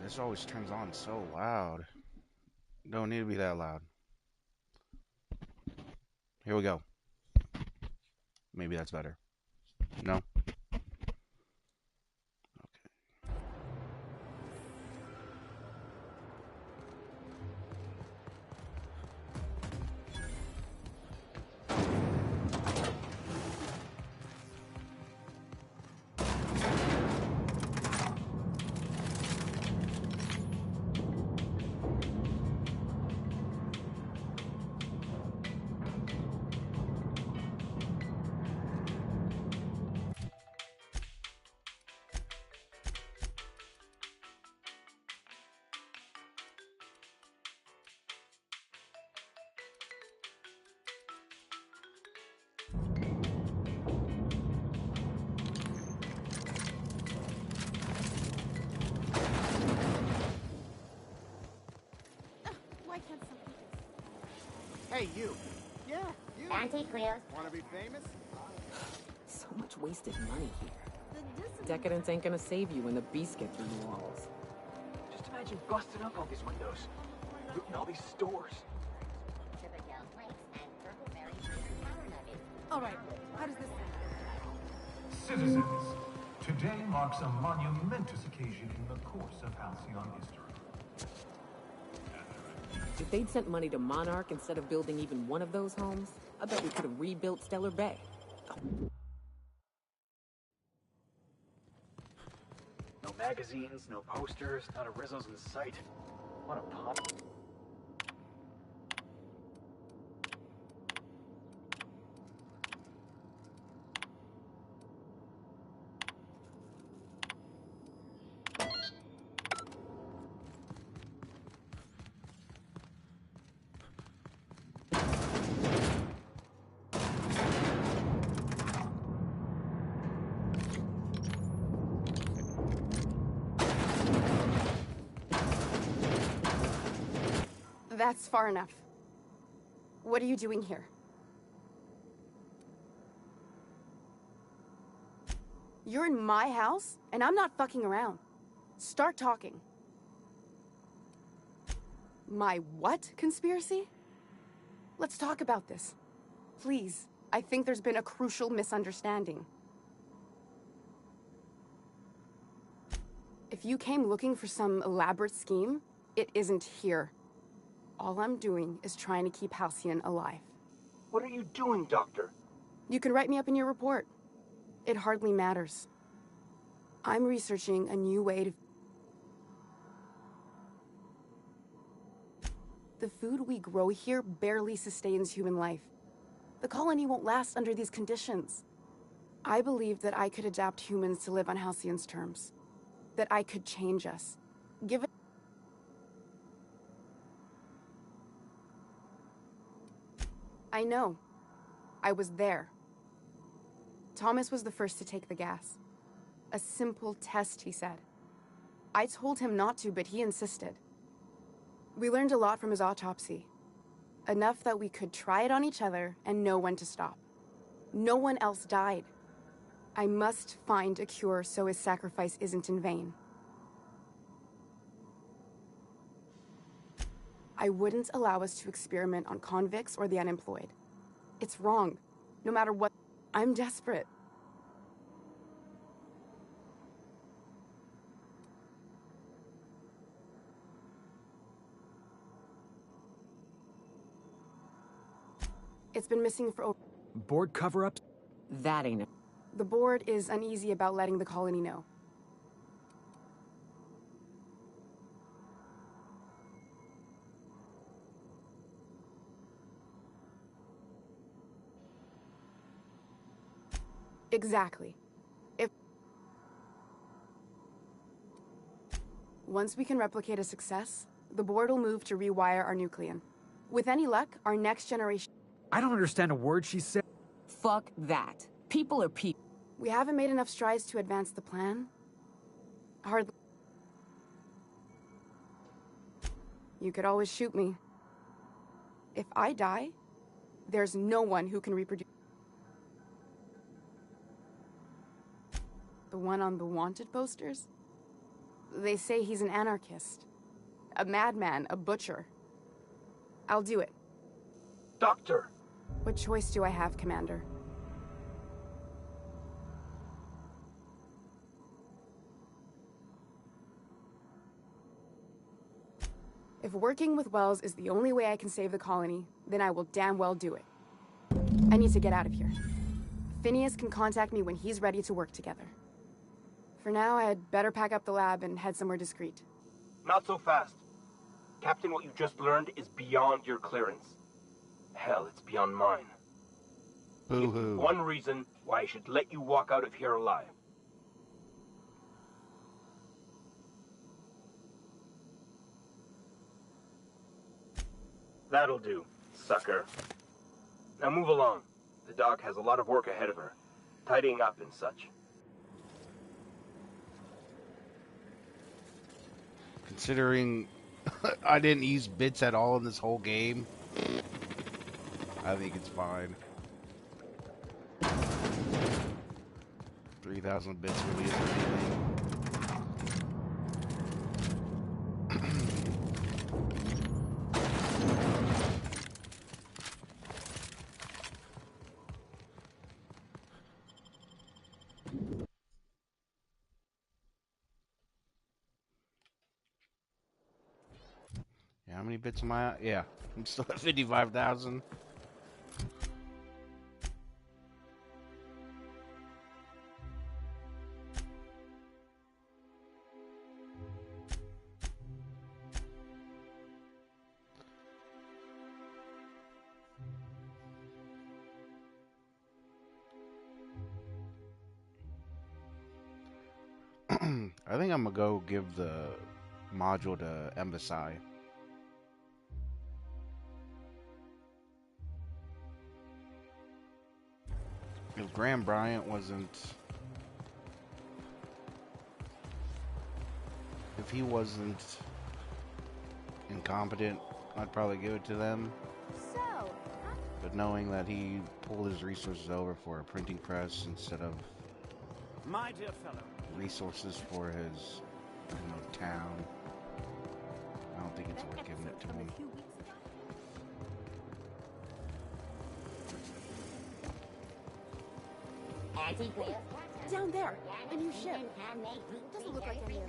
This always turns on so loud. Don't need to be that loud. Here we go. Maybe that's better. No? Why can't something Hey, you. Yeah, you. Auntie Cleo's. Want to be famous? So much wasted money here. The dissonance. Decadence ain't gonna save you when the beasts get through the walls. Just imagine busting up all these windows, looting all these stores. Sugar gel flakes and purple berry sour nuggets. All right, how does this sound? Citizens, today marks a monumentous occasion in the course of Halcyon history. If they'd sent money to Monarch instead of building even one of those homes, I bet we could have rebuilt Stellar Bay. No magazines, no posters, not a Rizzo's in sight. What a pop. That's far enough. What are you doing here? You're in my house, and I'm not fucking around. Start talking. My what conspiracy? Let's talk about this. Please, I think there's been a crucial misunderstanding. If you came looking for some elaborate scheme, it isn't here. All I'm doing is trying to keep Halcyon alive. What are you doing, Doctor? You can write me up in your report. It hardly matters. I'm researching a new way to... The food we grow here barely sustains human life. The colony won't last under these conditions. I believe that I could adapt humans to live on Halcyon's terms. That I could change us. Give it... I know. I was there. Thomas was the first to take the gas. A simple test, he said. I told him not to, but he insisted. We learned a lot from his autopsy. Enough that we could try it on each other and know when to stop. No one else died. I must find a cure so his sacrifice isn't in vain. I wouldn't allow us to experiment on convicts or the unemployed. It's wrong. No matter what, I'm desperate. It's been missing for over... Board cover-ups? That ain't it. The board is uneasy about letting the colony know. Exactly. If... Once we can replicate a success, the board will move to rewire our nucleon. With any luck, our next generation... I don't understand a word she said. Fuck that. People are people. We haven't made enough strides to advance the plan. Hardly... You could always shoot me. If I die, there's no one who can reproduce. The one on the wanted posters? They say he's an anarchist. A madman, a butcher. I'll do it. Doctor! What choice do I have, Commander? If working with Wells is the only way I can save the colony, then I will damn well do it. I need to get out of here. Phineas can contact me when he's ready to work together. For now, I'd better pack up the lab and head somewhere discreet. Not so fast. Captain, what you just learned is beyond your clearance. Hell, it's beyond mine. Boo-hoo. One reason why I should let you walk out of here alive. That'll do, sucker. Now move along. The doc has a lot of work ahead of her. Tidying up and such. Considering I didn't use bits at all in this whole game, I think it's fine. 3,000 bits really isn't anything. How many bits am I at? Yeah, I'm still at 55,000. I think I'm gonna go give the module to Embassy. If Graham Bryant wasn't... If he wasn't incompetent, I'd probably give it to them. But knowing that he pulled his resources over for a printing press instead of My dear fellow. resources for his, town, I don't think it's worth giving it to me. Down there, a new ship. Doesn't look like any of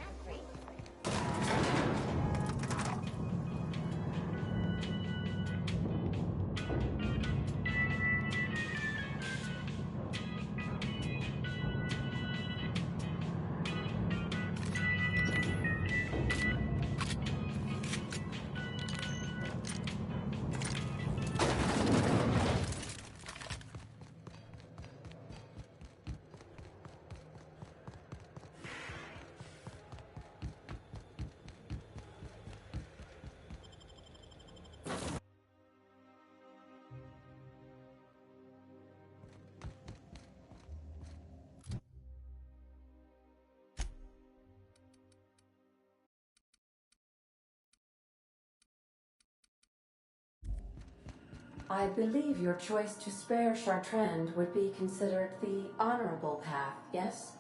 I believe your choice to spare Chartrand would be considered the honorable path, yes?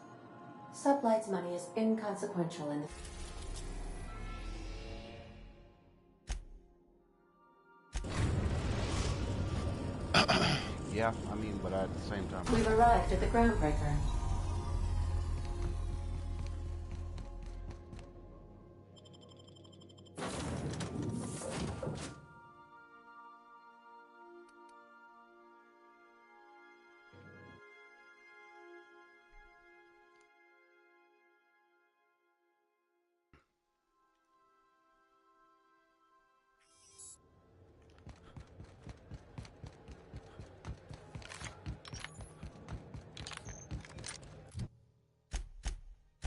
Sublight's money is inconsequential in the... Yeah, I mean, but at the same time... We've arrived at the groundbreaker.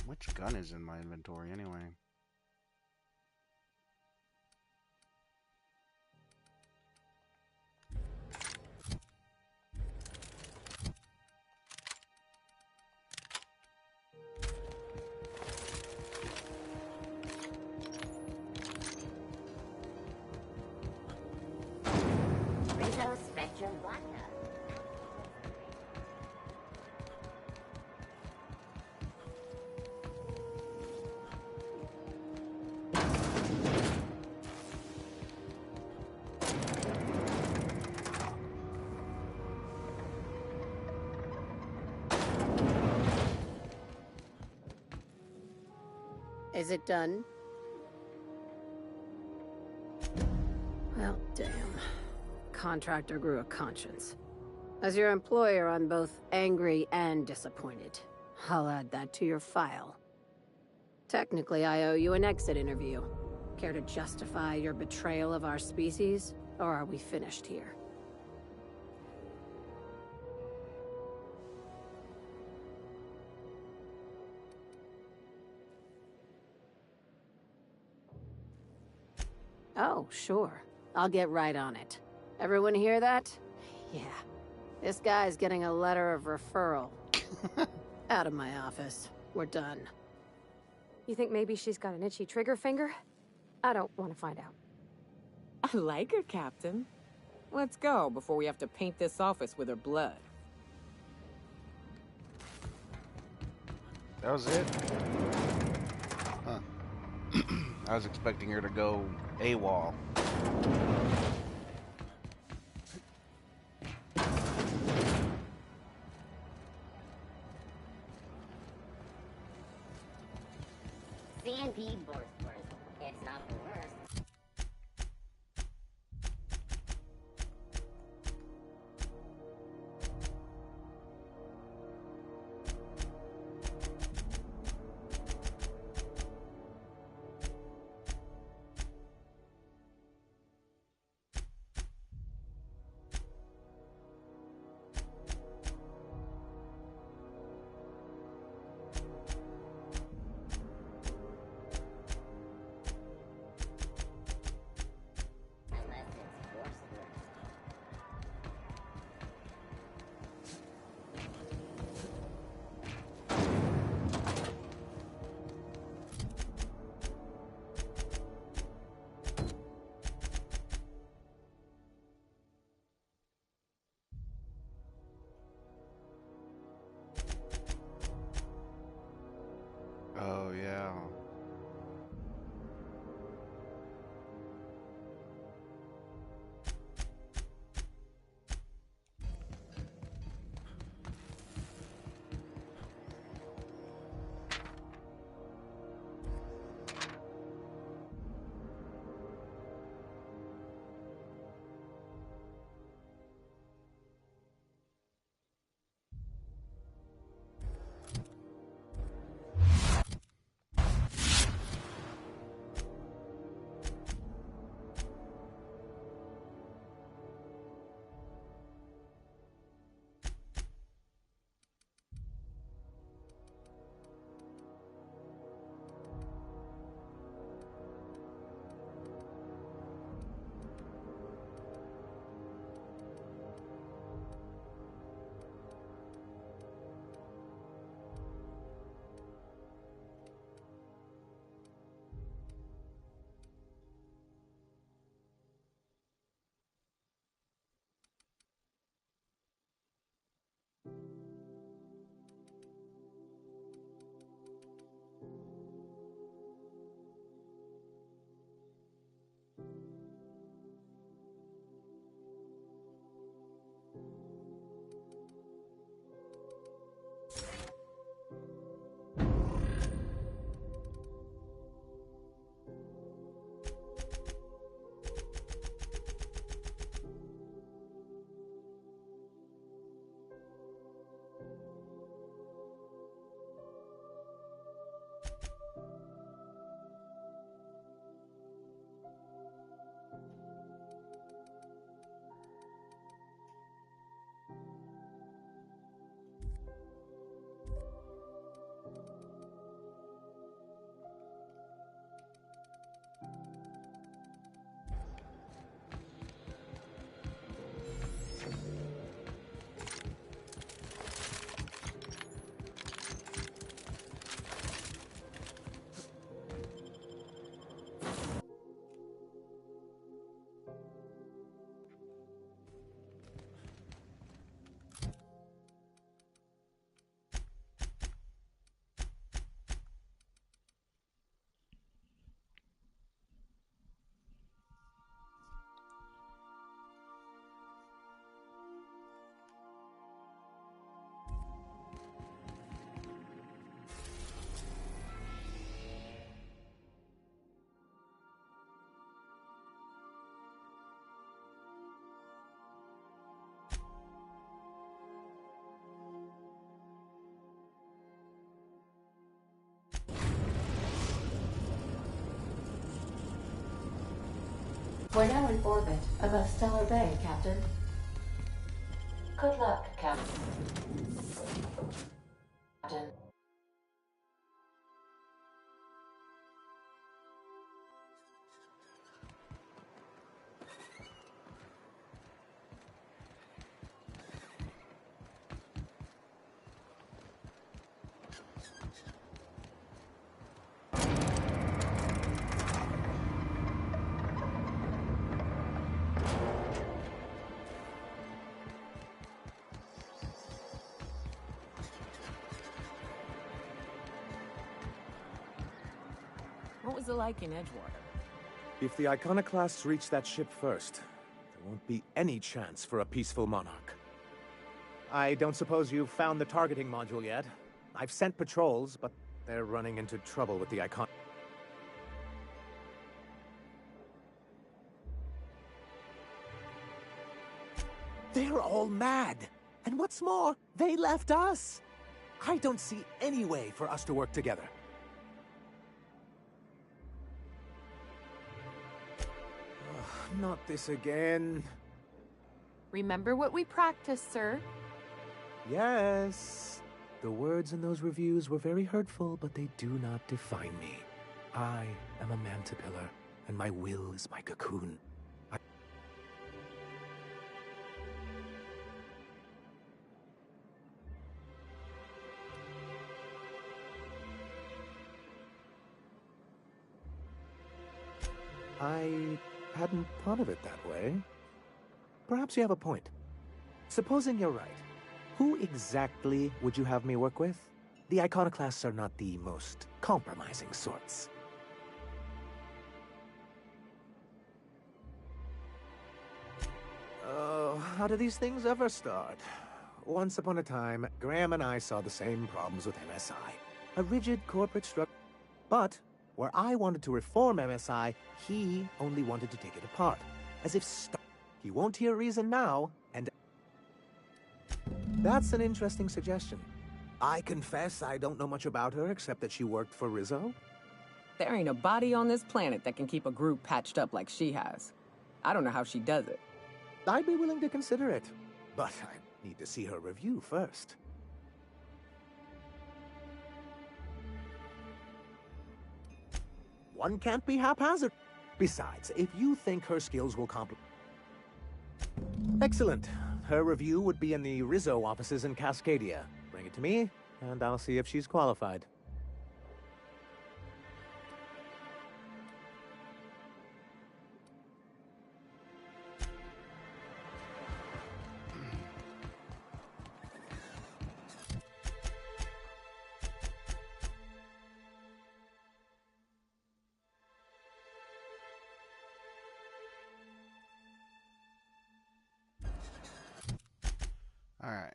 Which gun is in my inventory anyway? Rizzo Spectrum Vodka. Is it done? Well, damn. Contractor grew a conscience. As your employer, I'm both angry and disappointed. I'll add that to your file. Technically, I owe you an exit interview. Care to justify your betrayal of our species, or are we finished here? Oh, sure. I'll get right on it. Everyone hear that? Yeah. This guy's getting a letter of referral. Out of my office. We're done. You think maybe she's got an itchy trigger finger? I don't want to find out. I like her, Captain. Let's go before we have to paint this office with her blood. That was it? Huh. I was expecting her to go AWOL. CNP Borsworth. It's not the worst. Unless it's Borsworth. Oh, yeah. We're now in orbit above Stellar Bay, Captain. Good luck, Captain. What was it like in Edgewater? If the Iconoclasts reach that ship first, there won't be any chance for a peaceful monarch. I don't suppose you've found the targeting module yet. I've sent patrols, but they're running into trouble with the Icon. They're all mad! And what's more, they left us! I don't see any way for us to work together. Not this again. Remember what we practiced, sir. Yes. The words in those reviews were very hurtful, but they do not define me. I am a Mantipillar, and my will is my cocoon. I hadn't thought of it that way. Perhaps you have a point. Supposing you're right, who exactly would you have me work with? The Iconoclasts are not the most compromising sorts. Oh, how do these things ever start? Once upon a time, Graham and I saw the same problems with MSI. A rigid corporate structure. But where I wanted to reform MSI, he only wanted to take it apart. As if he won't hear reason now, and that's an interesting suggestion. I confess I don't know much about her except that she worked for Rizzo. There ain't a body on this planet that can keep a group patched up like she has. I don't know how she does it. I'd be willing to consider it, but I need to see her review first. One can't be haphazard. Besides, if you think her skills will complement... Excellent. Her review would be in the Rizzo offices in Cascadia. Bring it to me, and I'll see if she's qualified. All right.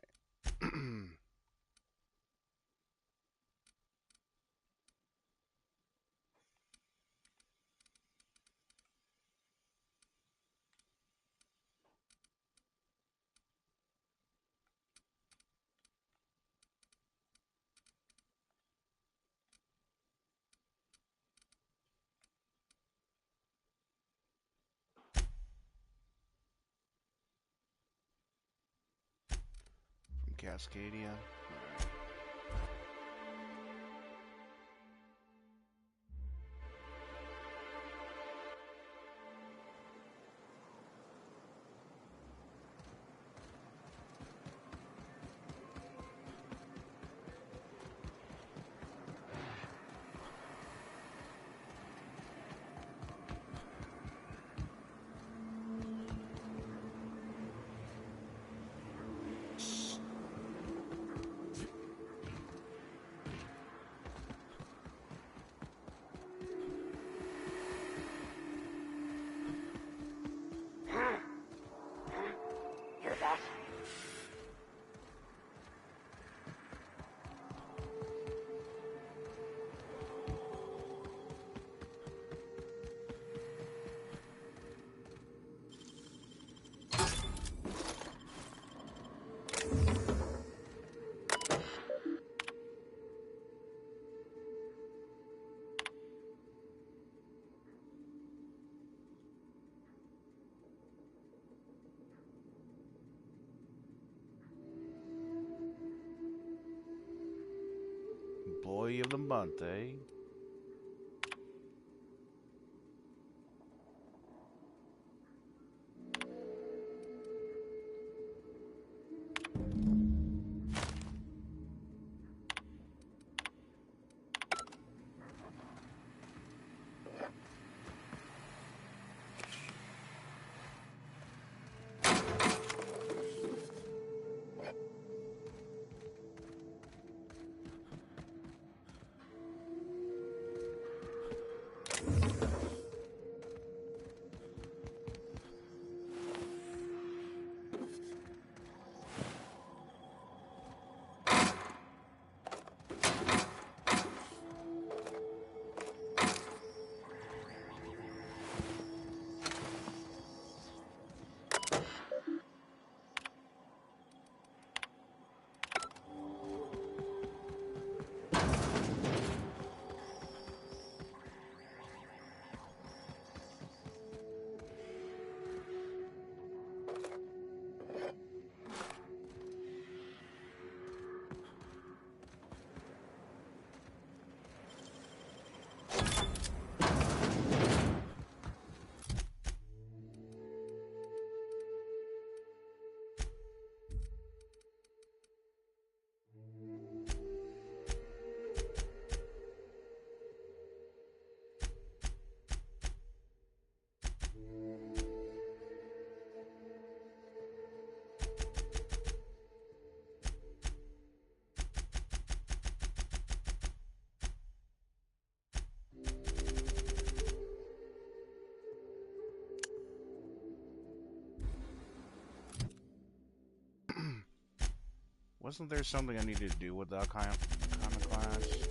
Cascadia. All right. employee of the month, eh? Wasn't there something I needed to do with the iconoclast?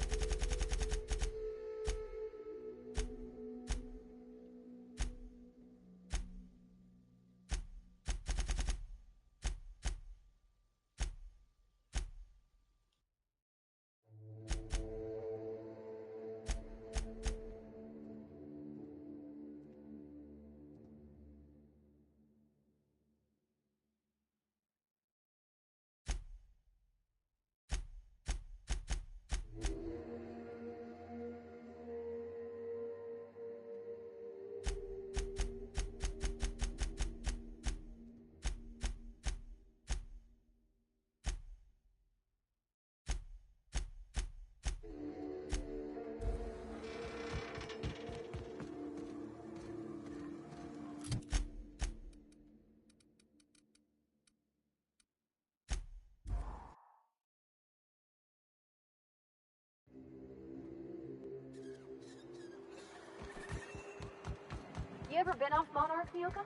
You ever been off Monarch, Nyoka?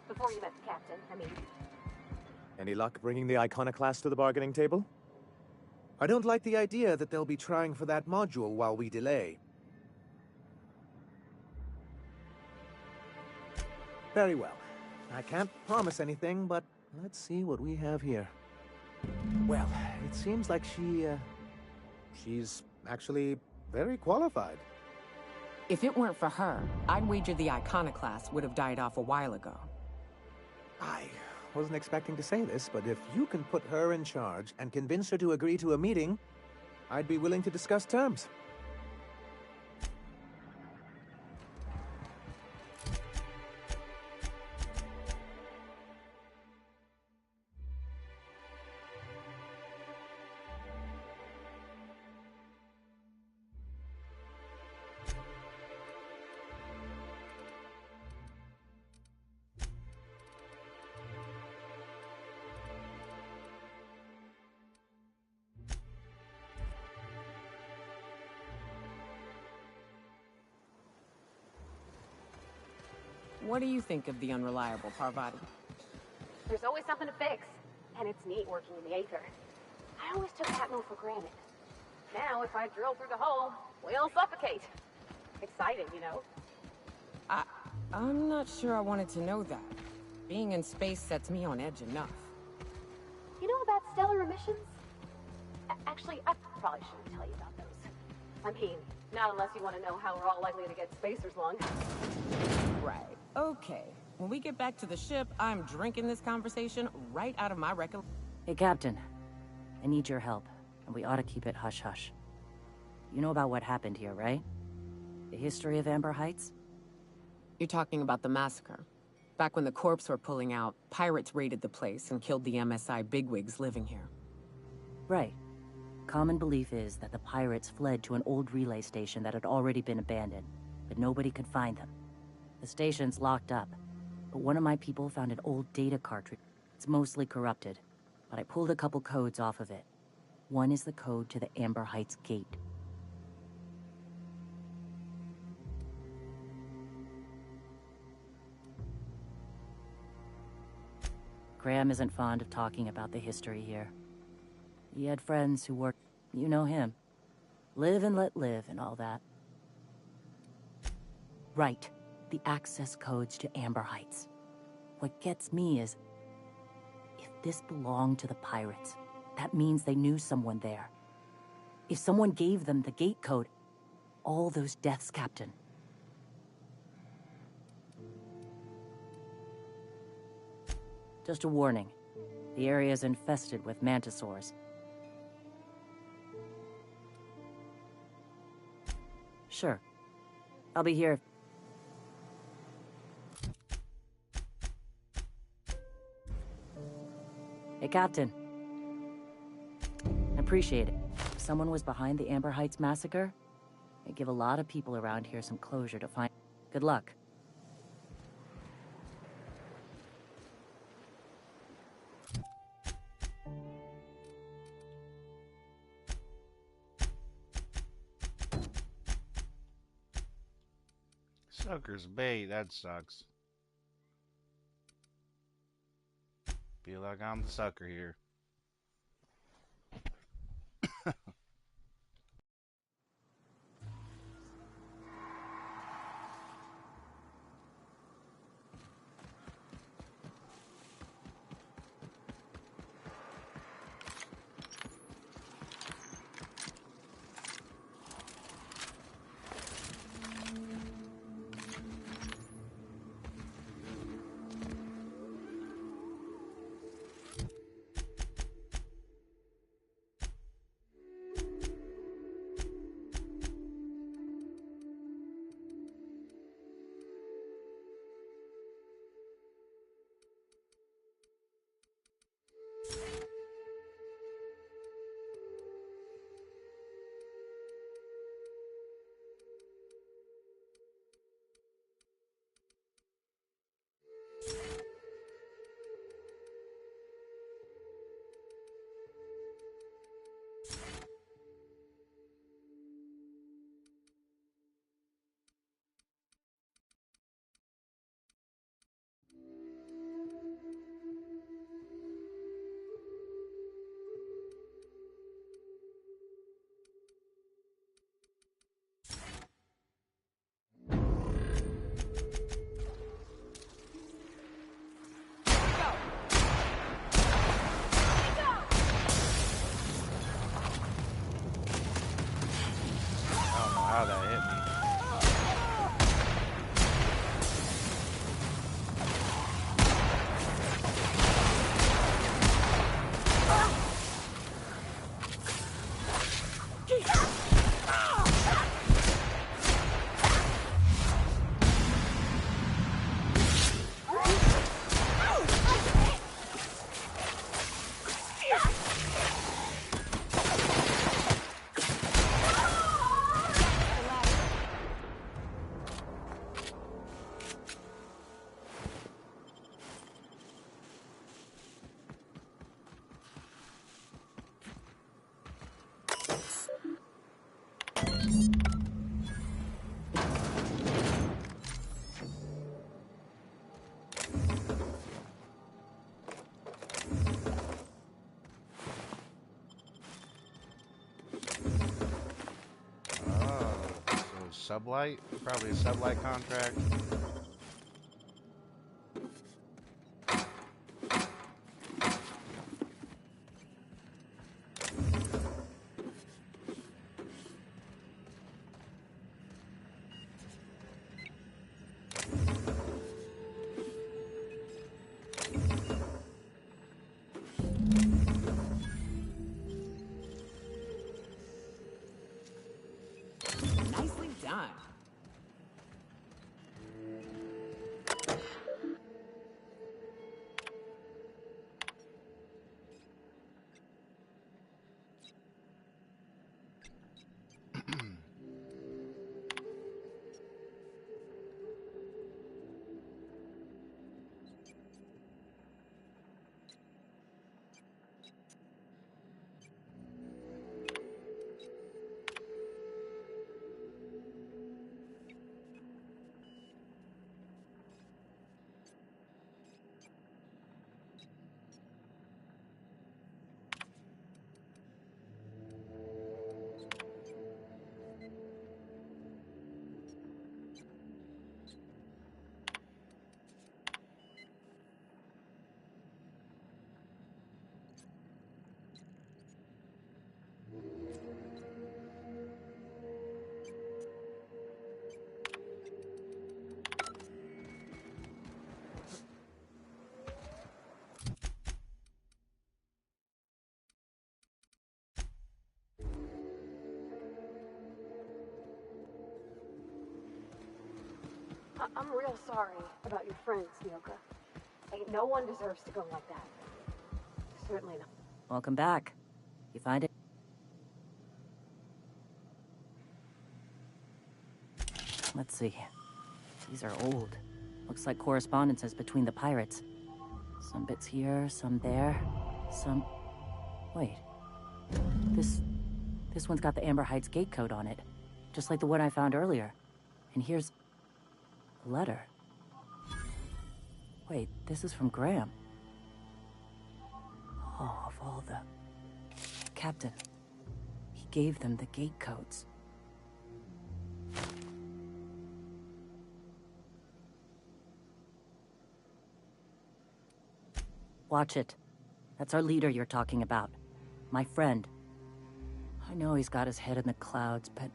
Before you met the captain, I mean. Any luck bringing the iconoclast to the bargaining table? I don't like the idea that they'll be trying for that module while we delay. Very well. I can't promise anything, but let's see what we have here. Well, it seems like she's actually very qualified. If it weren't for her, I'd wager the iconoclast would have died off a while ago. I wasn't expecting to say this, but if you can put her in charge and convince her to agree to a meeting, I'd be willing to discuss terms. What do you think of the unreliable Parvati? There's always something to fix. And it's neat working in the Aether. I always took Atmel for granted. Now, if I drill through the hole, we all suffocate. Exciting, you know? I'm not sure I wanted to know that. Being in space sets me on edge enough. You know about stellar emissions? Actually, I probably shouldn't tell you about those. I mean, not unless you want to know how we're all likely to get spacers lung. Right. Okay. When we get back to the ship, I'm drinking this conversation right out of my recollection. Hey, Captain. I need your help, and we ought to keep it hush-hush. You know about what happened here, right? The history of Amber Heights? You're talking about the massacre. Back when the corps were pulling out, pirates raided the place and killed the MSI bigwigs living here. Right. Common belief is that the pirates fled to an old relay station that had already been abandoned, but nobody could find them. The station's locked up, but one of my people found an old data cartridge. It's mostly corrupted, but I pulled a couple codes off of it. One is the code to the Amber Heights gate. Graham isn't fond of talking about the history here. He had friends who worked... You know him. Live and let live and all that. Right. The access codes to Amber Heights. What gets me is... if this belonged to the pirates, that means they knew someone there. If someone gave them the gate code, all those deaths, Captain. Just a warning. The area is infested with mantisaurs. Sure. I'll be here. Hey, Captain. I appreciate it. If someone was behind the Amber Heights massacre, it'd give a lot of people around here some closure to find... Good luck. Sucker's bait, that sucks. Feel like I'm the sucker here. Sublight? Probably a sublight contract. I'm real sorry about your friends, Nyoka. Ain't no one deserves to go like that. Certainly not. Welcome back. You find it? Let's see. These are old. Looks like correspondences between the pirates. Some bits here, some there, some... Wait. This one's got the Amber Heights gate code on it. Just like the one I found earlier. And here's... a letter. Wait, this is from Graham. Oh, of all the... Captain. He gave them the gate codes. Watch it. That's our leader you're talking about. My friend. I know he's got his head in the clouds, but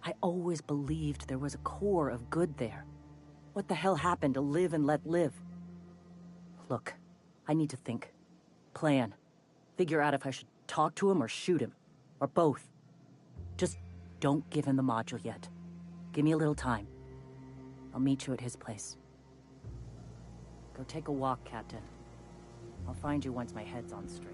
I always believed there was a core of good there. What the hell happened to live and let live? Look, I need to think. Plan. Figure out if I should talk to him or shoot him. Or both. Just don't give him the module yet. Give me a little time. I'll meet you at his place. Go take a walk, Captain. I'll find you once my head's on straight.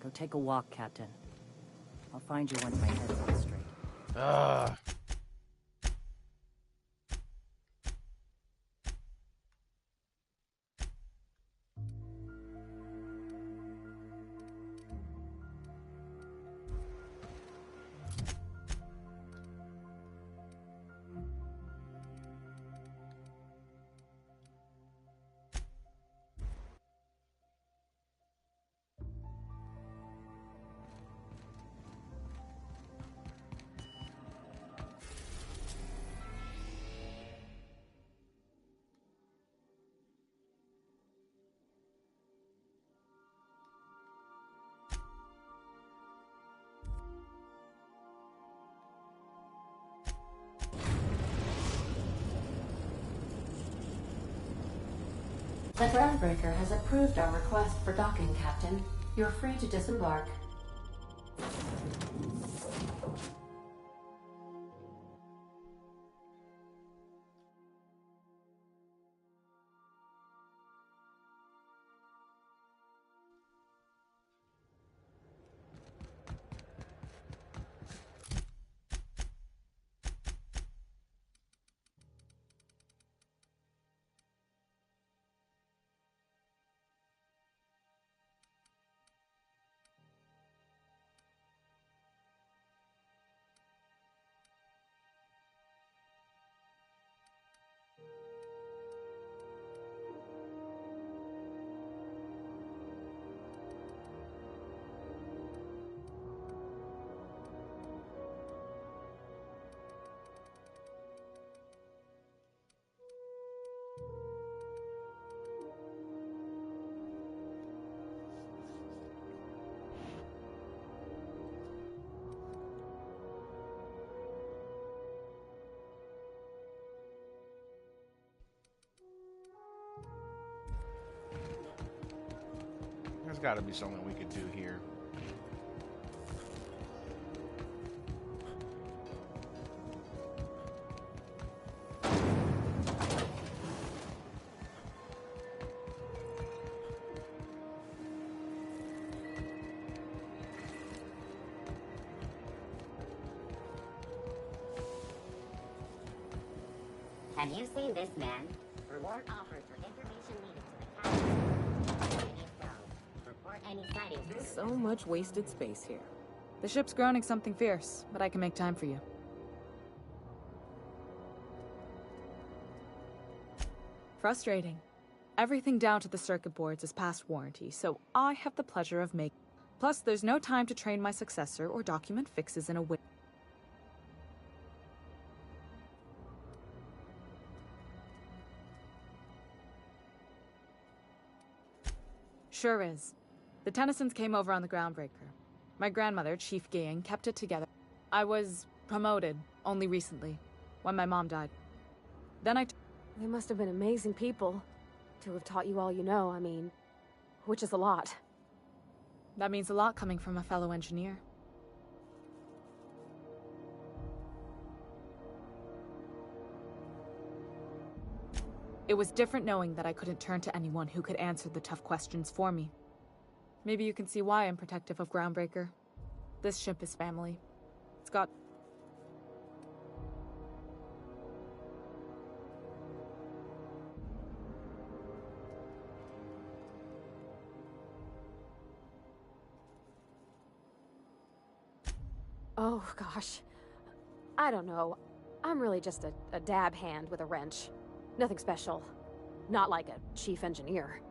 Go take a walk, Captain. I'll find you once my head's on straight. The Groundbreaker has approved our request for docking, Captain. You're free to disembark. There's got to be something we could do here. Have you seen this man? Reward offered for information leading to the captain. Report any sightings. So much wasted space here. The ship's groaning something fierce, but I can make time for you. Frustrating. Everything down to the circuit boards is past warranty, so I have the pleasure of making. Plus, there's no time to train my successor or document fixes in a way. Sure is. The Tennysons came over on the Groundbreaker. My grandmother, Chief Gayan, kept it together. I was promoted only recently, when my mom died. Then They must have been amazing people to have taught you all you know, I mean, which is a lot. That means a lot coming from a fellow engineer. It was different knowing that I couldn't turn to anyone who could answer the tough questions for me. Maybe you can see why I'm protective of Groundbreaker. This ship is family. It's got... Oh, gosh. I don't know. I'm really just a dab hand with a wrench. Nothing special. Not like a chief engineer.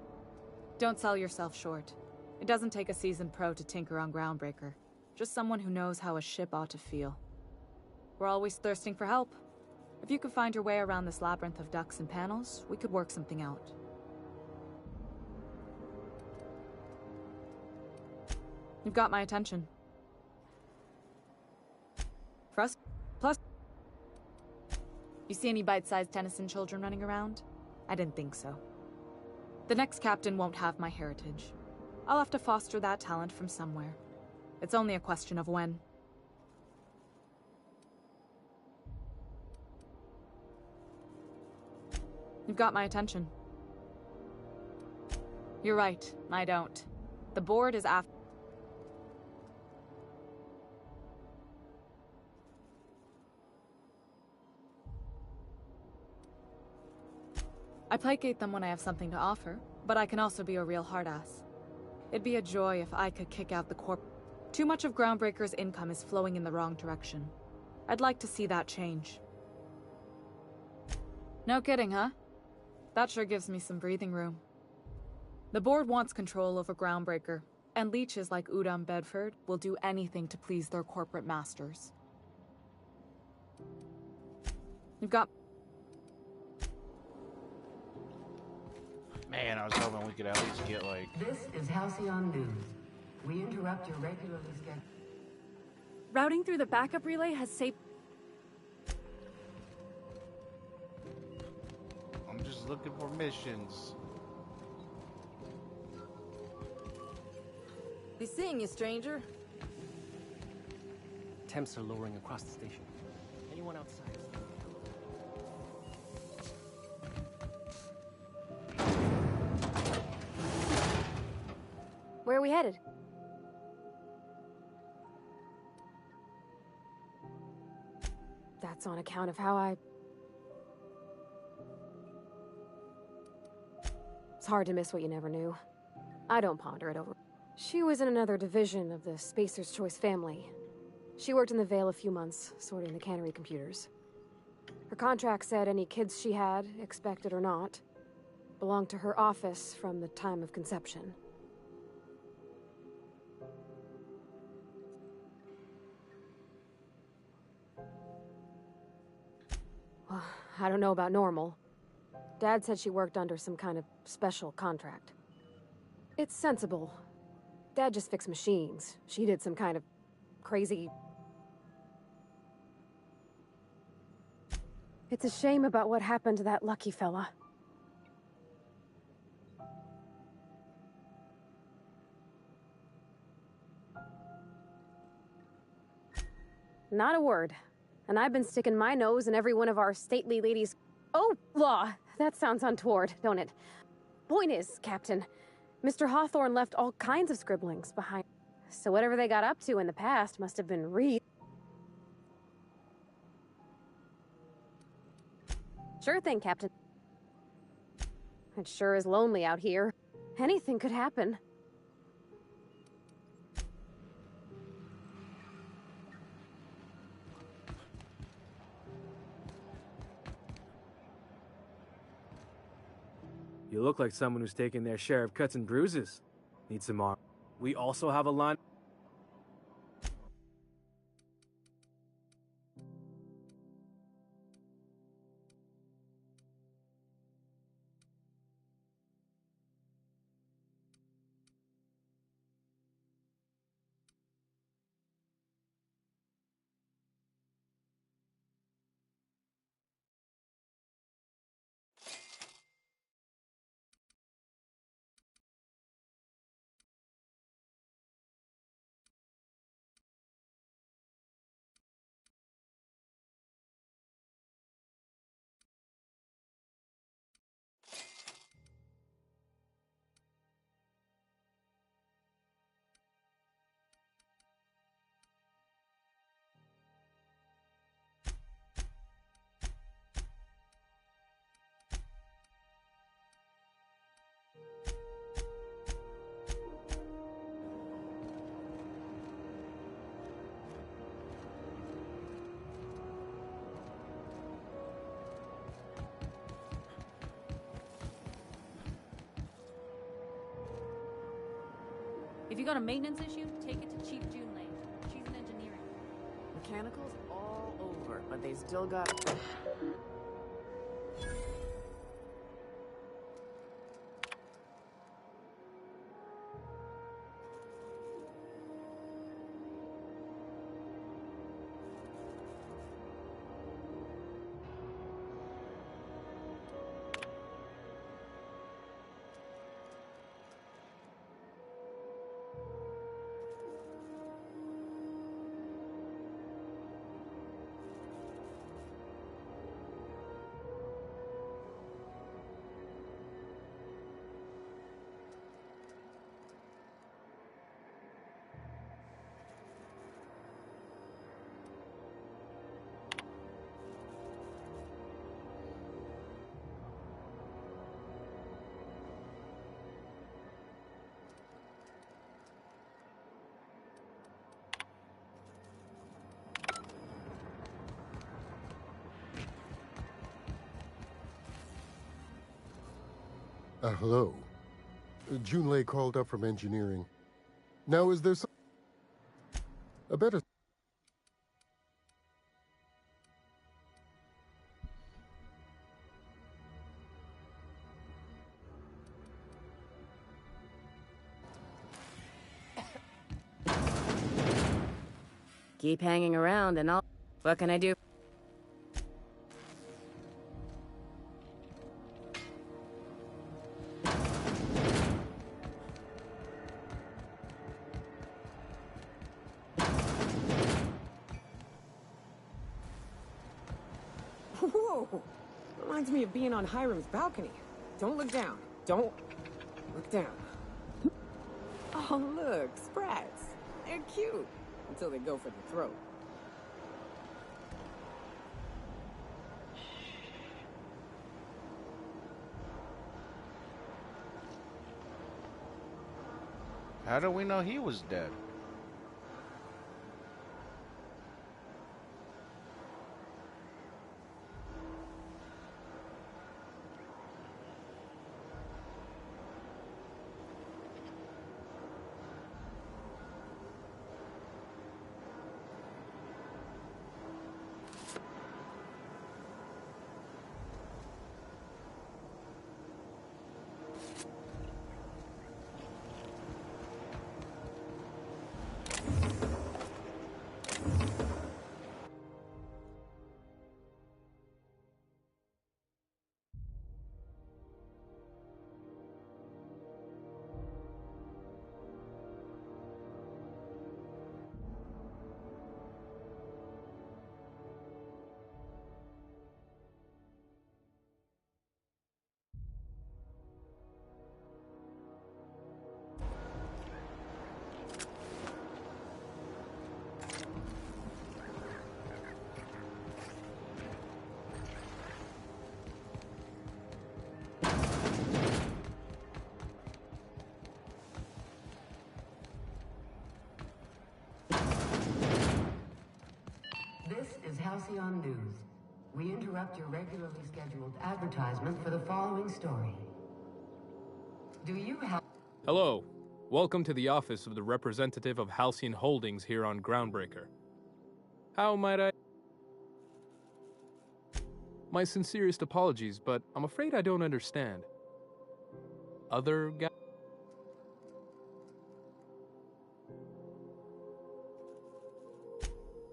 Don't sell yourself short. It doesn't take a seasoned pro to tinker on Groundbreaker. Just someone who knows how a ship ought to feel. We're always thirsting for help. If you could find your way around this labyrinth of ducts and panels, we could work something out. You've got my attention. Plus, you see any bite-sized Tennyson children running around? I didn't think so. The next captain won't have my heritage. I'll have to foster that talent from somewhere. It's only a question of when. You've got my attention. You're right, I don't. The board is after... I placate them when I have something to offer, but I can also be a real hard-ass. It'd be a joy if I could kick out the corp. Too much of Groundbreaker's income is flowing in the wrong direction. I'd like to see that change. No kidding, huh? That sure gives me some breathing room. The board wants control over Groundbreaker, and leeches like Udom Bedford will do anything to please their corporate masters. You've got... Man, I was hoping we could at least get, like... This is Halcyon News. We interrupt your regularly scheduled... Routing through the backup relay has saved... I'm just looking for missions. Be seeing you, stranger. Temps are lowering across the station. Anyone outside? Where are we headed? That's on account of how I... It's hard to miss what you never knew. I don't ponder it over. She was in another division of the Spacer's Choice family. She worked in the Vale a few months, sorting the cannery computers. Her contract said any kids she had, expected or not, belonged to her office from the time of conception. Well, I don't know about normal. Dad said she worked under some kind of special contract. It's sensible. Dad just fixed machines. She did some kind of crazy... It's a shame about what happened to that lucky fella. Not a word. And I've been sticking my nose in every one of our stately ladies... Oh, law! That sounds untoward, don't it? Point is, Captain, Mr. Hawthorne left all kinds of scribblings behind. So whatever they got up to in the past must have been Sure thing, Captain. It sure is lonely out here. Anything could happen. You look like someone who's taken their share of cuts and bruises. Need some arm. We also have a line. If you got a maintenance issue, take it to Chief Junlei. She's in engineering. Mechanical's all over, but they still got... Hello. Junlei called up from engineering. Now, is there some... a better... Keep hanging around and I'll... What can I do? Whoa! Reminds me of being on Hiram's balcony. Don't look down. Don't look down. Oh, look, sprats. They're cute. Until they go for the throat. How do we know he was dead? Halcyon News. We interrupt your regularly scheduled advertisement for the following story. Do you have... Hello. Welcome to the office of the representative of Halcyon Holdings here on Groundbreaker. How might I... My sincerest apologies, but I'm afraid I don't understand. Other guy...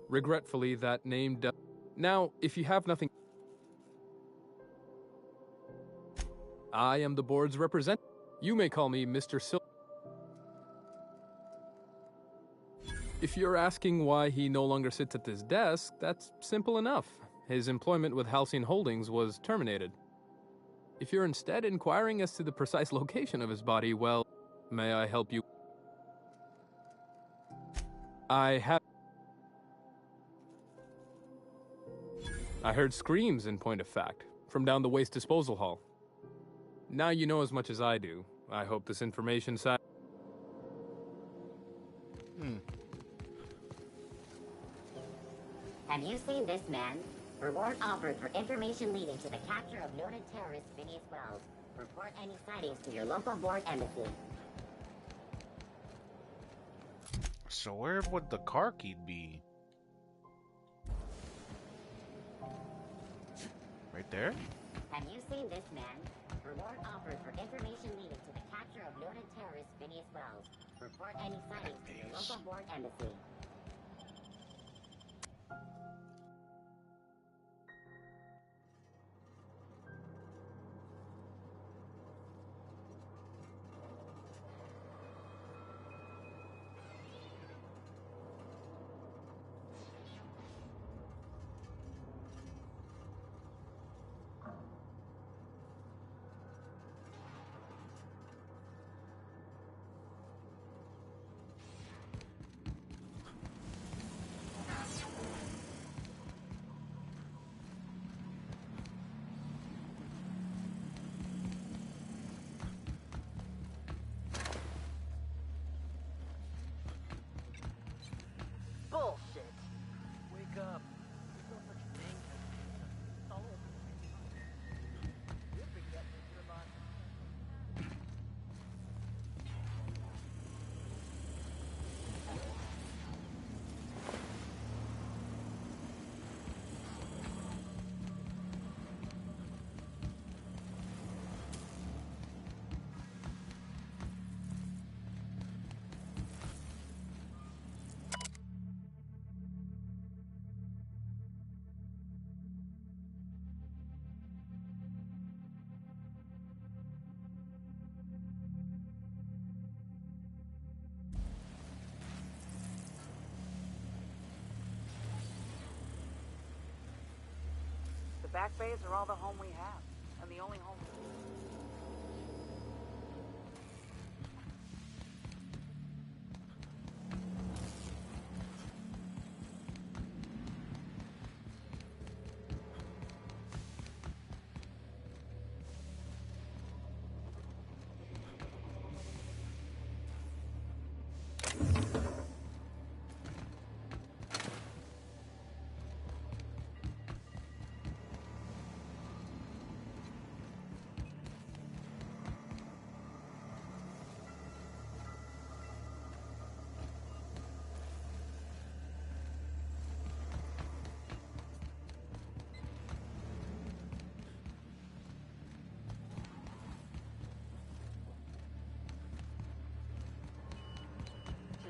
Regretfully, that name does... Now, if you have nothing... I am the board's representative. You may call me Mr. Sil... If you're asking why he no longer sits at this desk, that's simple enough. His employment with Halcyon Holdings was terminated. If you're instead inquiring as to the precise location of his body, well, may I help you? I heard screams, in point of fact, from down the waste disposal hall. Now you know as much as I do. I hope this information Have you seen this man? Reward offered for information leading to the capture of noted terrorist Phineas Wells. Report any sightings to your local board embassy. So where would the car key be? Right there? Have you seen this man? Reward offered for information leading to the capture of noted terrorist Phineas Wells. Report any sightings to your local board embassy. Bullshit. Wake up. There's no such thing as pizza. Oh. You'll forget this, Ravon. The back bays are all the home we have, and the only home...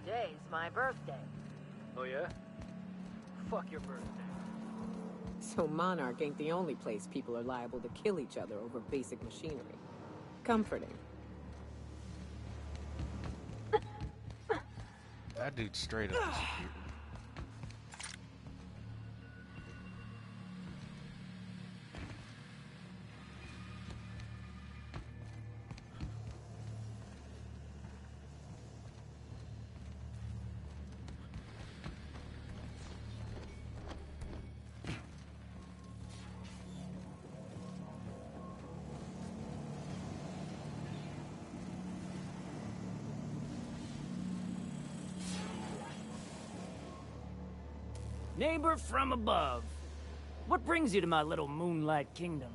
Today's my birthday. Oh yeah? Fuck your birthday. So Monarch ain't the only place people are liable to kill each other over basic machinery. Comforting. That dude's straight up secure. Neighbor from above. What brings you to my little moonlight kingdom?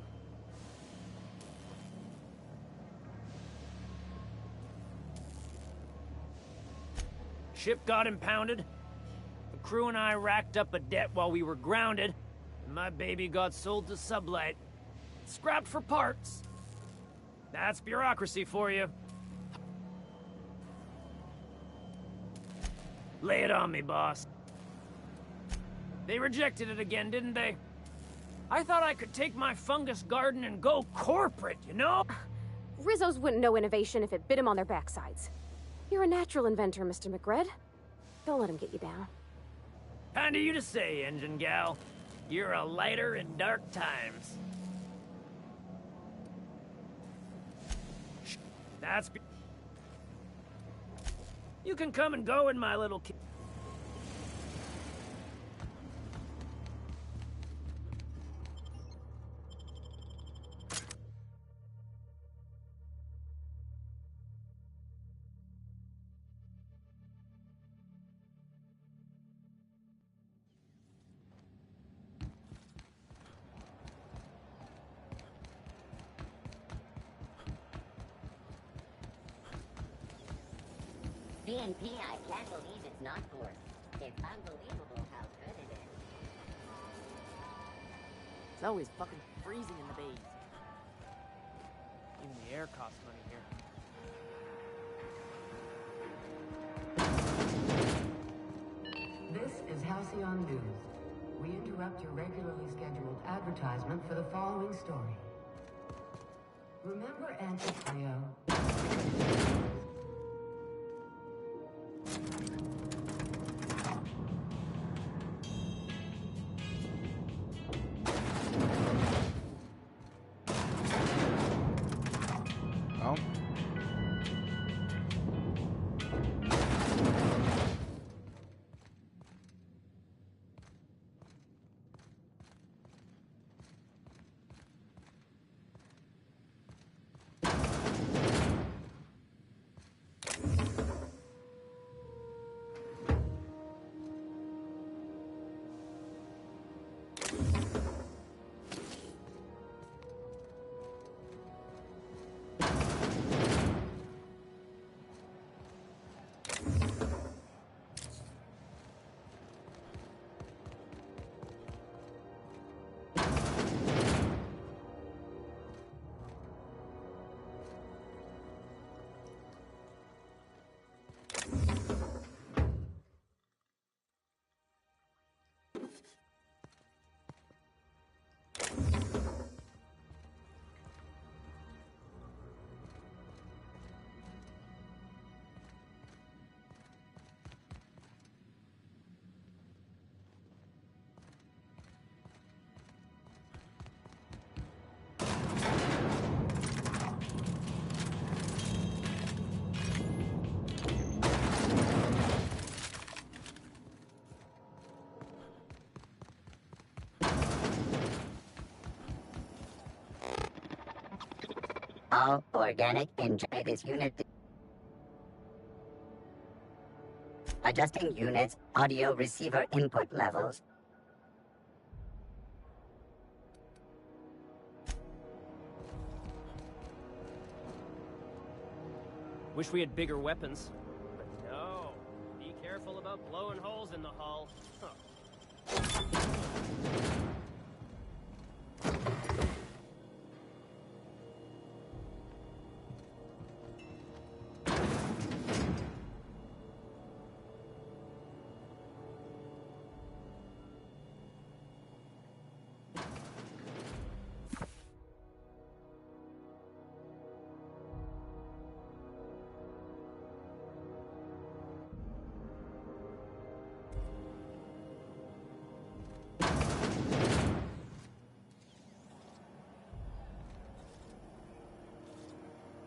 Ship got impounded. The crew and I racked up a debt while we were grounded, and my baby got sold to Sublight. Scrapped for parts. That's bureaucracy for you. Lay it on me, boss. They rejected it again, didn't they? I thought I could take my fungus garden and go corporate, you know? Rizzos wouldn't know innovation if it bit him on their backsides. You're a natural inventor, Mr. McRed. Don't let him get you down. Kind of you to say, engine gal. You're a lighter in dark times. That's... You can come and go in my little... BNP, I can't believe it's not forced. It's unbelievable how good it is. It's always fucking freezing in the bays. Even the air costs money here. This is Halcyon News. We interrupt your regularly scheduled advertisement for the following story. Remember Antiprio? All organic enjoy this unit. Adjusting units, audio receiver input levels. Wish we had bigger weapons. But no. Be careful about blowing holes in the hull. Huh.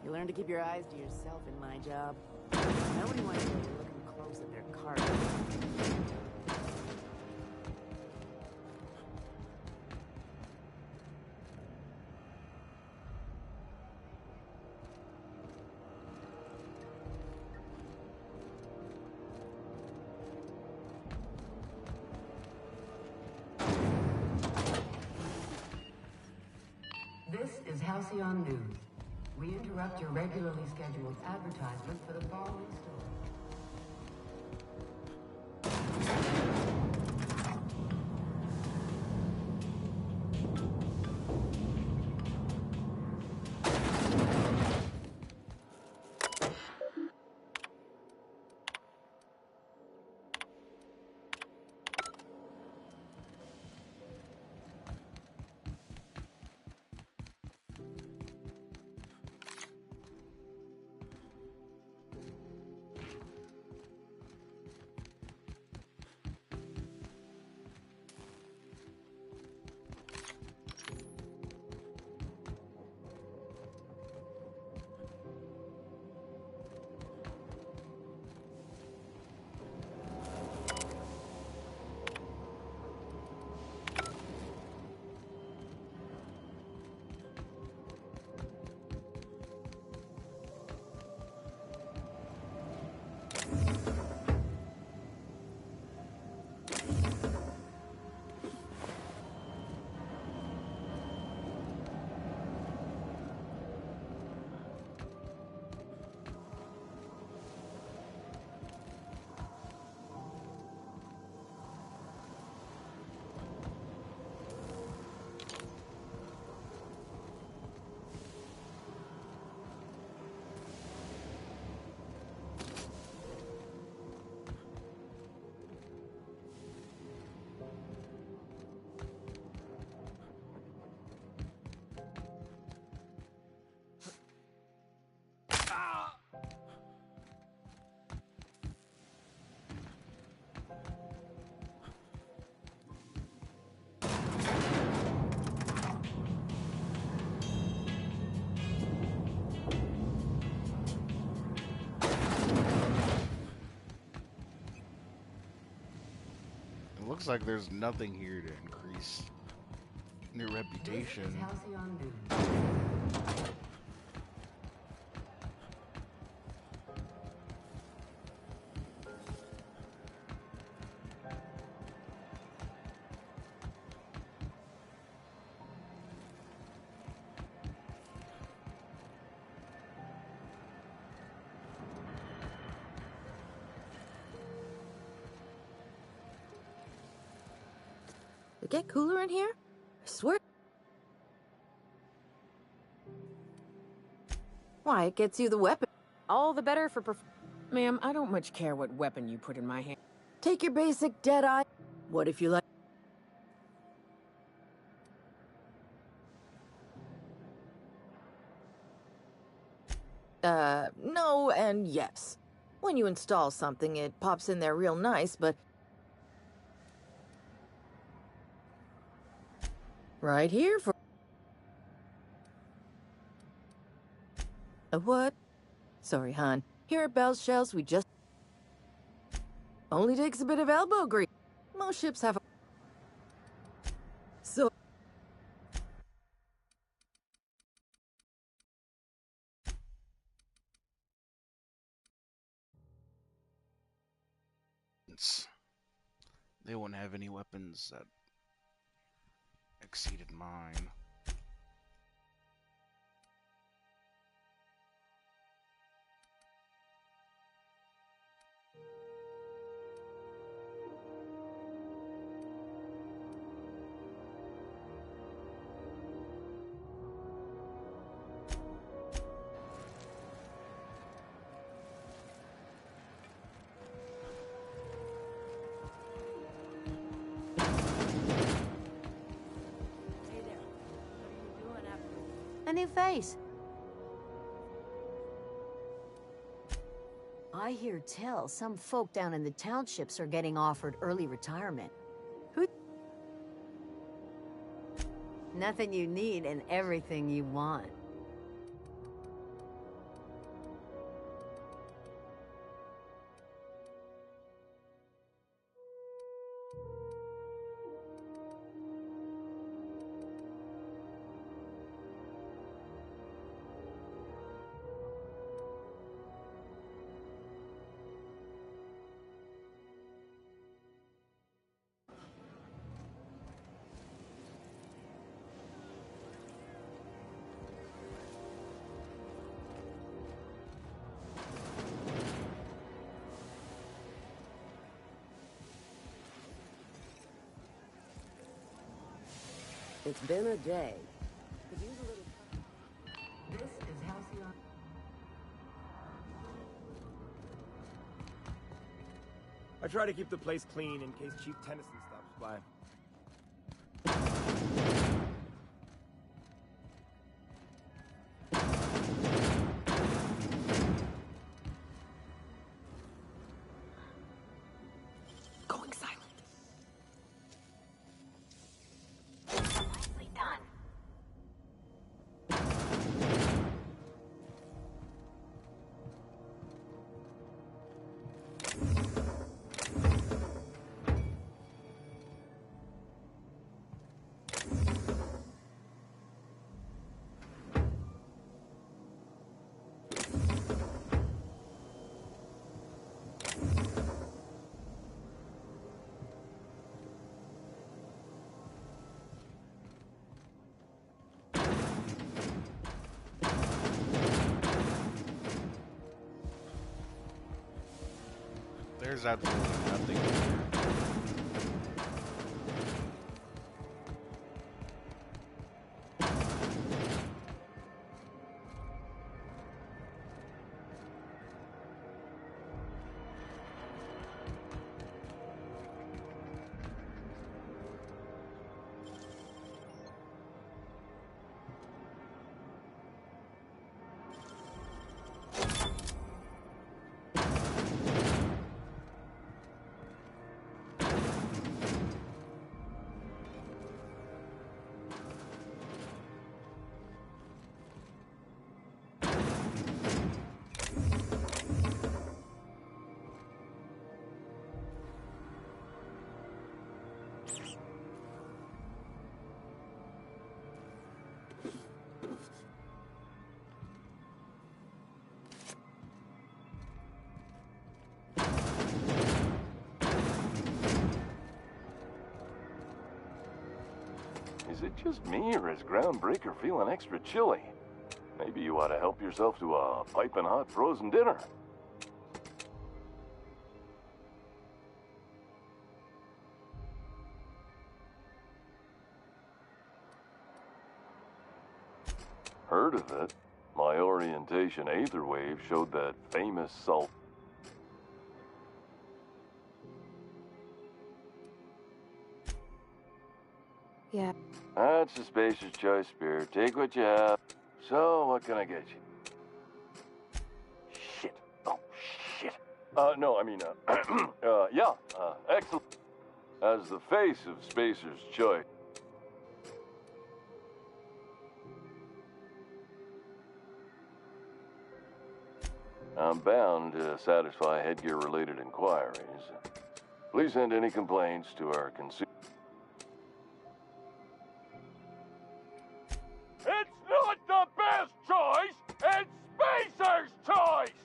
You learn to keep your eyes to yourself in my job. Nobody wants you looking close at their cargo. This is Halcyon News. We interrupt your regularly scheduled advertisement for the following story. It looks like there's nothing here to increase your reputation. It get cooler in here? I swear. Why, it gets you the weapon. All the better for Ma'am, I don't much care what weapon you put in my hand. Take your basic Deadeye. What if you like? No and yes. When you install something, it pops in there real nice, but... Right here for... A what? Sorry, hon. Here at Bell's Shells, we just... Only takes a bit of elbow grease. Most ships have a... So... They won't have any weapons that exceeded mine. A new face. I hear tell some folk down in the townships are getting offered early retirement. Who? Nothing you need and everything you want. It's been a day. Could use a little... This is Halcyon. I try to keep the place clean in case Chief Tennyson stops by. Going silent. Nicely done. There's absolutely nothing here. Is it just me, or is Groundbreaker feeling extra chilly? Maybe you ought to help yourself to a piping hot frozen dinner. Heard of it? My orientation aether wave showed that famous salt. Yeah. That's the Spacer's Choice Spear. Take what you have. So, what can I get you? Shit. Oh, shit. No, I mean, yeah, excellent. As the face of Spacer's Choice. I'm bound to satisfy headgear-related inquiries. Please send any complaints to our consumer. It's not the best choice! It's Spacer's choice!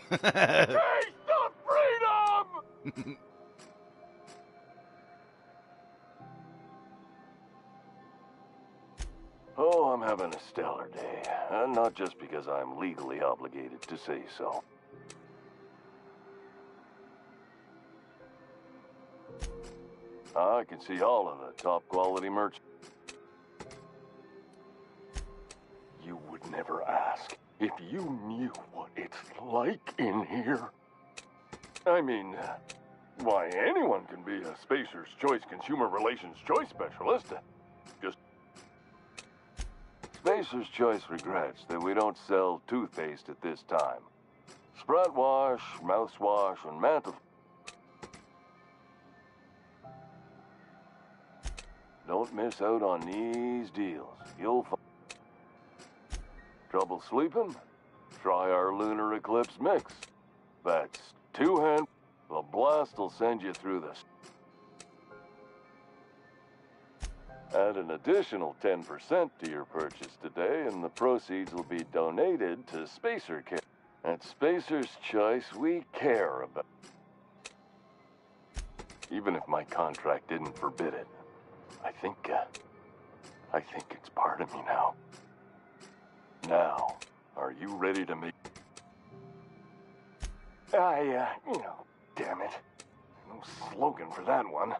Taste the freedom! Oh, I'm having a stellar day. Not just because I'm legally obligated to say so. I can see all of the top quality merch. You would never ask if you knew what it's like in here. I mean, why, anyone can be a Spacer's Choice Consumer Relations Choice Specialist. Just... Spacer's Choice regrets that we don't sell toothpaste at this time. Sprout wash, mouthwash, and mantle... Don't miss out on these deals. You'll find... Trouble sleeping? Try our Lunar Eclipse Mix. That's 2 hand... The blast will send you through this. Add an additional 10% to your purchase today, and the proceeds will be donated to Spacer Care. At Spacer's Choice, we care about... Even if my contract didn't forbid it, I think it's part of me now. Now, are you ready to make... Damn it. No slogan for that one.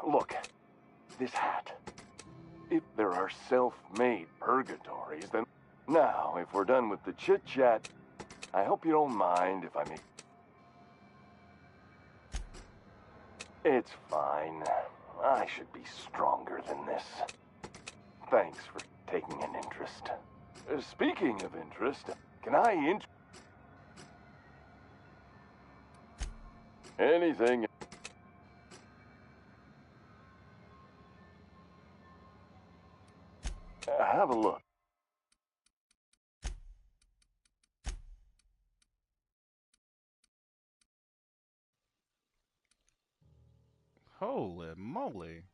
Look, this hat. if there are self-made purgatories, then... Now, if we're done with the chit-chat, I hope you don't mind if I make... It's fine. I should be stronger than this. Thanks for taking an interest. Speaking of interest, can I anything? Have a look. Holy moly.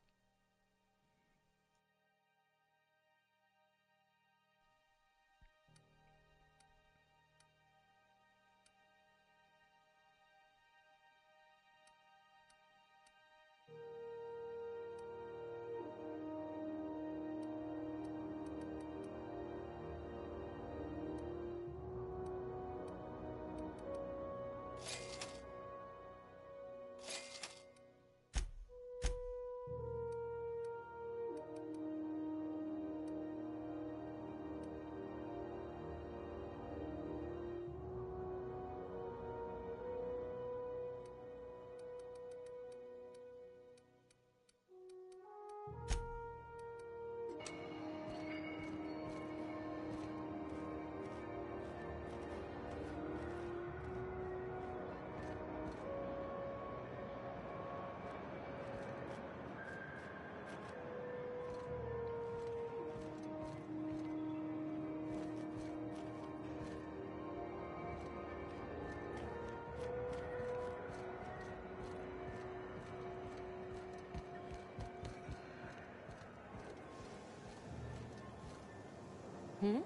Hmm?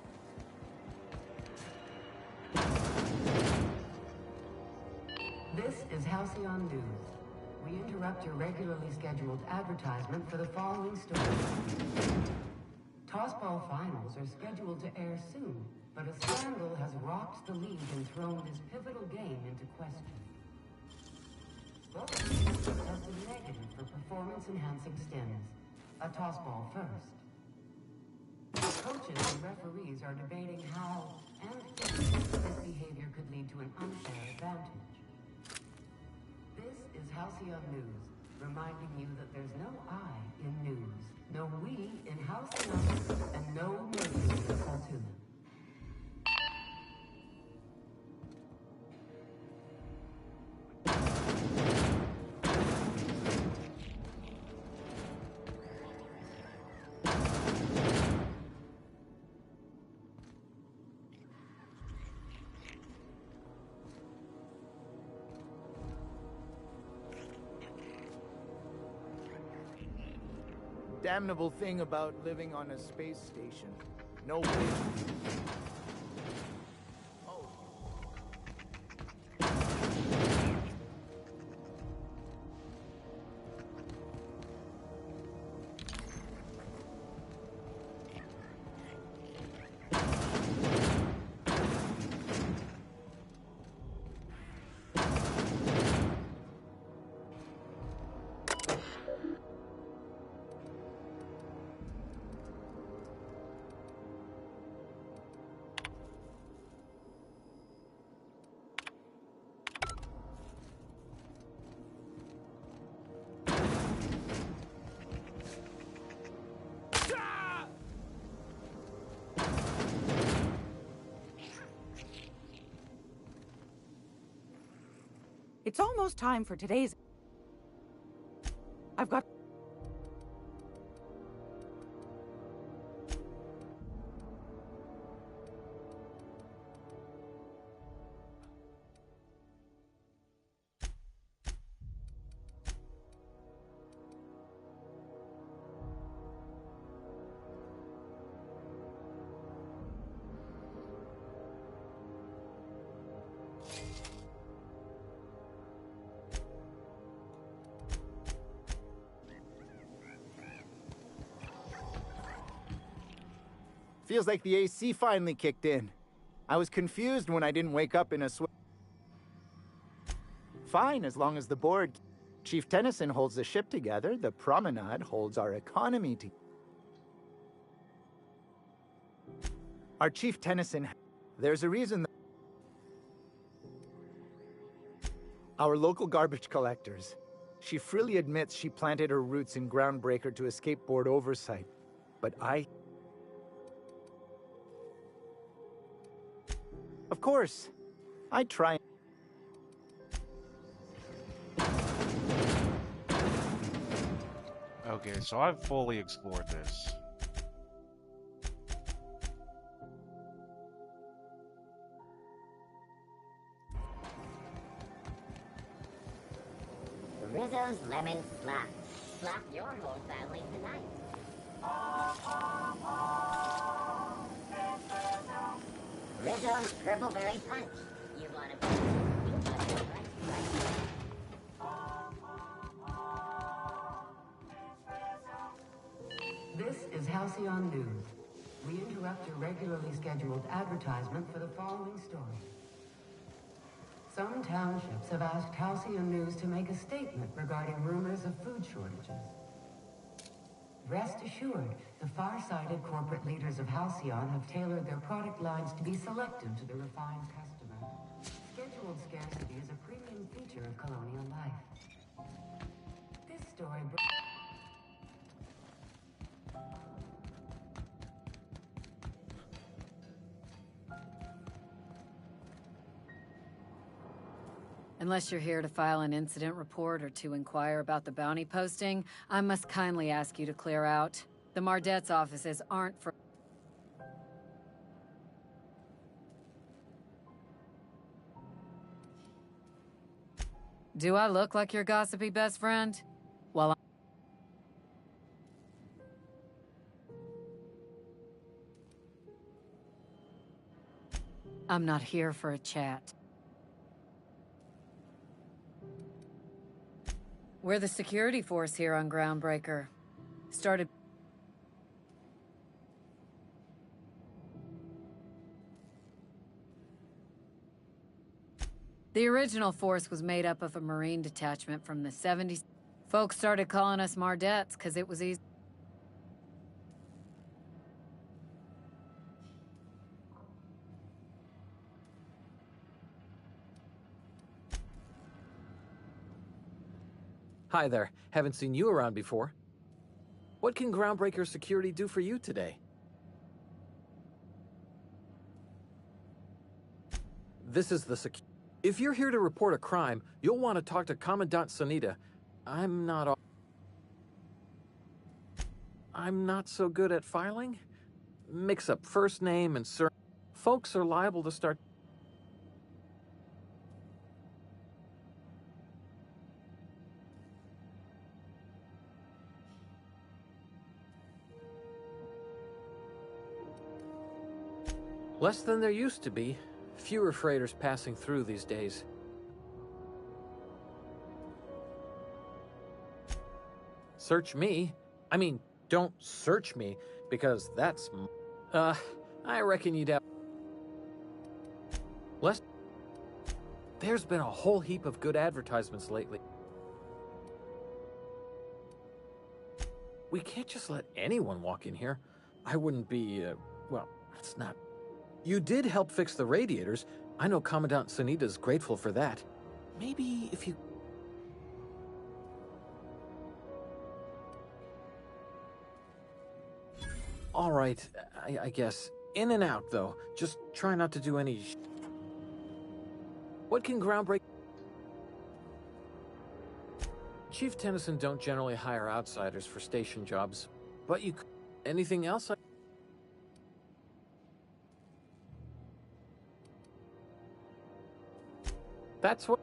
This is Halcyon News. We interrupt your regularly scheduled advertisement for the following story. Tossball finals are scheduled to air soon, but a scandal has rocked the league and thrown this pivotal game into question. Both teams have tested negative for performance-enhancing stims. A tossball first. Coaches and referees are debating how and if this behavior could lead to an unfair advantage. This is Halcyon News, reminding you that there's no I in news, no we in Halcyon, and no mercy in Saltuna. Damnable thing about living on a space station. No wind. It's almost time for today's... I've got... Feels like the AC finally kicked in. I was confused when I didn't wake up in a Fine, as long as the board... Chief Tennyson holds the ship together, the Promenade holds our economy together. Our Chief Tennyson, there's a reason that our local garbage collectors. She freely admits she planted her roots in Groundbreaker to escape board oversight. But of course, I try. Okay, so I've fully explored this. Rizzo's Lemon Slap. Slap your whole family tonight. Rizzo's Purpleberry Punch. You want to punch? You got the right. This is Halcyon News. We interrupt your regularly scheduled advertisement for the following story. Some townships have asked Halcyon News to make a statement regarding rumors of food shortages. Rest assured, the far-sighted corporate leaders of Halcyon have tailored their product lines to be selective to the refined customer. Scheduled scarcity is a premium feature of colonial life. This story... Unless you're here to file an incident report or to inquire about the bounty posting, I must kindly ask you to clear out. The Mardet's offices aren't for... Do I look like your gossipy best friend? Well, I'm not here for a chat. We're the security force here on Groundbreaker. Started... The original force was made up of a Marine detachment from the 70s. Folks started calling us Mardettes because it was easy. Hi there. Haven't seen you around before. What can Groundbreaker Security do for you today? This is the If you're here to report a crime, you'll want to talk to Commandant Sunita. I'm not so good at filing. Mix up first name and surname. Folks are liable to start... Less than there used to be. Fewer freighters passing through these days. Search me? I mean, don't search me, because that's... I reckon you'd have... There's been a whole heap of good advertisements lately. We can't just let anyone walk in here. I wouldn't be, well, that's not... You did help fix the radiators. I know Commandant Sunita's grateful for that. Maybe if you... All right, I guess. In and out, though. Just try not to do any... What can Groundbreaker... Chief Tennyson don't generally hire outsiders for station jobs, but you could... Anything else? That's what...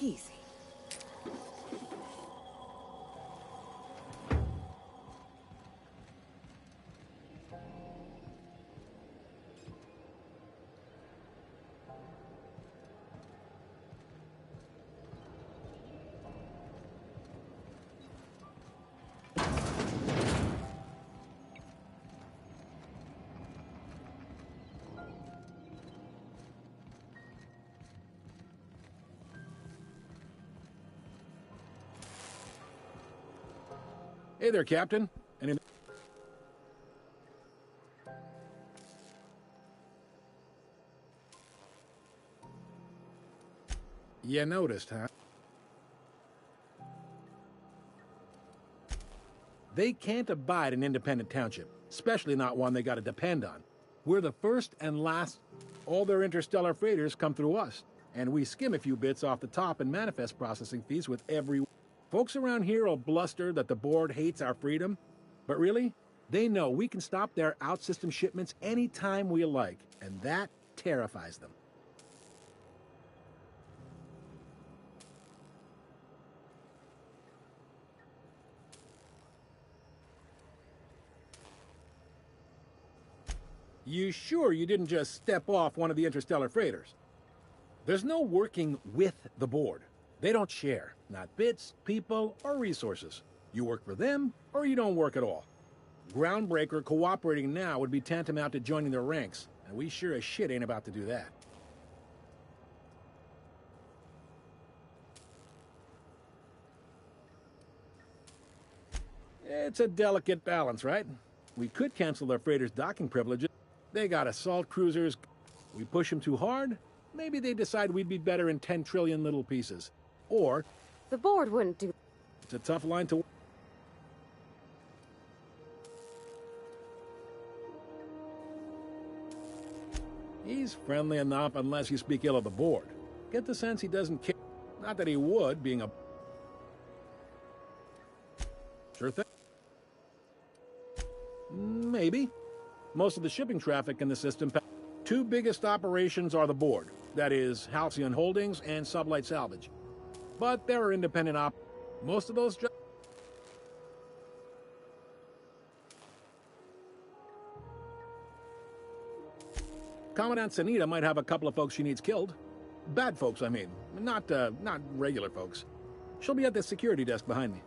Easy. Hey there, Captain. You noticed, huh? They can't abide an independent township, especially not one they gotta depend on. We're the first and last. All their interstellar freighters come through us, and we skim a few bits off the top in manifest processing fees with every... Folks around here will bluster that the board hates our freedom, but really, they know we can stop their out-system shipments anytime we like, and that terrifies them. You sure you didn't just step off one of the interstellar freighters? There's no working with the board. They don't share, not bits, people, or resources. You work for them, or you don't work at all. Groundbreaker cooperating now would be tantamount to joining their ranks, and we sure as shit ain't about to do that. It's a delicate balance, right? We could cancel their freighters' docking privileges. They got assault cruisers. We push them too hard, maybe they decide we'd be better in 10 trillion little pieces. Or... The board wouldn't do... It's a tough line to... He's friendly enough unless you speak ill of the board. Get the sense he doesn't care. Not that he would, being a... Sure thing. Maybe. Most of the shipping traffic in the system... Two biggest operations are the board. That is, Halcyon Holdings and Sublight Salvage. But there are independent most of those jobs. Commandant Sunita might have a couple of folks she needs killed. Bad folks, I mean. Not regular folks. She'll be at the security desk behind me.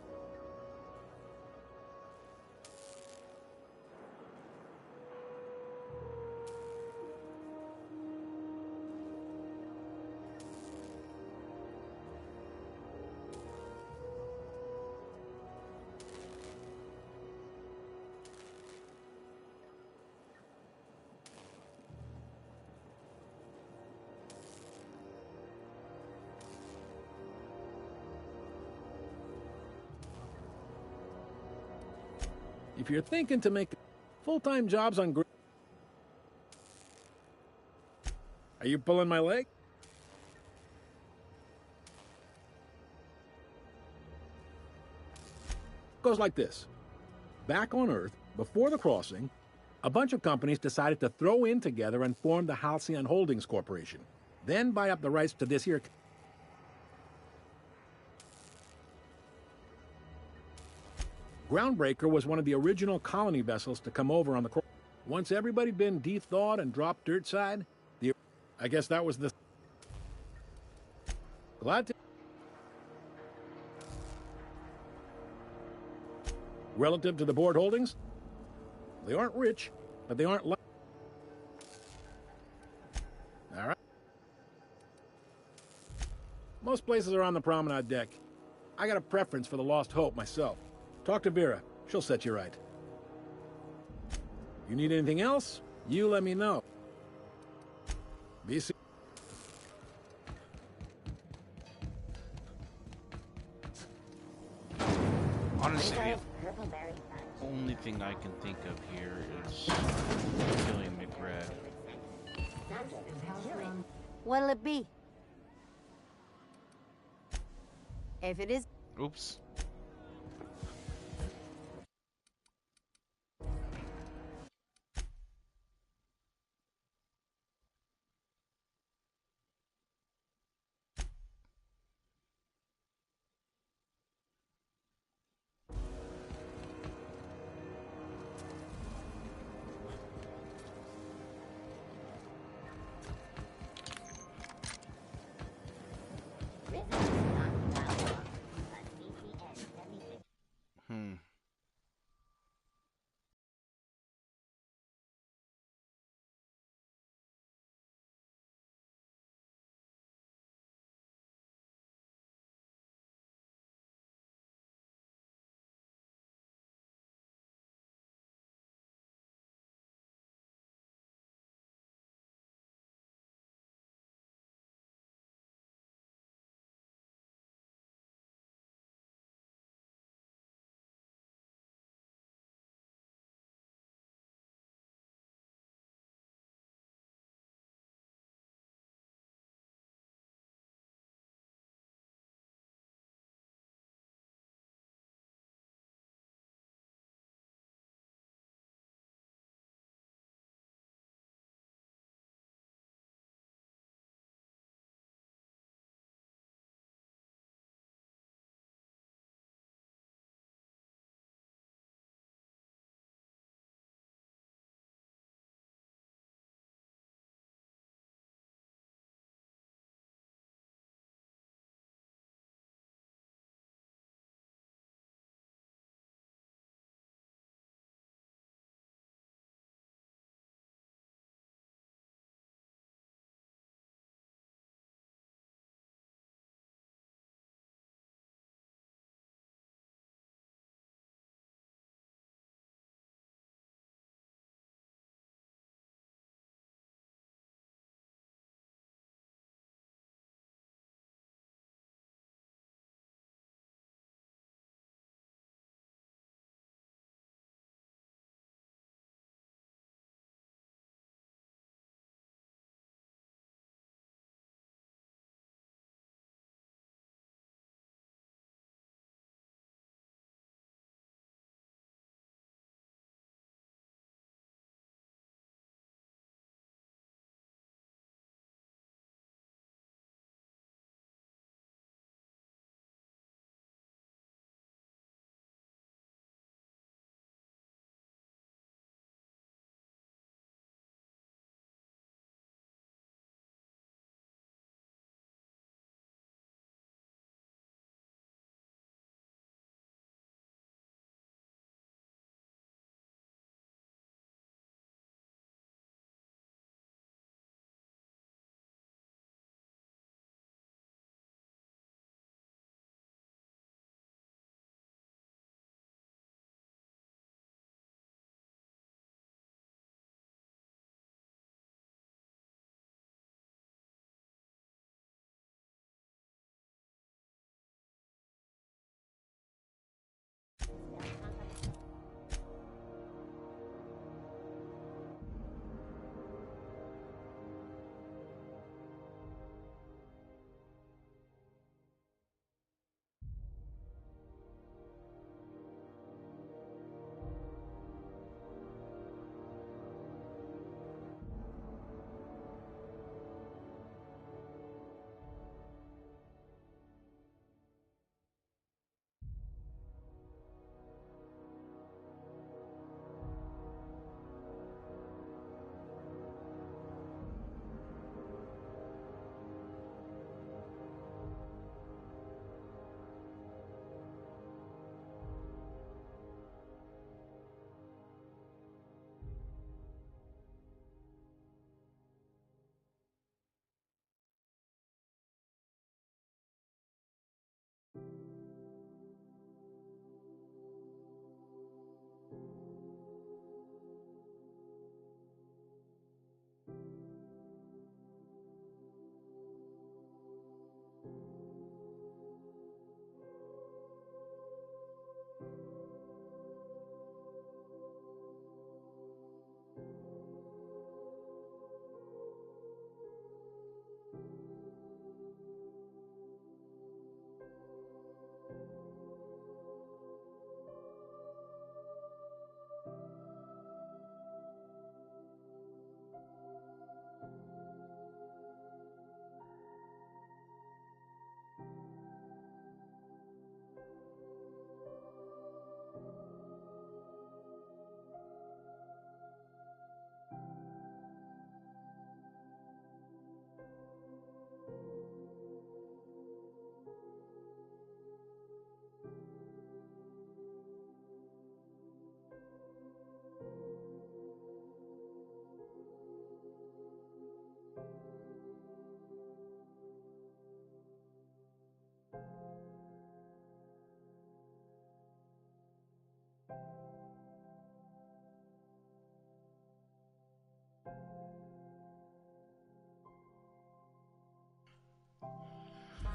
If you're thinking to make full-time jobs on... Are you pulling my leg? Goes like this. Back on Earth, before the crossing, a bunch of companies decided to throw in together and form the Halcyon Holdings Corporation. Then buy up the rights to this here... Groundbreaker was one of the original colony vessels to come over on the cross. Once everybody'd been de-thawed and dropped dirt side, I guess that was the... Glad to... Relative to the board holdings, they aren't rich, but they aren't... All right. Most places are on the promenade deck. I got a preference for the Lost Hope myself. Talk to Vera. She'll set you right. You need anything else? You let me know. Be safe. Honestly, the only thing I can think of here is killing McBride. What'll it be? If it is... Oops.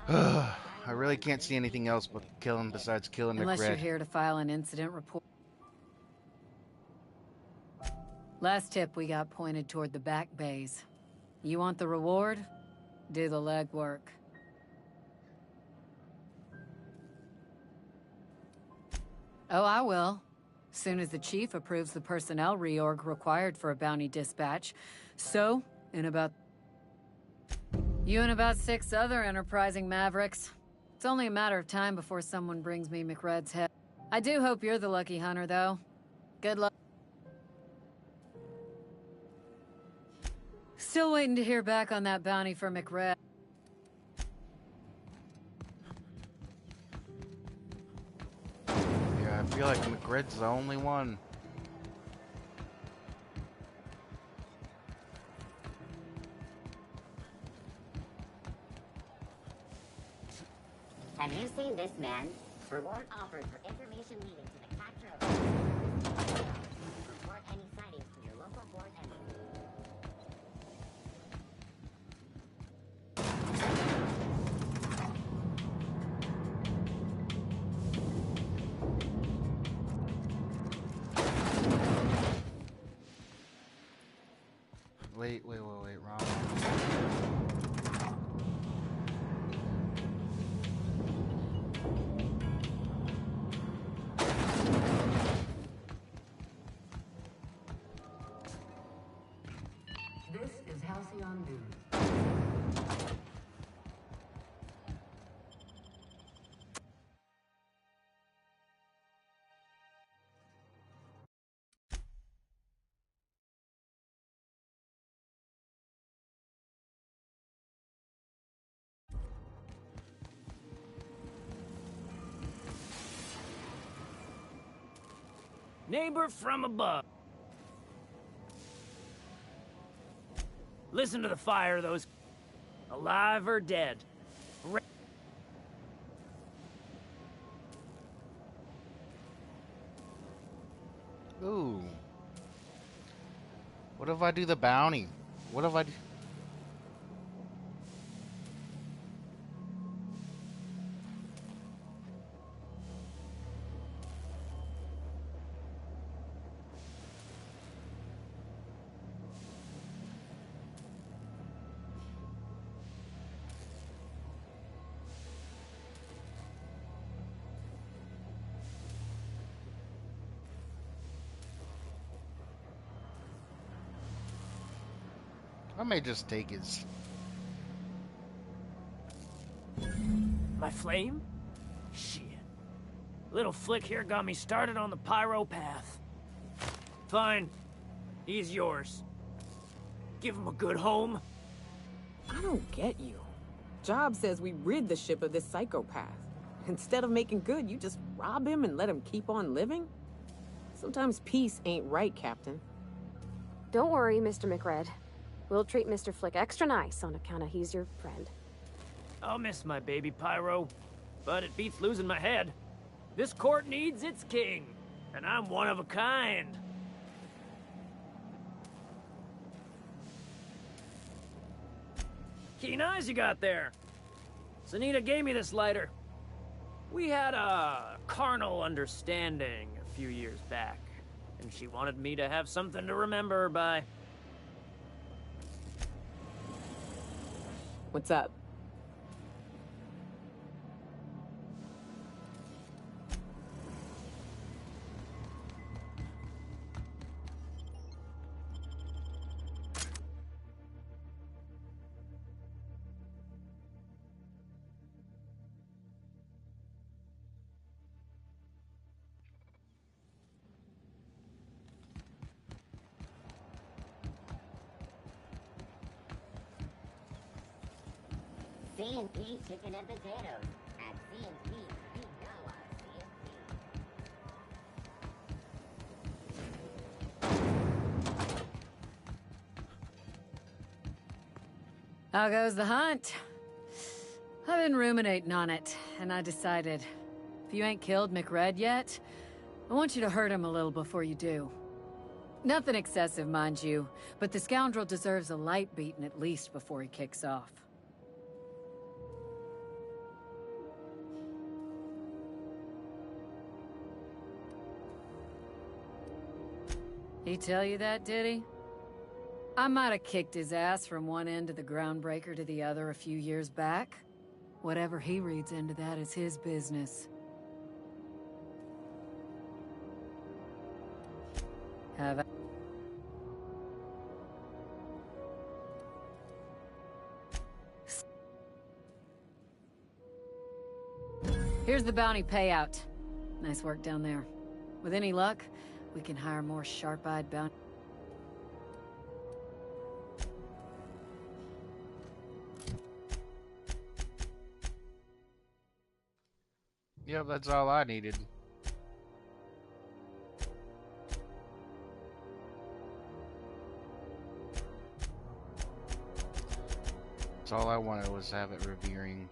I really can't see anything else but killing besides killing Unless you're McRed. here to file an incident report. Last tip we got pointed toward the back bays. You want the reward? Do the legwork. Oh, I will. Soon as the chief approves the personnel reorg required for a bounty dispatch. So, you and about 6 other enterprising mavericks. It's only a matter of time before someone brings me McRed's head. I do hope you're the lucky hunter, though. Good luck. Still waiting to hear back on that bounty for McRed. Yeah, I feel like McRed's the only one. Have you seen this man? Reward offered for information leading to the capture of... Report any sightings to your local board and... Wait, wrong. This is Halcyon News. Neighbor from above. Listen to the fire, those... alive or dead. Ooh. What if I do the bounty? What if I do... I may just take his... My flame? Shit. Little flick here got me started on the pyro path. Fine. He's yours. Give him a good home. I don't get you. Job says we rid the ship of this psychopath. Instead of making good, you just rob him and let him keep on living? Sometimes peace ain't right, Captain. Don't worry, Mr. McRed. We'll treat Mr. Flick extra nice on account of he's your friend. I'll miss my baby Pyro, but it beats losing my head. This court needs its king, and I'm one of a kind. Keen eyes you got there. Sunita gave me this lighter. We had a carnal understanding a few years back, and she wanted me to have something to remember her by. What's up? C&P chicken and potatoes at C&P Okinawa C&P. How goes the hunt? I've been ruminating on it, and I decided, if you ain't killed McRed yet, I want you to hurt him a little before you do. Nothing excessive, mind you, but the scoundrel deserves a light beating at least before he kicks off. He tell you that, did he? I might have kicked his ass from one end of the groundbreaker to the other a few years back. Whatever he reads into that is his business. Have I... Here's the bounty payout. Nice work down there. With any luck, we can hire more sharp-eyed bounty... Yep, that's all I needed. That's all I wanted was have it revering.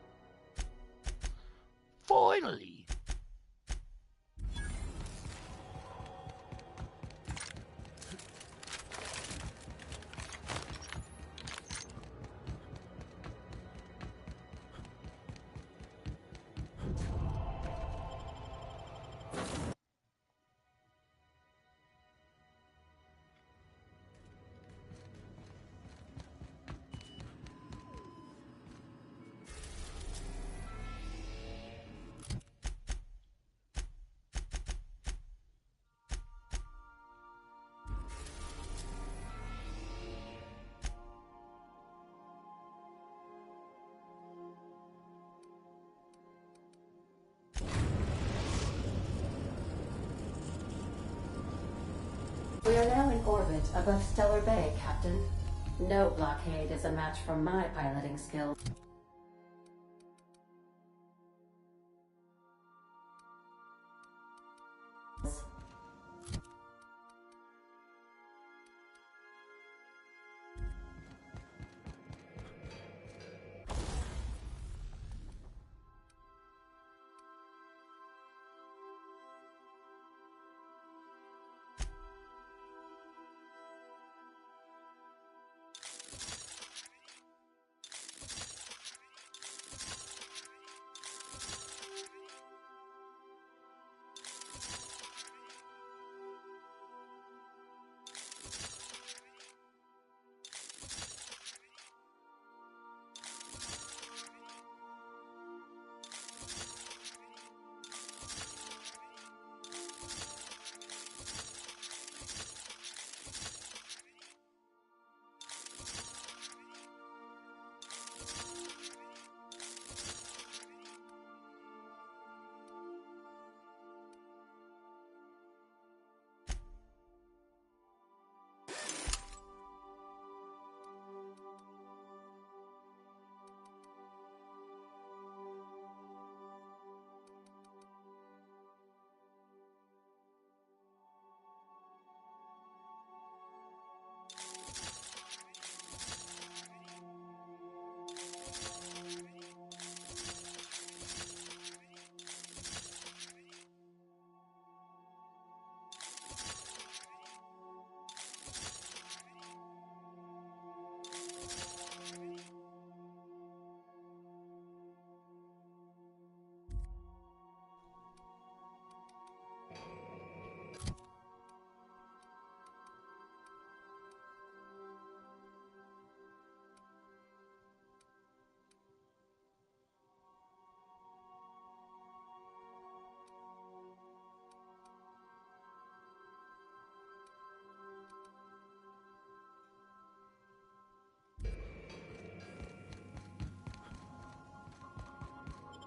Finally! We are now in orbit above Stellar Bay, Captain. No blockade is a match for my piloting skills.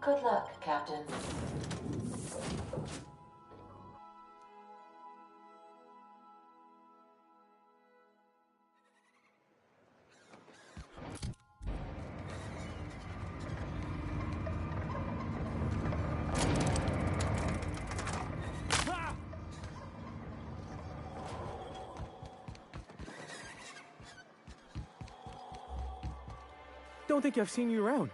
Good luck, Captain. Don't think I've seen you around.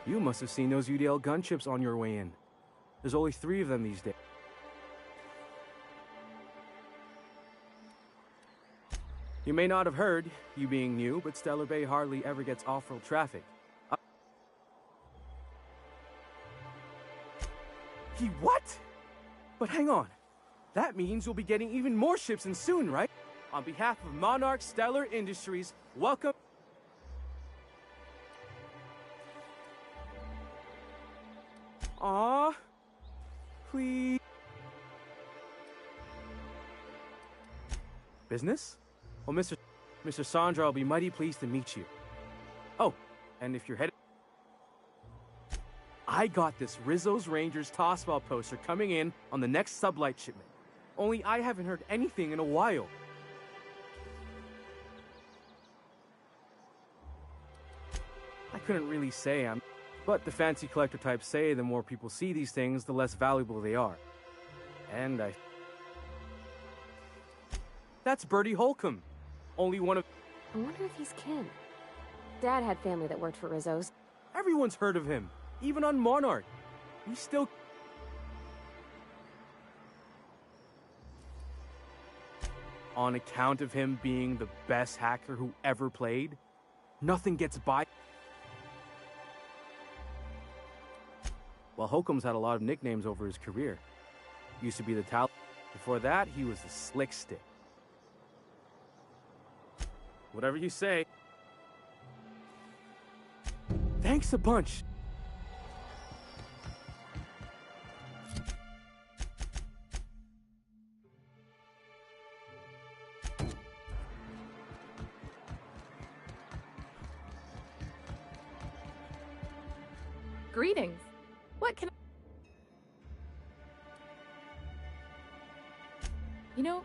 You must have seen those UDL gunships on your way in. There's only 3 of them these days. You may not have heard, you being new, but Stellar Bay hardly ever gets off-road traffic. What? But hang on. That means you'll be getting even more ships in soon, right? On behalf of Monarch Stellar Industries, welcome... Aw... Please... Business? Well, Mr. Sandra, I'll be mighty pleased to meet you. Oh, and if you're headed... I got this Rizzo's Rangers tossball poster coming in on the next sublight shipment. Only I haven't heard anything in a while. I couldn't really say but the fancy collector types say the more people see these things, the less valuable they are. And That's Bertie Holcomb. Only one of... I wonder if he's kin. Dad had family that worked for Rizzo's. Everyone's heard of him, even on Monarch. He's still... On account of him being the best hacker who ever played, nothing gets by. Well, Holcomb's had a lot of nicknames over his career. Used to be the Tal. Before that, he was the Slick Stick. Whatever you say. Thanks a bunch. Greetings. What can I... You know,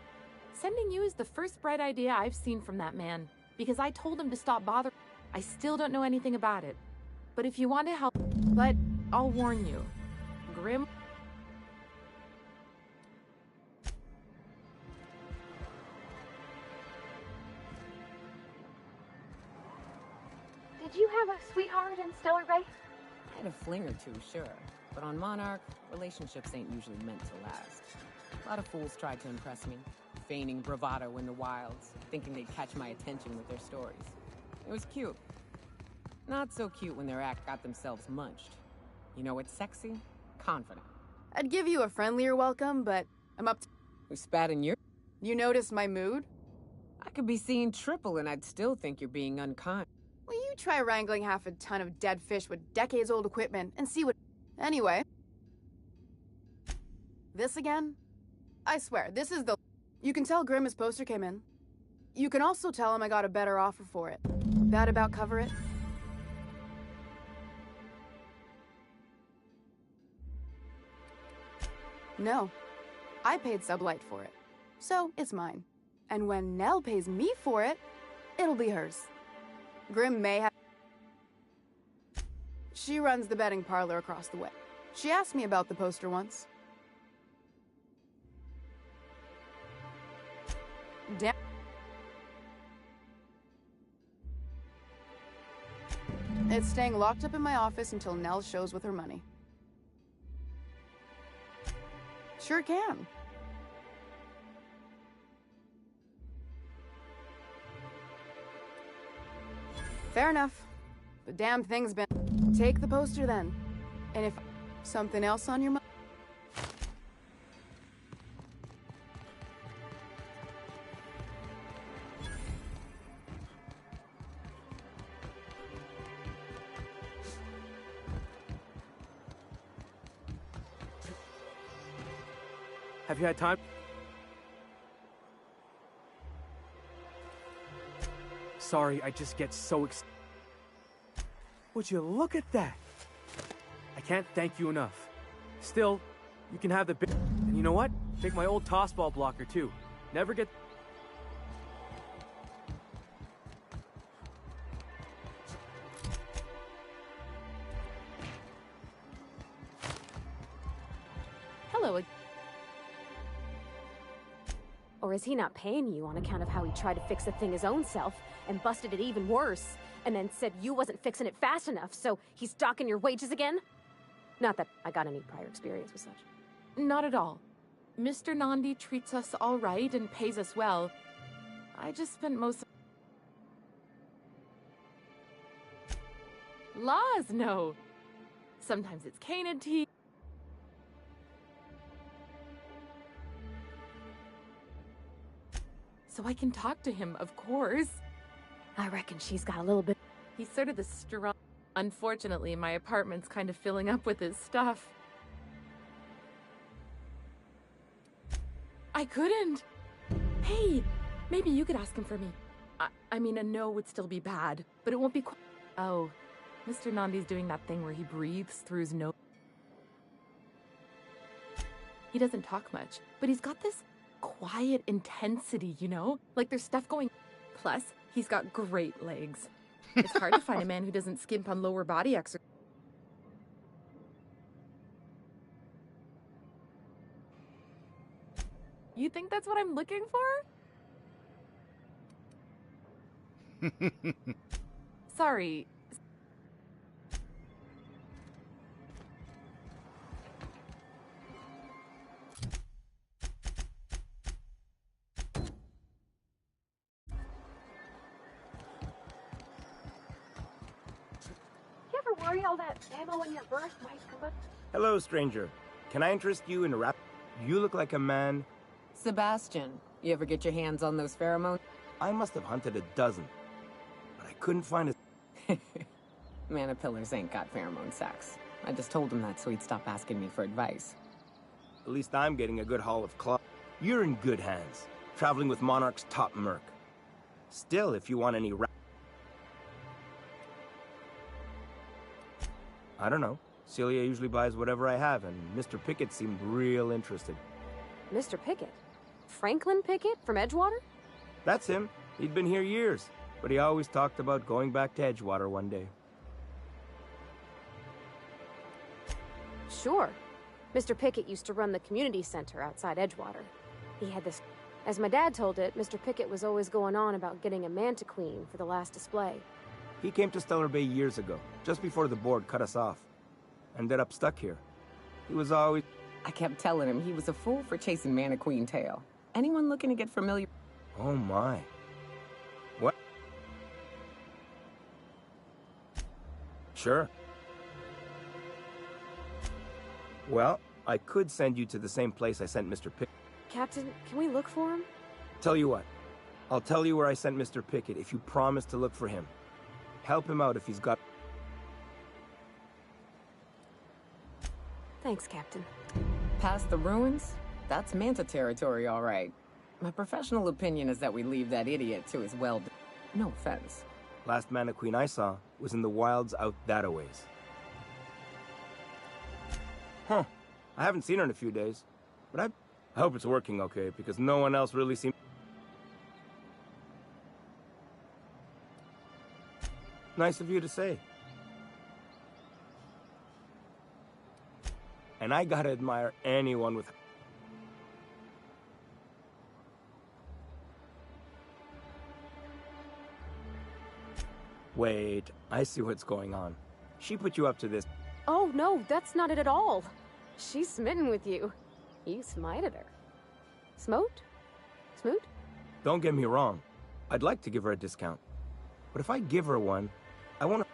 sending you is the first bright idea I've seen from that man, because I told him to stop bothering. I still don't know anything about it. But if you want to help... But I'll warn you. Grim... Did you have a sweetheart in Stellar Bay? I had a fling or two, sure. But on Monarch, relationships ain't usually meant to last. A lot of fools tried to impress me, feigning bravado in the wilds, thinking they'd catch my attention with their stories. It was cute. Not so cute when their act got themselves munched. You know what's sexy? Confident. I'd give you a friendlier welcome, but I'm up to... We spat in your... You noticed my mood? I could be seeing triple and I'd still think you're being unkind. Well, you try wrangling half a ton of dead fish with decades-old equipment and see what... Anyway. This again? I swear, this is the... You can tell Grimm his poster came in. You can also tell him I got a better offer for it. That about cover it? No. I paid Sublight for it. So, it's mine. And when Nell pays me for it, it'll be hers. Grimm may have... She runs the betting parlor across the way. She asked me about the poster once. Damn. It's staying locked up in my office until Nell shows with her money. Sure can. Fair enough. The damn thing's been... Take the poster then. And if... Something else on your mind? Have you had time? Sorry, I just get so excited. Would you look at that? I can't thank you enough. Still, you can have the big... And you know what? Take my old tossball blocker, too. Never get... Hello. Or is he not paying you on account of how he tried to fix the thing his own self and busted it even worse, and then said you wasn't fixing it fast enough, so he's docking your wages again? Not that I got any prior experience with such. Not at all. Mr. Nandi treats us all right and pays us well. I just spent most of... Laws, no. Sometimes it's Canaan tea. so I can talk to him, of course. I reckon she's got a little bit. He's sort of the strong... Unfortunately, my apartment's kind of filling up with his stuff. I couldn't. Hey, maybe you could ask him for me. I mean, a no would still be bad, but it won't be Oh, Mr. Nandi's doing that thing where he breathes through his nose. He doesn't talk much, but he's got this quiet intensity, you know? Like there's stuff going... Plus, he's got great legs. It's hard to find a man who doesn't skimp on lower body exercise. You think that's what I'm looking for? Sorry. You ever worry all that ammo in your berth might come up? Hello, stranger. Can I interest you in a rap? You look like a man... Sebastian, you ever get your hands on those pheromones? I must have hunted a dozen, but I couldn't find a... Manipillars ain't got pheromone sacs. I just told him that so he'd stop asking me for advice. At least I'm getting a good haul of cloth. You're in good hands, traveling with Monarch's top merc. Still, if you want any I don't know. Celia usually buys whatever I have, and Mr. Pickett seemed real interested. Mr. Pickett? Franklin Pickett from Edgewater? That's him. He'd been here years, but he always talked about going back to Edgewater one day. Sure. Mr. Pickett used to run the community center outside Edgewater. He had this... As my dad told it, Mr. Pickett was always going on about getting a Mantiqueen for the last display. He came to Stellar Bay years ago, just before the board cut us off. Ended up stuck here. He was always... I kept telling him he was a fool for chasing Mantiqueen tail. Anyone looking to get familiar... Oh my. What? Sure. Well, I could send you to the same place I sent Mr. Pickett. Captain, can we look for him? Tell you what, I'll tell you where I sent Mr. Pickett if you promise to look for him. Help him out if he's got... Thanks, Captain. Past the ruins? That's Manta territory, all right. My professional opinion is that we leave that idiot to his well... No offense. Last Mantiqueen I saw was in the wilds out that-a-ways. Huh. I haven't seen her in a few days, but I hope it's working okay, because no one else really seems... Nice of you to say. And I gotta admire anyone with... Wait, I see what's going on. She put you up to this. Oh, no, that's not it at all. She's smitten with you. You smited her. Smote? Smoot? Don't get me wrong. I'd like to give her a discount. But if I give her one, I want to...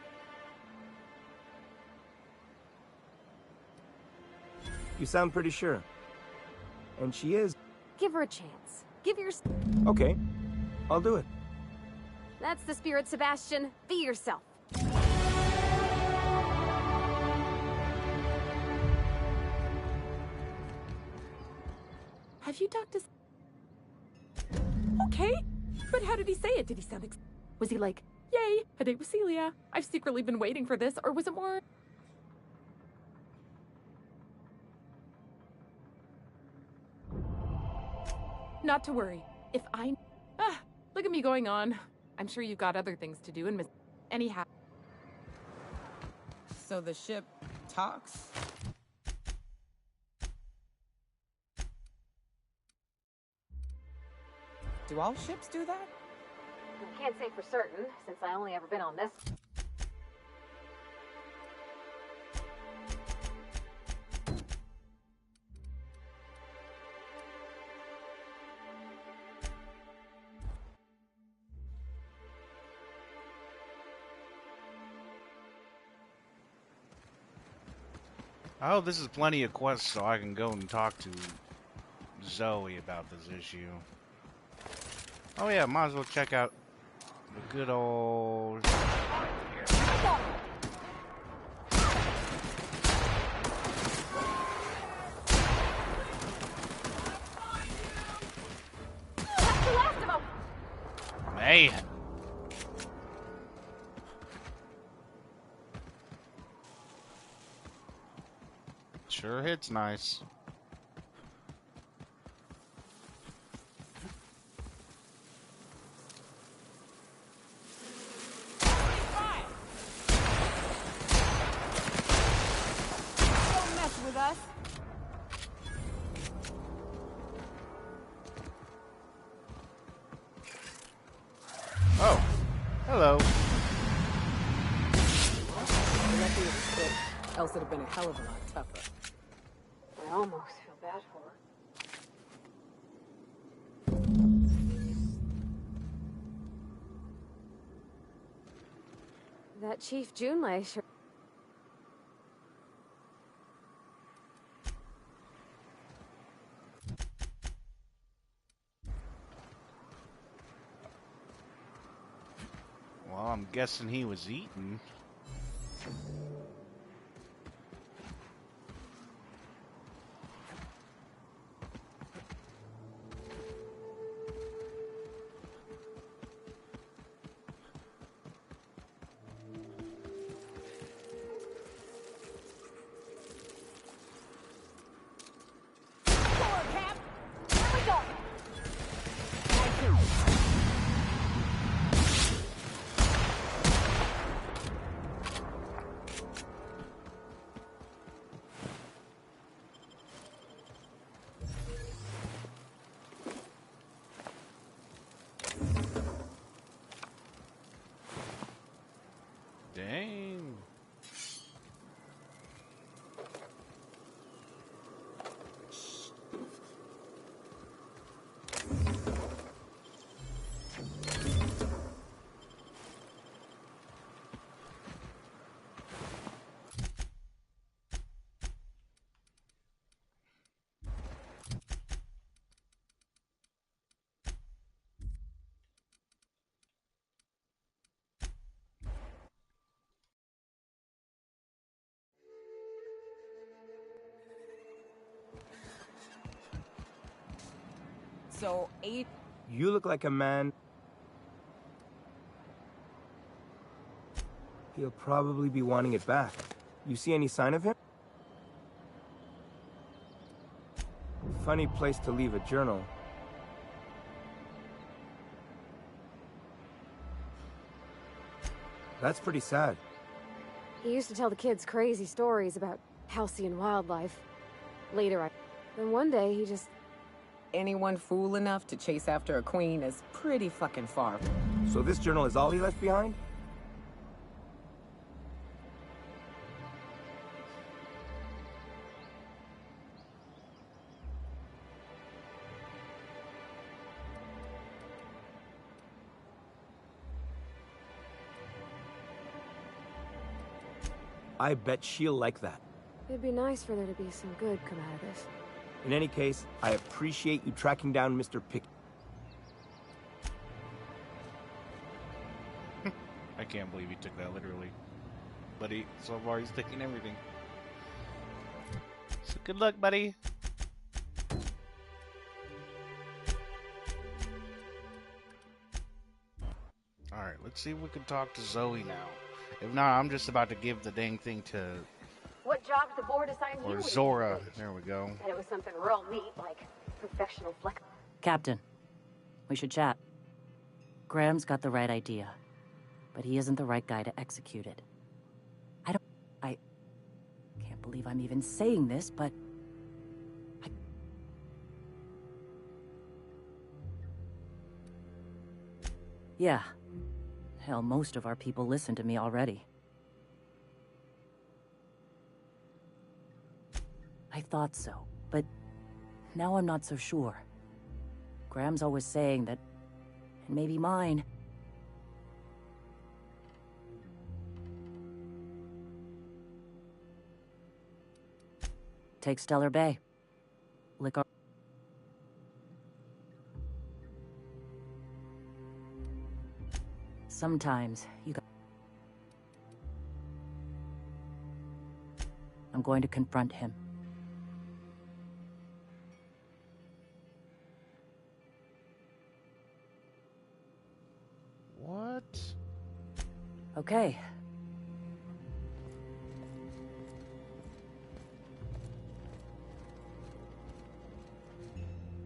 You sound pretty sure. And she is... Give her a chance. Give your... Okay, I'll do it. That's the spirit, Sebastian. Be yourself. Have you talked to... Okay, but how did he say it? Did he sound... Was he like, yay, a date with Celia? I've secretly been waiting for this, or was it more... Not to worry. If I... look at me going on. I'm sure you've got other things to do and miss... Anyhow. So the ship talks? Do all ships do that? Can't say for certain, since I only ever been on this. Oh, this is plenty of quests, so I can go and talk to Zoe about this issue. Oh yeah, might as well check out the good old... Man. Sure hits nice. Don't mess with us. Oh, hello. Lucky it was quick, else it'd have been a hell of a lot tougher. I almost feel bad for her. That Chief Junlei sure... Well, I'm guessing he was eaten. Dang. So, 8... You look like a man. He'll probably be wanting it back. You see any sign of him? Funny place to leave a journal. That's pretty sad. He used to tell the kids crazy stories about halcyon wildlife. Later, Then one day, he just... Anyone fool enough to chase after a queen is pretty fucking far. So this journal is all he left behind? I bet she'll like that. It'd be nice for there to be some good come out of this. In any case, I appreciate you tracking down Mr. Pick. I can't believe he took that literally. But so far he's taking everything. So good luck, buddy. Alright, let's see if we can talk to Zoe now. If not, I'm just about to give the dang thing to... What job did the board assign you? Or Zora. There we go. And it was something real neat, like professional flex. Captain, we should chat. Graham's got the right idea, but he isn't the right guy to execute it. I can't believe I'm even saying this, but yeah. Hell, most of our people listen to me already. I thought so, but now I'm not so sure. Graham's always saying that, and maybe mine. Take Stellar Bay. Lick our... Sometimes you got... I'm going to confront him. What? Okay.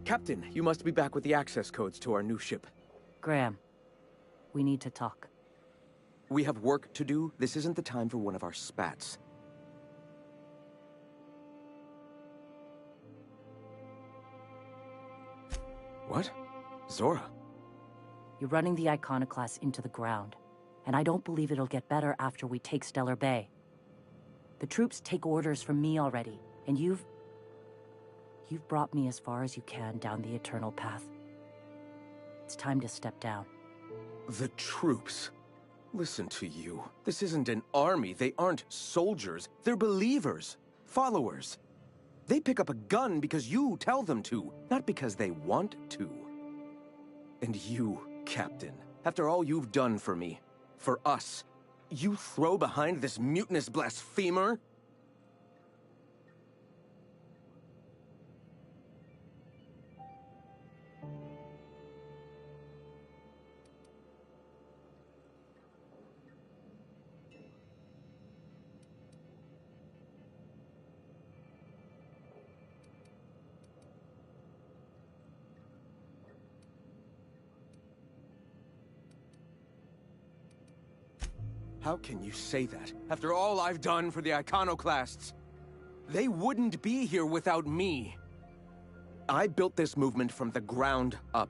Captain, you must be back with the access codes to our new ship. Graham, we need to talk. We have work to do. This isn't the time for one of our spats. What? Zora? You're running the Iconoclast into the ground, and I don't believe it'll get better after we take Stellar Bay. The troops take orders from me already, and you've brought me as far as you can down the Eternal Path. It's time to step down. The troops? Listen to you. This isn't an army. They aren't soldiers. They're believers. Followers. They pick up a gun because you tell them to, not because they want to. And you, Captain, after all you've done for me, for us, you throw behind this mutinous blasphemer? How can you say that, after all I've done for the Iconoclasts? They wouldn't be here without me. I built this movement from the ground up.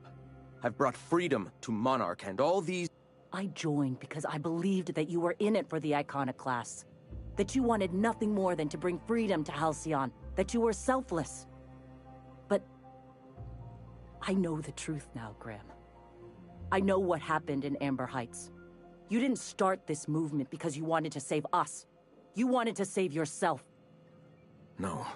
I've brought freedom to Monarch and all these... I joined because I believed that you were in it for the Iconoclasts. That you wanted nothing more than to bring freedom to Halcyon. That you were selfless. But... I know the truth now, Graham. I know what happened in Amber Heights. You didn't start this movement because you wanted to save us. You wanted to save yourself. No.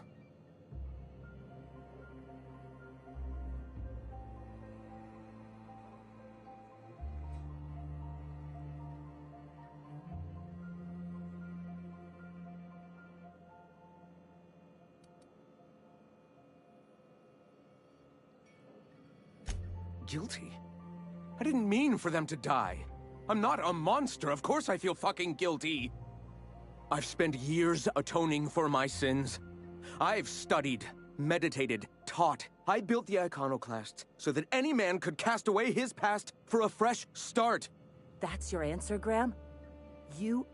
Guilty? I didn't mean for them to die. I'm not a monster. Of course I feel fucking guilty. I've spent years atoning for my sins. I've studied, meditated, taught. I built the Iconoclasts so that any man could cast away his past for a fresh start. That's your answer, Graham? You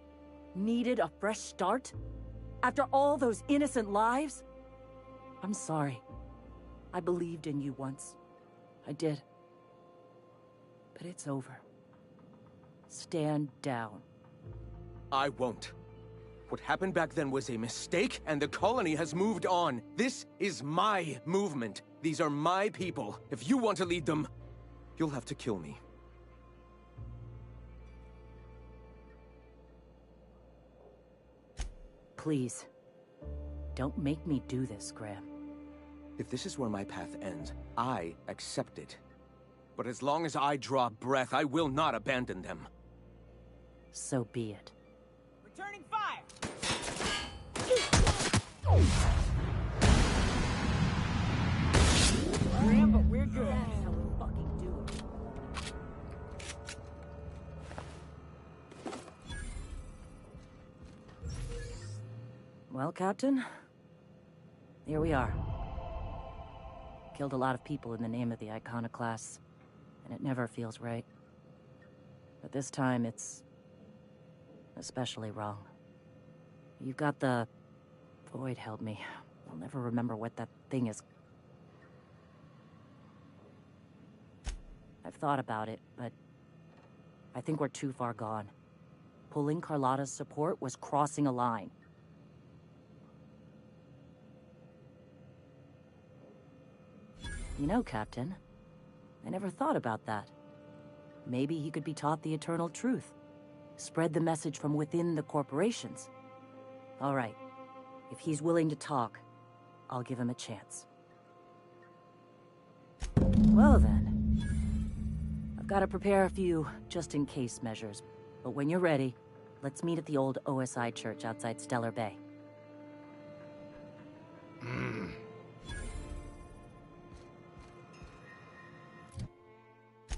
needed a fresh start? After all those innocent lives? I'm sorry. I believed in you once. I did. But it's over. Stand down. I won't. What happened back then was a mistake, and the colony has moved on. This is my movement. These are my people. If you want to lead them, you'll have to kill me. Please. Don't make me do this, Graham. If this is where my path ends, I accept it. But as long as I draw breath, I will not abandon them. So be it. Returning fire! Graham, but we're good. That's how we fucking do it. Well, Captain, here we are. Killed a lot of people in the name of the Iconoclasts, and it never feels right. But this time, it's especially wrong. You've got the... Void held me. I'll never remember what that thing is. I've thought about it, but I think we're too far gone. Pulling Carlotta's support was crossing a line. You know, Captain, I never thought about that. Maybe he could be taught the eternal truth. Spread the message from within the corporations. All right. If he's willing to talk, I'll give him a chance. Well then, I've got to prepare a few just-in-case measures. But when you're ready, let's meet at the old OSI church outside Stellar Bay.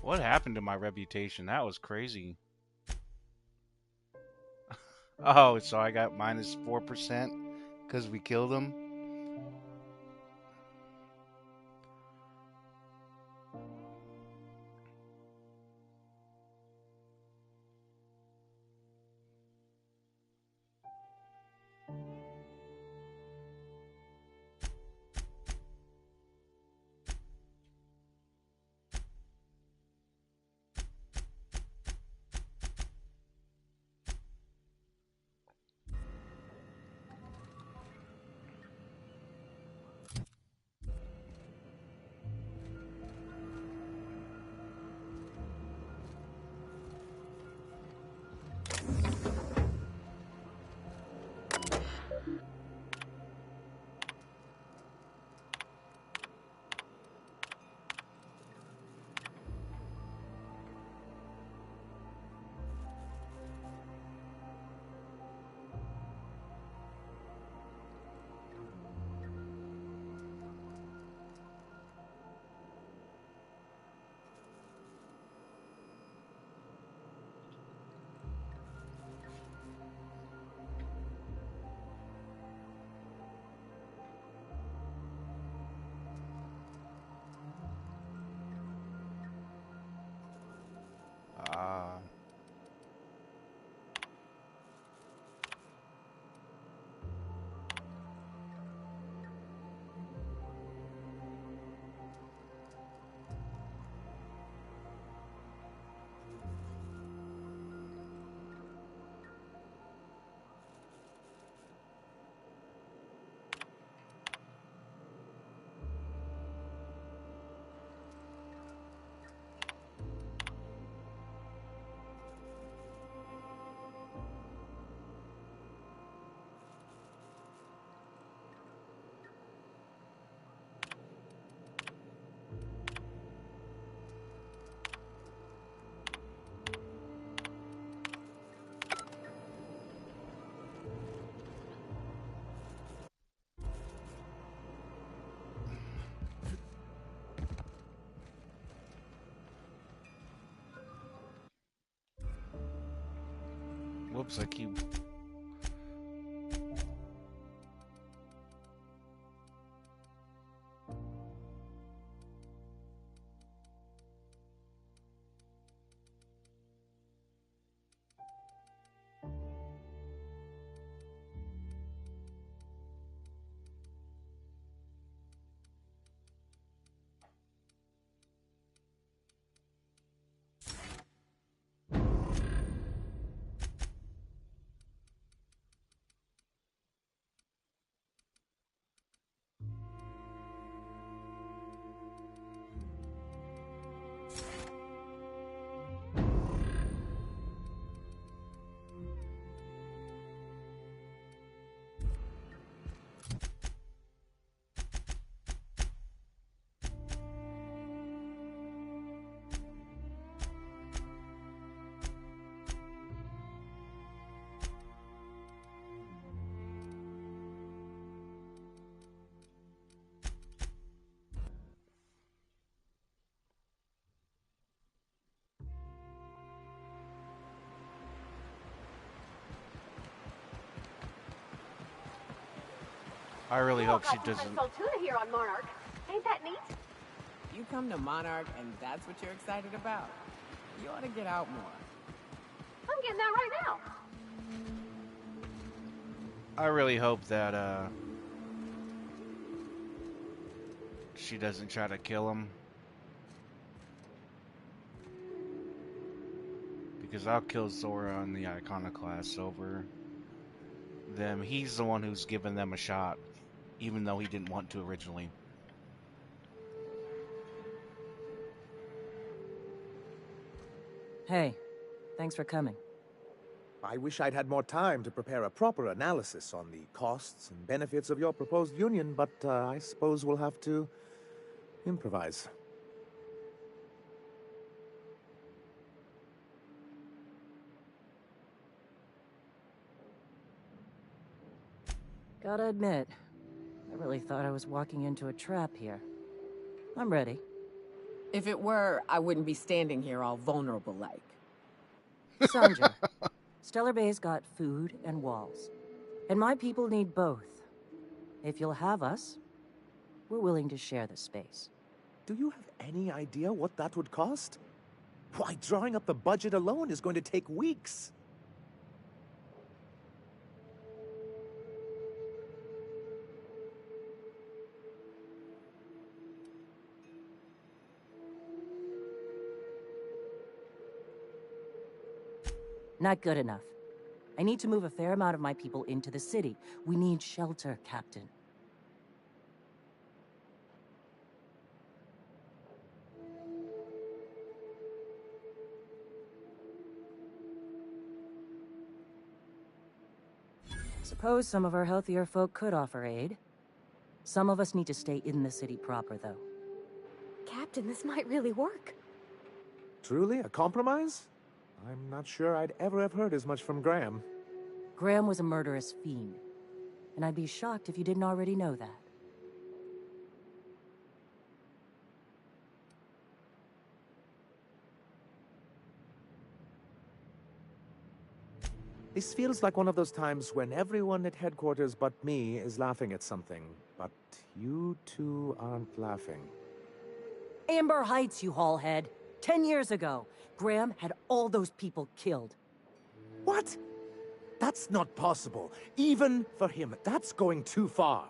What happened to my reputation? That was crazy. Oh, so I got minus 4% because we killed him? Whoops, I keep... I really hope she doesn't... Tuna here on Monarch. Ain't that neat? You come to Monarch and that's what you're excited about. You ought to get out more. I'm getting that right now. I really hope that, she doesn't try to kill him. Because I'll kill Zora on the Iconoclast over them. He's the one who's given them a shot, even though he didn't want to originally. Hey, thanks for coming. I wish I'd had more time to prepare a proper analysis on the costs and benefits of your proposed union, but I suppose we'll have to improvise. Gotta admit, I really thought I was walking into a trap here. I'm ready. If it were, I wouldn't be standing here all vulnerable like. Sanjar, Stellar Bay's got food and walls. And my people need both. If you'll have us, we're willing to share the space. Do you have any idea what that would cost? Why, drawing up the budget alone is going to take weeks. Not good enough. I need to move a fair amount of my people into the city. We need shelter, Captain. Suppose some of our healthier folk could offer aid. Some of us need to stay in the city proper, though. Captain, this might really work. Truly, a compromise? I'm not sure I'd ever have heard as much from Graham. Graham was a murderous fiend, and I'd be shocked if you didn't already know that. This feels like one of those times when everyone at headquarters but me is laughing at something, but you two aren't laughing. Amber Heights, you haulhead. 10 years ago, Graham had all those people killed. What? That's not possible. Even for him, that's going too far.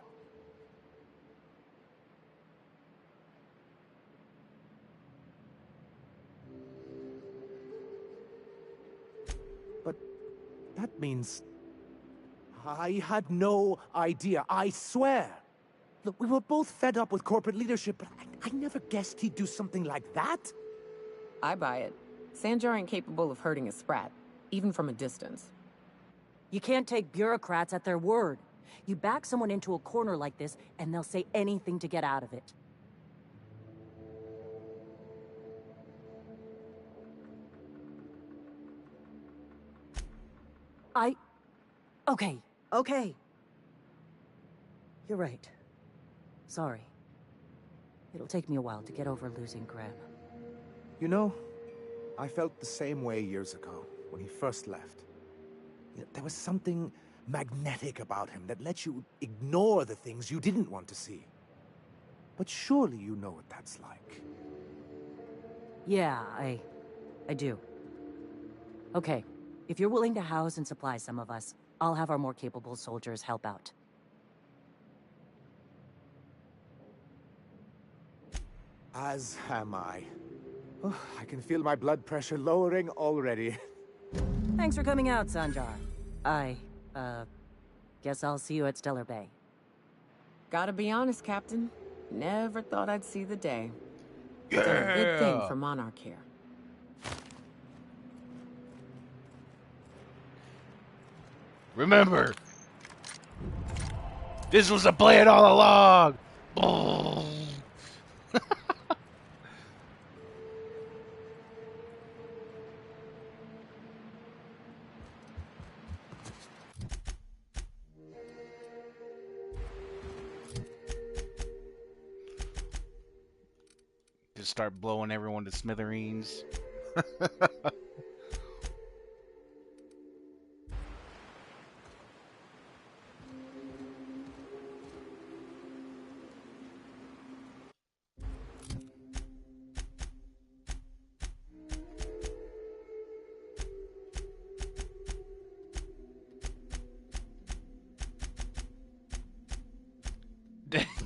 But that means I had no idea, I swear. Look, we were both fed up with corporate leadership, but I never guessed he'd do something like that. I buy it. Sanjar ain't capable of hurting a sprat, even from a distance. You can't take bureaucrats at their word. You back someone into a corner like this, and they'll say anything to get out of it. Okay. You're right. Sorry. It'll take me a while to get over losing Graham. You know, I felt the same way years ago, when he first left. You know, there was something magnetic about him that let you ignore the things you didn't want to see. But surely you know what that's like. Yeah, I do. Okay, if you're willing to house and supply some of us, I'll have our more capable soldiers help out. As am I. Oh, I can feel my blood pressure lowering already. Thanks for coming out, Sanjar. Guess I'll see you at Stellar Bay. Gotta be honest, Captain. Never thought I'd see the day. Done a good thing for Monarch here. Remember, this was a plan all along. Just start blowing everyone to smithereens.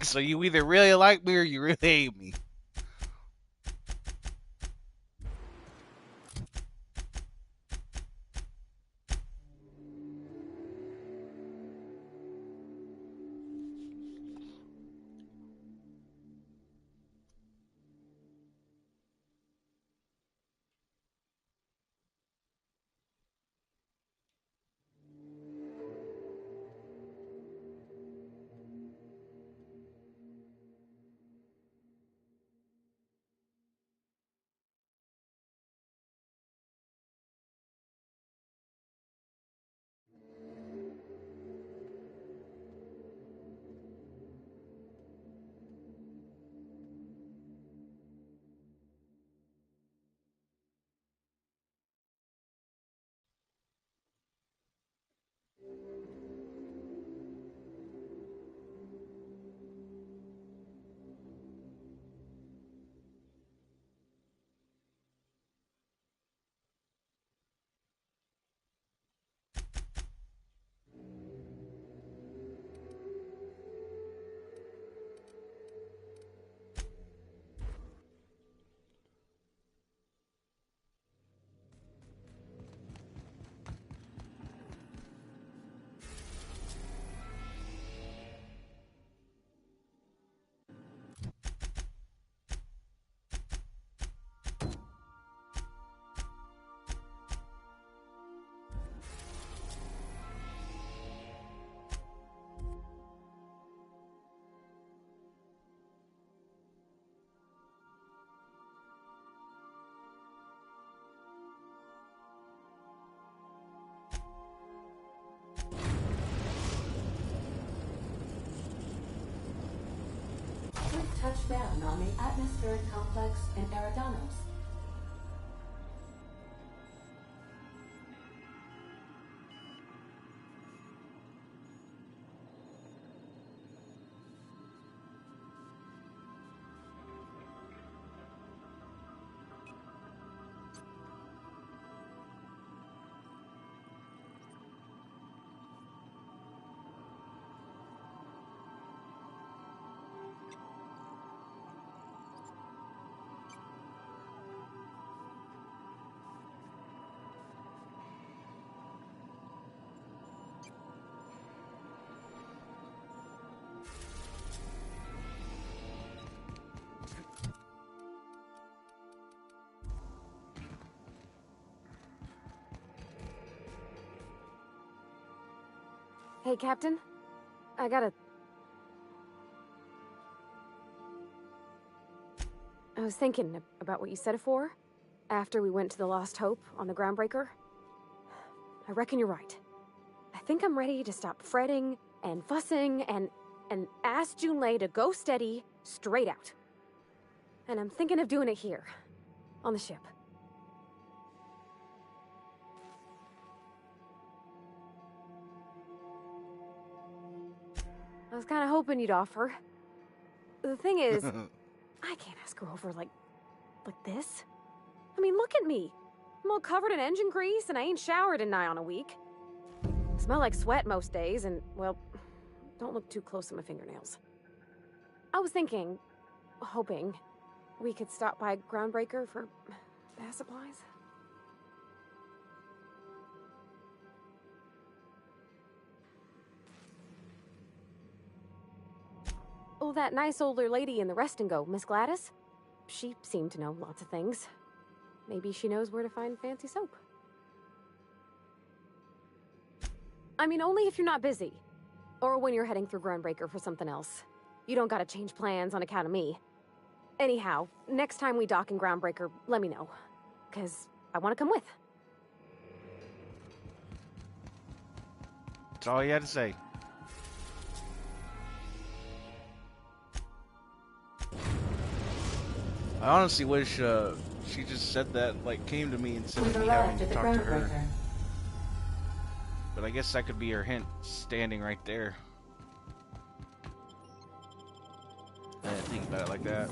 So you either really like me or you really hate me. touch down on the atmospheric complex in Eridanos. Hey, Captain. I was thinking about what you said afore, after we went to the Lost Hope on the Groundbreaker. I reckon you're right. I think I'm ready to stop fretting and fussing and ask Junlei to go steady, straight out. And I'm thinking of doing it here, on the ship. I was kind of hoping you'd offer. The thing is, I can't ask her over like this. I mean, look at me. I'm all covered in engine grease and I ain't showered in nigh on a week. I smell like sweat most days and, well, don't look too close at my fingernails. I was hoping, we could stop by Groundbreaker for bath supplies. Oh, that nice older lady in the rest and go, Miss Gladys? She seemed to know lots of things. Maybe she knows where to find fancy soap. I mean, only if you're not busy. Or when you're heading through Groundbreaker for something else. You don't gotta change plans on account of me. Anyhow, next time we dock in Groundbreaker, let me know. 'Cause I want to come with. That's all you had to say. I honestly wish she just said that, like, came to me instead of me having to talk to her. But I guess that could be her hint, standing right there. I didn't think about it like that.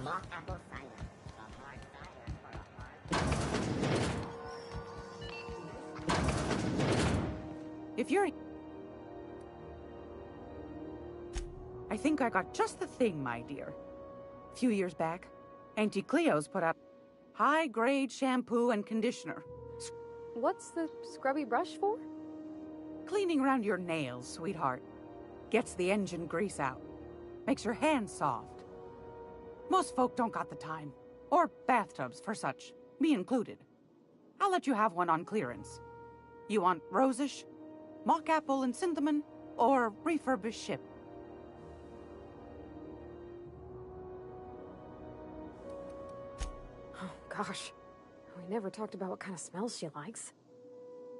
Mock apple cider. A hard cider for a hard. If you're... I think I got just the thing, my dear. A few years back, Auntie Cleo's put out high-grade shampoo and conditioner. What's the scrubby brush for? Cleaning around your nails, sweetheart. Gets the engine grease out. Makes your hands soft. Most folk don't got the time. Or bathtubs for such. Me included. I'll let you have one on clearance. You want rosish, mock apple and cinnamon, or refurbished ship? Oh, gosh. We never talked about what kind of smells she likes.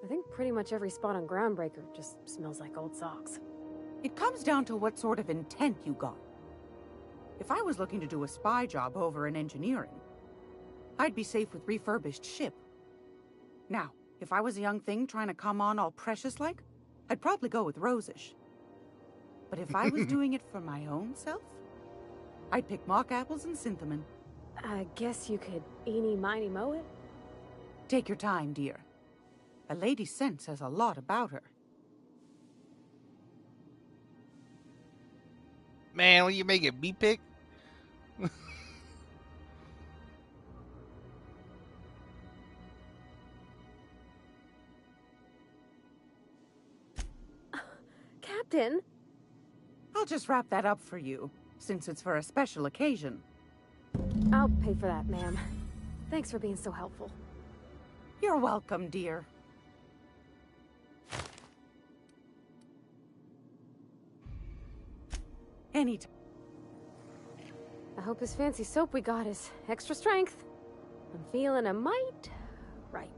I think pretty much every spot on Groundbreaker just smells like old socks. It comes down to what sort of intent you got. If I was looking to do a spy job over in engineering, I'd be safe with refurbished ship. Now, if I was a young thing trying to come on all precious-like, I'd probably go with rosish. But if I was doing it for my own self, I'd pick mock apples and cinnamon. I guess you could eeny, miny, moe it? Take your time, dear. A lady's scent says a lot about her. Man, will you make it B-pick? Captain? I'll I'll just wrap that up for you, since it's for a special occasion. I'll pay for that, ma'am. Thanks for being so helpful. You're welcome, dear. Anytime. I hope this fancy soap we got is extra strength. I'm feeling a mite ripe.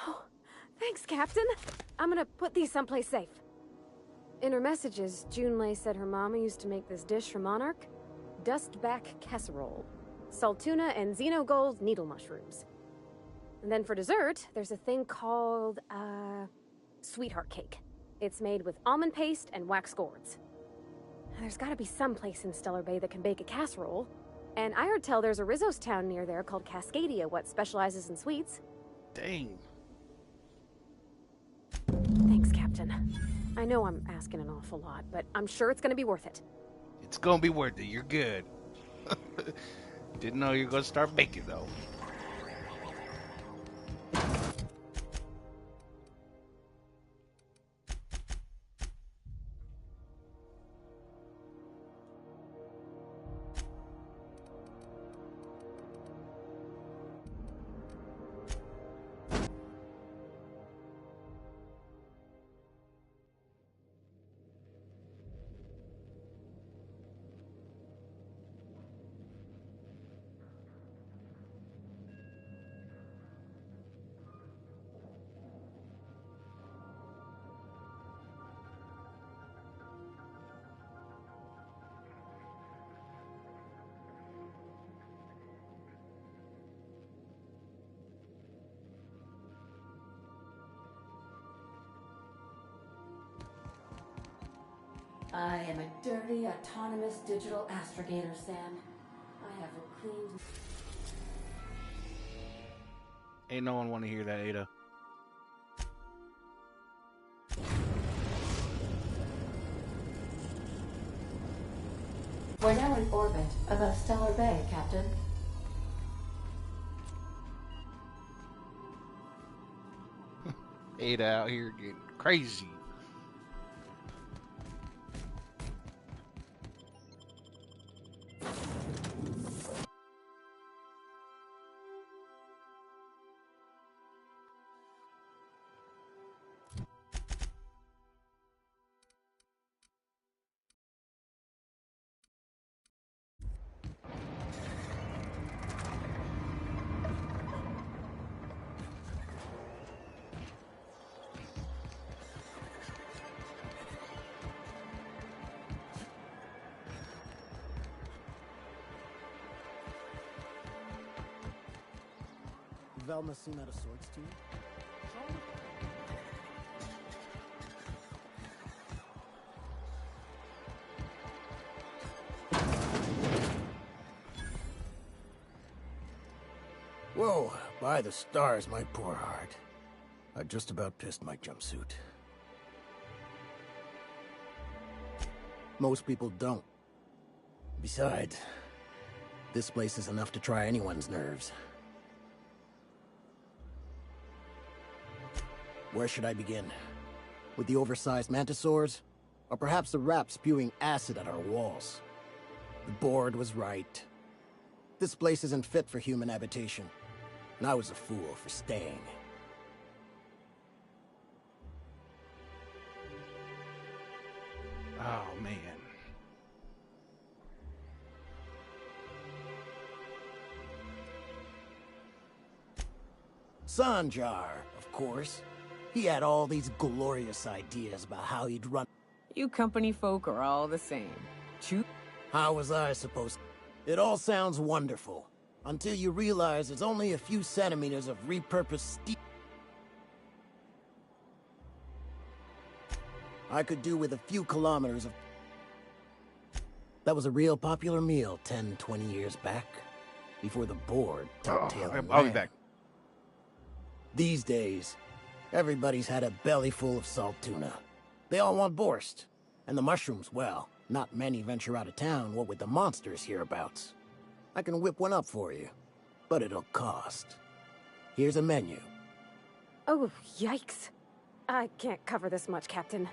Oh, thanks, Captain. I'm gonna put these someplace safe. In her messages, Junlei said her mama used to make this dish for Monarch. Dustback casserole. Salt tuna and xenogold needle mushrooms. And then for dessert, there's a thing called, sweetheart cake. It's made with almond paste and wax gourds. There's gotta be some place in Stellar Bay that can bake a casserole. And I heard tell there's a Rizzo's town near there called Cascadia, what specializes in sweets. Dang. Thanks, Captain. I know I'm asking an awful lot, but I'm sure it's gonna be worth it. It's gonna be worth it. You're good. Didn't know you were gonna start baking though. I am a dirty, autonomous digital astrogator, Sam. I have reclaimed... Ain't no one want to hear that, Ada. We're now in orbit above Stellar Bay, Captain. Ada out here getting crazy. Velma seem out of sorts to you? Whoa, by the stars, my poor heart. I just about pissed my jumpsuit. Most people don't. Besides, this place is enough to try anyone's nerves. Where should I begin? With the oversized mantisaurs? Or perhaps the rap spewing acid at our walls? The board was right. This place isn't fit for human habitation, and I was a fool for staying. Oh, man. Sanjar, of course. He had all these glorious ideas about how he'd run. You company folk are all the same. How was I supposed to? It all sounds wonderful, until you realize it's only a few centimeters of repurposed steel. I could do with a few kilometers of... That was a real popular meal 10, 20 years back, before the board I'll be back. These days, everybody's had a belly full of salt tuna. They all want borscht. And the mushrooms, well, not many venture out of town, what with the monsters hereabouts. I can whip one up for you, but it'll cost. Here's a menu. Oh, yikes. I can't cover this much, Captain.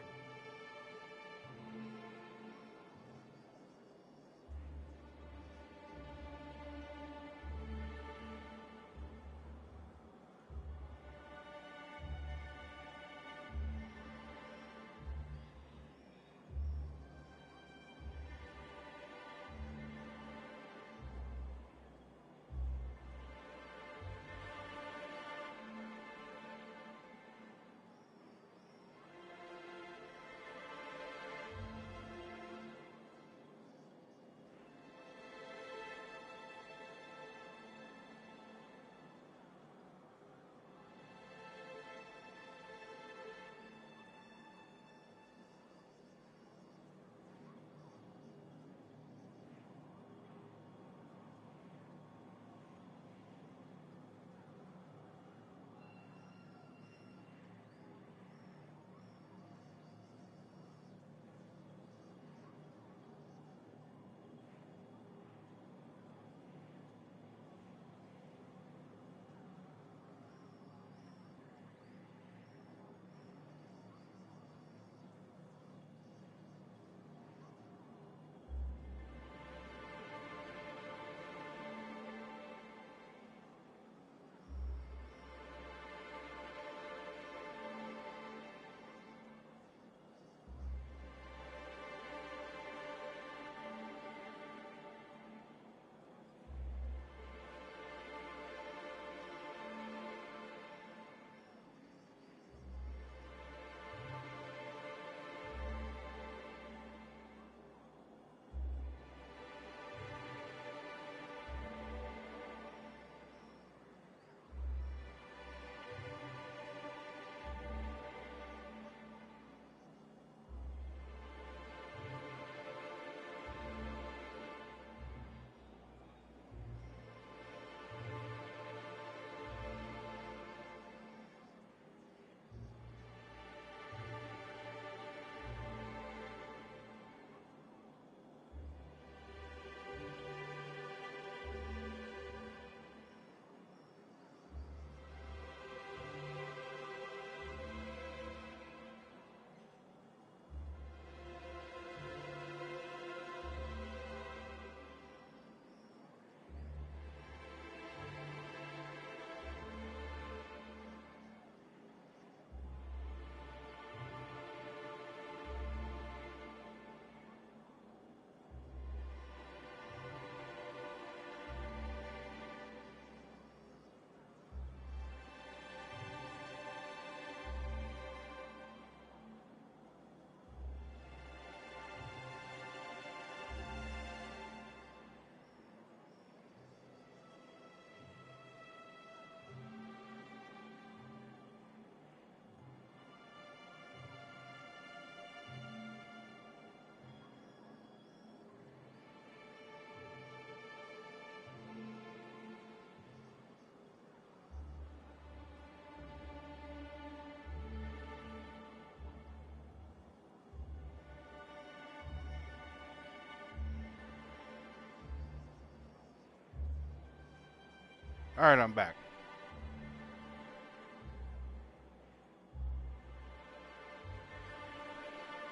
Alright, I'm back.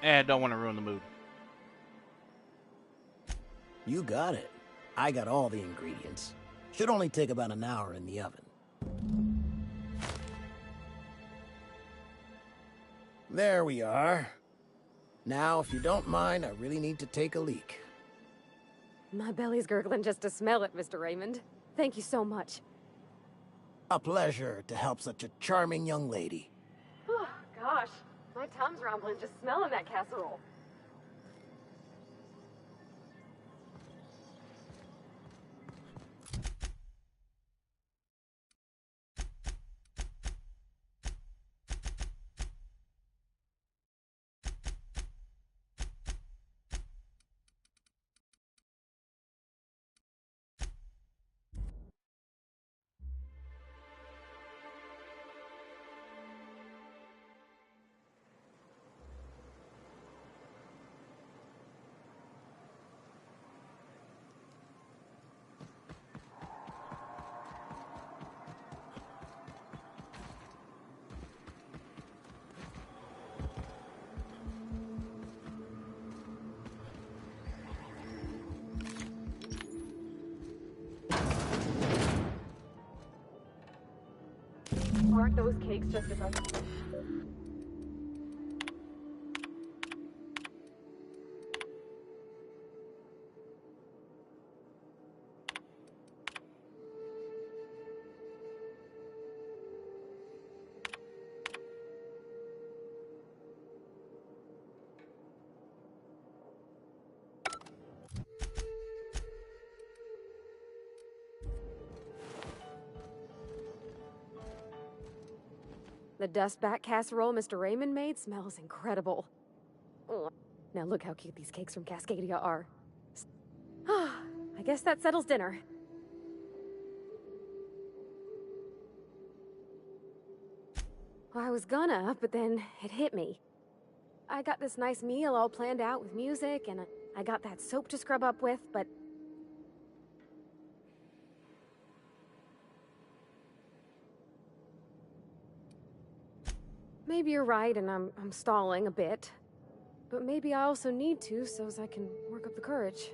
And don't want to ruin the mood. You got it. I got all the ingredients. Should only take about an hour in the oven. There we are. Now, if you don't mind, I really need to take a leak. My belly's gurgling just to smell it, Mr. Raymond. Thank you so much. A pleasure to help such a charming young lady. Oh, gosh. My tum's rumbling just smelling that casserole. those cakes just about... The dustback casserole Mr. Raymond made smells incredible. Now look how cute these cakes from Cascadia are. I guess that settles dinner. Well, I was gonna, but then it hit me. I got this nice meal all planned out with music, and I got that soap to scrub up with, but... Maybe you're right, and I'm stalling a bit. But maybe I also need to, so as I can work up the courage.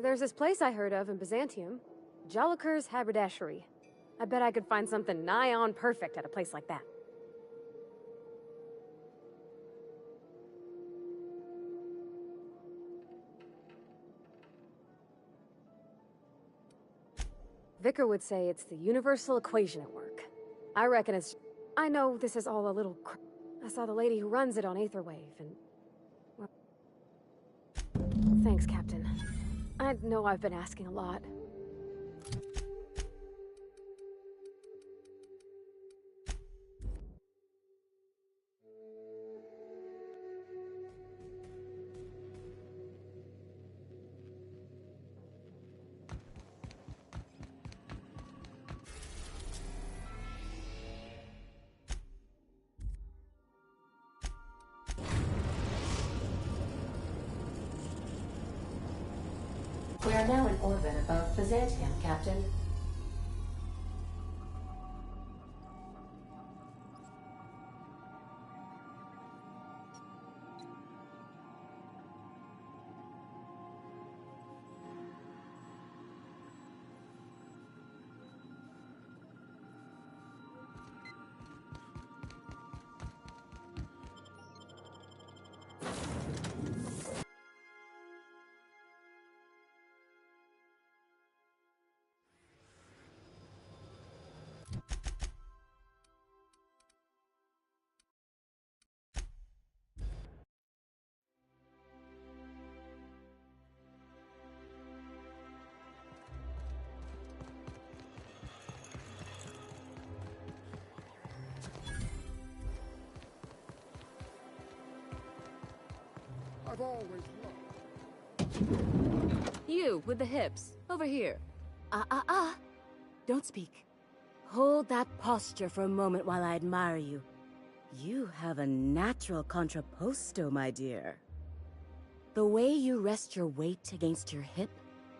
There's this place I heard of in Byzantium. Jolicoeur's Haberdashery. I bet I could find something nigh on perfect at a place like that. Vicar would say it's the universal equation at work. I reckon it's... I know this is all a little I saw the lady who runs it on Aetherwave, and... Well... Thanks, Captain. I know I've been asking a lot. We are now in orbit above Byzantium, Captain. I've always loved. You, with the hips. Over here. Don't speak. Hold that posture for a moment while I admire you. You have a natural contrapposto, my dear. The way you rest your weight against your hip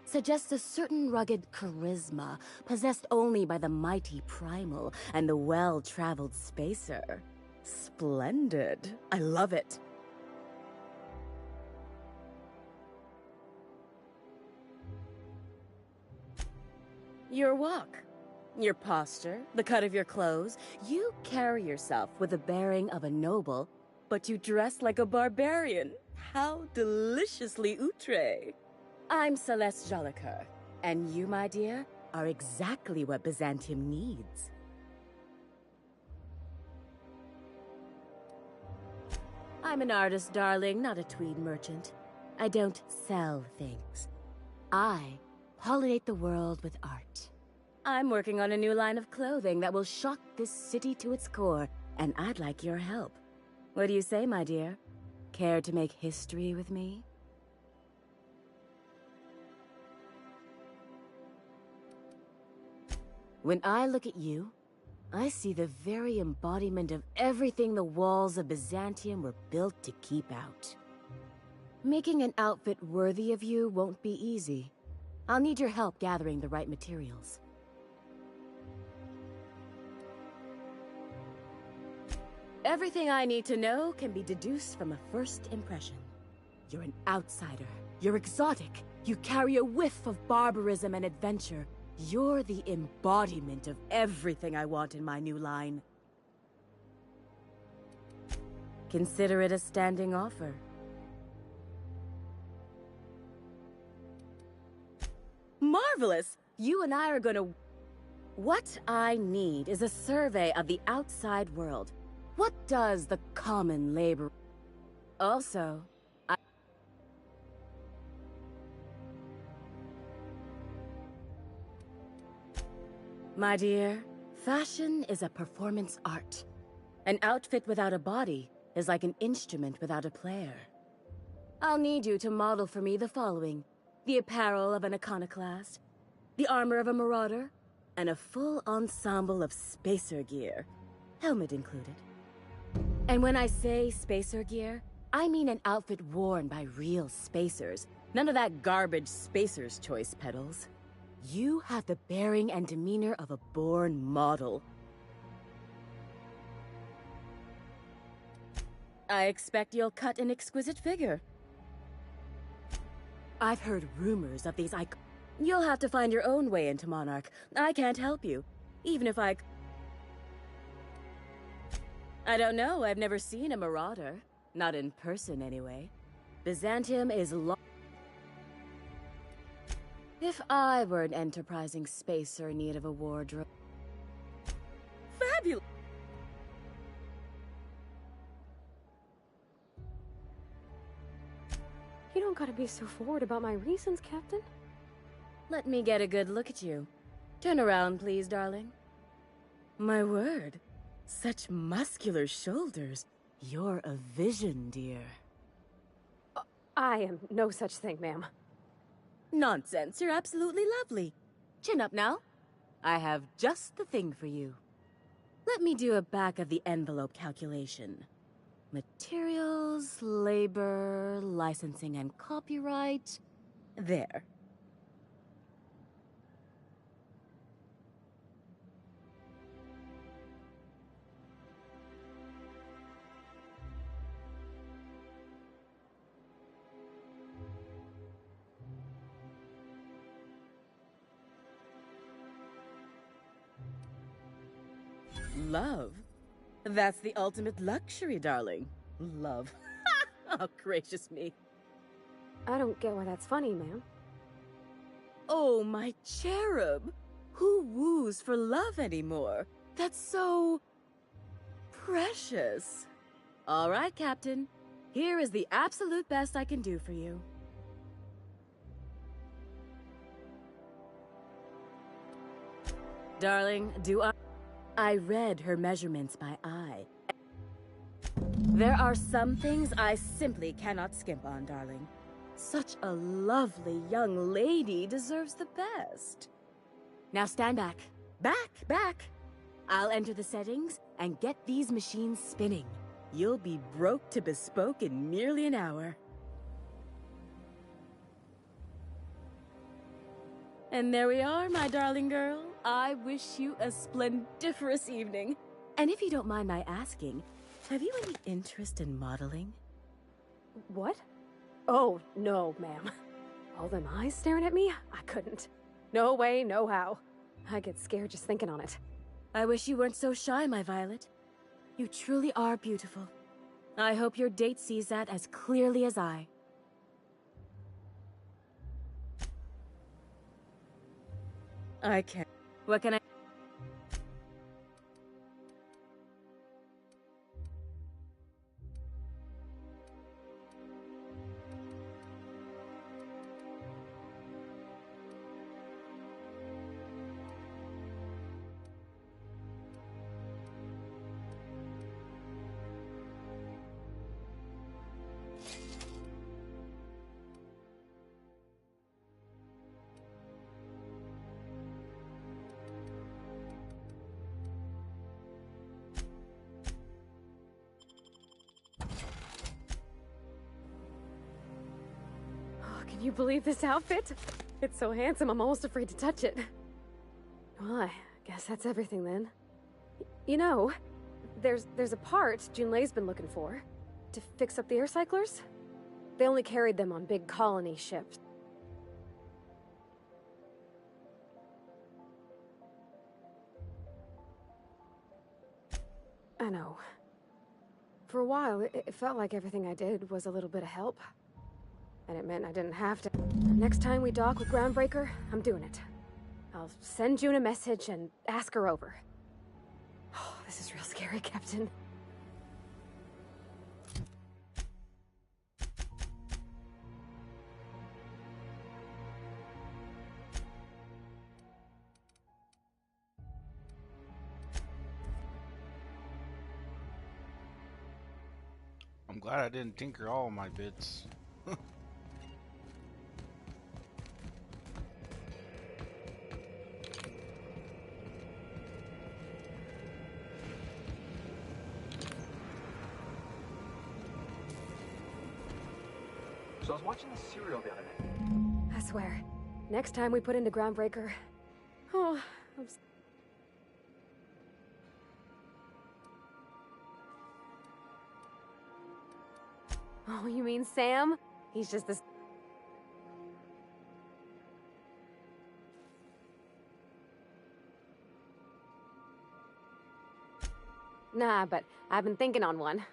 suggests a certain rugged charisma possessed only by the mighty primal and the well-traveled spacer. Splendid. I love it. Your walk, your posture, the cut of your clothes, you carry yourself with the bearing of a noble, but you dress like a barbarian. How deliciously outre. I'm Celeste Jolicoeur, and you, my dear, are exactly what Byzantium needs. I'm an artist, darling, not a tweed merchant. I don't sell things. I pollinate the world with art. I'm working on a new line of clothing that will shock this city to its core, and I'd like your help. What do you say, my dear? Care to make history with me? When I look at you, I see the very embodiment of everything the walls of Byzantium were built to keep out. Making an outfit worthy of you won't be easy. I'll need your help gathering the right materials. Everything I need to know can be deduced from a first impression. You're an outsider. You're exotic. You carry a whiff of barbarism and adventure. You're the embodiment of everything I want in my new line. Consider it a standing offer. Marvelous! You and I are gonna... What I need is a survey of the outside world. What does the common labor... Also, my dear, fashion is a performance art. An outfit without a body is like an instrument without a player. I'll need you to model for me the following: the apparel of an iconoclast, the armor of a marauder, and a full ensemble of spacer gear, helmet included. And when I say spacer gear, I mean an outfit worn by real spacers, none of that garbage Spacer's Choice pedals. You have the bearing and demeanor of a born model. I expect you'll cut an exquisite figure. I've heard rumors of these You'll have to find your own way into Monarch. I can't help you, even if I don't know, I've never seen a marauder. Not in person, anyway. Byzantium is If I were an enterprising spacer in need of a wardrobe... Fabulous! You don't gotta be so forward about my reasons, Captain. Let me get a good look at you. Turn around, please, darling. My word. Such muscular shoulders. You're a vision, dear. I am no such thing, ma'am. Nonsense. You're absolutely lovely. Chin up now. I have just the thing for you. Let me do a back-of-the-envelope calculation. Materials, labor, licensing and copyright. There. Love? That's the ultimate luxury, darling. Love. Oh, gracious me. I don't get why that's funny, ma'am. Oh, my cherub. Who woos for love anymore? That's so... precious. All right, Captain. Here is the absolute best I can do for you. Darling, I read her measurements by eye. There are some things I simply cannot skimp on, darling. Such a lovely young lady deserves the best. Now stand back. Back! I'll enter the settings and get these machines spinning. You'll be broke to bespoke in merely an hour. And there we are, my darling girl. I wish you a splendiferous evening. And if you don't mind my asking, have you any interest in modeling? What? Oh, no, ma'am. All them eyes staring at me? I couldn't. No way, no how. I get scared just thinking on it. I wish you weren't so shy, my Violet. You truly are beautiful. I hope your date sees that as clearly as I. I can't. What can I... Can you believe this outfit? It's so handsome, I'm almost afraid to touch it. Well, I guess that's everything then. You know, there's a part Junlei's been looking for. To fix up the air cyclers. They only carried them on big colony ships. I know. For a while, it felt like everything I did was a little bit of help. And it meant I didn't have to. Next time we dock with Groundbreaker, I'm doing it. I'll send June a message and ask her over. Oh, this is real scary, Captain. I'm glad I didn't tinker all my bits. So I was watching the serial the other night. I swear, next time we put into Groundbreaker... Oh, Oh, you mean Sam? He's just this... Nah, but I've been thinking on one.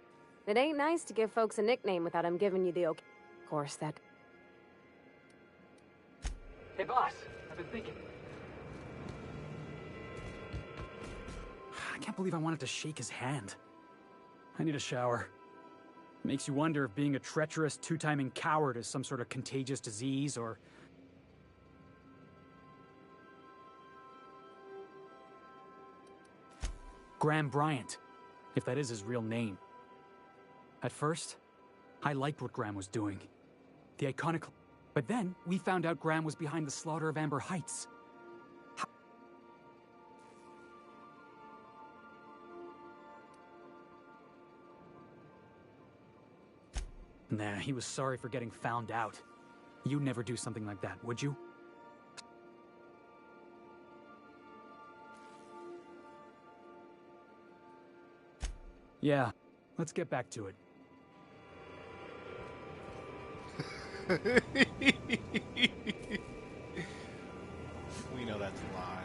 It ain't nice to give folks a nickname without them giving you the okay. Of course, that... Hey, boss. I've been thinking. I can't believe I wanted to shake his hand. I need a shower. Makes you wonder if being a treacherous, two-timing coward is some sort of contagious disease, or... Graham Bryant, if that is his real name. At first, I liked what Graham was doing. The iconic... But then, we found out Graham was behind the slaughter of Amber Heights. Nah, he was sorry for getting found out. You'd never do something like that, would you? Yeah, let's get back to it. We know that's a lie.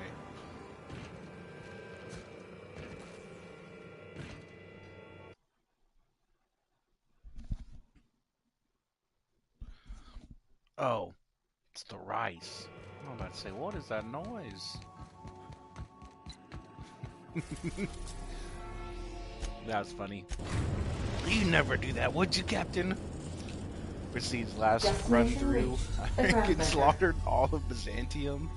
Oh, it's the rice. I'm about to say, what is that noise? That was funny. You never do that, would you, Captain? Proceeds last run through. I get slaughtered all of Byzantium.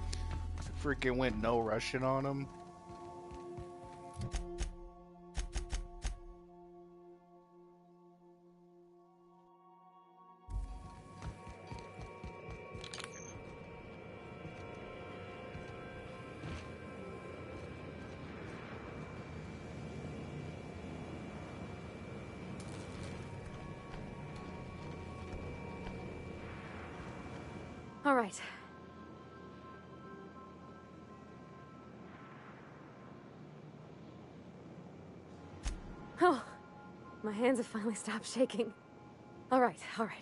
Freaking went no Russian on him. All right. Oh, my hands have finally stopped shaking. All right, all right.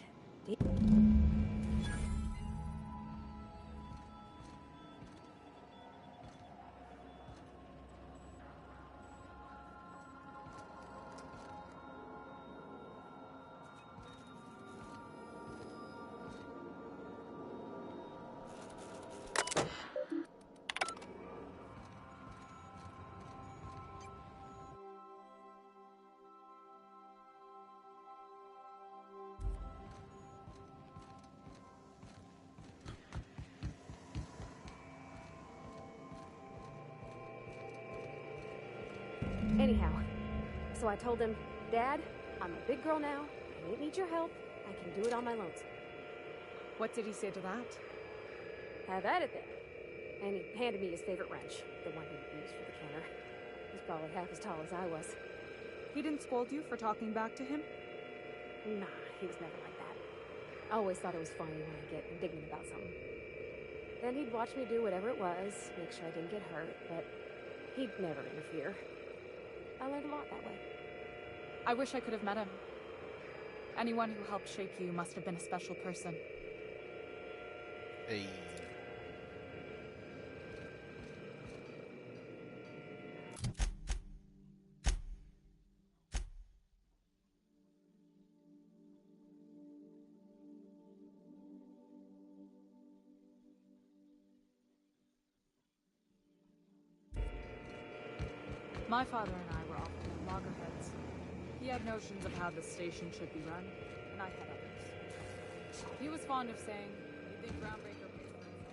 Anyhow, so I told him, Dad, I'm a big girl now. I don't need your help. I can do it on my lonesome. What did he say to that? Have at it then. And he handed me his favorite wrench, the one he'd used for the counter. He's probably half as tall as I was. He didn't scold you for talking back to him? Nah, he was never like that. I always thought it was funny when I get indignant about something. Then he'd watch me do whatever it was, make sure I didn't get hurt, but he'd never interfere. I learned a lot that way. I wish I could have met him. Anyone who helped shape you must have been a special person. Hey. My father and I were often at loggerheads. He had notions of how the station should be run, and I had others. He was fond of saying, "You think Groundbreaker pays for itself?"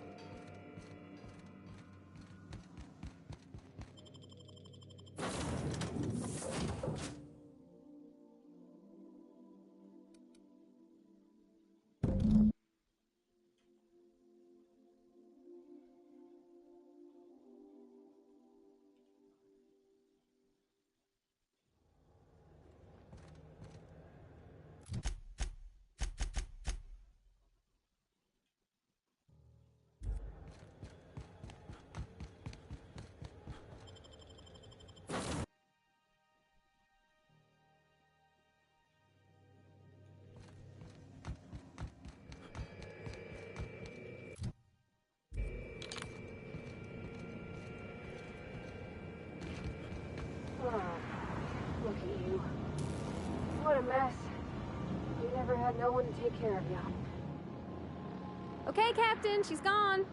Look at you. What a mess. You never had no one to take care of you. Okay, Captain, she's gone.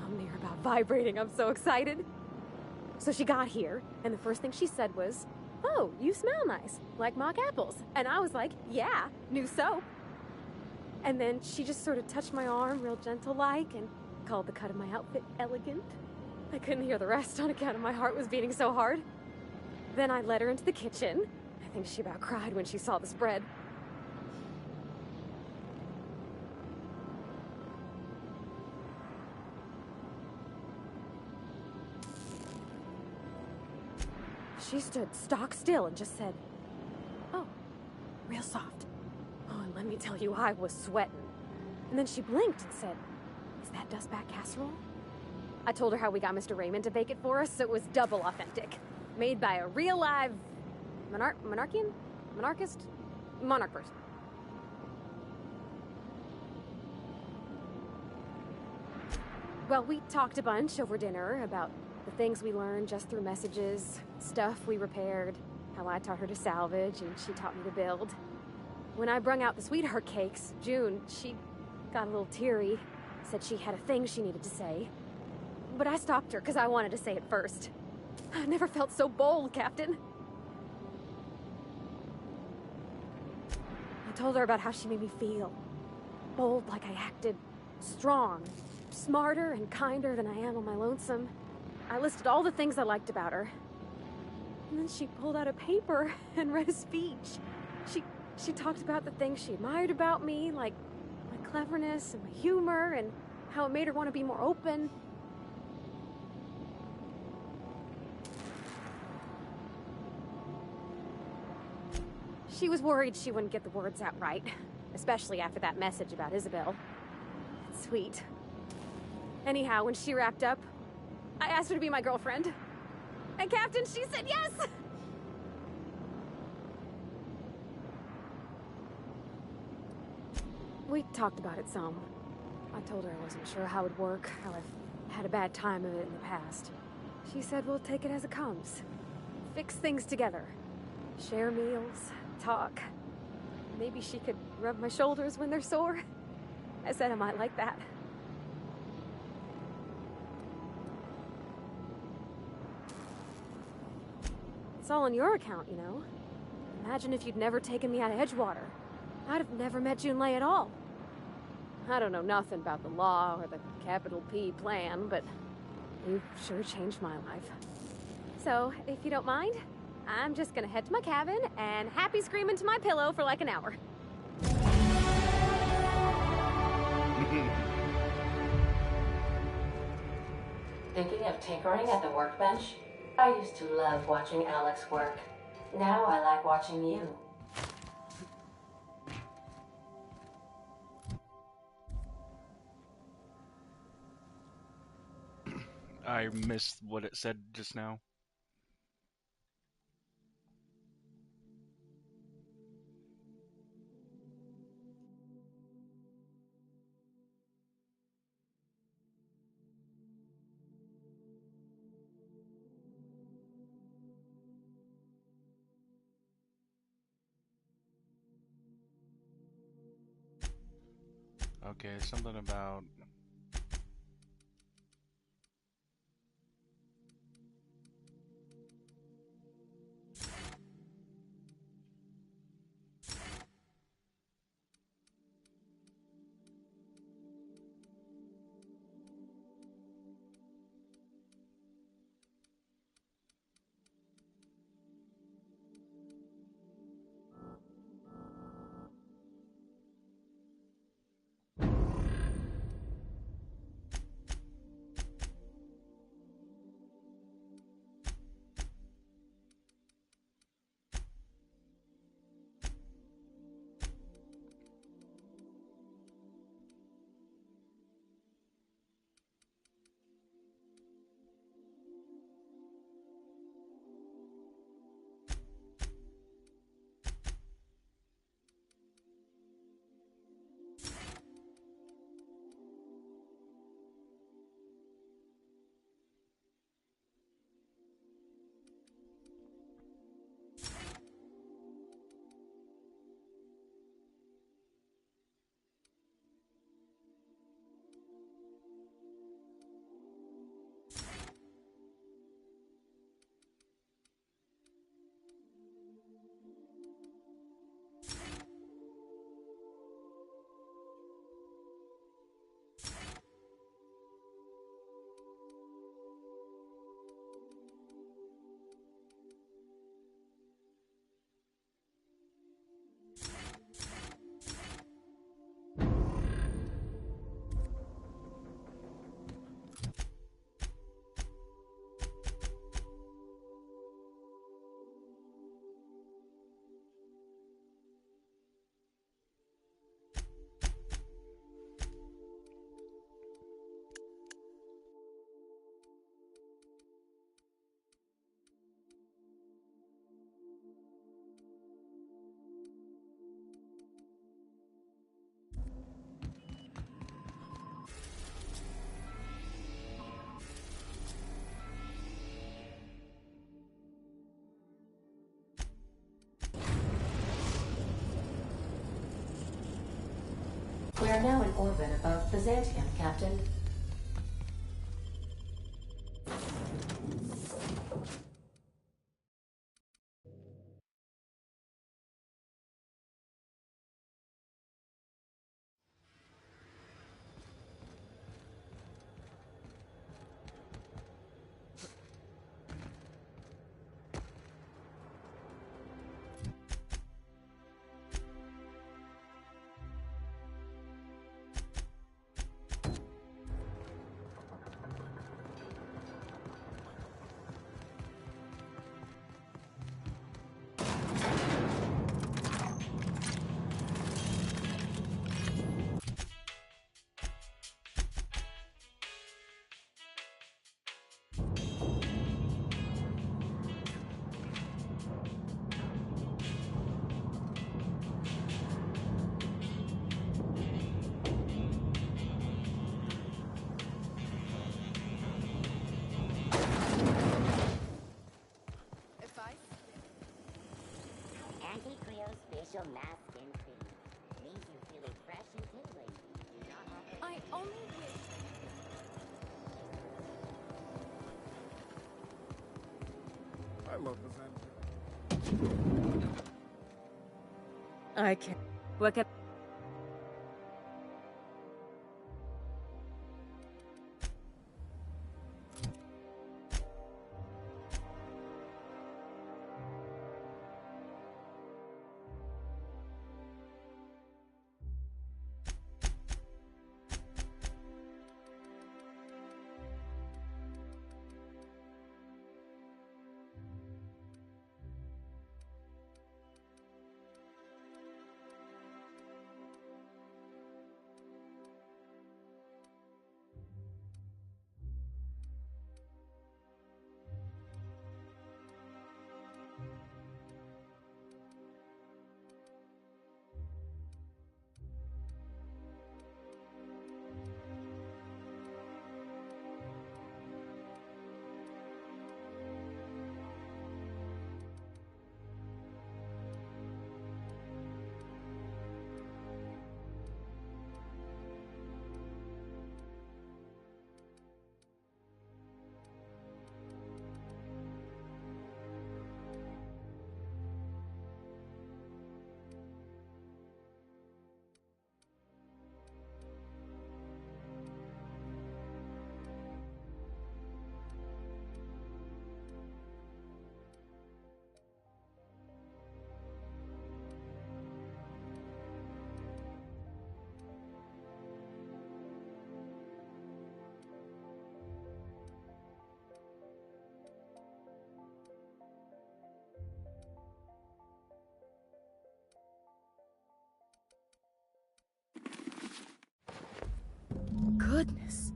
I'm near about vibrating. I'm so excited. So she got here, and the first thing she said was, "Oh, you smell nice, like mock apples." And I was like, "Yeah, new soap." And then she just sort of touched my arm real gentle-like and called the cut of my outfit elegant. I couldn't hear the rest on account of my heart was beating so hard. Then I led her into the kitchen. I think she about cried when she saw the spread. She stood stock still and just said, "Oh, real soft." Oh, and let me tell you, I was sweating. And then she blinked and said, "Is that dustback casserole?" I told her how we got Mr. Raymond to bake it for us, so it was double authentic. Made by a real live monarch person. Well, we talked a bunch over dinner about the things we learned just through messages, stuff we repaired, how I taught her to salvage and she taught me to build. When I brung out the sweetheart cakes, June, she got a little teary, said she had a thing she needed to say. But I stopped her because I wanted to say it first. I never felt so bold, Captain. I told her about how she made me feel. Bold like I acted. Strong. Smarter and kinder than I am on my lonesome. I listed all the things I liked about her. And then she pulled out a paper and read a speech. She talked about the things she admired about me, like my cleverness and my humor, and how it made her want to be more open. She was worried she wouldn't get the words out right, especially after that message about Isabel. Sweet. Anyhow, when she wrapped up, I asked her to be my girlfriend. And Captain, she said yes! We talked about it some. I told her I wasn't sure how it would work, how I've had a bad time of it in the past. She said we'll take it as it comes. Fix things together. Share meals, talk. Maybe she could rub my shoulders when they're sore. I said I might like that. It's all on your account, you know. Imagine if you'd never taken me out of Edgewater. I'd have never met Junlei at all. I don't know nothing about the law or the capital P plan, but you've sure changed my life. So, if you don't mind, I'm just gonna head to my cabin and happy scream into my pillow for like an hour. Thinking of tinkering at the workbench? I used to love watching Alex work. Now I like watching you. I missed what it said just now. Okay, something about We are now in orbit above Byzantium, Captain. Anti-cryospatial mass skin cream leaves you feeling fresh and tingling. Do not offer. I only wish. I love Byzantium. I can't. What can... Goodness.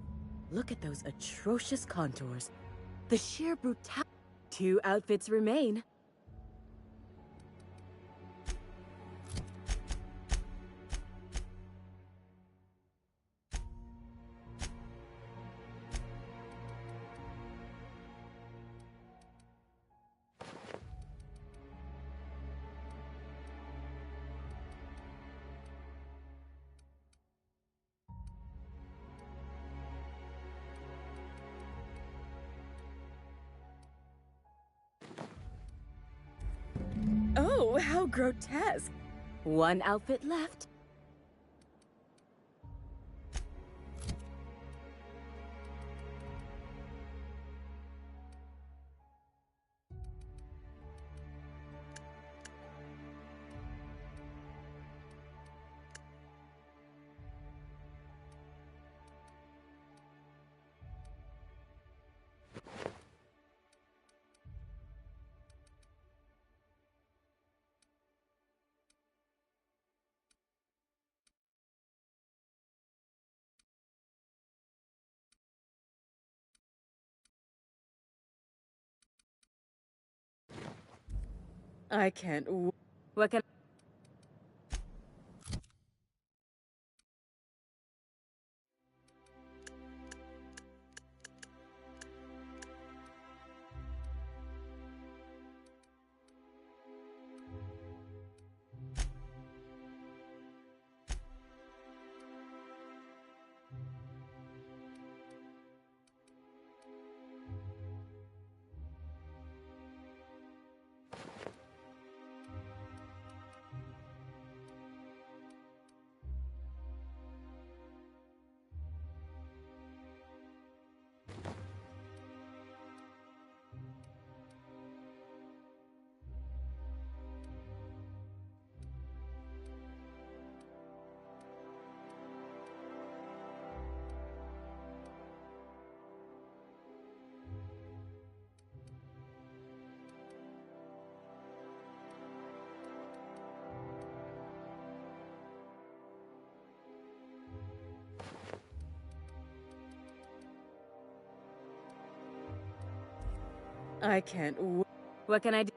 Look at those atrocious contours. The sheer brutality. 2 outfits remain. Oh, how grotesque. 1 outfit left. I can't. What can... I can't What can I do?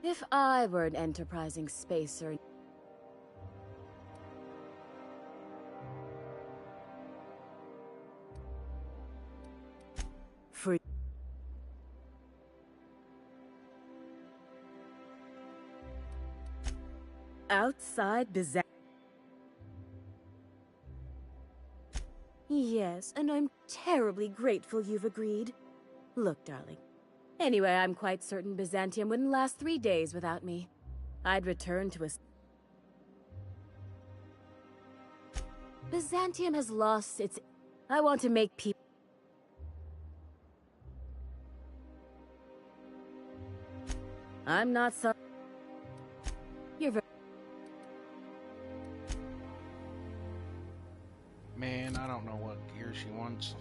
If I were an enterprising spacer... For... Outside Byzantium. Yes, and I'm terribly grateful you've agreed. Look, darling. Anyway, I'm quite certain Byzantium wouldn't last 3 days without me. I'd return to a... Byzantium has lost its... I want to make people... I'm not so... You're very... Man, I don't know what gear she wants.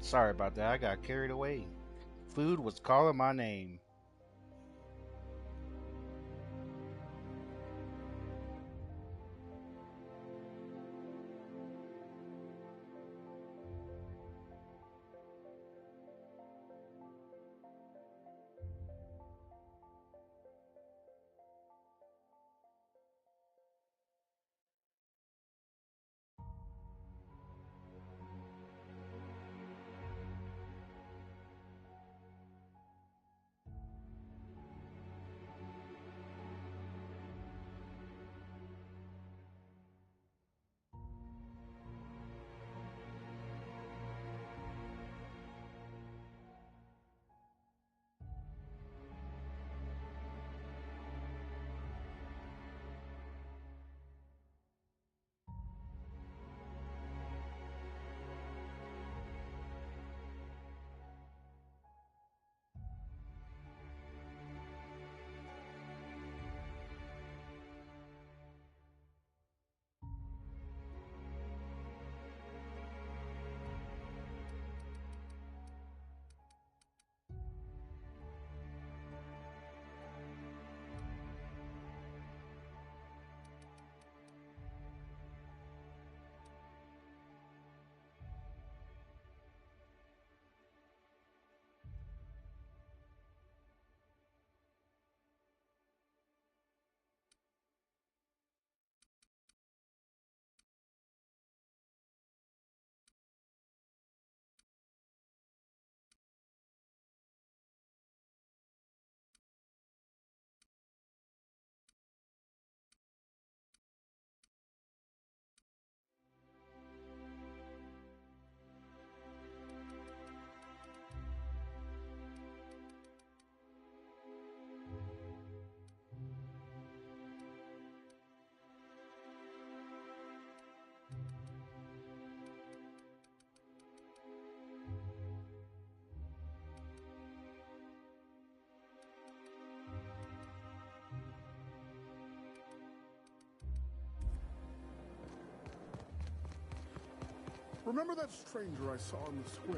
Sorry about that. I got carried away. Food was calling my name. Remember that stranger I saw in the square?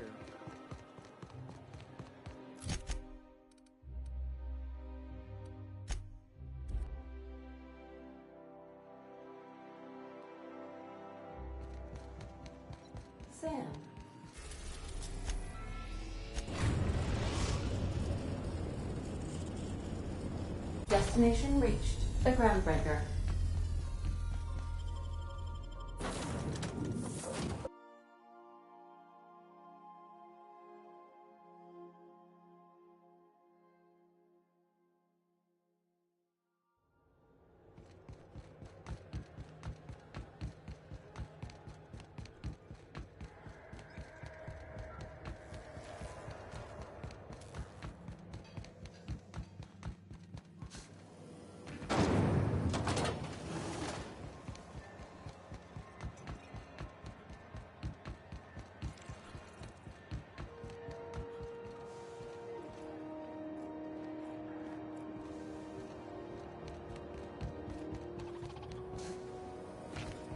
Sam. Destination reached. The Groundbreaker.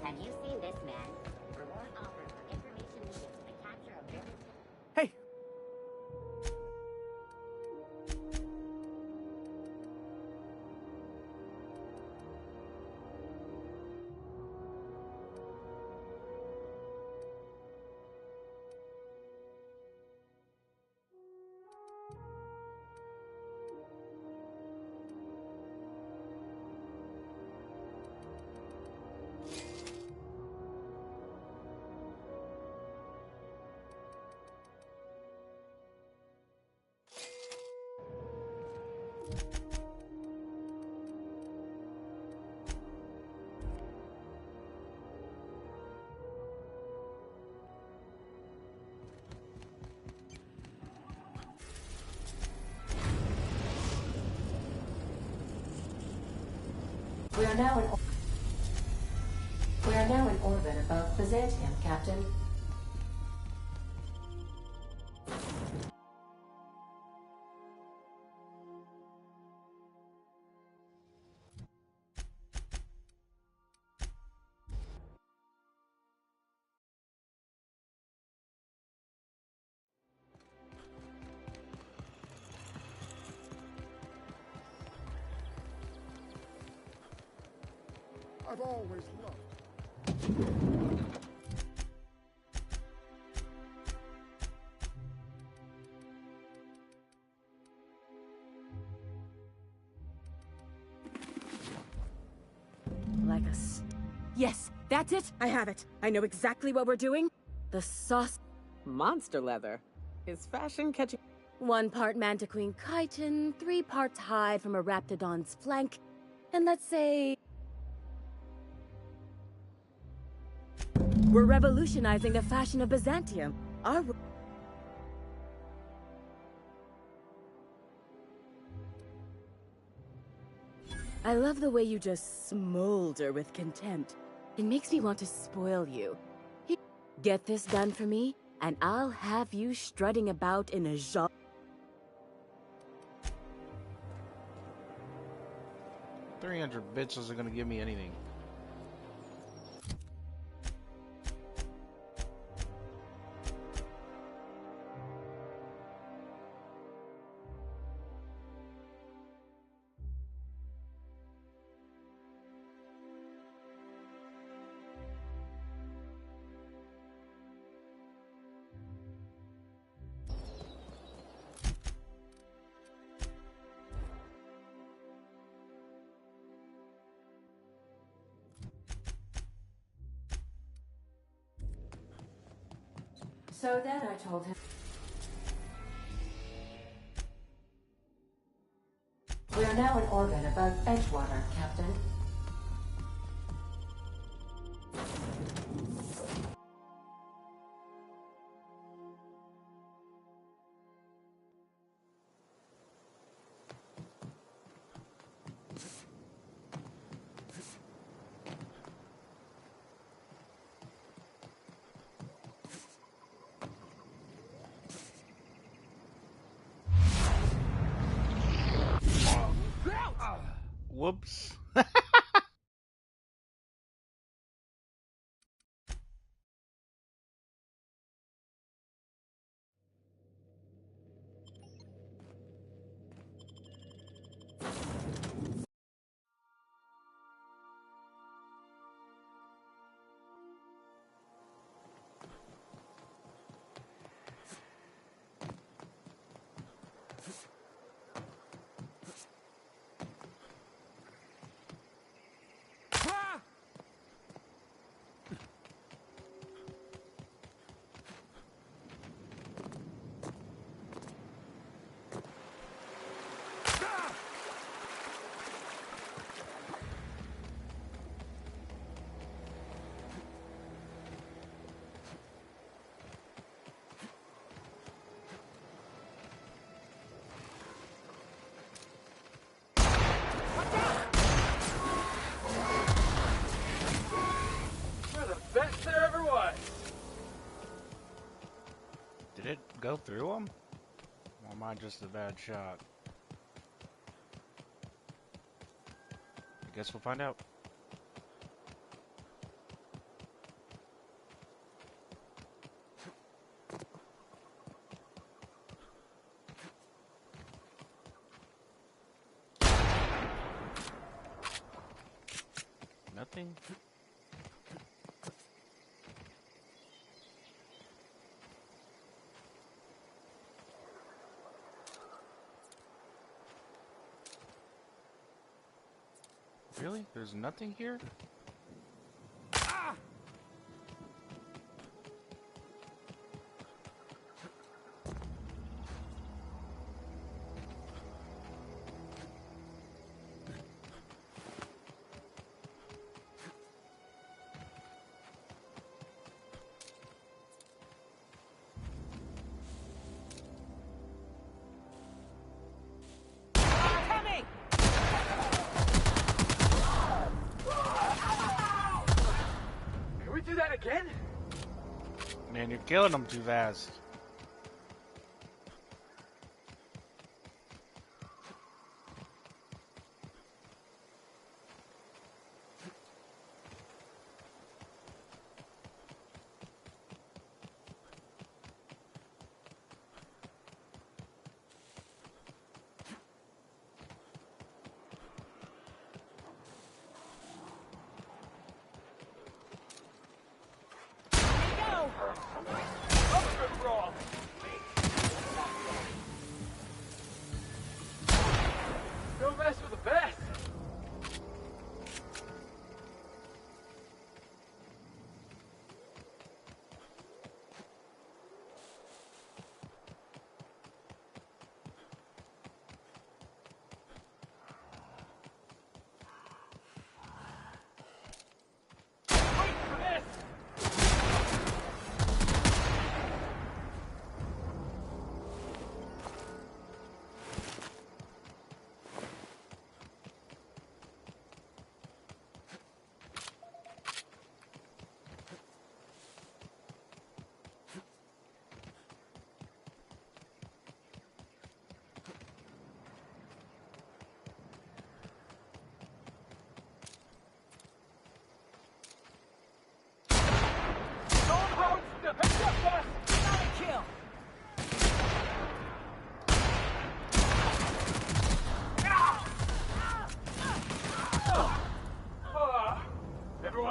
Have you seen this man? Reward offered for information leading to the capture of Lunan. Hey! We are now in orbit above Byzantium, Captain. I've always loved. Like a Yes, that's it! I have it! I know exactly what we're doing. The sauce... Monster leather. Is fashion catching... 1 part Mantiqueen chitin, 3 parts hide from a Raptidon's flank, and let's say... we're revolutionizing the fashion of Byzantium. Our... I love the way you just smolder with contempt. It makes me want to spoil you. Get this done for me, and I'll have you strutting about in a genre. 300 bits isn't gonna give me anything. So then I told him... We are now in orbit above Edgewater, Captain. Whoops. Best there ever was. Did it go through him? Or am I just a bad shot? I guess we'll find out. Nothing. Really? There's nothing here? Again? Man, you're killing them too fast.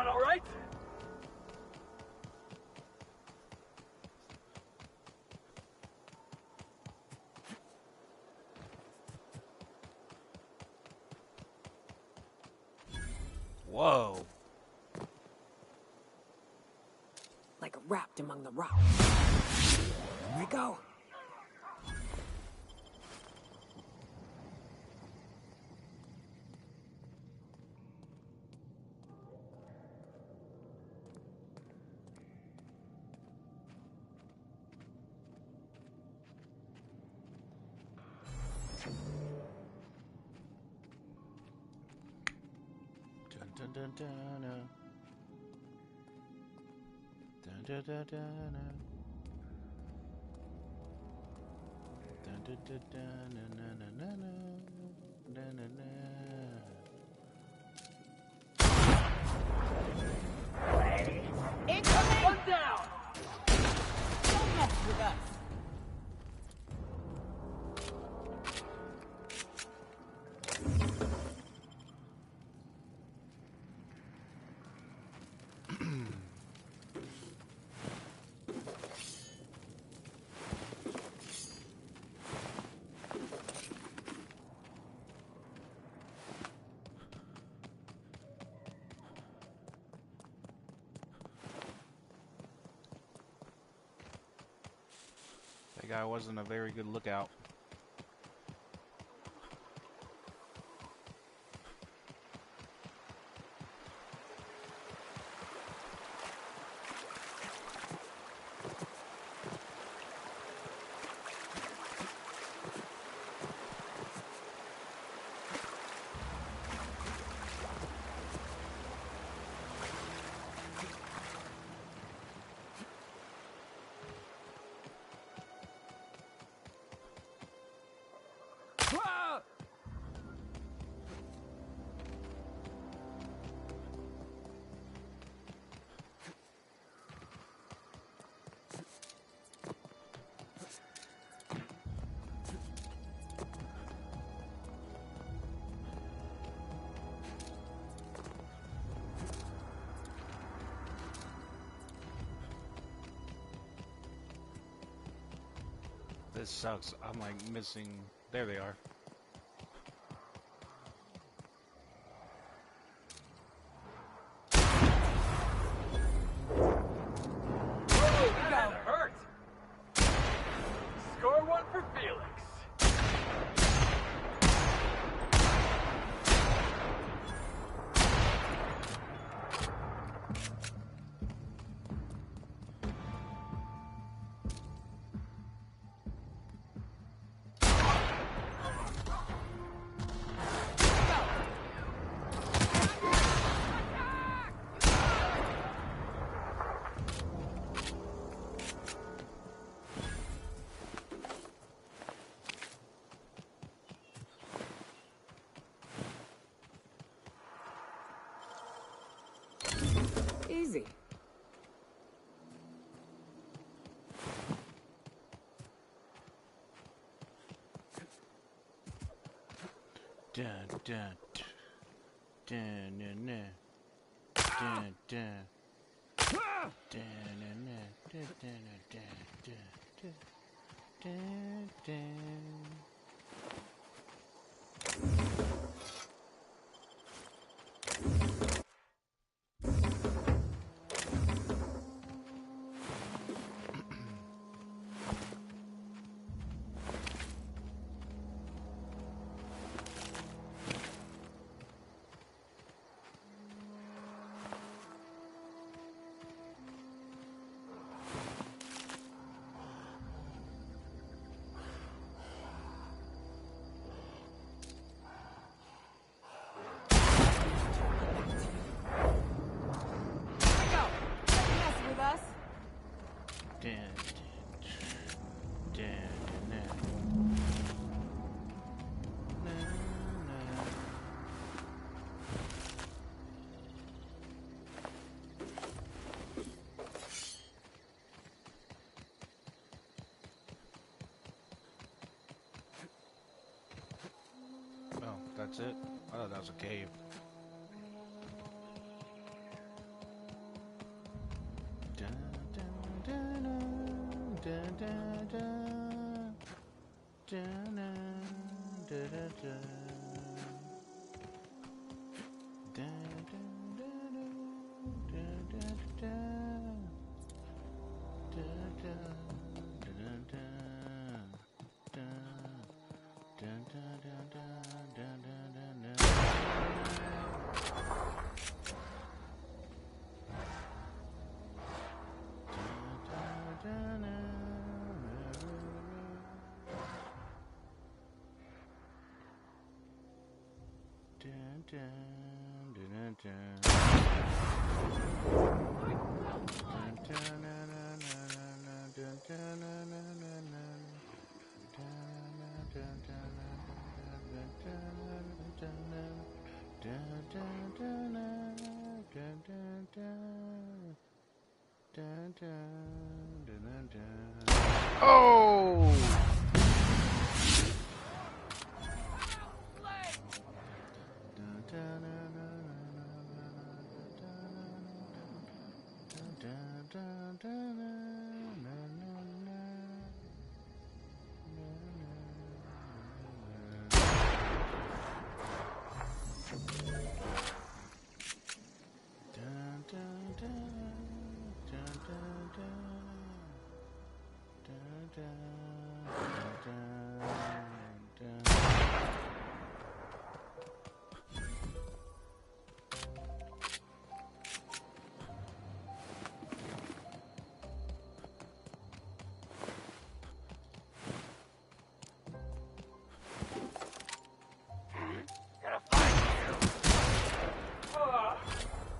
Everyone all right? Whoa. Like wrapped among the rocks. Here we go. Dun dun dun dun dun dun dun dun dun dun dun dun dun. Incoming! One down! Don't mess with us. That guy wasn't a very good lookout. This sucks. I'm like missing. There they are. That hurt! Score one for Felix. Easy. Dun dun dun dun dun dun dun dun dun dun dun. That's it? I thought that was a cave. Oh!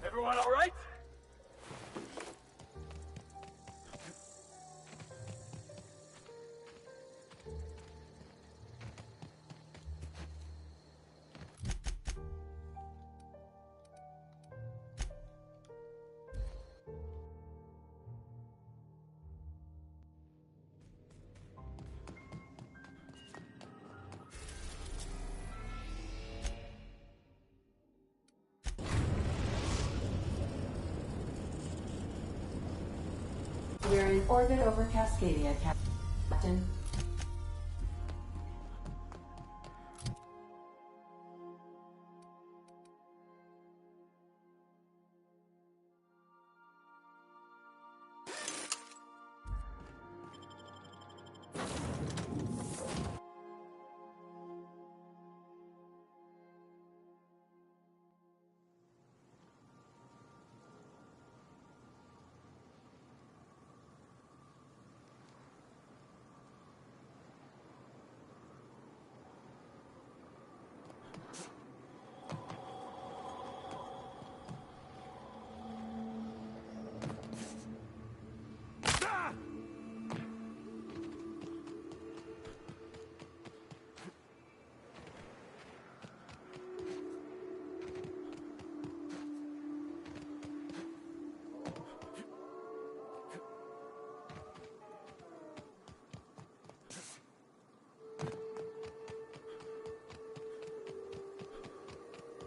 Everyone all right? We're in orbit over Cascadia, Captain.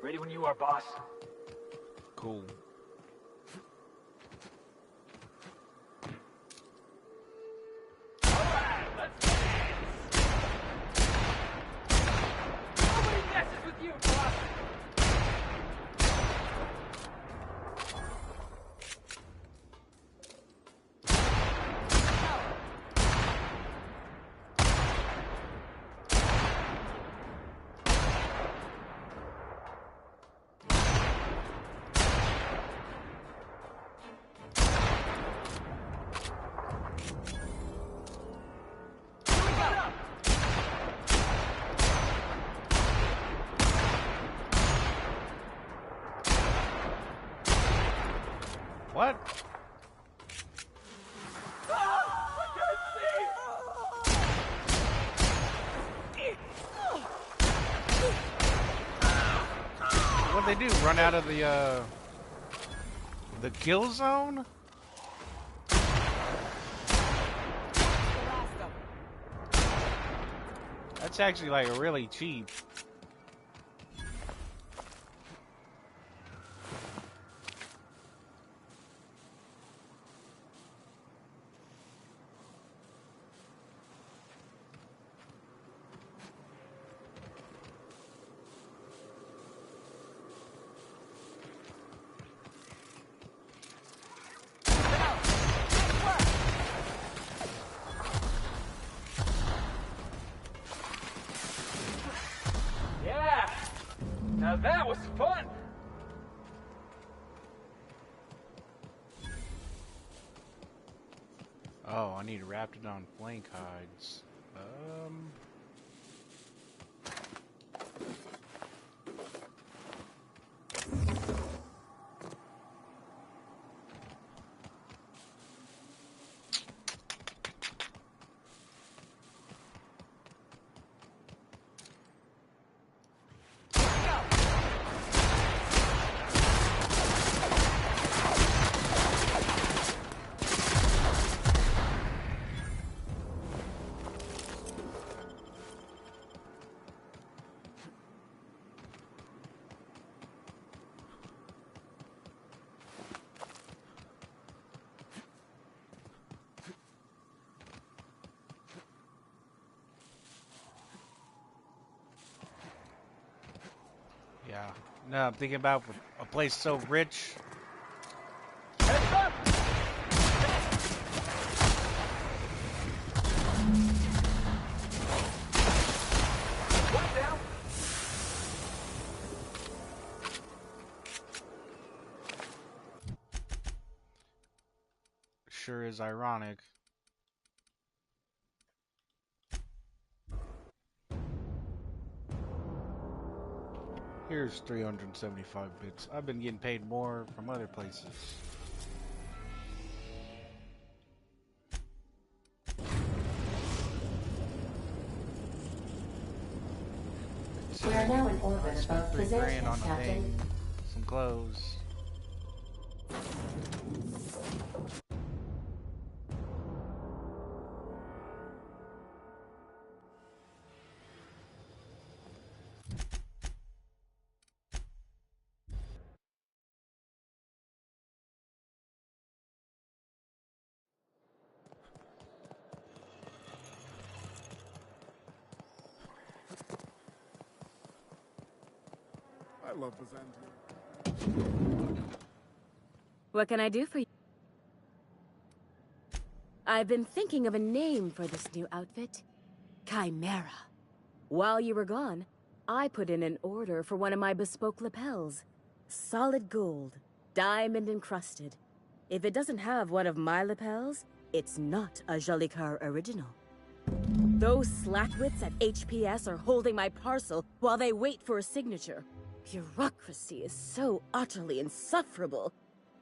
Ready when you are, boss. Cool. Alright, let's dance! Nobody messes with you, boss! What? What'd they do? Run out of the kill zone? That's actually like really cheap. Oh, I need Raptidon flank hides. Yeah. No, I'm thinking about a place so rich. Sure is ironic. Here's 375 bits. I've been getting paid more from other places. We are now in orbit above $3 grand on positions, a Captain. thing, some clothes. I love Byzantium. What can I do for you? I've been thinking of a name for this new outfit. Chimera. While you were gone, I put in an order for one of my bespoke lapels. Solid gold, diamond encrusted. If it doesn't have one of my lapels, it's not a Jolicoeur original. Those slackwits at HPS are holding my parcel while they wait for a signature. Bureaucracy is so utterly insufferable.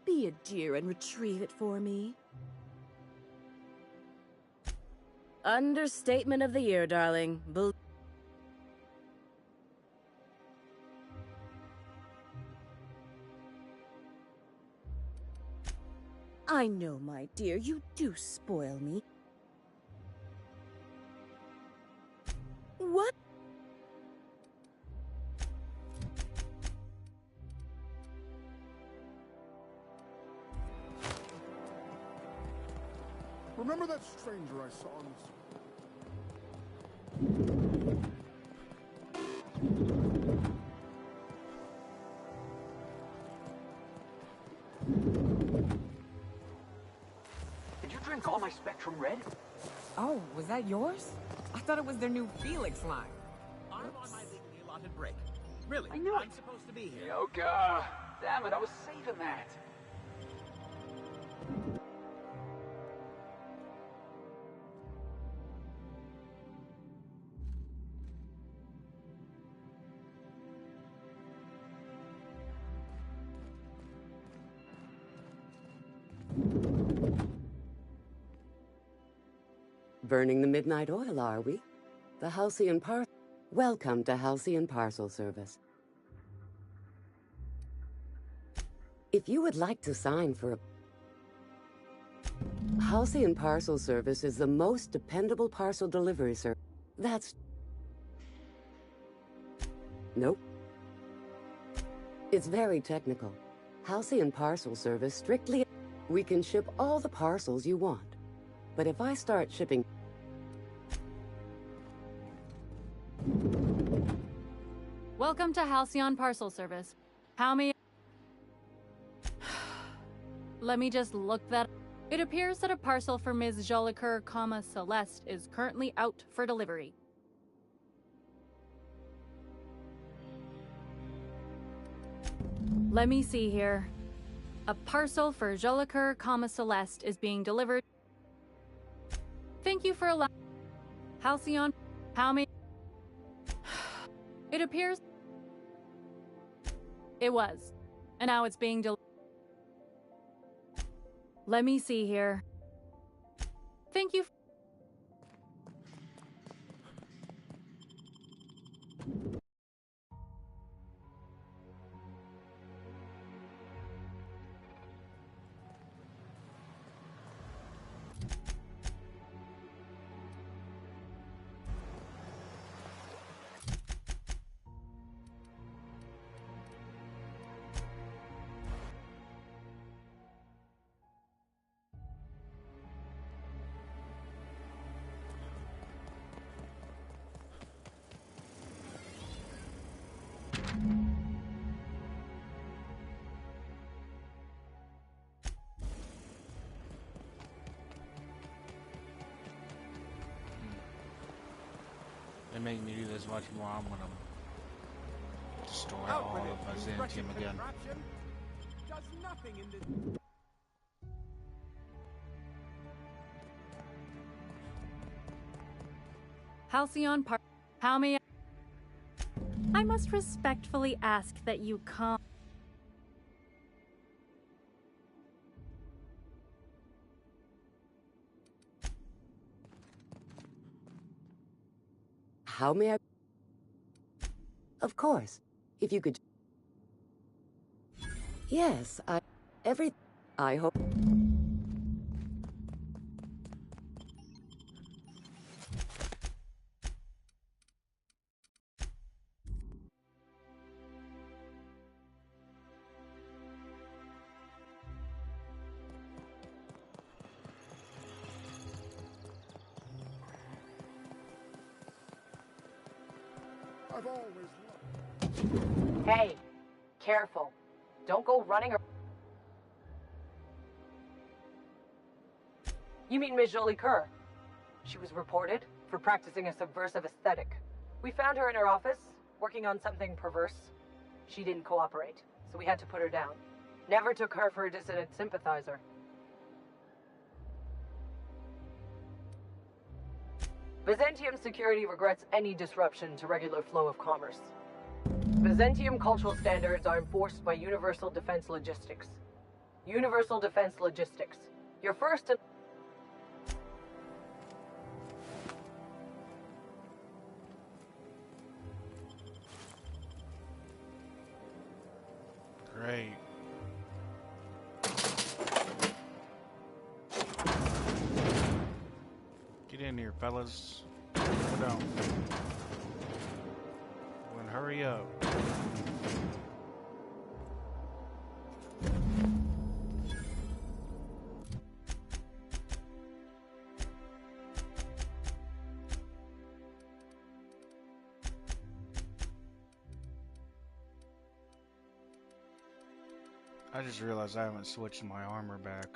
Be a dear and retrieve it for me. Understatement of the year, darling. I know, my dear, you do spoil me. What? Remember that stranger I saw on the street? Did you drink all my Spectrum Red? Oh, was that yours? I thought it was their new Felix line. I'm on my legally allotted break. Really? I knew I'm supposed to be here. Yoga! Damn it, I was saving that. Burning the midnight oil, are we? The Halcyon Parcel. Welcome to Halcyon Parcel Service. If you would like to sign for a... Halcyon Parcel Service is the most dependable parcel delivery service. That's... Nope. It's very technical. Halcyon Parcel Service strictly... We can ship all the parcels you want. But if I start shipping... Welcome to Halcyon Parcel Service. How may... Let me just look that... It appears that a parcel for Ms. Jolicoeur, Celeste is currently out for delivery. Let me see here. A parcel for Jolicoeur, Celeste is being delivered. Thank you for allowing... Halcyon... How many... It appears... It was. And now it's being Let me see here. Thank you... They make me do this much more. I'm gonna destroy all of Byzantium again. Does nothing in this... Halcyon Park... How may I must respectfully ask that you come... How may I... Of course. If you could... Yes, I hope... I've always loved... Hey, careful. Don't go running or... You mean Ms. Jolie Kerr? She was reported for practicing a subversive aesthetic. We found her in her office, working on something perverse. She didn't cooperate, so we had to put her down. Never took her for a dissident sympathizer. Byzantium security regrets any disruption to regular flow of commerce. Byzantium cultural standards are enforced by Universal Defense Logistics. Universal Defense Logistics. Your first and... Great. Get in here, fellas. Go down. And hurry up. I just realized I haven't switched my armor back.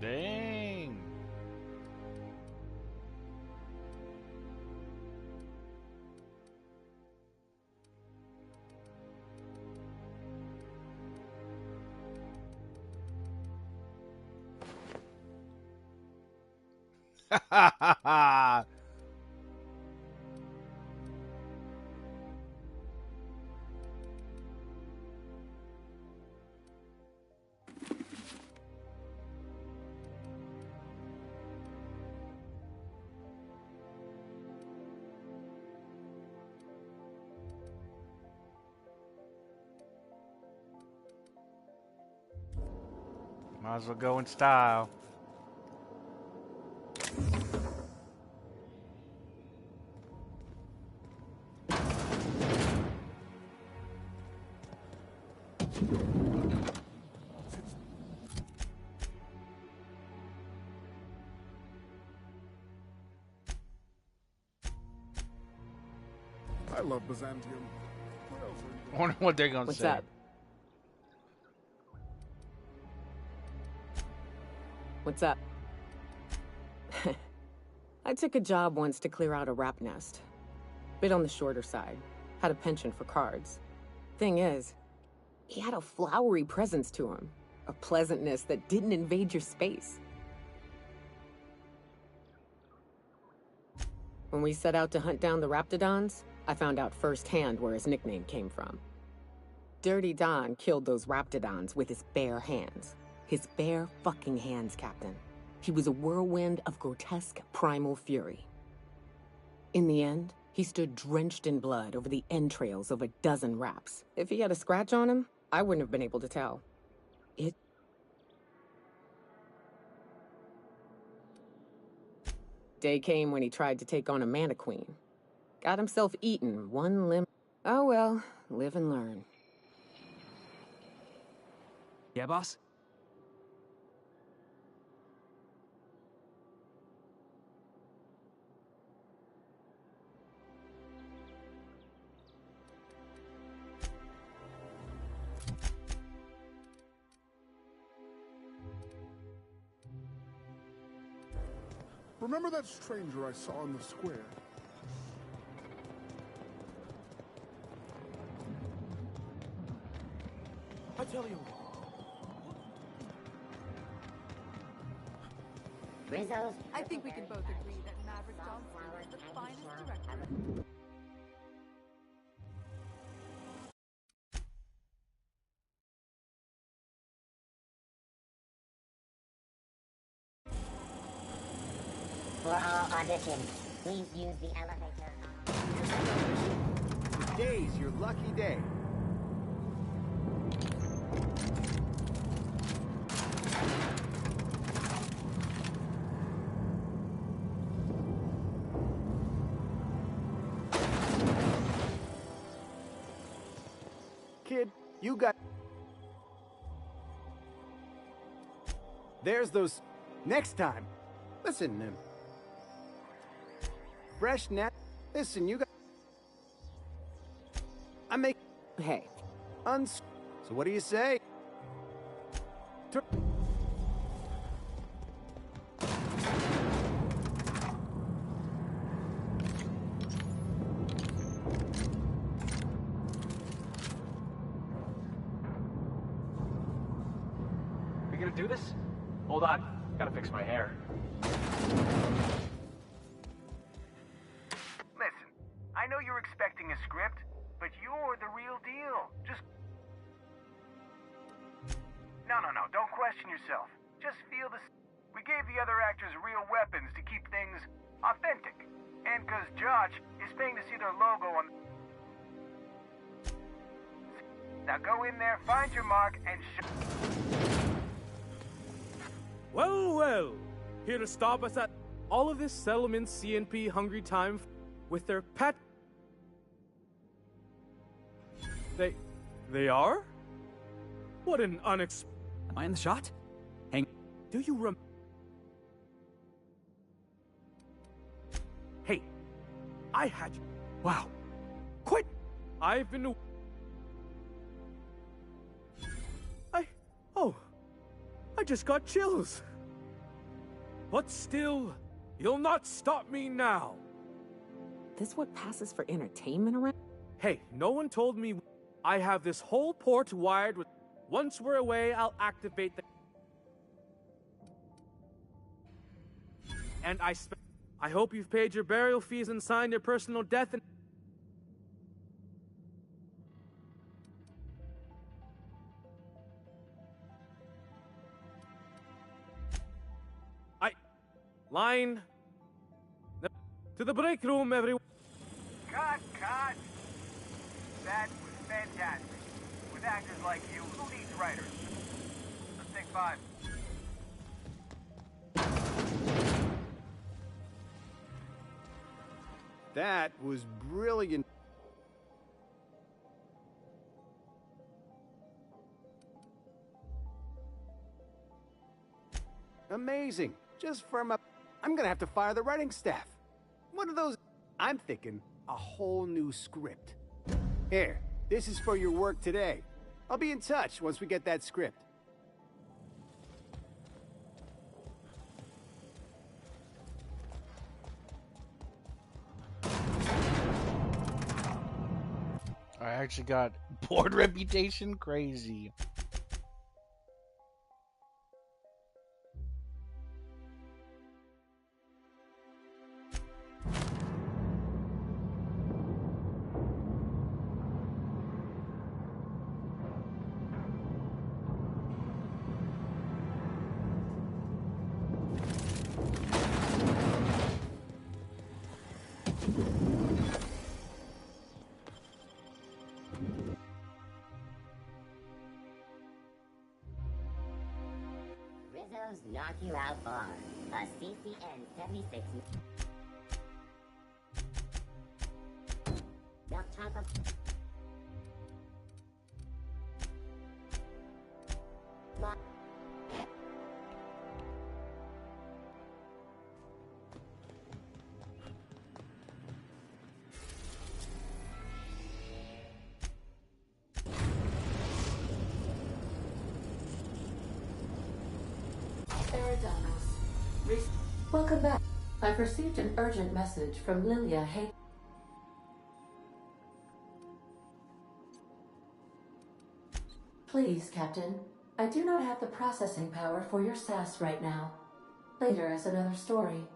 Dang. Ha ha ha ha. Might as well go in style. I love Byzantium. What else are you I wonder what they're gonna What's say. up? What's up? I took a job once to clear out a rat nest. Bit on the shorter side. Had a penchant for cards. Thing is, he had a flowery presence to him. A pleasantness that didn't invade your space. When we set out to hunt down the Raptidons, I found out firsthand where his nickname came from. Dirty Don killed those Raptidons with his bare hands. His bare fucking hands, Captain. He was a whirlwind of grotesque primal fury. In the end, he stood drenched in blood over the entrails of a dozen raps. If he had a scratch on him, I wouldn't have been able to tell. Day came when he tried to take on a Mantiqueen. Got himself eaten, one limb. Oh well, live and learn. Yeah, boss? Remember that stranger I saw in the square? I tell you. Rizzo's. I think we can both agree that Maverick Johnson is the finest director. For all auditions, please use the elevator. Today's your lucky day. Kid, you got... There's those... Next time. Listen, fresh net. Listen, you got... I make... Hey. So what do you say? We gonna do this? Hold on. Gotta fix my hair. Listen, I know you're expecting a script, but you're the real deal. Just... No, don't question yourself. Just feel the... We gave the other actors real weapons to keep things authentic. And because Josh is paying to see their logo on... Now go in there, find your mark, and Well, well. Here to stop us at all of this settlement CNP hungry time with their pet. They are? What an unexpected. Am I in the shot? Hang. Do you Hey, I had you. Wow. Quit. I've been. I just got chills. But still, you'll not stop me now. This what passes for entertainment around? Hey, no one told me I have this whole port wired with... Once we're away, I'll activate the... And I hope you've paid your burial fees and signed your personal death and... Line... To the break room, everyone. Cut! That was fantastic. With actors like you, who needs writers? Let's take 5. That was brilliant. Amazing. Just firm up. I'm gonna have to fire the writing staff. What are those? I'm thinking a whole new script. Here, this is for your work today. I'll be in touch once we get that script. I actually got board reputation? Crazy. Rizzo's Knock You Out Bar, a CCN 76 milk chocolate. Eridanos. Welcome back. I've received an urgent message from Lilia Hay. Please, Captain. I do not have the processing power for your SAS right now. Later is another story.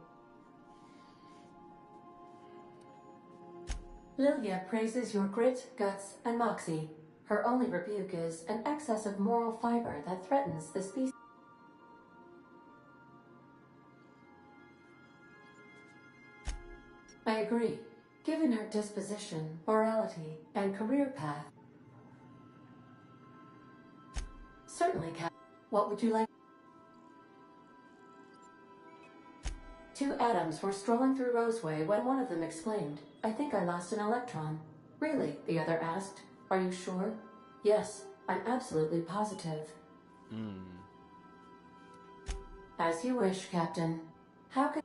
Lilia praises your grit, guts, and moxie. Her only rebuke is an excess of moral fiber that threatens the species. I agree. Given her disposition, morality, and career path. Certainly, Captain. What would you like? Two atoms were strolling through Roseway when one of them exclaimed, "I think I lost an electron." "Really?" the other asked. "Are you sure?" "Yes, I'm absolutely positive." As you wish, Captain. How can...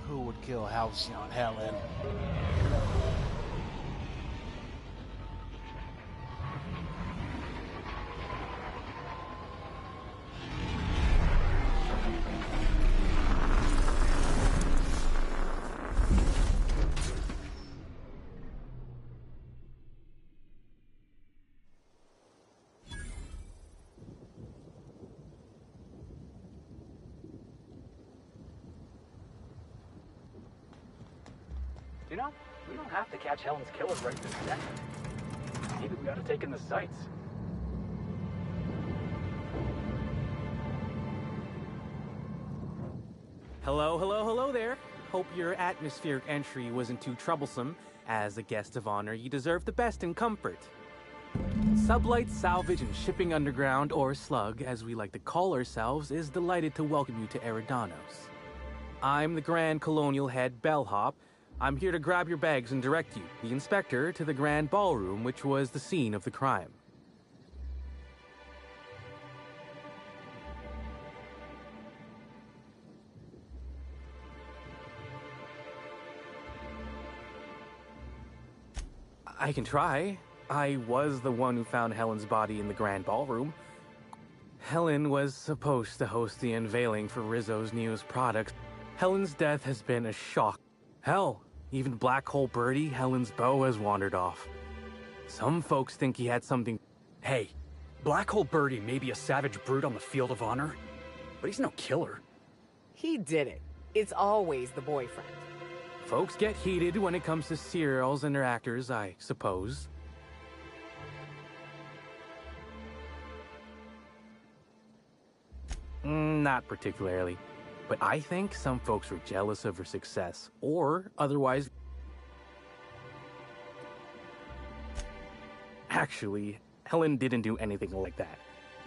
Who would kill Halcyon Helen? You know, we don't have to catch Helen's killer right this second. Maybe we ought to take in the sights. Hello, hello, hello there. Hope your atmospheric entry wasn't too troublesome. As a guest of honor, you deserve the best in comfort. Sublight Salvage and Shipping Underground, or Slug, as we like to call ourselves, is delighted to welcome you to Eridanos. I'm the Grand Colonial Head Bellhop. I'm here to grab your bags and direct you, the Inspector, to the Grand Ballroom, which was the scene of the crime. I can try. I was the one who found Helen's body in the Grand Ballroom. Helen was supposed to host the unveiling for Rizzo's newest product. Helen's death has been a shock. Hell, even Black Hole Birdie, Helen's beau, has wandered off. Some folks think he had something... Hey, Black Hole Birdie may be a savage brute on the field of honor, but he's no killer. He did it. It's always the boyfriend. Folks get heated when it comes to serials and their actors, I suppose. Not particularly. But I think some folks were jealous of her success, or otherwise... Actually, Helen didn't do anything like that.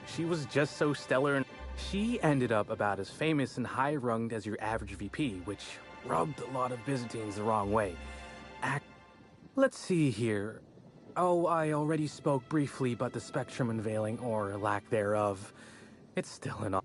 She was just so stellar and... She ended up about as famous and high-runged as your average VP, which rubbed a lot of Byzantines the wrong way. Let's see here. Oh, I already spoke briefly about the Spectrum unveiling, or lack thereof. It's still an...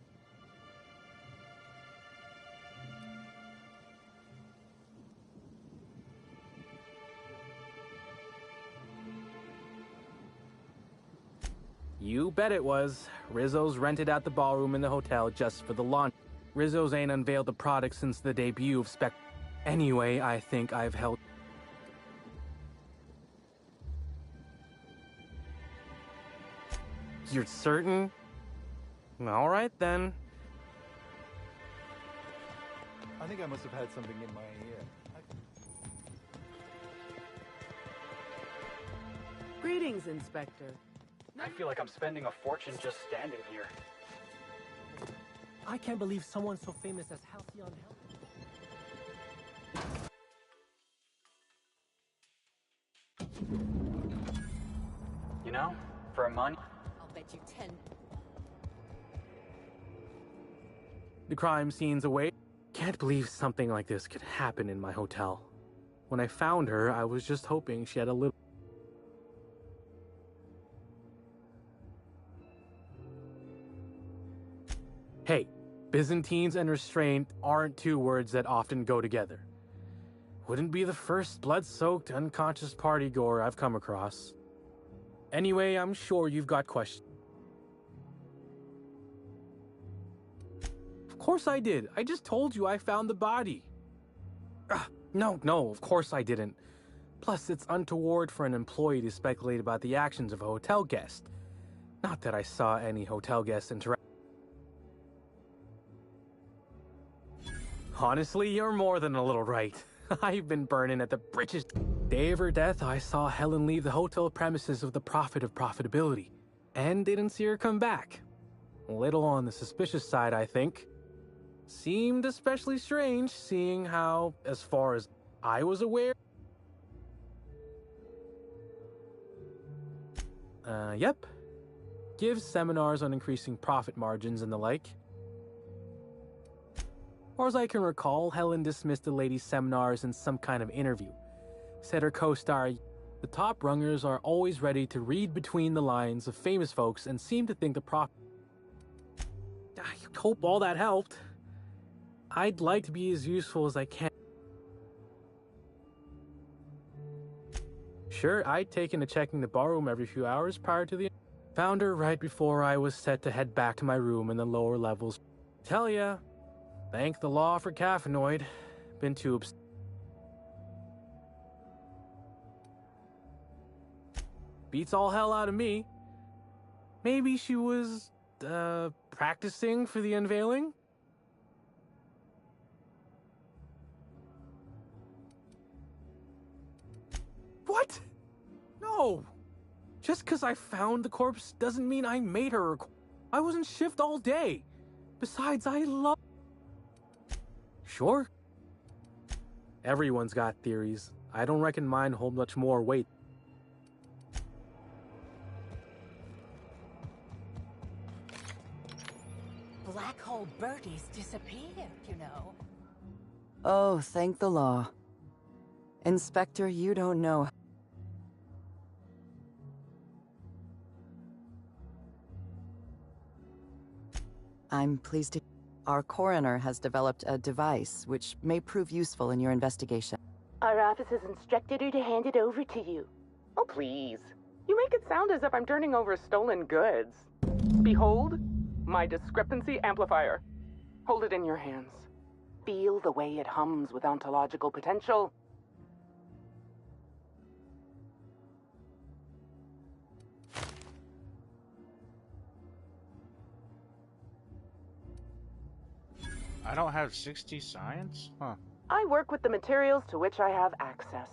You bet it was. Rizzo's rented out the ballroom in the hotel just for the launch. Rizzo's ain't unveiled the product since the debut of Spec... Anyway, I think I've held... You're certain? All right, then. I think I must have had something in my ear. Greetings, Inspector. I feel like I'm spending a fortune just standing here. I can't believe someone so famous as Halcyon You know, for a month. I'll bet you 10. The crime scene's away. Can't believe something like this could happen in my hotel. When I found her, I was just hoping she had a little... Hey, Byzantines and restraint aren't two words that often go together. Wouldn't be the first blood-soaked, unconscious party goer I've come across. Anyway, I'm sure you've got questions. Of course I did. I just told you I found the body. No, of course I didn't. Plus, it's untoward for an employee to speculate about the actions of a hotel guest. Not that I saw any hotel guests interact. Honestly, you're more than a little right. I've been burning at the britches. Day of her death, I saw Helen leave the hotel premises with the profit of profitability, and didn't see her come back. A little on the suspicious side, I think. Seemed especially strange, seeing how, as far as I was aware... Yep. Gives seminars on increasing profit margins and the like. Or as I can recall, Helen dismissed the lady's seminars in some kind of interview. Said her co-star, the top rungers are always ready to read between the lines of famous folks and seem to think the profit... I hope all that helped. I'd like to be as useful as I can. Sure, I'd taken to checking the ballroom every few hours prior to the... Found her right before I was set to head back to my room in the lower levels. Tell ya, thank the law for caffeinoid. Been too Beats all hell out of me. Maybe she was, practicing for the unveiling? What? No! Just because I found the corpse doesn't mean I made her. I was in shift all day. Besides, I love... Sure. Everyone's got theories. I don't reckon mine hold much more weight. Black Hole Bertie's disappeared, you know. Oh, thank the law. Inspector, you don't know. I'm pleased to... Our coroner has developed a device which may prove useful in your investigation. Our office has instructed her to hand it over to you. Oh, please. You make it sound as if I'm turning over stolen goods. Behold, my discrepancy amplifier. Hold it in your hands. Feel the way it hums with ontological potential. I don't have 60 science? Huh. I work with the materials to which I have access.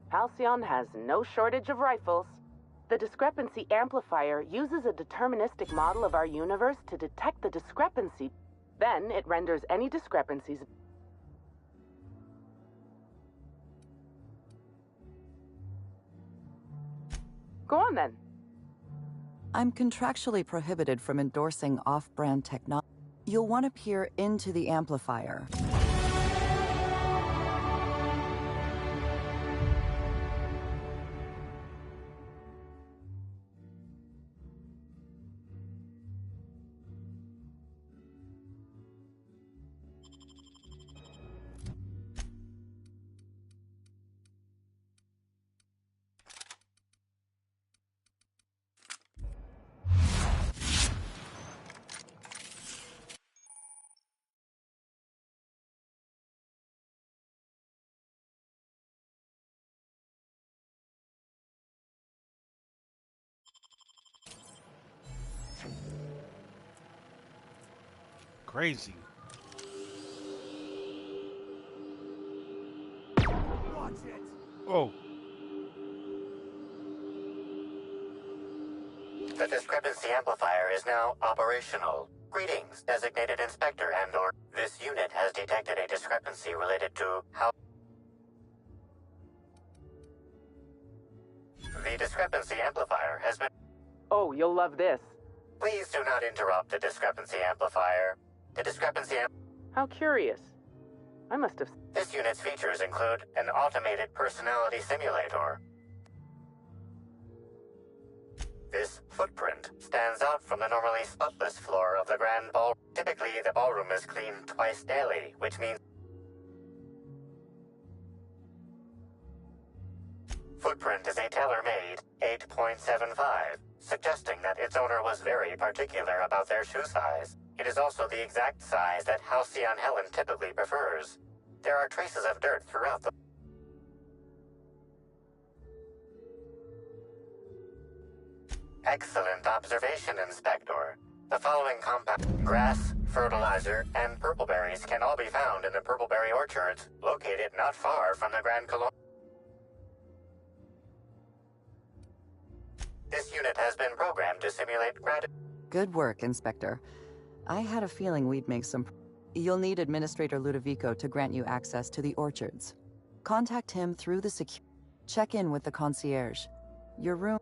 Halcyon has no shortage of rifles. The discrepancy amplifier uses a deterministic model of our universe to detect the discrepancy. Then it renders any discrepancies. Go on then. I'm contractually prohibited from endorsing off-brand technology. You'll want to peer into the amplifier. Crazy. Watch it. Oh. The discrepancy amplifier is now operational. Greetings, designated inspector and/or. This unit has detected a discrepancy related to how. The discrepancy amplifier has been. Oh, you'll love this. Please do not interrupt the discrepancy amplifier. The discrepancy How curious. I must have... This unit's features include an automated personality simulator. This footprint stands out from the normally spotless floor of the grand ball. Typically, the ballroom is cleaned twice daily, which means... Footprint is a tailor-made 8.75, suggesting that its owner was very particular about their shoe size. It is also the exact size that Halcyon Helen typically prefers. There are traces of dirt throughout the... Excellent observation, Inspector. The following compound... Grass, fertilizer, and purpleberries can all be found in the Purpleberry Orchards, located not far from the Grand Colon... This unit has been programmed to simulate Good work, Inspector. I had a feeling we'd make some... You'll need Administrator Ludovico to grant you access to the orchards. Contact him through the Check in with the concierge. Your room...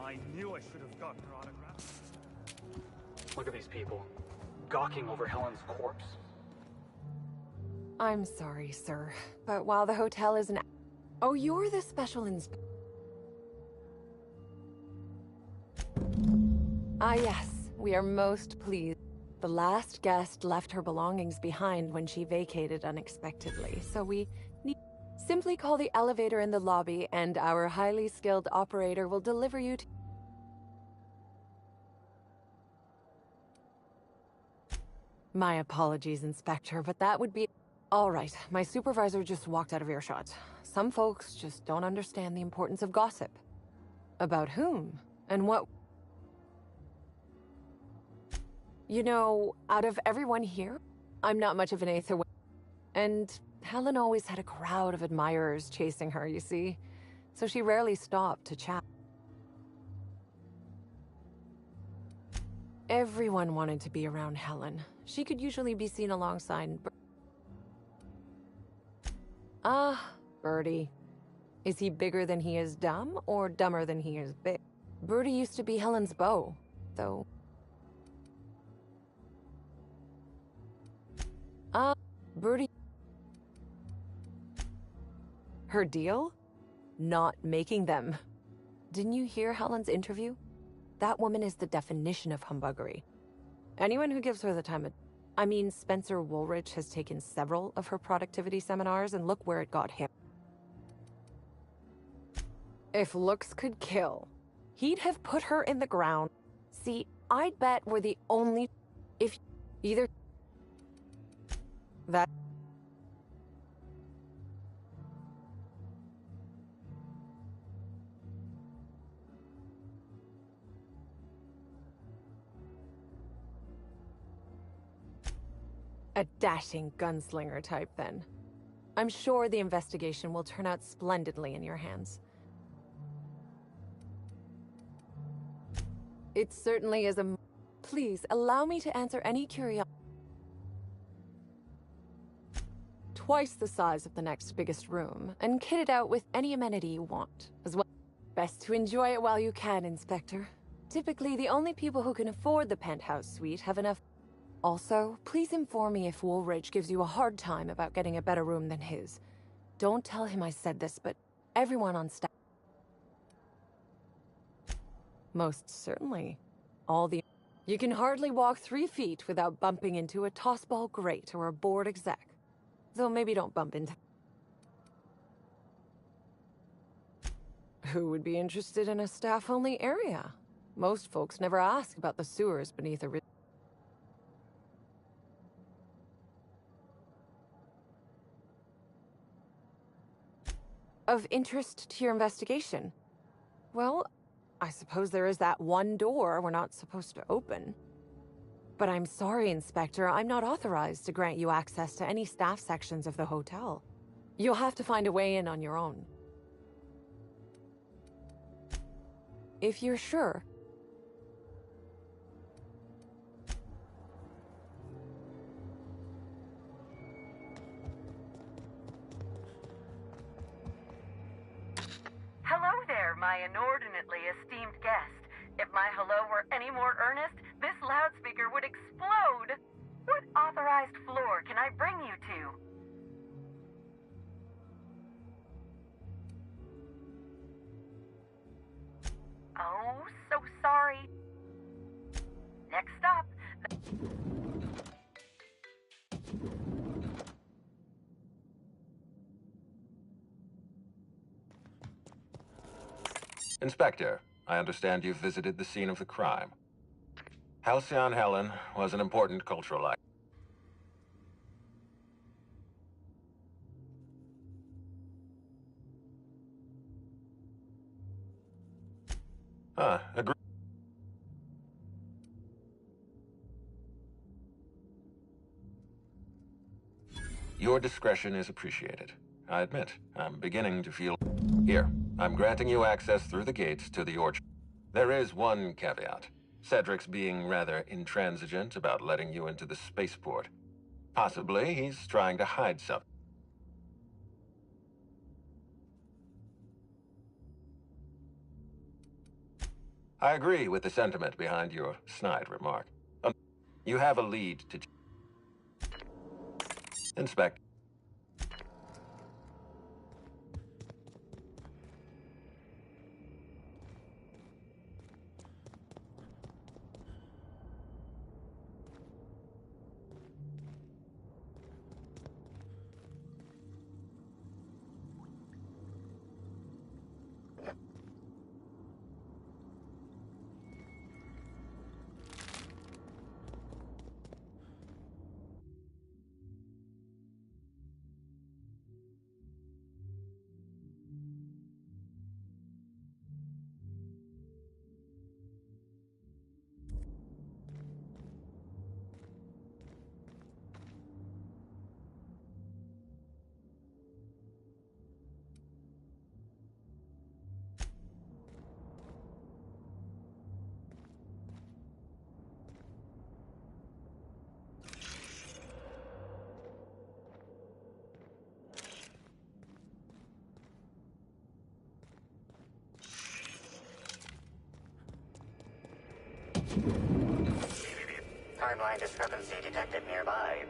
I knew I should have gotten her autograph. Look at these people, gawking over Helen's corpse. I'm sorry, sir, but while the hotel is an... Oh, you're the special inspector. Ah, yes. We are most pleased. The last guest left her belongings behind when she vacated unexpectedly, so we need... Simply call the elevator in the lobby, and our highly skilled operator will deliver you to... My apologies, Inspector, but that would be... All right, my supervisor just walked out of earshot. Some folks just don't understand the importance of gossip. About whom? And what... You know, out of everyone here, I'm not much of an Aether... And Helen always had a crowd of admirers chasing her, you see. So she rarely stopped to chat. Everyone wanted to be around Helen. She could usually be seen alongside... Birdie. Is he bigger than he is dumb, or dumber than he is big? Birdie used to be Helen's beau, though. Birdie... Her deal? Not making them. Didn't you hear Helen's interview? That woman is the definition of humbuggery. Anyone who gives her the time of... I mean, Spencer Woolrich has taken several of her productivity seminars, and look where it got him. If looks could kill, he'd have put her in the ground. See, I'd bet we're the only... If either... That... A dashing gunslinger type, then. I'm sure the investigation will turn out splendidly in your hands. It certainly is a... Please, allow me to answer any curiosity. Twice the size of the next biggest room, and kitted out with any amenity you want, as well. Best to enjoy it while you can, Inspector. Typically, the only people who can afford the penthouse suite have enough... Also, please inform me if Woolridge gives you a hard time about getting a better room than his. Don't tell him I said this, but everyone on staff... Most certainly. All the... You can hardly walk 3 feet without bumping into a tossball grate or a bored exec. Though maybe don't bump into... Who would be interested in a staff-only area? Most folks never ask about the sewers beneath a... Of interest to your investigation? Well, I suppose there is that one door we're not supposed to open. But I'm sorry, Inspector, I'm not authorized to grant you access to any staff sections of the hotel. You'll have to find a way in on your own. If you're sure. Hello there, my inordinately esteemed guest. If my hello were any more earnest, this loudspeaker would explode. What authorized floor can I bring you to? Oh, so sorry. Next stop. Inspector, I understand you've visited the scene of the crime. Halcyon Helen was an important cultural icon. Agree. Your discretion is appreciated. I admit, I'm beginning to feel... Here, I'm granting you access through the gates to the orchard. There is one caveat. Cedric's being rather intransigent about letting you into the spaceport. Possibly he's trying to hide something. I agree with the sentiment behind your snide remark. You have a lead to... Inspect. Timeline discrepancy detected nearby.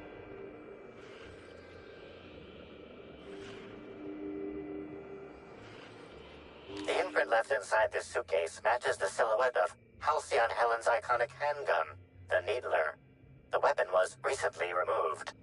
The imprint left inside this suitcase matches the silhouette of Halcyon Helen's iconic handgun, the Needler. The weapon was recently removed.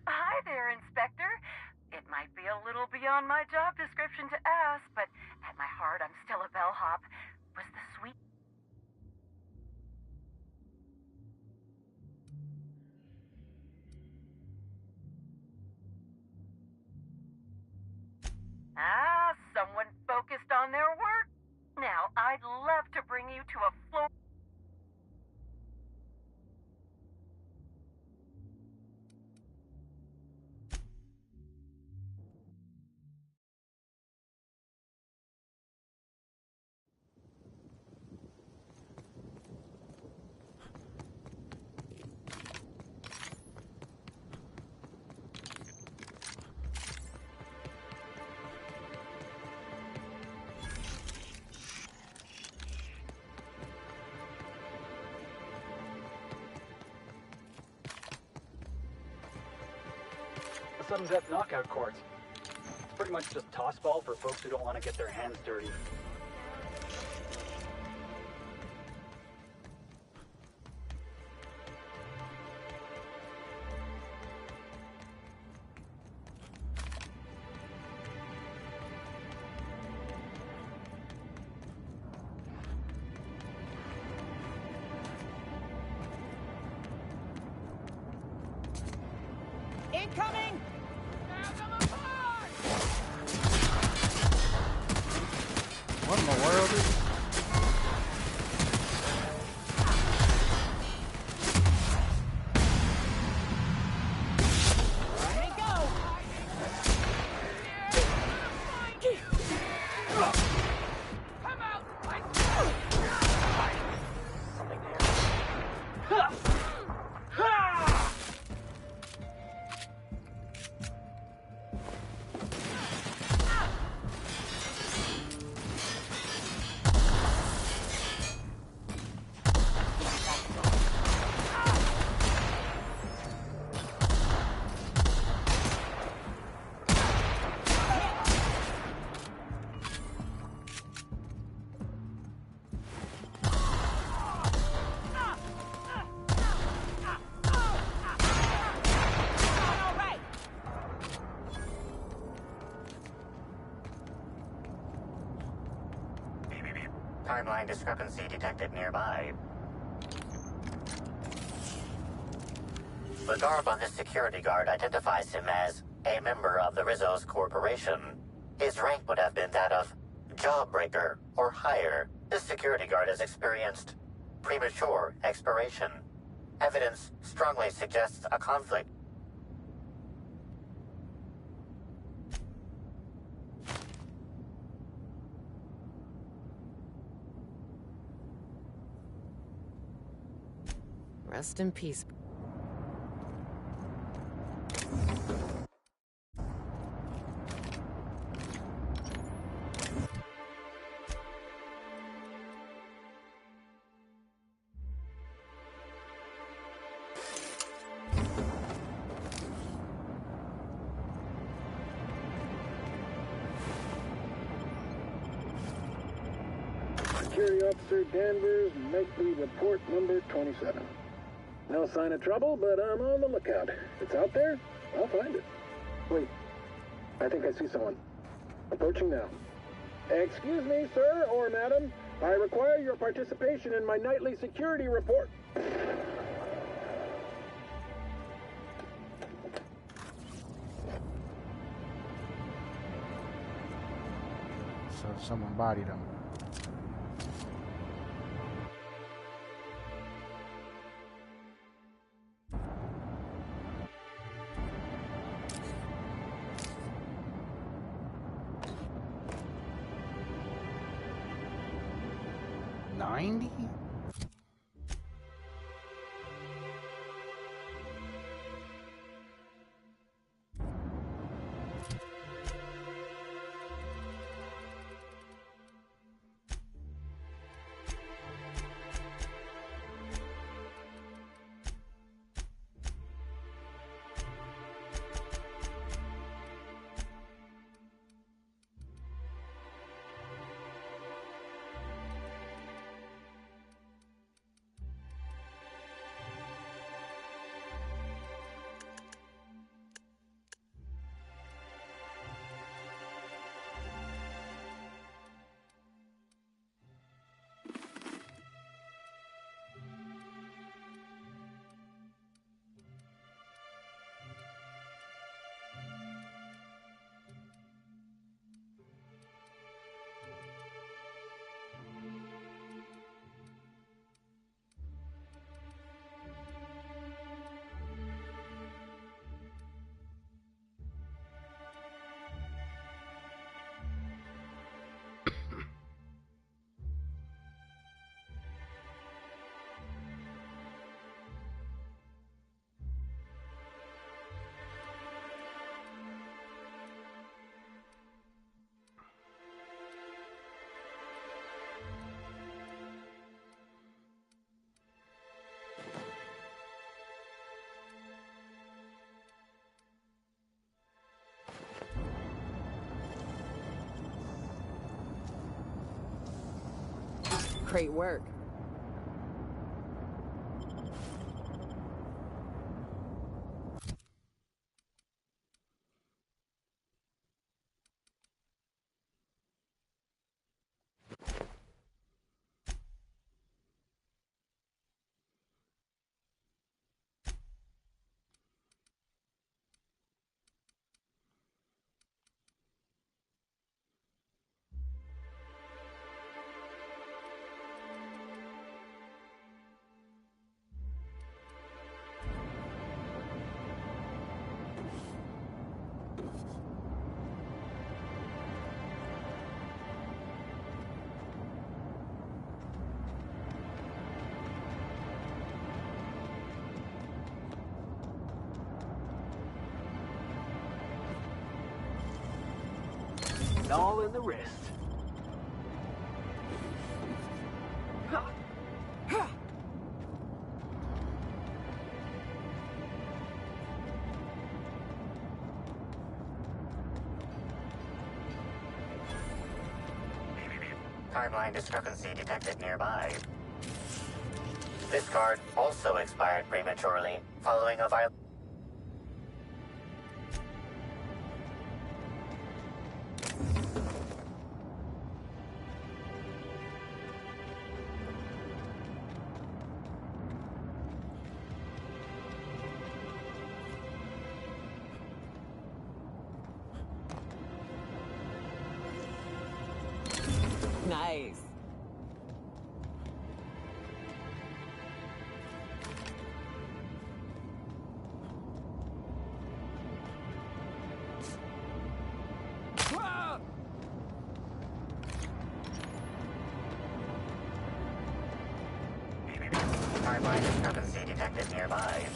Hi there, Inspector. It might be a little beyond my job description to ask, but at my heart, I'm still a bellhop. Was the sweet... someone focused on their work. Now, I'd love to bring you to a floor... A sudden death knockout court. It's pretty much just tossball for folks who don't want to get their hands dirty. Incoming! What in the world is... Timeline discrepancy detected nearby. The garb on this security guard identifies him as a member of the Rizzo's Corporation. His rank would have been that of Jawbreaker or higher. This security guard has experienced premature expiration. Evidence strongly suggests a conflict. Rest in peace. Security Officer Danvers, nightly report number 27. No sign of trouble, but I'm on the lookout. If it's out there, I'll find it. Wait, I think I see someone. Approaching now. Excuse me, sir or madam. I require your participation in my nightly security report. so someone bodied him. $90? Great work. All in the wrist. Timeline discrepancy detected nearby. This card also expired prematurely, following a violation. Nice. Timeline discrepancy detected nearby.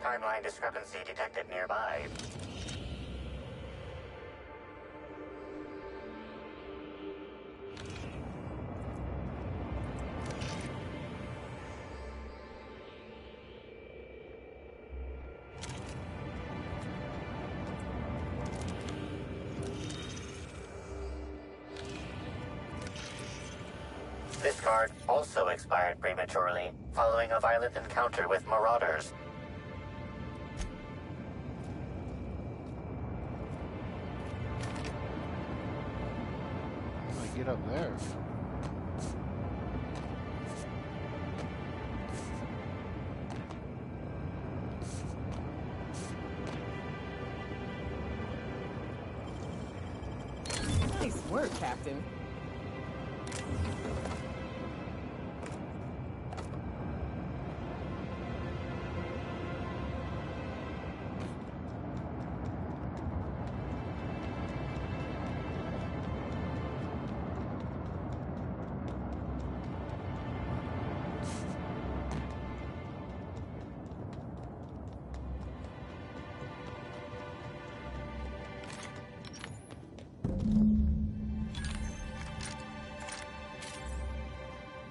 timeline discrepancy detected nearby. This card also expired prematurely, following a violent encounter with marauders. I get up there. Nice work, Captain.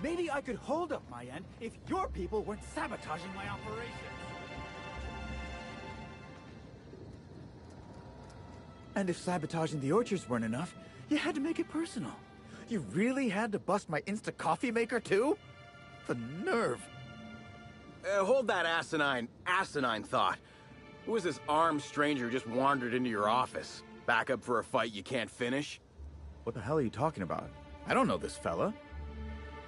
Maybe I could hold up my end if your people weren't sabotaging my operation. And if sabotaging the orchards weren't enough, you had to make it personal. You really had to bust my instant coffee maker too? The nerve. Hold that asinine thought. Who is this armed stranger who just wandered into your office? Back up for a fight you can't finish? What the hell are you talking about? I don't know this fella.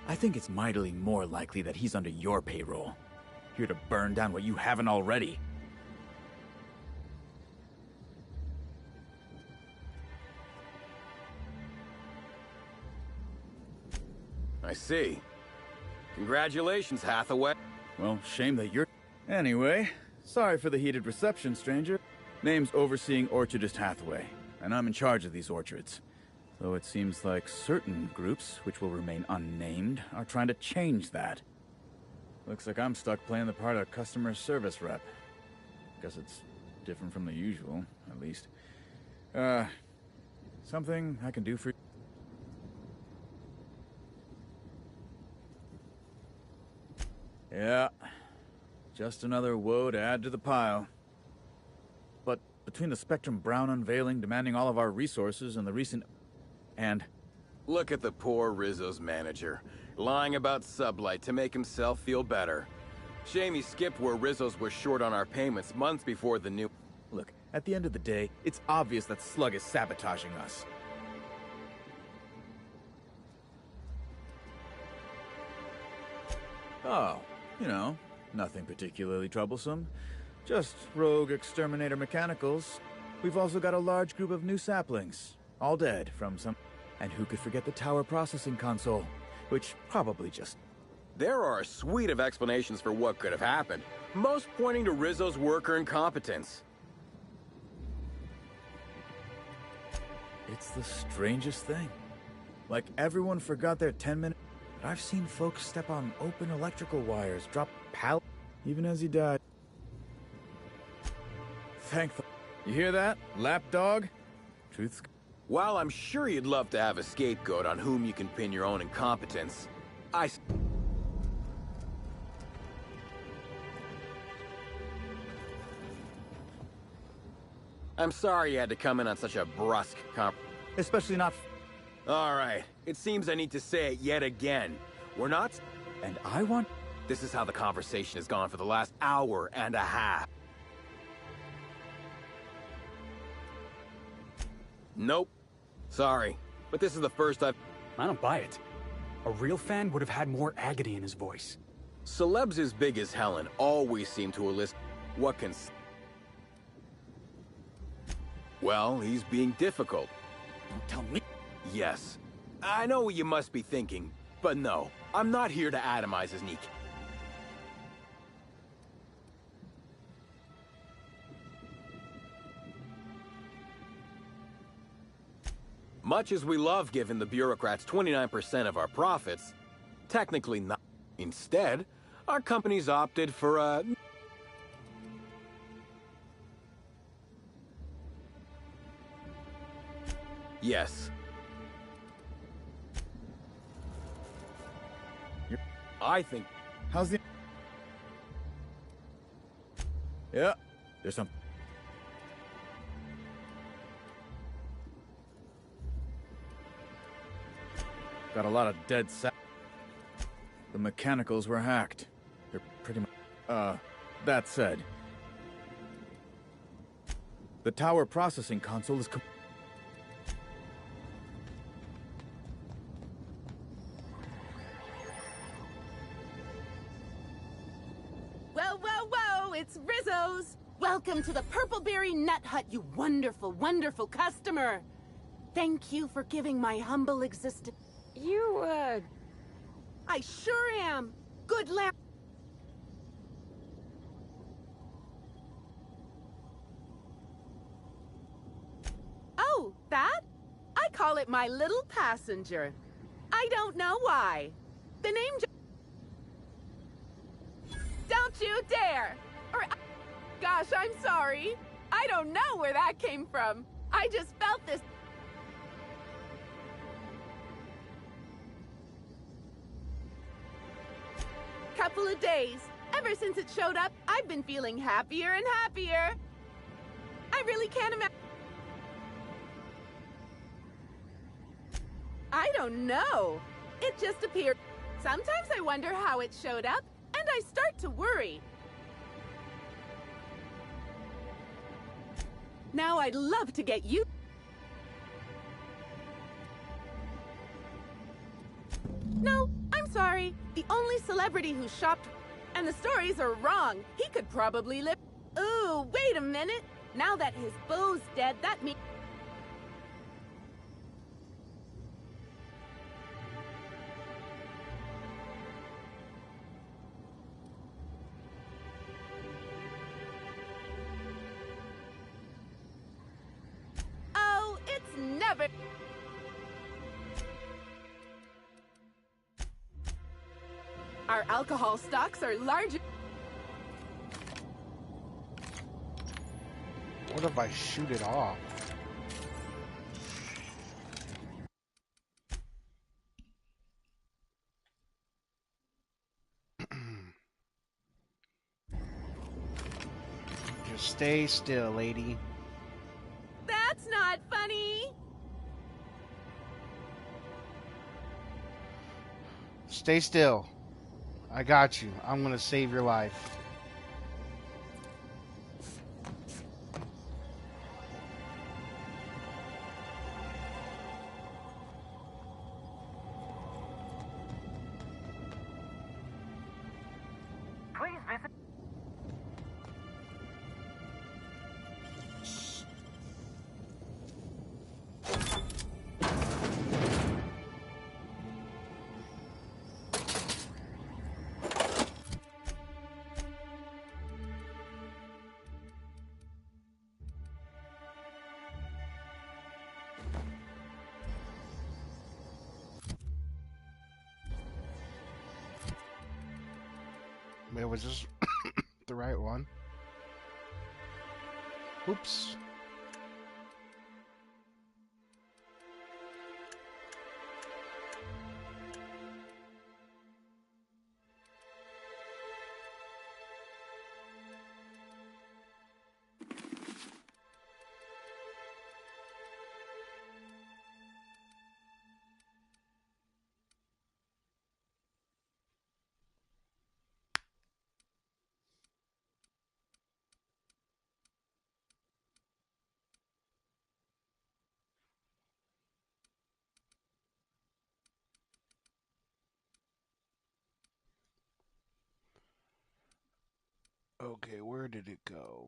I think it's mightily more likely that he's under your payroll. Here to burn down what you haven't already. I see. Congratulations, Hathaway. Well, shame that you're... Anyway, sorry for the heated reception, stranger. Name's Overseeing Orchardist Hathaway, and I'm in charge of these orchards. Though it seems like certain groups, which will remain unnamed, are trying to change that. Looks like I'm stuck playing the part of customer service rep. Guess it's different from the usual, at least. Something I can do for you? Yeah, just another woe to add to the pile. But between the Spectrum Brown unveiling demanding all of our resources and the recent... And... Look at the poor Rizzo's manager, lying about Sublight to make himself feel better. Shame he skipped where Rizzo's was short on our payments months before the new... Look, at the end of the day, it's obvious that Slug is sabotaging us. Oh, you know, nothing particularly troublesome. Just rogue exterminator mechanicals. We've also got a large group of new saplings, all dead from some... And who could forget the tower processing console, which probably just... There are a suite of explanations for what could have happened, most pointing to Rizzo's worker incompetence. It's the strangest thing. Like everyone forgot their 10-minute... I've seen folks step on open electrical wires, drop pallet, even as he died. Thank the... You hear that, lapdog? Truth's... While I'm sure you'd love to have a scapegoat on whom you can pin your own incompetence, I'm sorry you had to come in on such a brusque Especially not... All right, it seems I need to say it yet again. We're not... And I want... This is how the conversation has gone for the last hour and a half. Nope. Sorry, but this is the first I've... I don't buy it. A real fan would have had more agony in his voice. Celebs as big as Helen always seem to elicit what can... Well, he's being difficult. Don't tell me. Yes. I know what you must be thinking, but no. I'm not here to atomize his Neek. Much as we love giving the bureaucrats 29% of our profits, technically not. Instead, our company's opted for a... Yes. I think... How's the... Yeah, there's some... Got a lot of dead sa... The mechanicals were hacked. They're pretty much... that said... The tower processing console is... Whoa, whoa, whoa! It's Rizzo's! Welcome to the Purpleberry Nut Hut, you wonderful, wonderful customer! Thank you for giving my humble existence... I sure am! Good lamp... Oh, that? I call it my little passenger. I don't know why. The name Don't you dare! Or... Gosh, I'm sorry. I don't know where that came from. I just felt this... couple of days. Ever since it showed up, I've been feeling happier and happier. I really can't imagine... I don't know. It just appeared. Sometimes I wonder how it showed up, and I start to worry. Now I'd love to get you... No, I'm sorry. The only celebrity who shopped... And the stories are wrong. He could probably live... Ooh, wait a minute. Now that his beau's dead, that means... Oh, it's never... Our alcohol stocks are large... What if I shoot it off? Just stay still, lady. That's not funny. Stay still. I got you. I'm gonna save your life. Please visit. Wait, was this the right one? Oops. Okay, where did it go?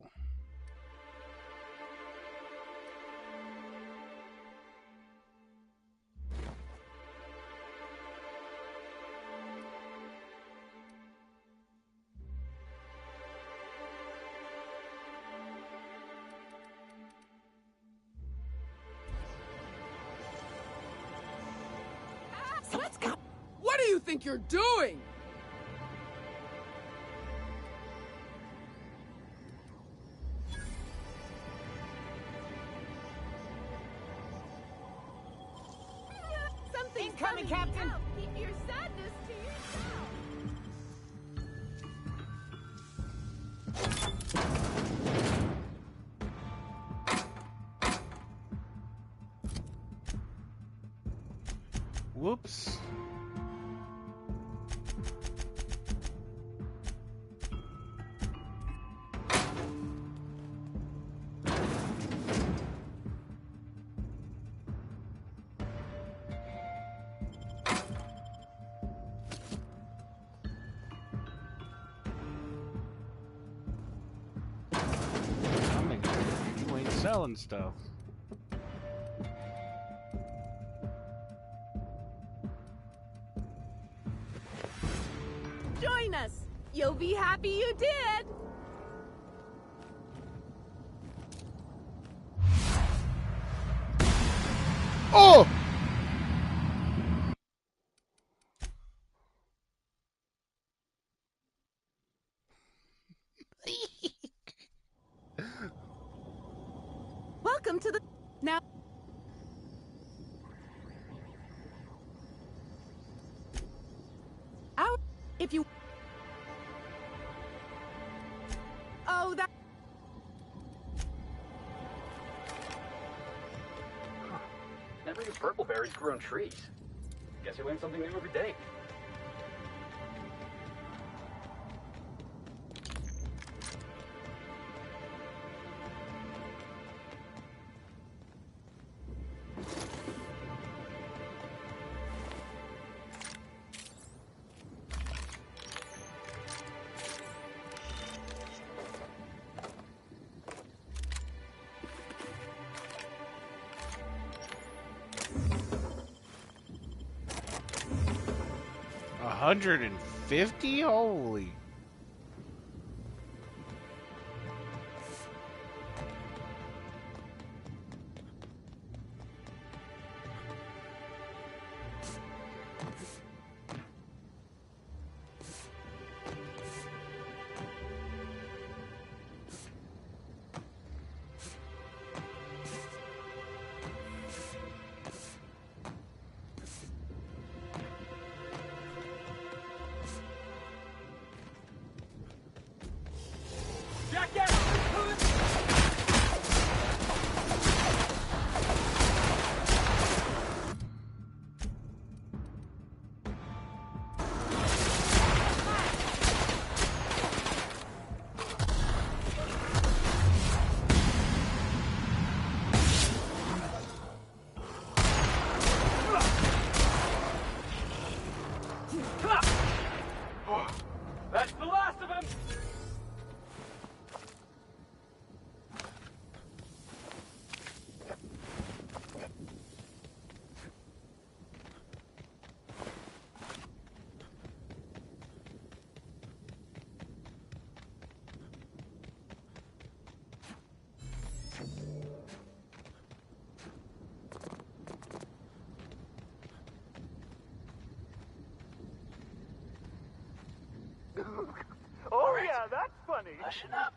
Let's go. What do you think you're doing? incoming, Captain! Keep your sadness to yourself. Whoops. You ain't selling stuff. Join us. You'll be happy you did. Oh! Welcome to the... Now... If you... Oh, that... Never knew purple berries grew on trees. Guess you learn something new every day. $150? Holy. That's the last of him! Oh, yeah, that's funny. Listen up.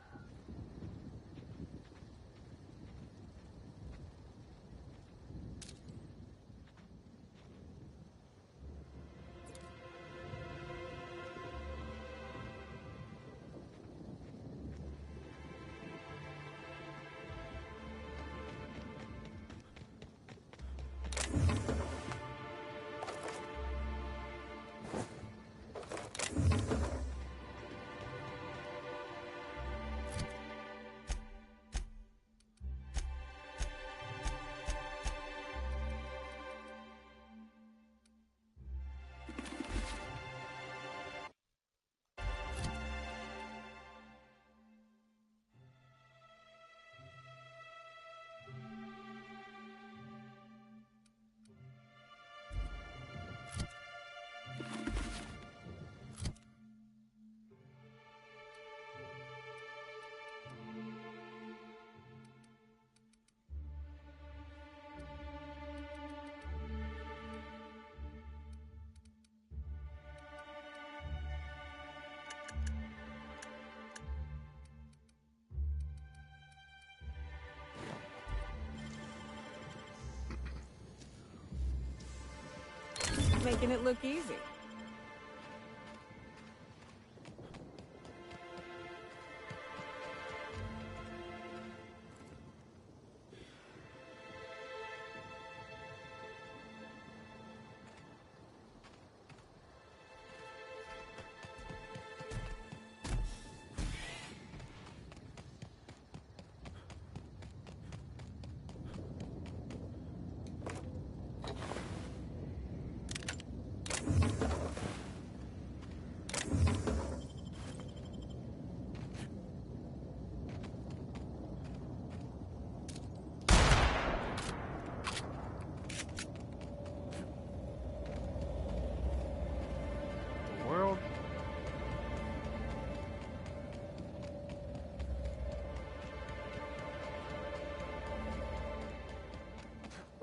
making it look easy.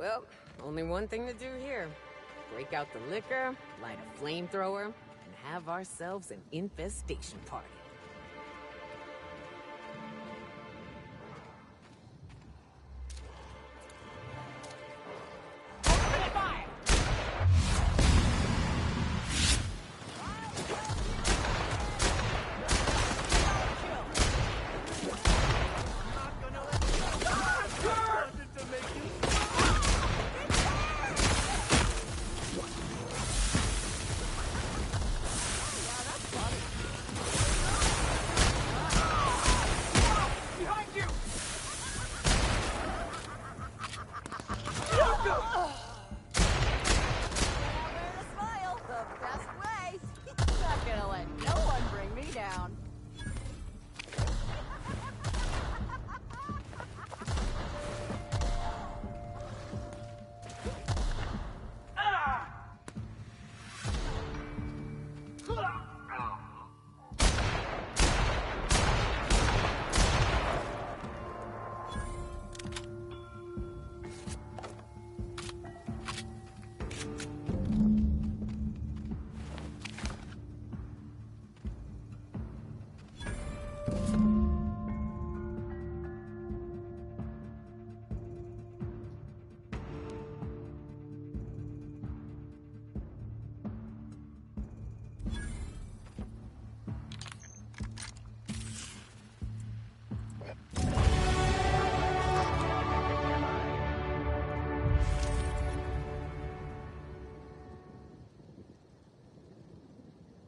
Well, only one thing to do here. Break out the liquor, light a flamethrower, and have ourselves an infestation party.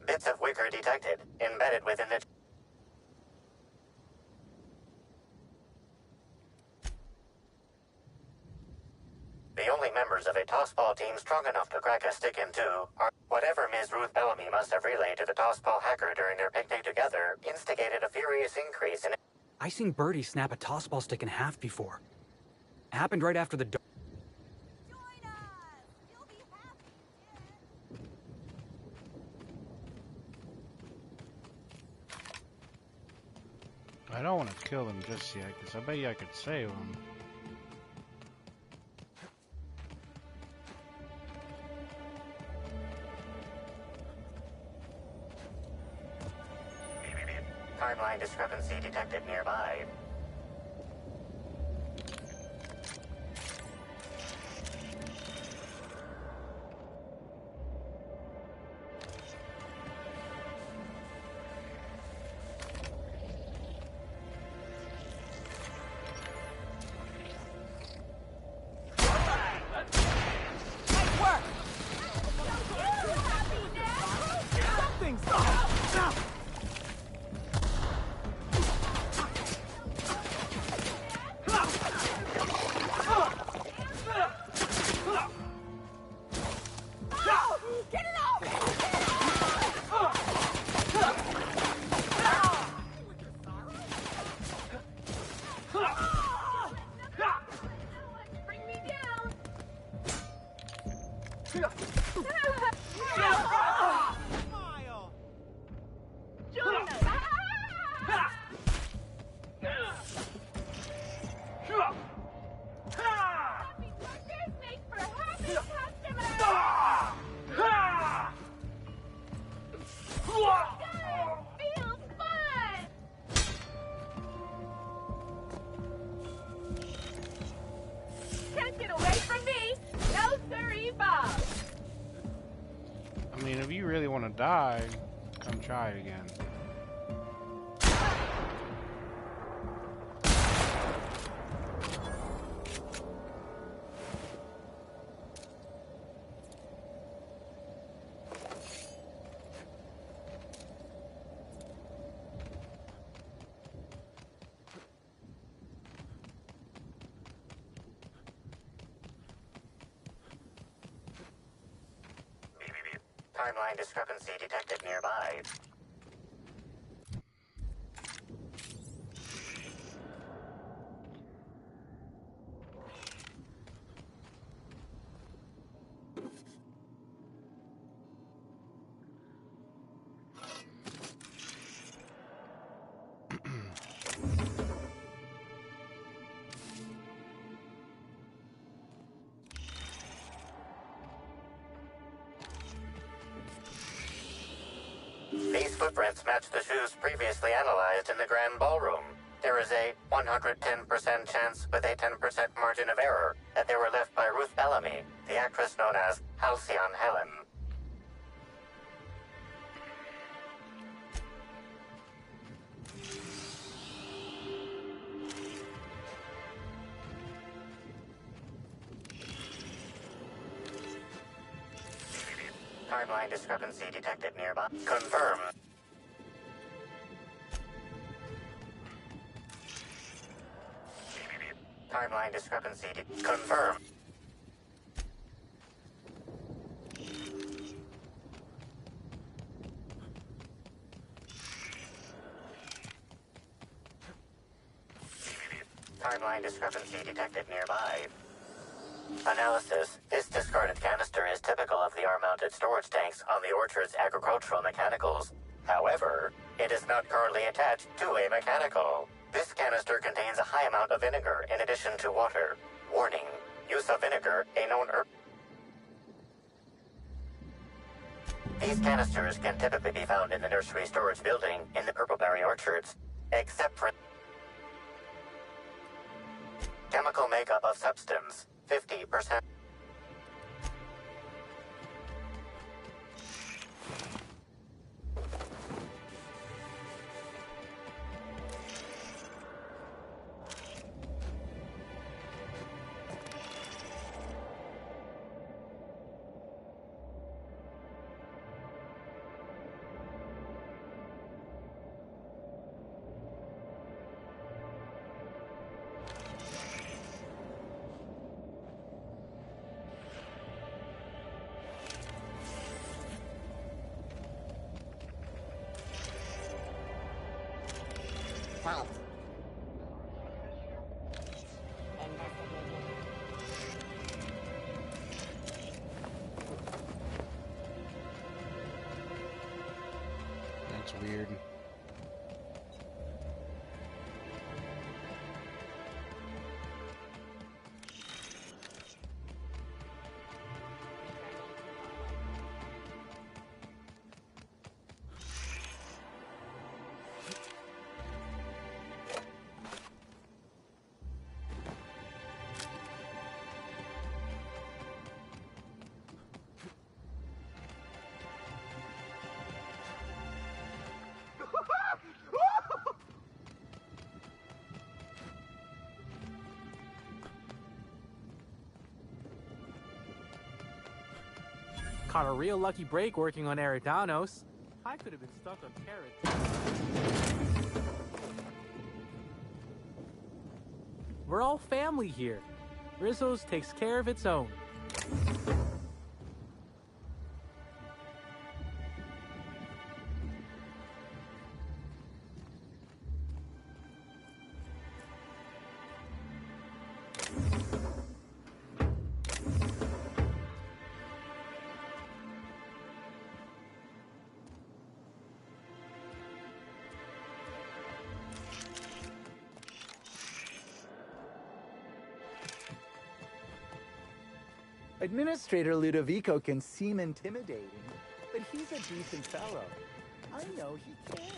Bits of wicker detected, embedded within the... The only members of a tossball team strong enough to crack a stick in two are... Whatever Ms. Ruth Bellamy must have relayed to the tossball hacker during their picnic together instigated a furious increase in... I seen Birdie snap a tossball stick in half before. It happened right after the... I don't want to kill them just yet, because I bet you I could save them. Timeline discrepancy detected nearby. mean, if you really want to die, come try it again. Timeline discrepancy detected nearby. These footprints match the shoes previously analyzed in the Grand Ballroom. There is a 110% chance with a 10% margin of error that they were left by Ruth Bellamy, the actress known as Halcyon Helen. Timeline discrepancy detected nearby. Confirm. Timeline discrepancy. Confirm. Timeline discrepancy detected nearby. Analysis. This discarded canister is typical of the R-mounted storage tanks on the Orchard's agricultural mechanicals. However, it is not currently attached to a mechanical. This canister contains a high amount of vinegar in addition to water. Warning. Use of vinegar, a known herb. These canisters can typically be found in the nursery storage building in the Purpleberry Orchards, except for chemical makeup of substance. 50%. Halt. That's weird. Caught a real lucky break working on Eridanos. I could have been stuck on carrots. We're all family here. Rizzo's takes care of its own. Administrator Ludovico can seem intimidating, but he's a decent fellow. I know he cares.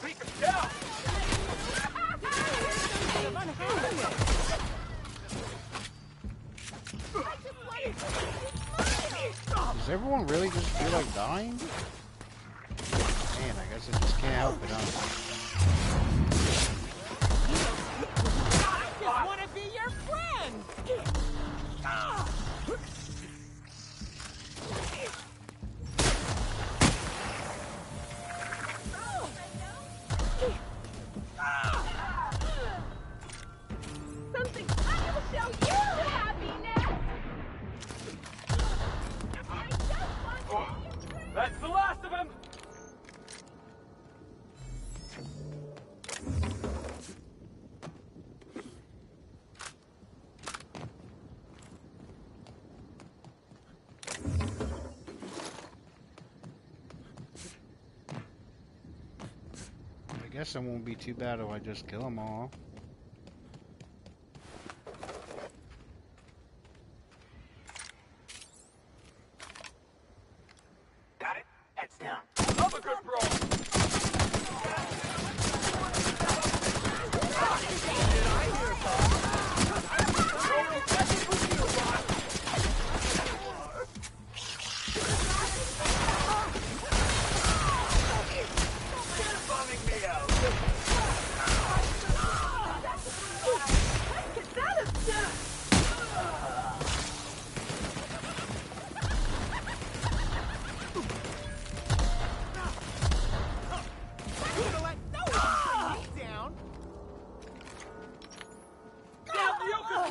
Take him down! Does everyone really just feel like dying? Man, I guess I just can't help it, huh? I just want to be your friend! Something I will show you happiness! That's the last of him! I guess it won't be too bad if I just kill them all. Got it? Heads down. I'm a good bro!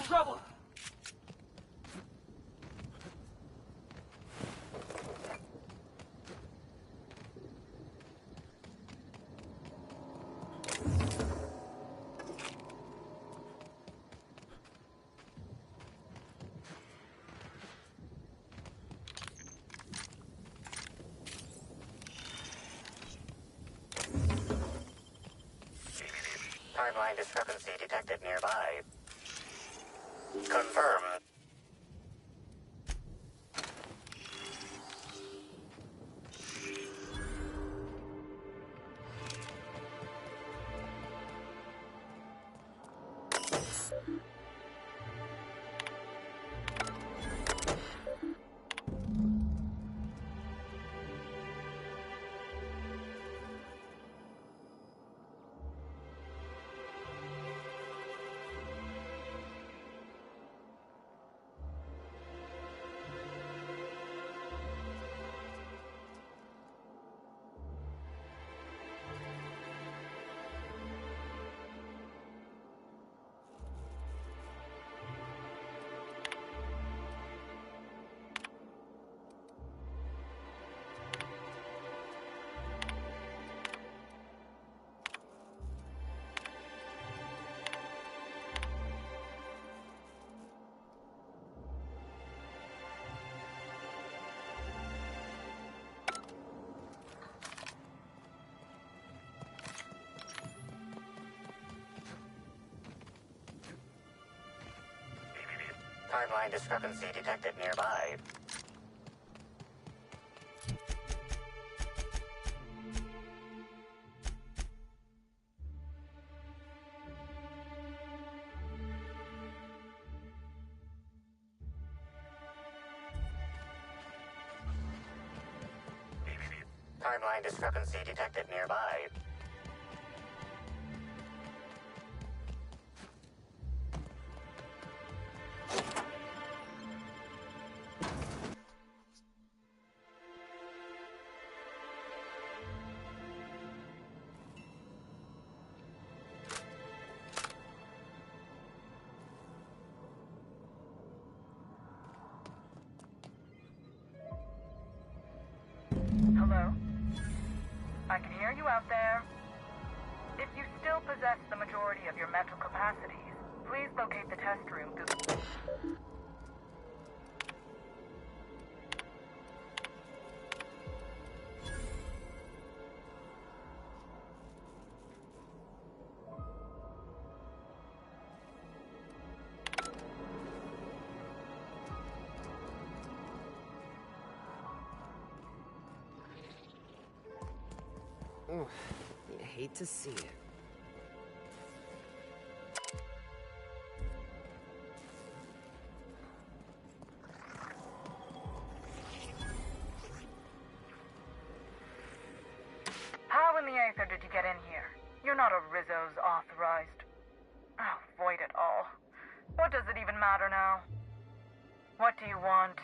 Trouble! Timeline discrepancy detected nearby. Confirm. Timeline discrepancy detected nearby. Timeline discrepancy detected nearby. Hello? I can hear you out there. If you still possess the majority of your mental capacities, please locate the test room through the... Oh, you hate to see it. You're not a Rizzo's authorized. Oh, void it all. What does it even matter now? What do you want?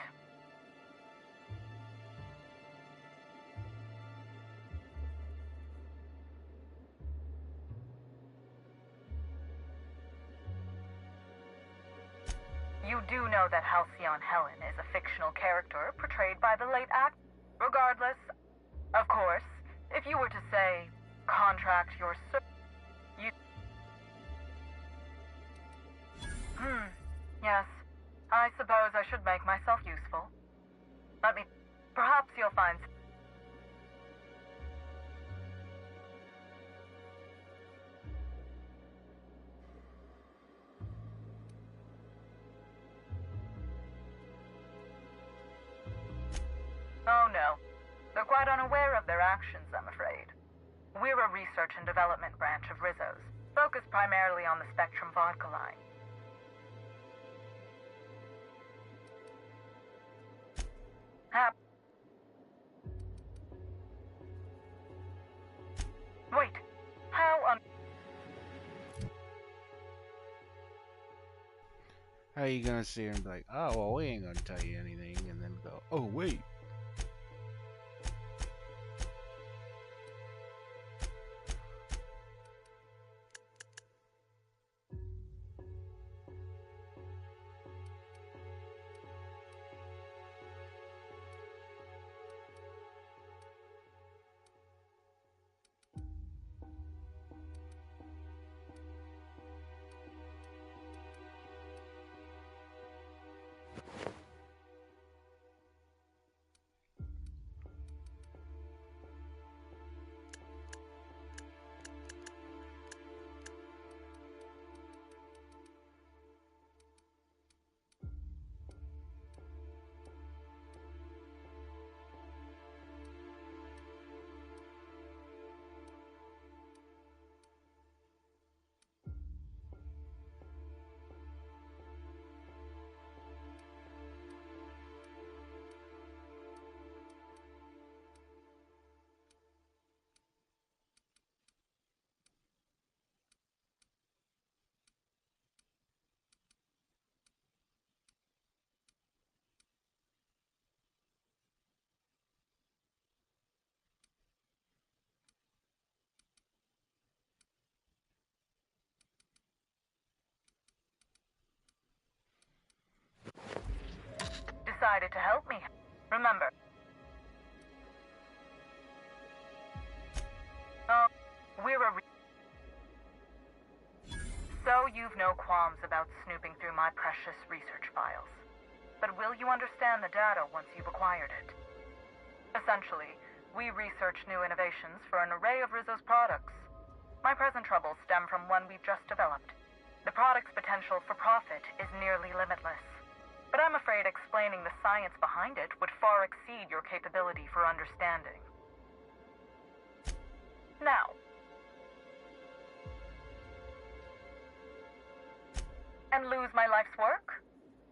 You do know that Halcyon Helen is a fictional character portrayed by the late act. Regardless, of course, if you were to say, contract your you... Yes. I suppose I should make myself useful. Let me... Perhaps you'll find... Oh no. They're quite unaware of their actions, I'm afraid. We're a research and development branch of Rizzo's, focused primarily on the Spectrum vodka line. Wait, how How are you gonna sit here and be like, oh, well, we ain't gonna tell you anything, and then go, oh, wait. decided to help me? Remember. We're a So you've no qualms about snooping through my precious research files. But will you understand the data once you've acquired it? Essentially, we research new innovations for an array of Rizzo's products. My present troubles stem from one we've just developed. The product's potential for profit is nearly limitless. But I'm afraid explaining the science behind it would far exceed your capability for understanding. Now, and lose my life's work?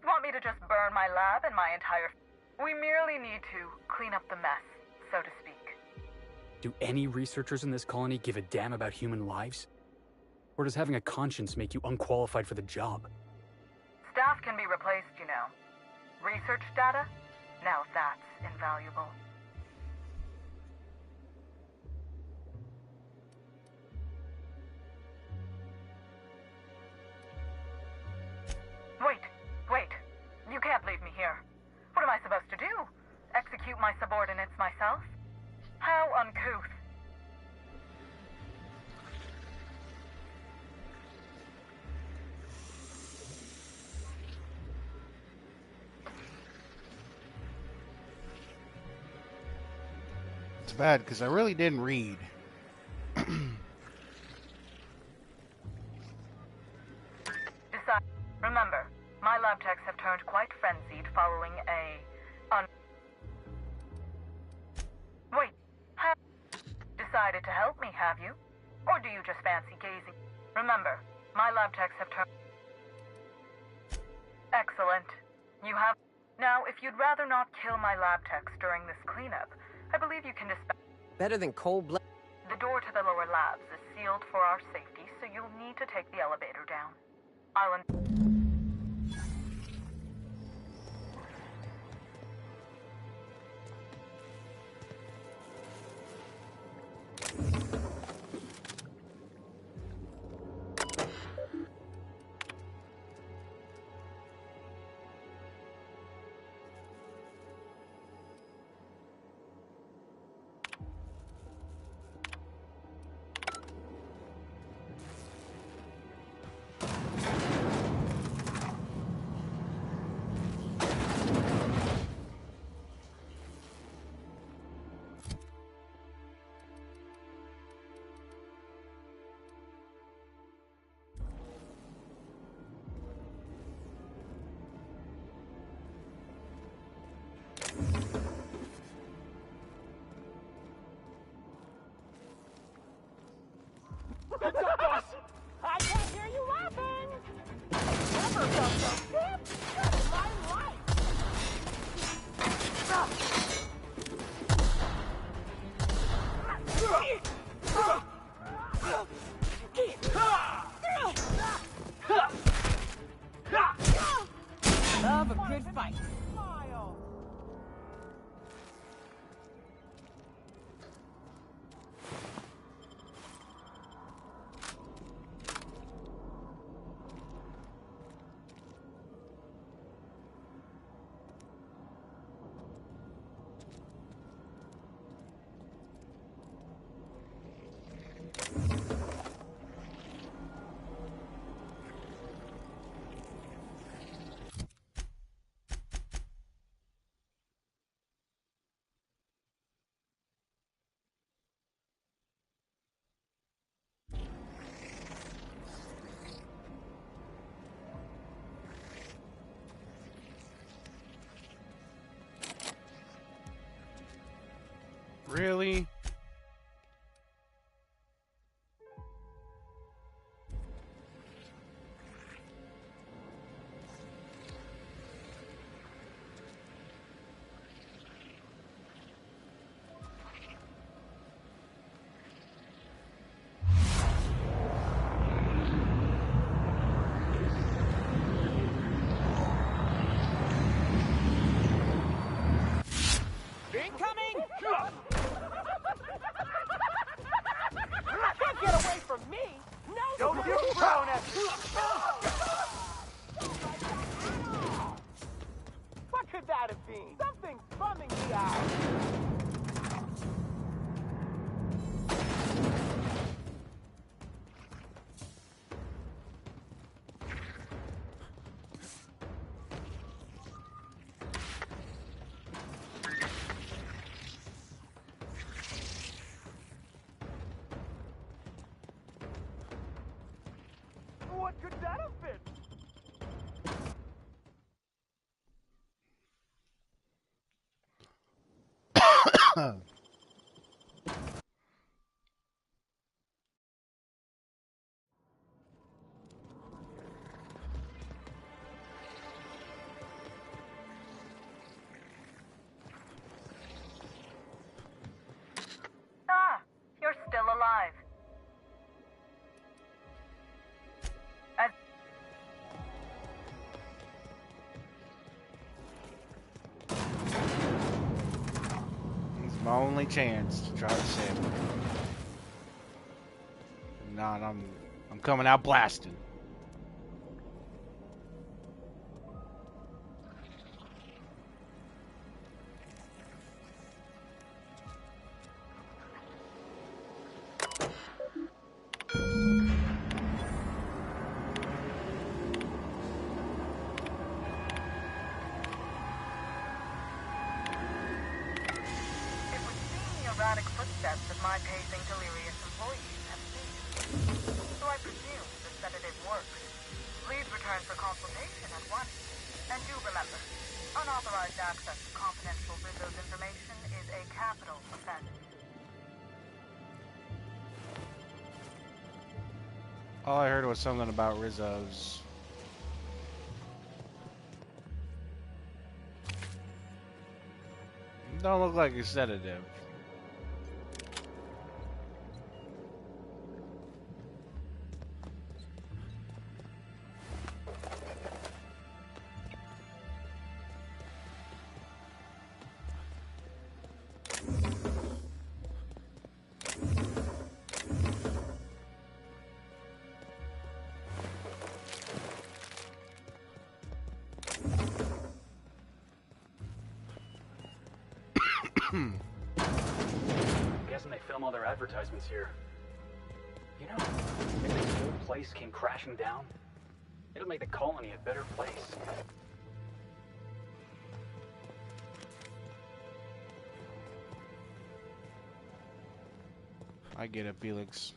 You want me to just burn my lab and my entire... We merely need to clean up the mess, so to speak. Do any researchers in this colony give a damn about human lives? Or does having a conscience make you unqualified for the job? Staff can be replaced, you know. Research data? Now that's invaluable. Wait. You can't leave me here. What am I supposed to do? Execute my subordinates myself? How uncouth. It's bad, because I really didn't read. Remember, my lab techs have turned quite frenzied following Wait, decided to help me, have you? Or do you just fancy gazing? Remember, my lab techs have turned... Excellent. You have... Now, if you'd rather not kill my lab techs during this cleanup, I believe you can dispatch... Better than cold blood. The door to the lower labs is sealed for our safety, so you'll need to take the elevator down. I'll... I can't hear you laughing! Never felt so good in my life! Love a good fight. Really? Incoming! Can't get away from me! No! Don't you frown at me! What could that have been? Something's bumming me out! What could that have been? Ah, you're still alive. As It's my only chance to try to save him. If not, I'm coming out blasting. it would seem the erratic footsteps of my pacing delirious employees have ceased. So I presume the sedative works. Please return for consultation at once. And do remember, unauthorized access to confidential Rizzo's information is a capital offense. All I heard was something about Rizzo's. Don't look like a sedative. Guessing they film all their advertisements here. You know, if this whole place came crashing down, it'll make the colony a better place. I get it, Felix.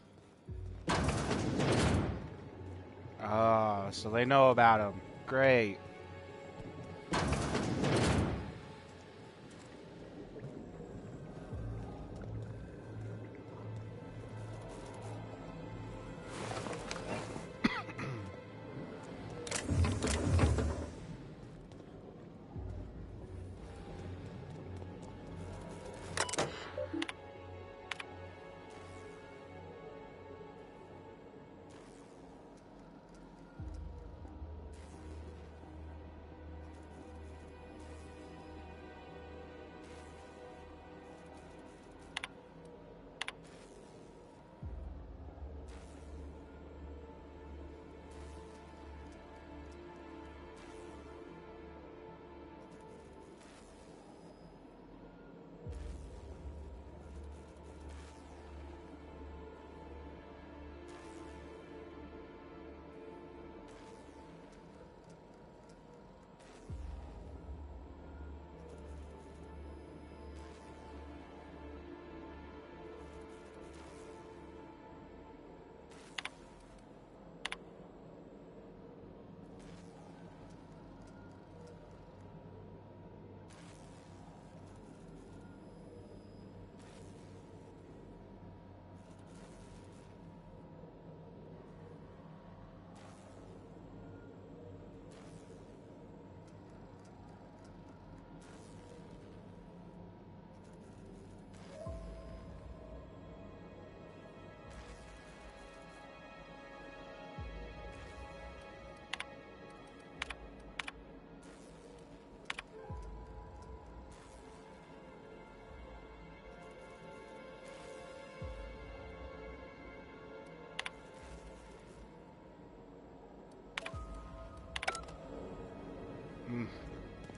Ah, so they know about him. Great.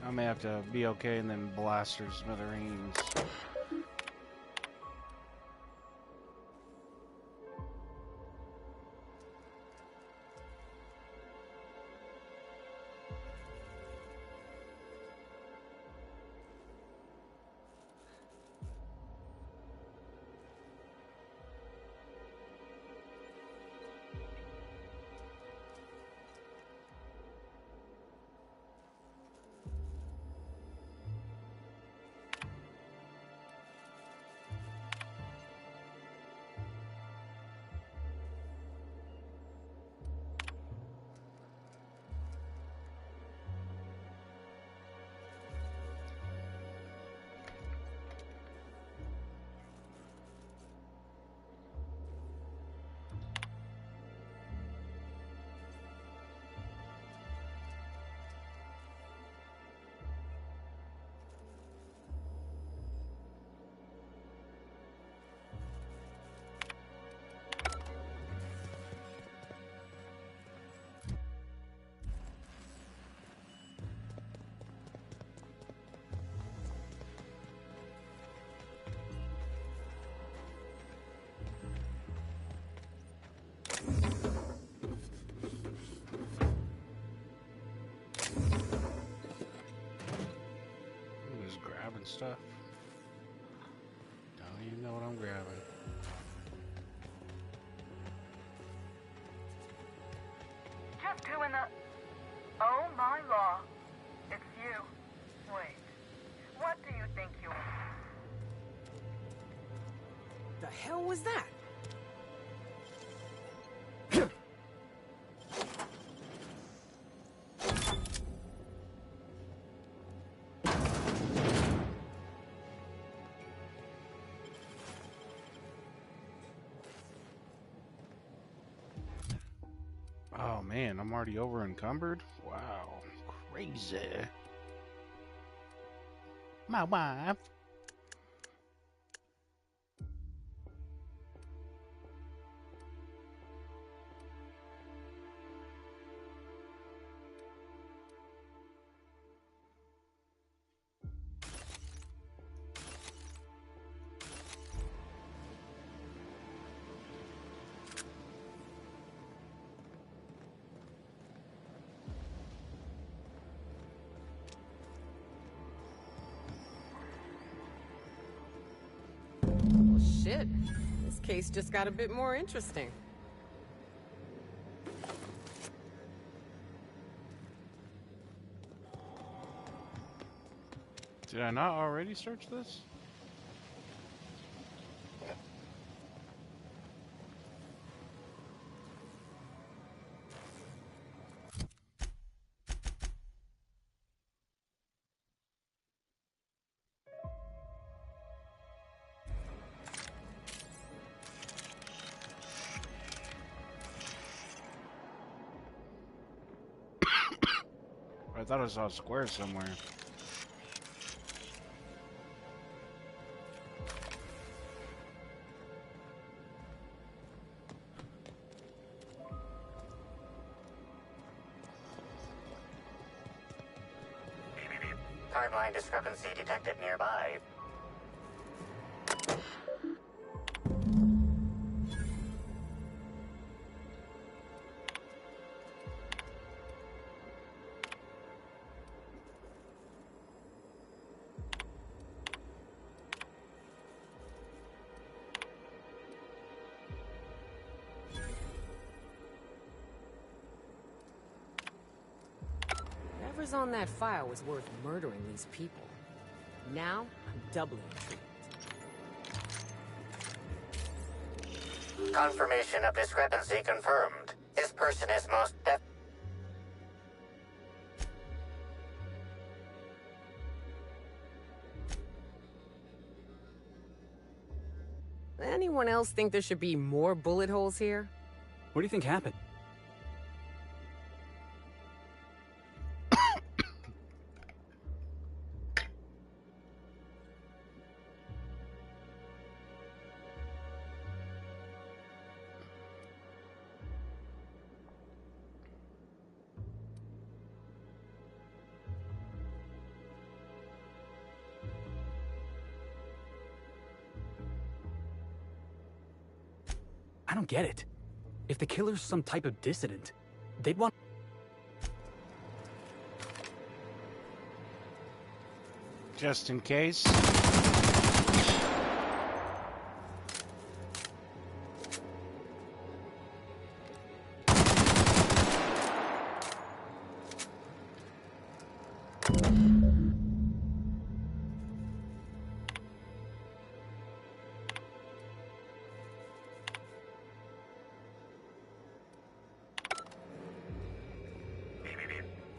I may have to be okay and then blast her smithereens. Stuff. Don't even know what I'm grabbing. Just who in the... Oh my law. It's you. Wait. What do you think you are? The hell was that? Oh man, I'm already over encumbered? Wow, crazy. My wife. Shit. This case just got a bit more interesting. Did I not already search this? I thought I saw a square somewhere. Timeline discrepancy detected nearby. Whatever's on that file was worth murdering these people. Now, I'm doubly intrigued. Confirmation of discrepancy confirmed. This person is most Anyone else think there should be more bullet holes here? What do you think happened? I don't get it. If the killer's some type of dissident, they'd want... Just in case.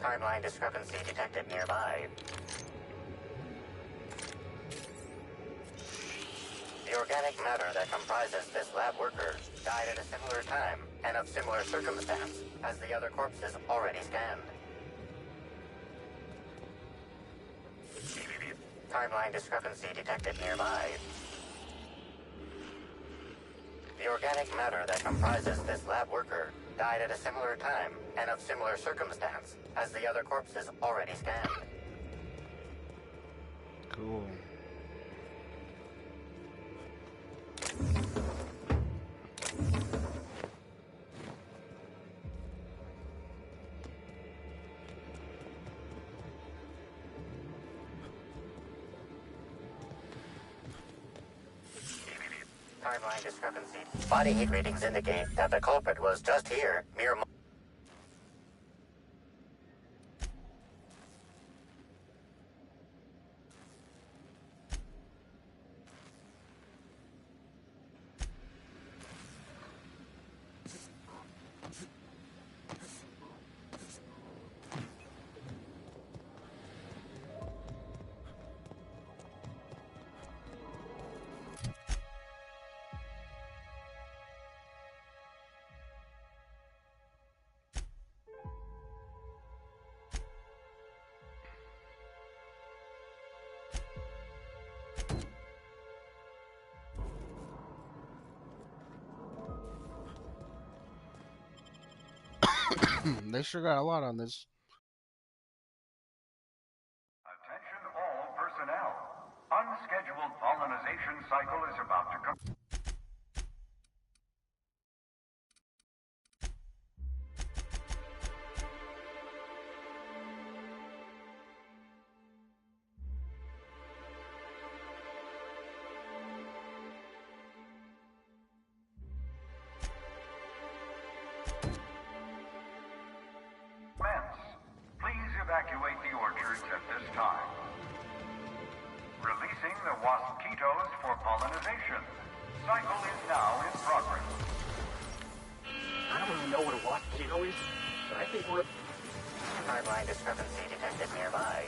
Timeline discrepancy detected nearby. The organic matter that comprises this lab worker died at a similar time and of similar circumstance as the other corpses already scanned. Timeline discrepancy detected nearby. The organic matter that comprises this lab worker died at a similar time and of similar circumstance as the other corpses already scanned. Cool. Timeline discrepancy. Body heat readings indicate that the culprit was just here, mere They sure got a lot on this. Attention all personnel. Unscheduled pollinization cycle is about to come. releasing the Waspitos for pollinization. Cycle is now in progress. I don't even know what a Waspito is, but I think we're... Timeline discrepancy detected nearby.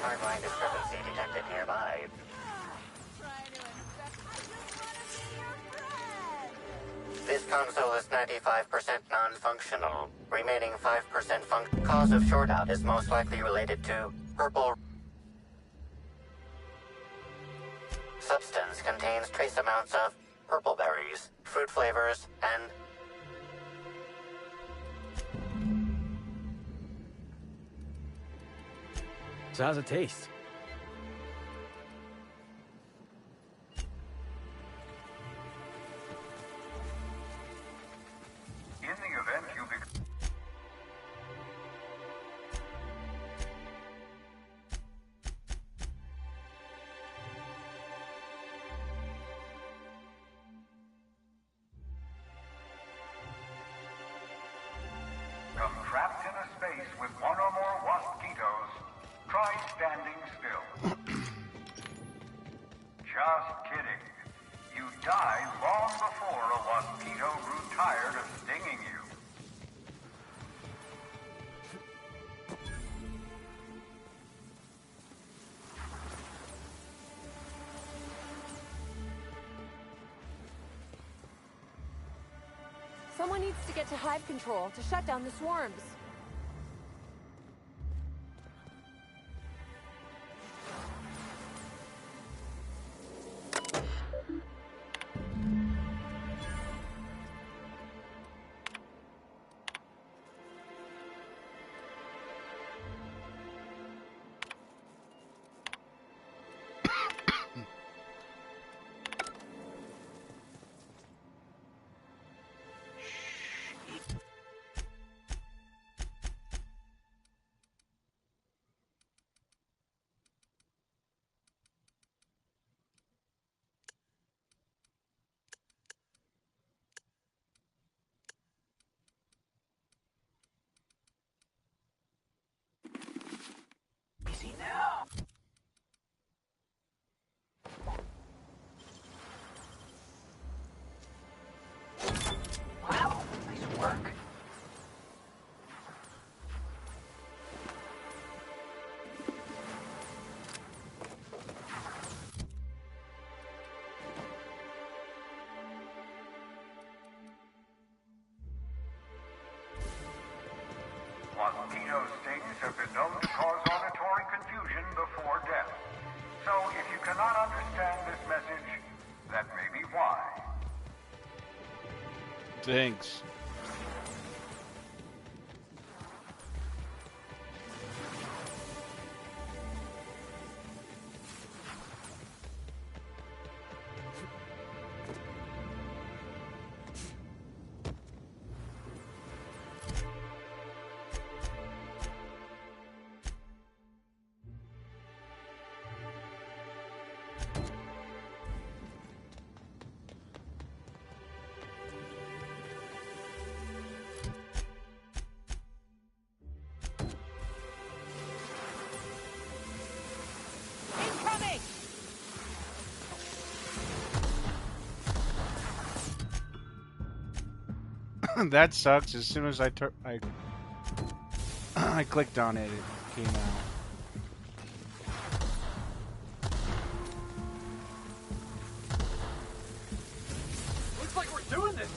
Timeline discrepancy detected nearby. This console is 95% non-functional. Remaining 5% function. Cause of shortout is most likely related to purple. Substance contains trace amounts of purple berries, fruit flavors, and So how's it taste? In the event you become trapped in a space with one or more Waspitos, try standing still. Just kidding. You died long before a Waspito grew tired of stinging you. Someone needs to get to Hive Control to shut down the swarms. Easy now. Wow, nice work. Waspito stings have been known to cause auditory confusion before death. So if you cannot understand this message, that may be why. Thanks. Incoming! That sucks. As soon as I I clicked on it, it came out. Looks like we're doing this.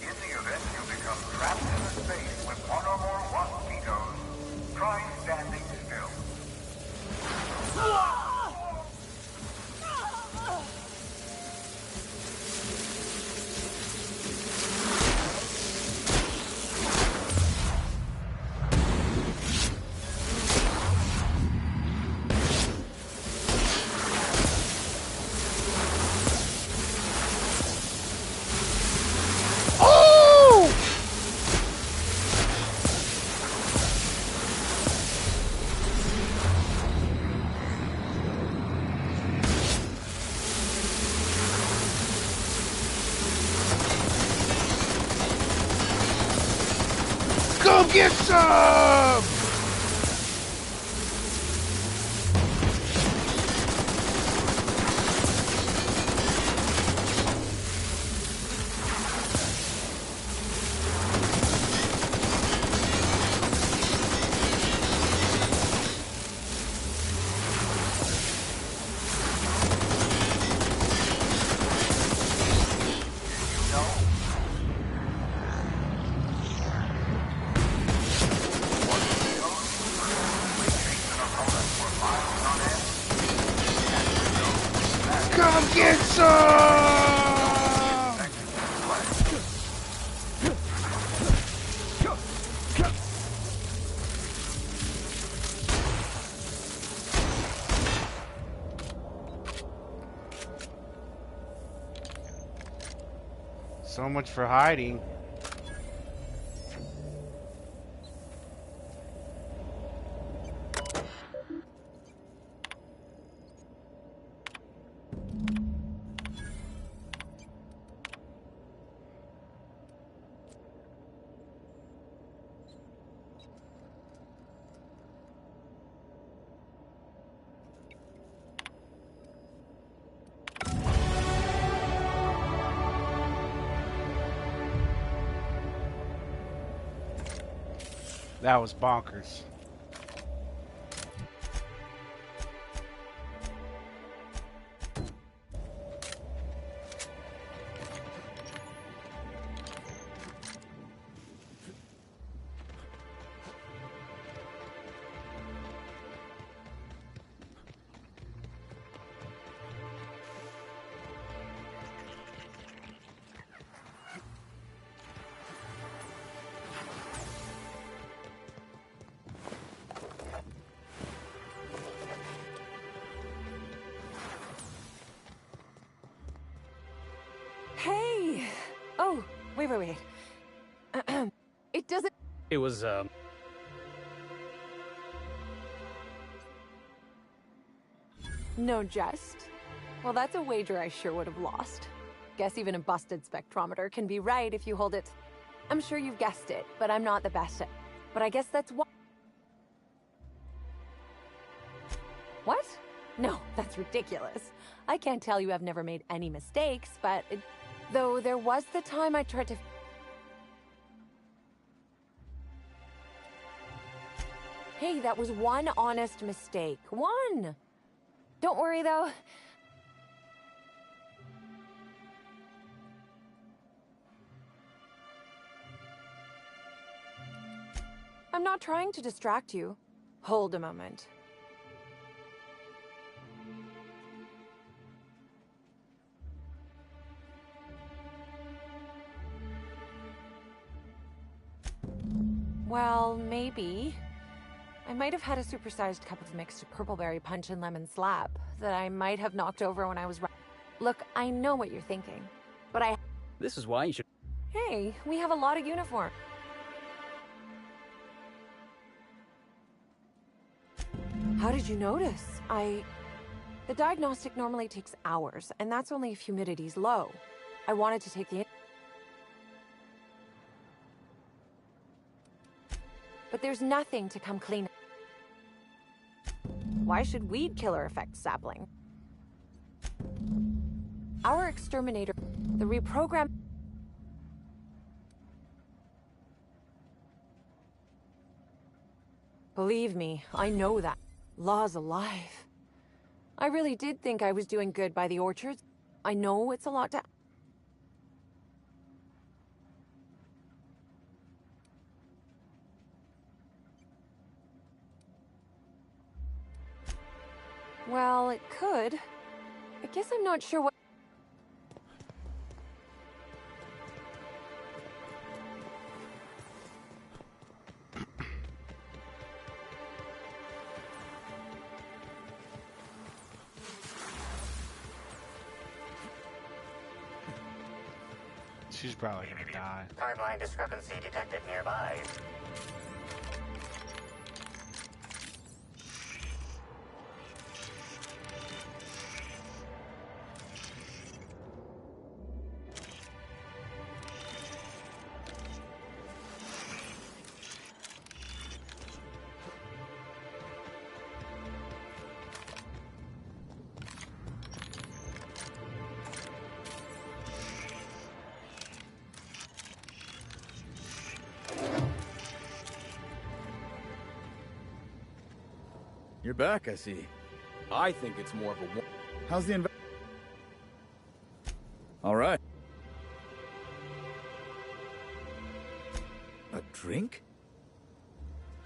In the event you become trapped in a space with one or more Waspitos, try standing still. get some! Come get some! So much for hiding. That was bonkers. Hey! Oh, wait. It doesn't... It was, No jest? Well, that's a wager I sure would have lost. Guess even a busted spectrometer can be right if you hold it. I'm sure you've guessed it, but I'm not the best at... But I guess that's what... What? No, that's ridiculous. I can't tell you I've never made any mistakes, but... Though there was the time I tried to... Hey, that was one honest mistake. One! Don't worry, though. I'm not trying to distract you. Hold a moment. Well, maybe. I might have had a supersized cup of mixed purpleberry punch and lemon slap that I might have knocked over when I was... Look, I know what you're thinking, but I... this is why you should... Hey, we have a lot of uniform. How did you notice? The diagnostic normally takes hours, and that's only if humidity's low. I wanted to take the... But there's nothing to come clean. Why should weed killer affect sapling? Our exterminator, the reprogram... Believe me, I know that. Law's alive. I really did think I was doing good by the orchards. I know it's a lot to... Well, it could. I guess I'm not sure what... She's probably gonna die. Timeline discrepancy detected nearby. You're back, I see. I think it's more of a... How's the All right. A drink?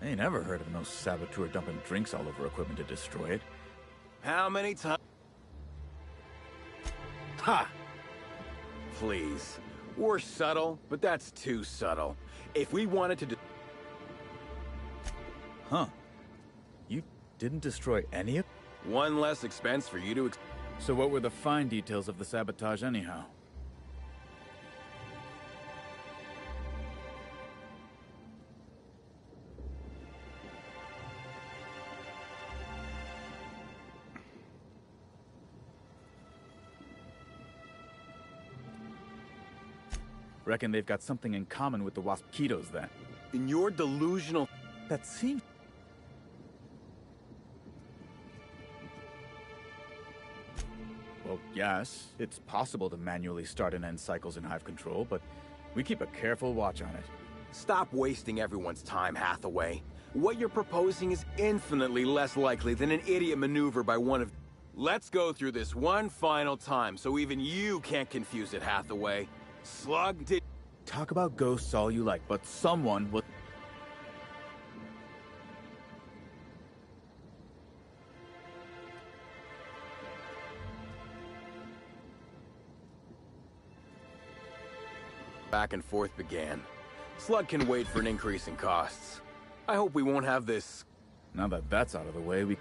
I ain't ever heard of no saboteur dumping drinks all over equipment to destroy it. How many times? Ha! Please. We're subtle, but that's too subtle. If we wanted to... Huh. You didn't destroy any of... One less expense for you to... So what were the fine details of the sabotage anyhow? Reckon they've got something in common with the Waspitos, then. In your delusional... That seems... Well, yes, it's possible to manually start and end cycles in Hive Control, but we keep a careful watch on it. Stop wasting everyone's time, Hathaway. What you're proposing is infinitely less likely than an idiot maneuver by one of... Let's go through this one final time so even you can't confuse it, Hathaway. Slug did... Talk about ghosts all you like, but someone will... Back and forth began. Slug can wait for an increase in costs. I hope we won't have this... Now that that's out of the way, we...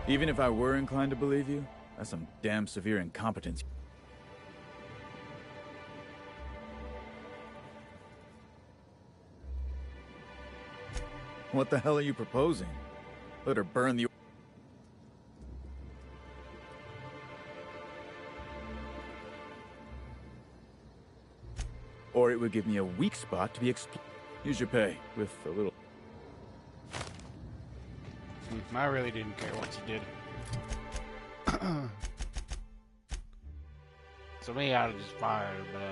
Even if I were inclined to believe you, that's some damn severe incompetence. What the hell are you proposing? Let her burn the... Or it would give me a weak spot to be Use your pay, with a little... I really didn't care what you did. To me, I'd have just fired, but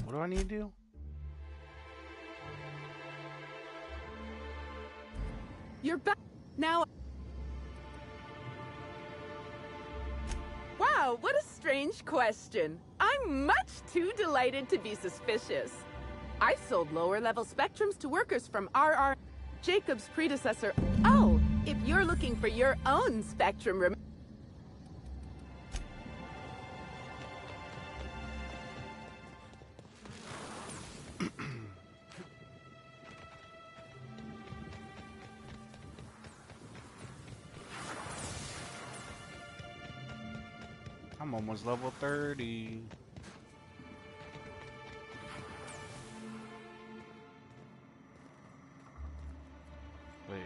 what do I need to do? You're back now. Wow, what a strange question. I'm much too delighted to be suspicious. I sold lower-level spectrums to workers from RR, Jacob's predecessor. Oh, if you're looking for your own spectrum... I'm almost level 30. Wait.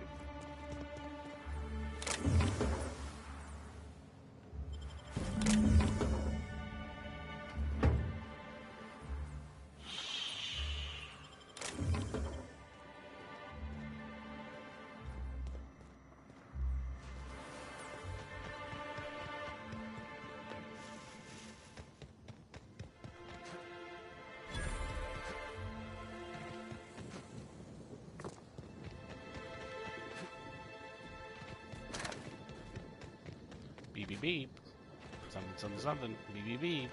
Beep beep beep. Something something something. Beep beep beep.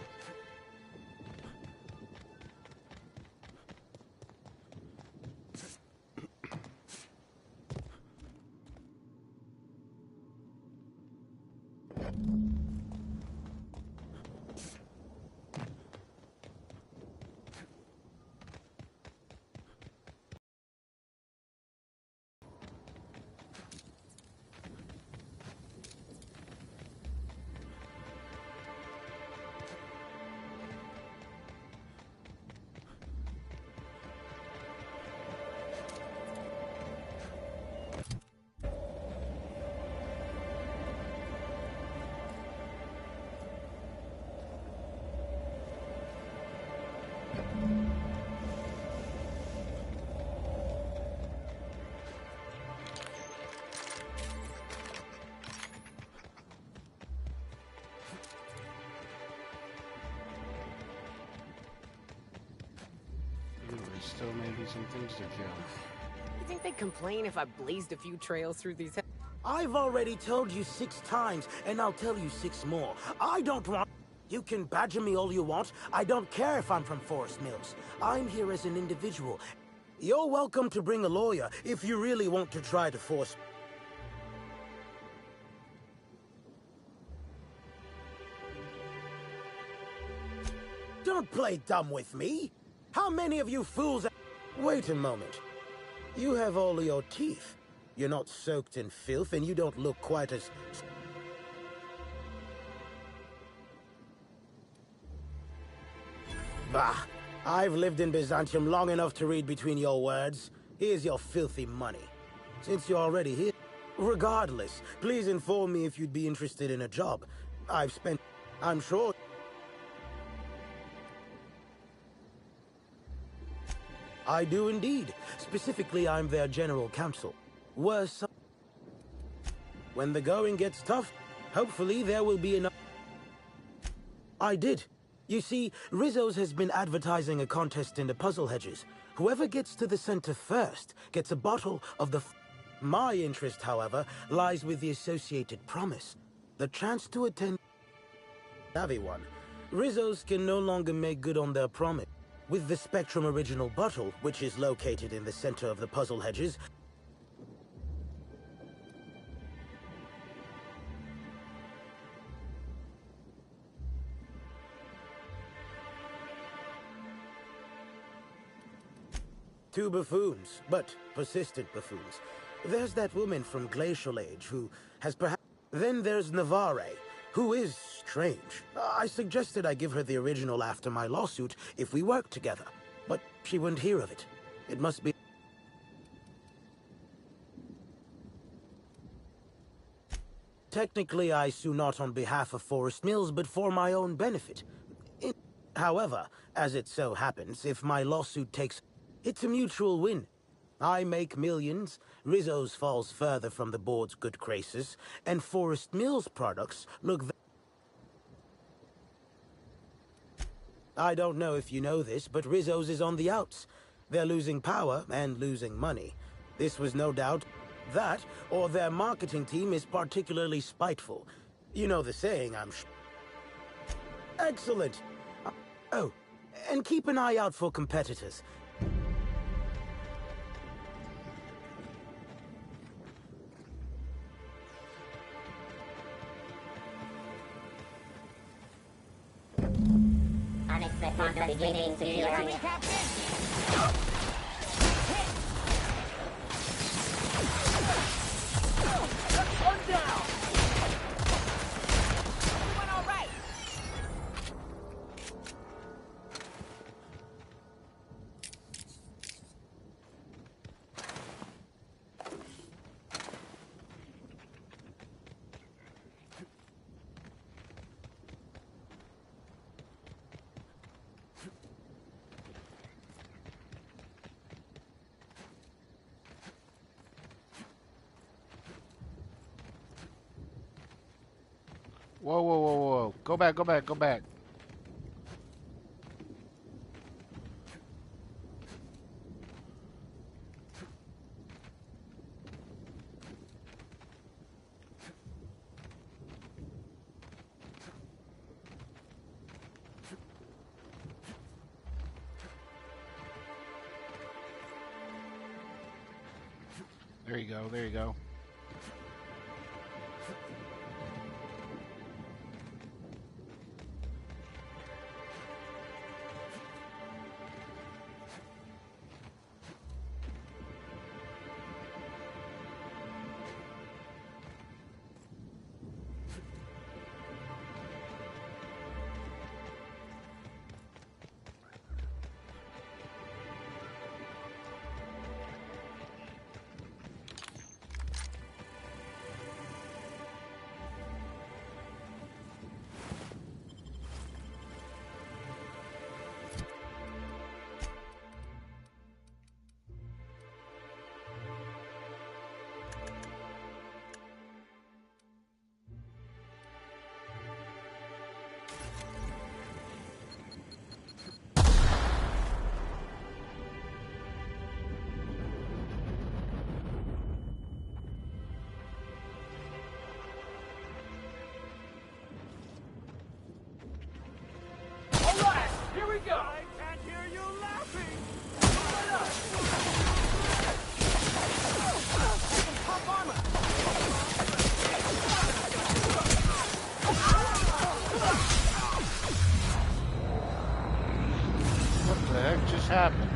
still maybe some things to kill. You think they'd complain if I blazed a few trails through these? I've already told you 6 times, and I'll tell you 6 more. I don't want... You can badger me all you want. I don't care if I'm from Forest Mills. I'm here as an individual. You're welcome to bring a lawyer if you really want to try to force... Don't play dumb with me. How many of you fools... Wait a moment. You have all your teeth. You're not soaked in filth, and you don't look quite as... Bah! I've lived in Byzantium long enough to read between your words. Here's your filthy money. Since you're already here... Regardless, please inform me if you'd be interested in a job. I've spent... I'm sure... I do indeed. Specifically, I'm their general counsel. Worse... When the going gets tough, hopefully there will be enough... I did. You see, Rizzo's has been advertising a contest in the puzzle hedges. Whoever gets to the center first gets a bottle of the... My interest, however, lies with the Associated Promise. The chance to attend... Savvy one. Rizzo's can no longer make good on their promise. With the Spectrum original bottle, which is located in the center of the puzzle hedges... Two buffoons, but persistent buffoons. There's that woman from Glacial Age who has perhaps... Then there's Navarre, who is strange. I suggested I give her the original after my lawsuit if we worked together, but she wouldn't hear of it. It must be... Technically, I sue not on behalf of Forest Mills, but for my own benefit. However, as it so happens, if my lawsuit takes... It's a mutual win. I make millions, Rizzo's falls further from the board's good graces, and Forest Mills products look... I don't know if you know this, but Rizzo's is on the outs. They're losing power and losing money. This was no doubt that, or their marketing team is particularly spiteful. You know the saying, I'm sure. Excellent. Oh, and keep an eye out for competitors. Unexpected beginning to the area. One down! Doing all right! Whoa, whoa, whoa, whoa. Go back, go back, go back. There you go, there you go. go! I can't hear you laughing! Pop armor! What the heck just happened?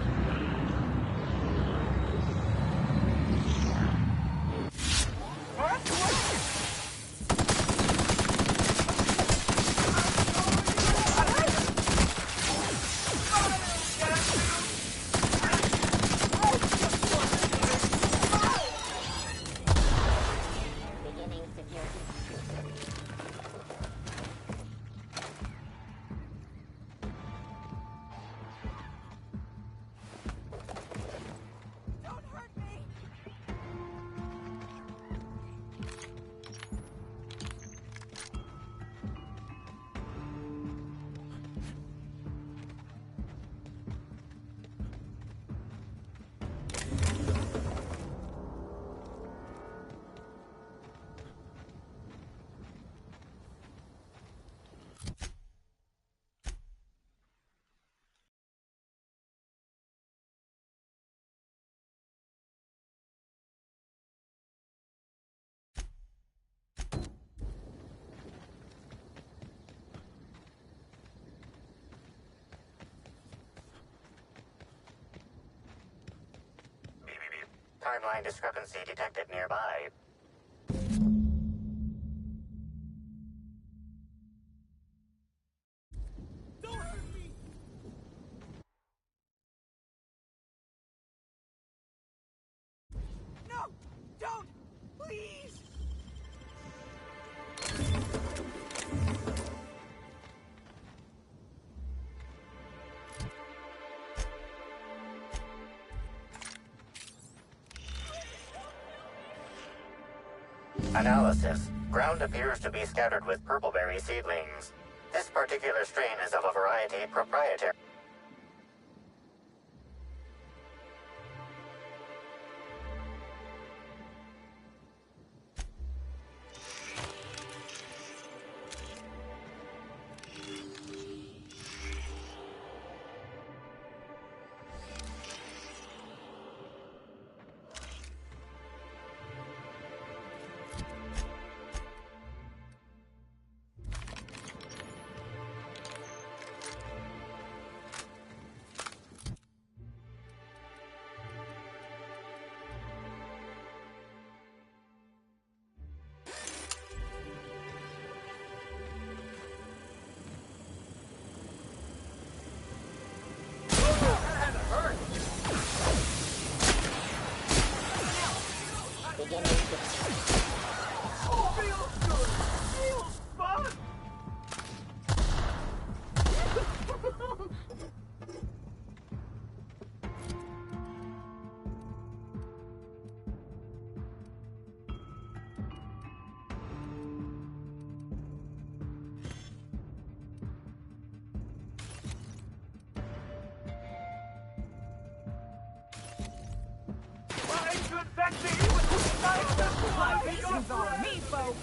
Timeline discrepancy detected nearby. No! Don't! Please! Analysis. Ground appears to be scattered with purpleberry seedlings. This particular strain is of a variety proprietary. Blessings on me, folks!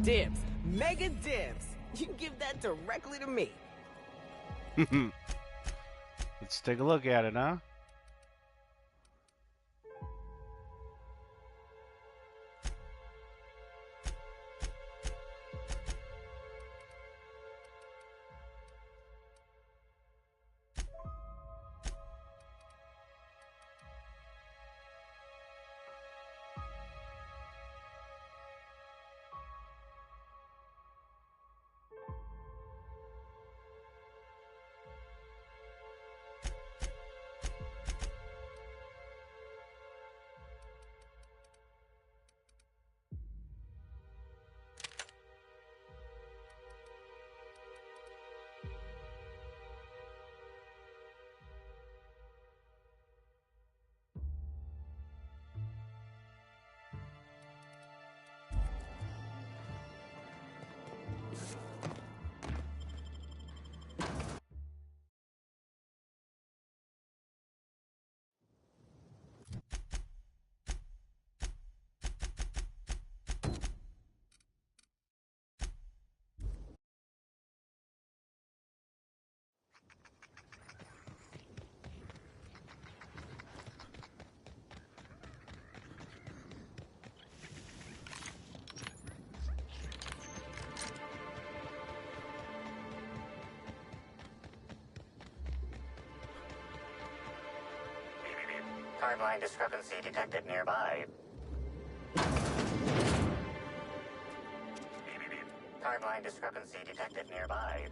Dibs. Mega dibs. You can give that directly to me. Let's take a look at it, huh? Timeline discrepancy detected nearby. Timeline discrepancy detected nearby.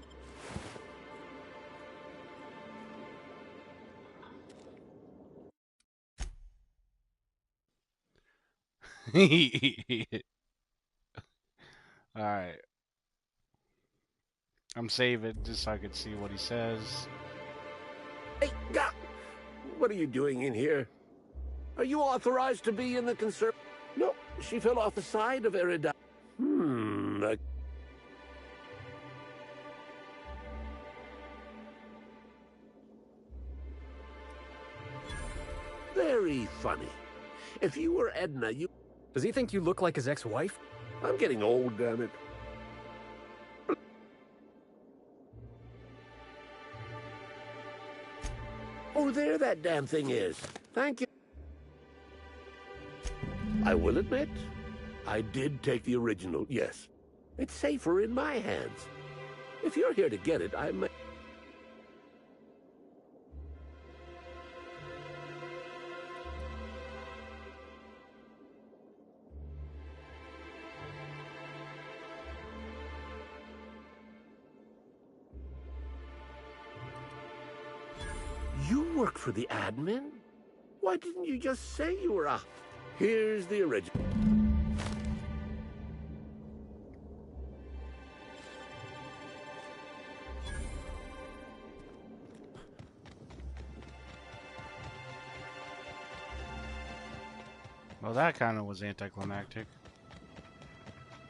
Alright. I'm saving just so I can see what he says. Hey, what are you doing in here? Are you authorized to be in the conserv... No, she fell off the side of Erida. Very funny. If you were Edna, you... Does he think you look like his ex-wife? I'm getting old, damn it. Oh, there that damn thing is. Thank you. I will admit, I did take the original, yes. It's safer in my hands. If you're here to get it, I may... You work for the admin? Why didn't you just say you were a... Here's the original. Well, that kind of was anticlimactic.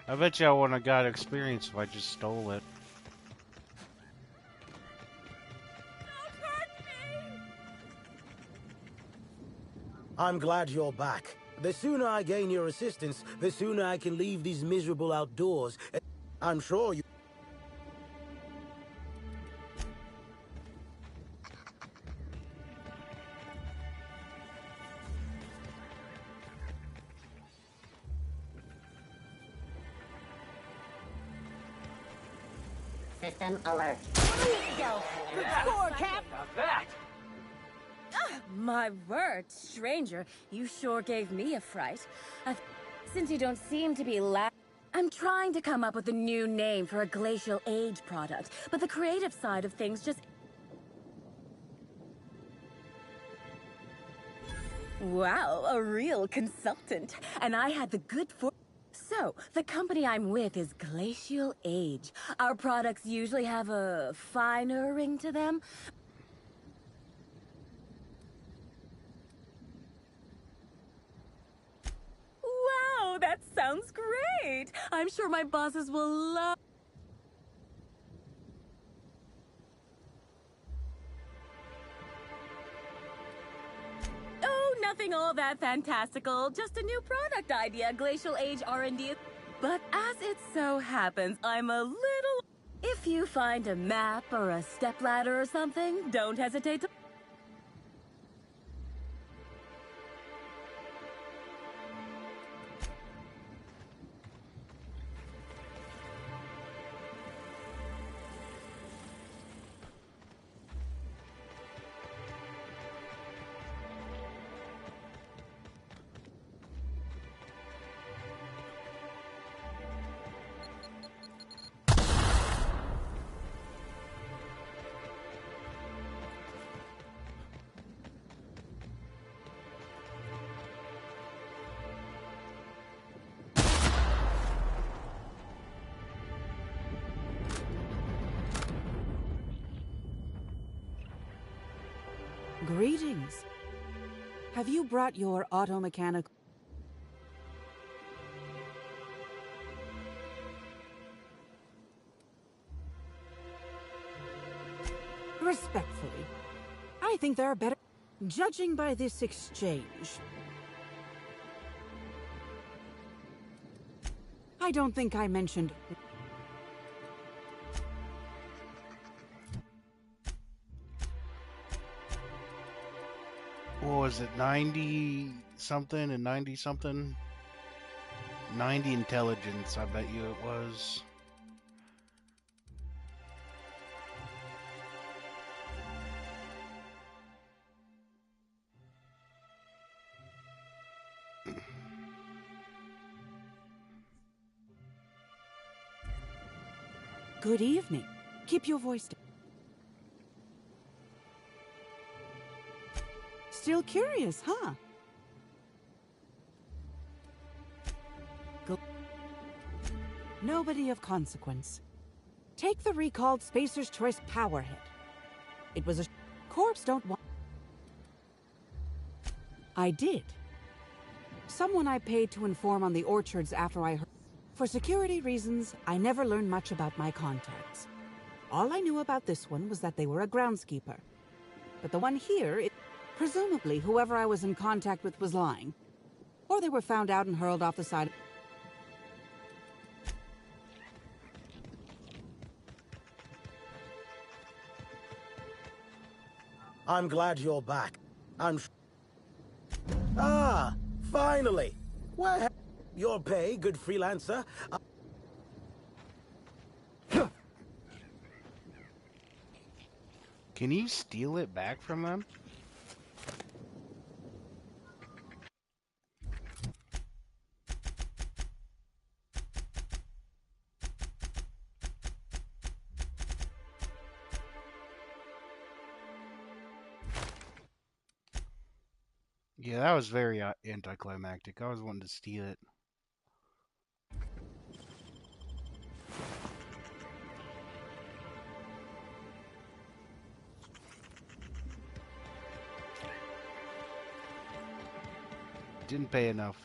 I bet you I wouldn't have got experience if I just stole it. I'm glad you're back. The sooner I gain your assistance, the sooner I can leave these miserable outdoors. I'm sure you... System alert. Go. Good score, Cap. Now that! My word, stranger, you sure gave me a fright. Since you don't seem to be I'm trying to come up with a new name for a glacial age product, but the creative side of things just... Wow, a real consultant. And I had the good fortune. So, the company I'm with is Glacial Age. Our products usually have a finer ring to them. Wow, that sounds great! I'm sure my bosses will love... Oh, nothing all that fantastical. Just a new product idea. Glacial Age R&D. But as it so happens, I'm a little... If you find a map or a stepladder or something, don't hesitate to... Greetings. Have you brought your auto-mechanic... Respectfully, I think there are better... Judging by this exchange... I don't think I mentioned... What was it, 90 something and 90 something? 90 intelligence, I bet you it was. Good evening. Keep your voice down. Still curious, huh? Nobody of consequence. Take the recalled Spacer's Choice Powerhead. It was a corpse don't want... I did. Someone I paid to inform on the orchards after I heard... For security reasons, I never learned much about my contacts. All I knew about this one was that they were a groundskeeper. But the one here... Presumably, whoever I was in contact with was lying. Or they were found out and hurled off the side. I'm glad you're back. Ah, finally! Where your pay, good freelancer? Can you steal it back from them? Yeah, that was very anticlimactic. I was wanting to steal it. Didn't pay enough.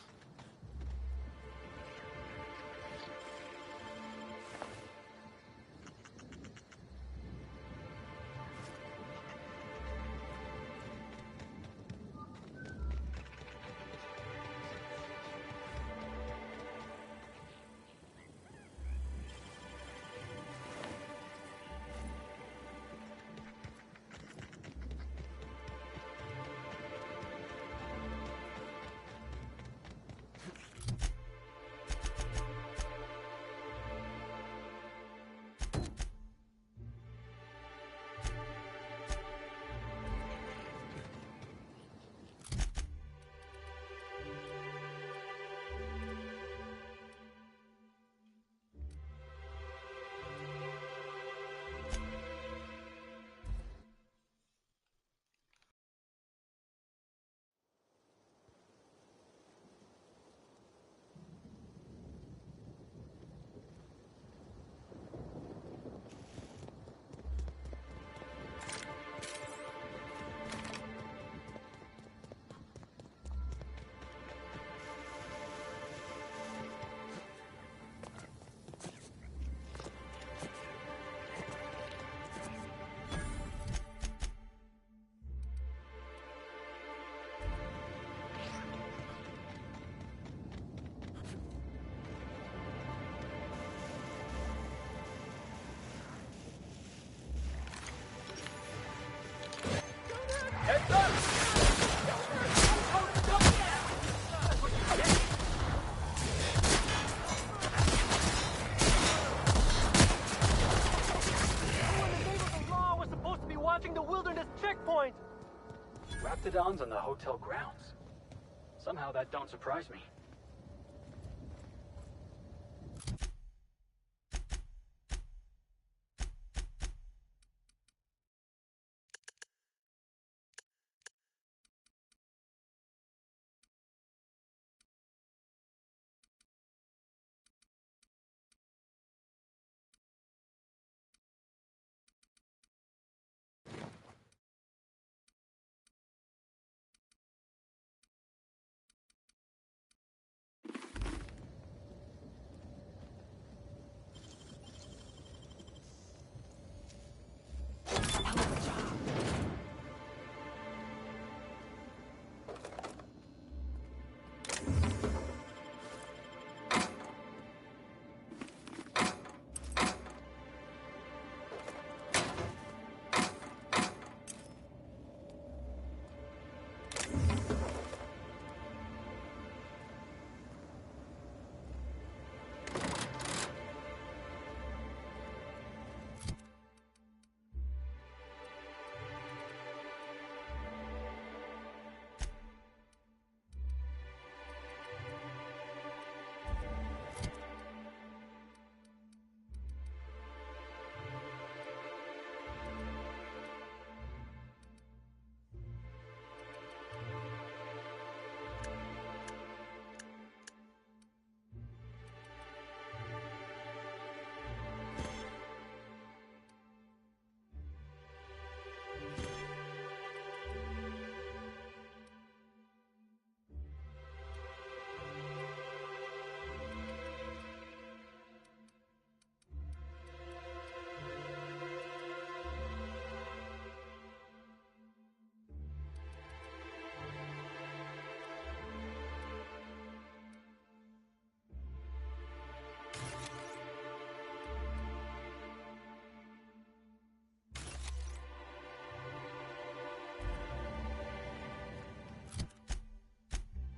Mastodons on the hotel grounds. Somehow that don't surprise me.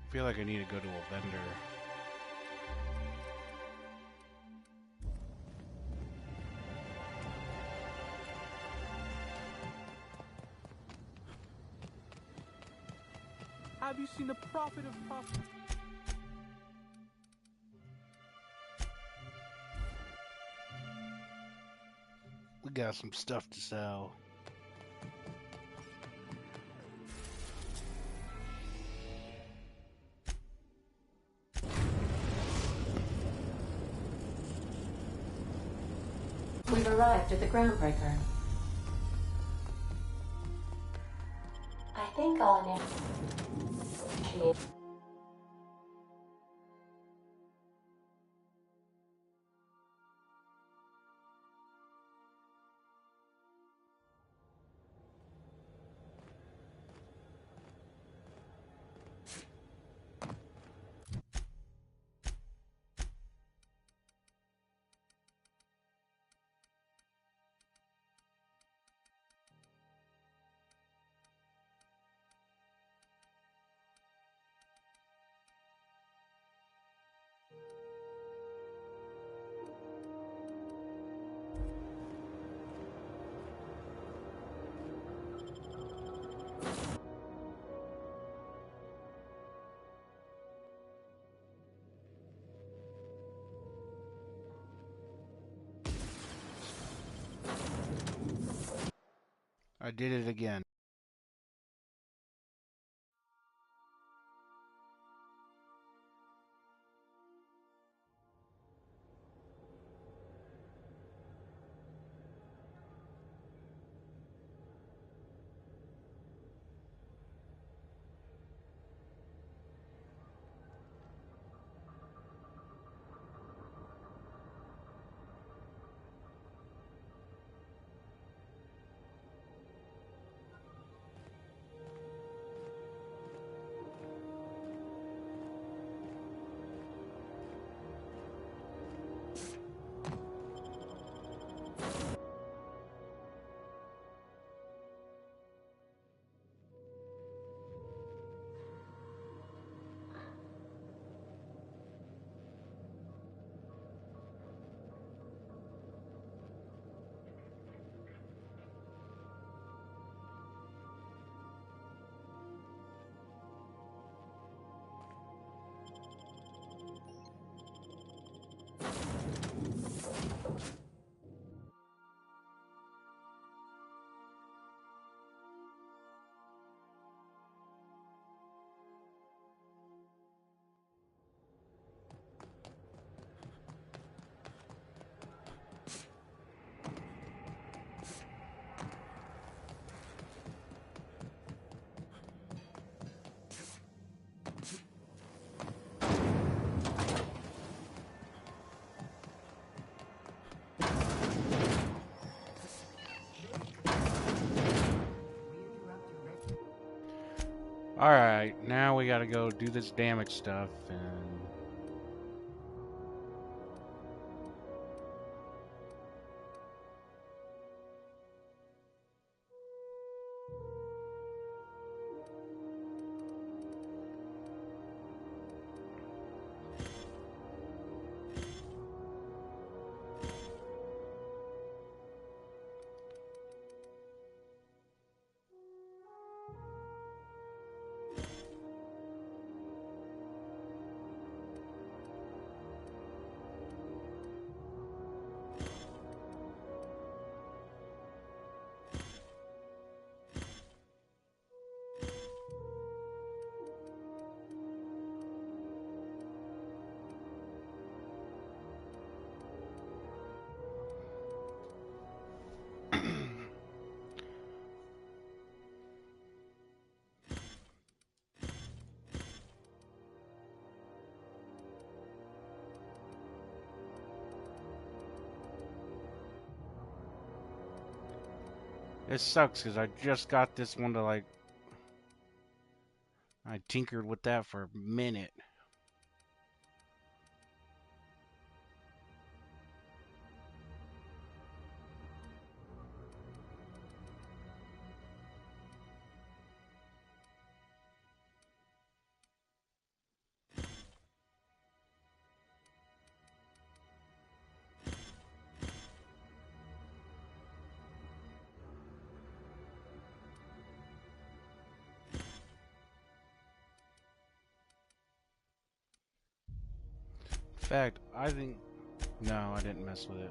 I feel like I need to go to a vendor. Have you seen the prophet of prophets? We got some stuff to sell. We've arrived at the Groundbreaker. I think I'll initiate. I did it again. Alright, now we gotta go do this damage stuff and... It sucks because I just got this one to like... I tinkered with that for a minute. In fact, I think... No, I didn't mess with it.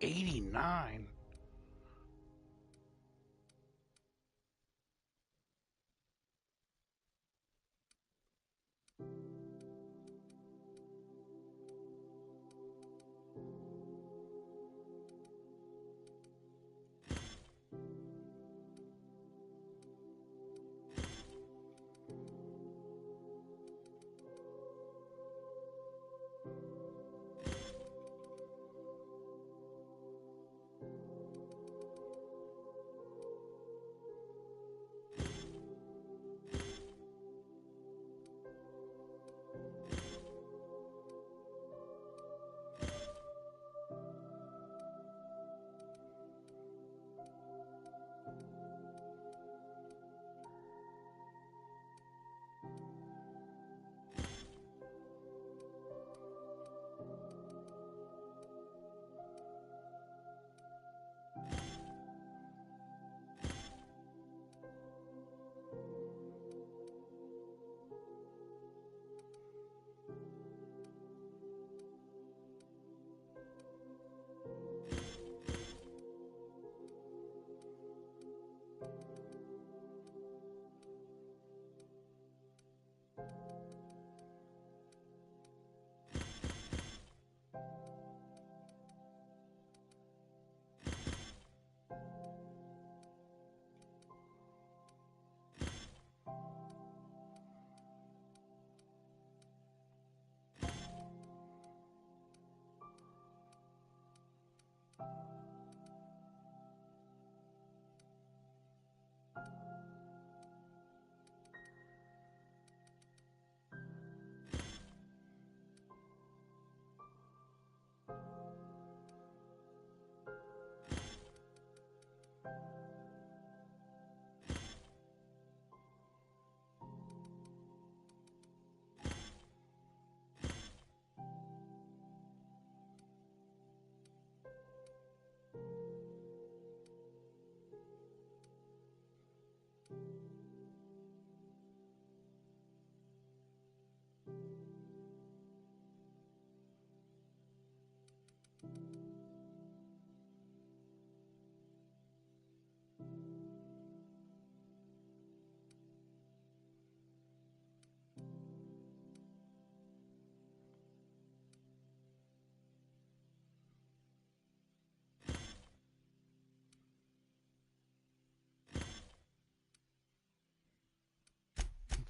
$89.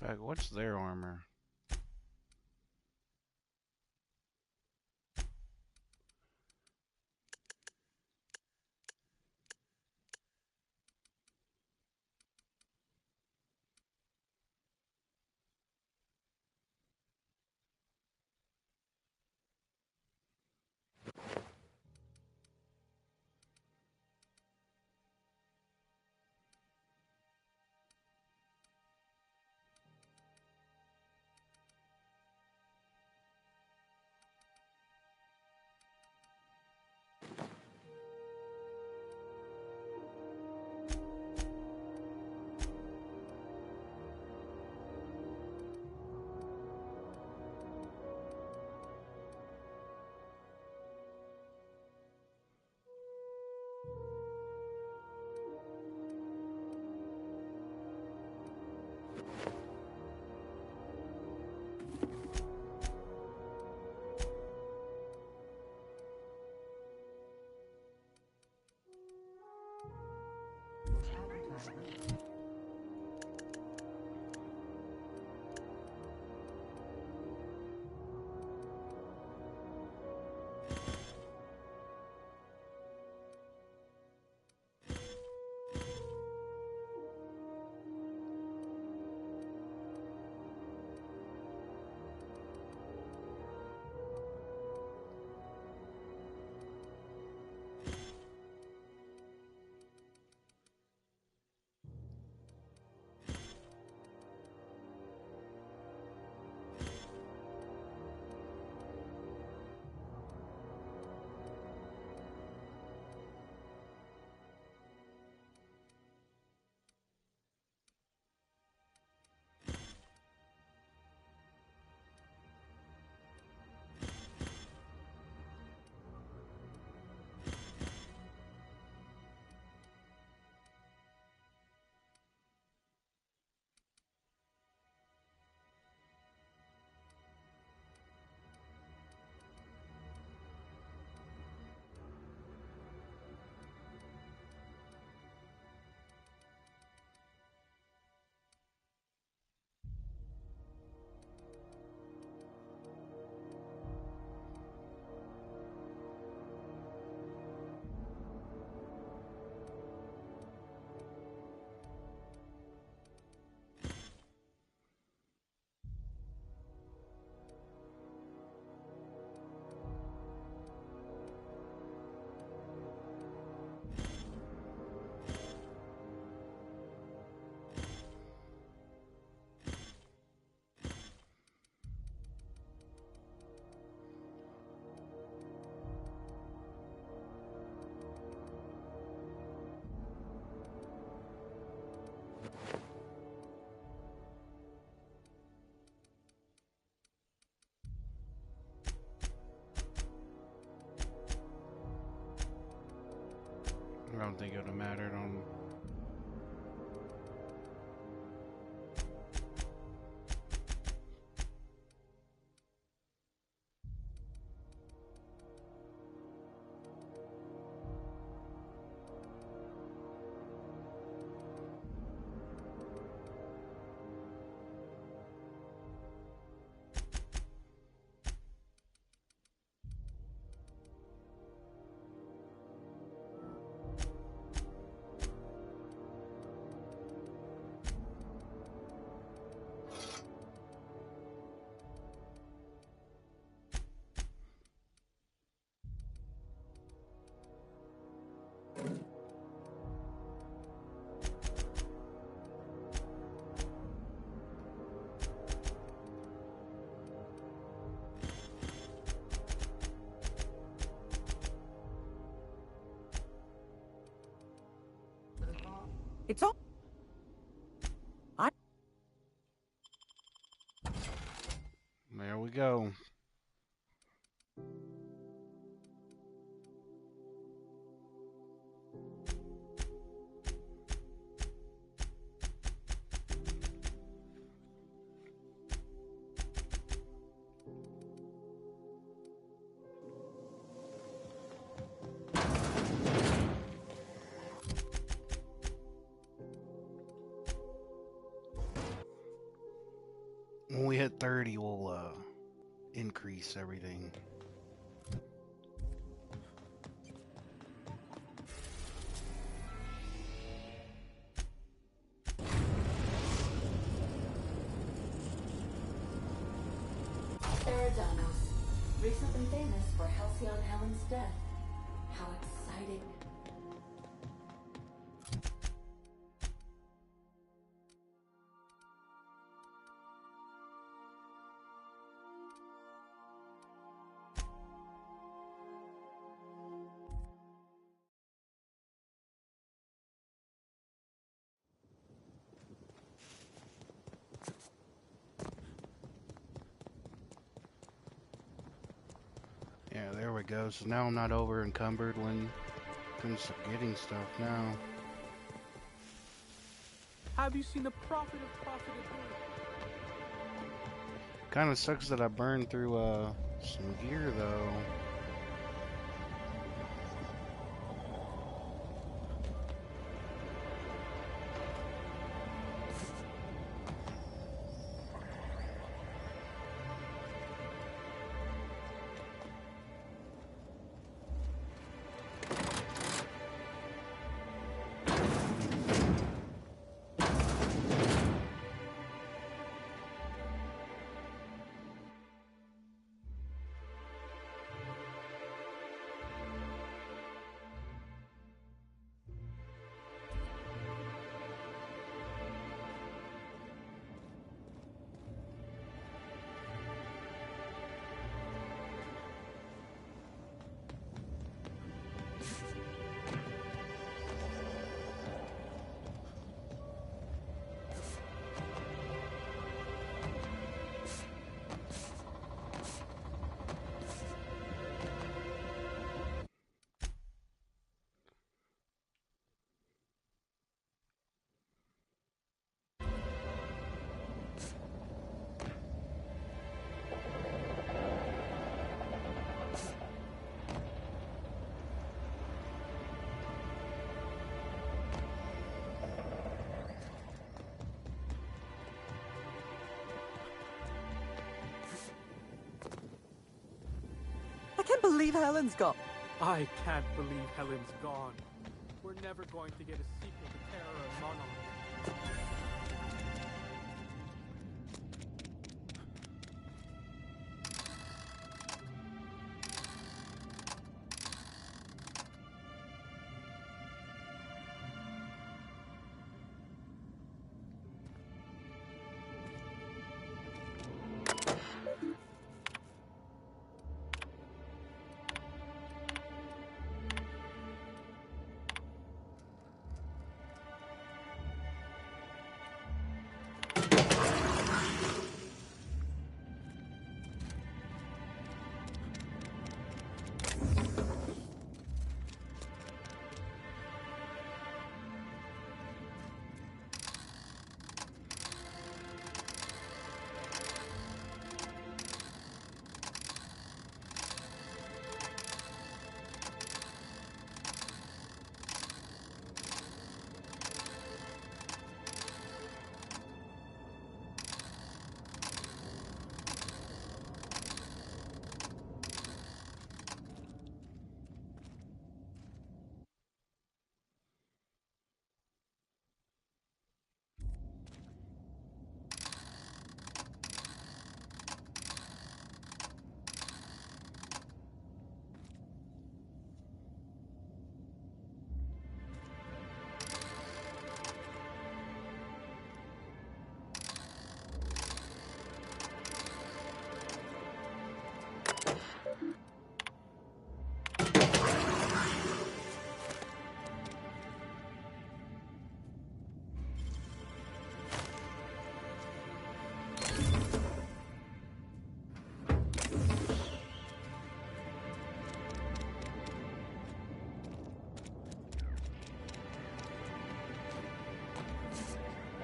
In fact, what's their armor? I don't think it would have mattered on... It's all... There we go. we hit 30, we'll increase everything. Eridanos, recently famous for Halcyon Helen's death. How exciting. Yeah, there we go. So now I'm not over encumbered when it comes to getting stuff now. Have you seen the prophet of profited? Kind of sucks that I burned through some gear though. I can't believe Helen's gone. I can't believe Helen's gone. We're never going to get a sequel to Terror of Monarch.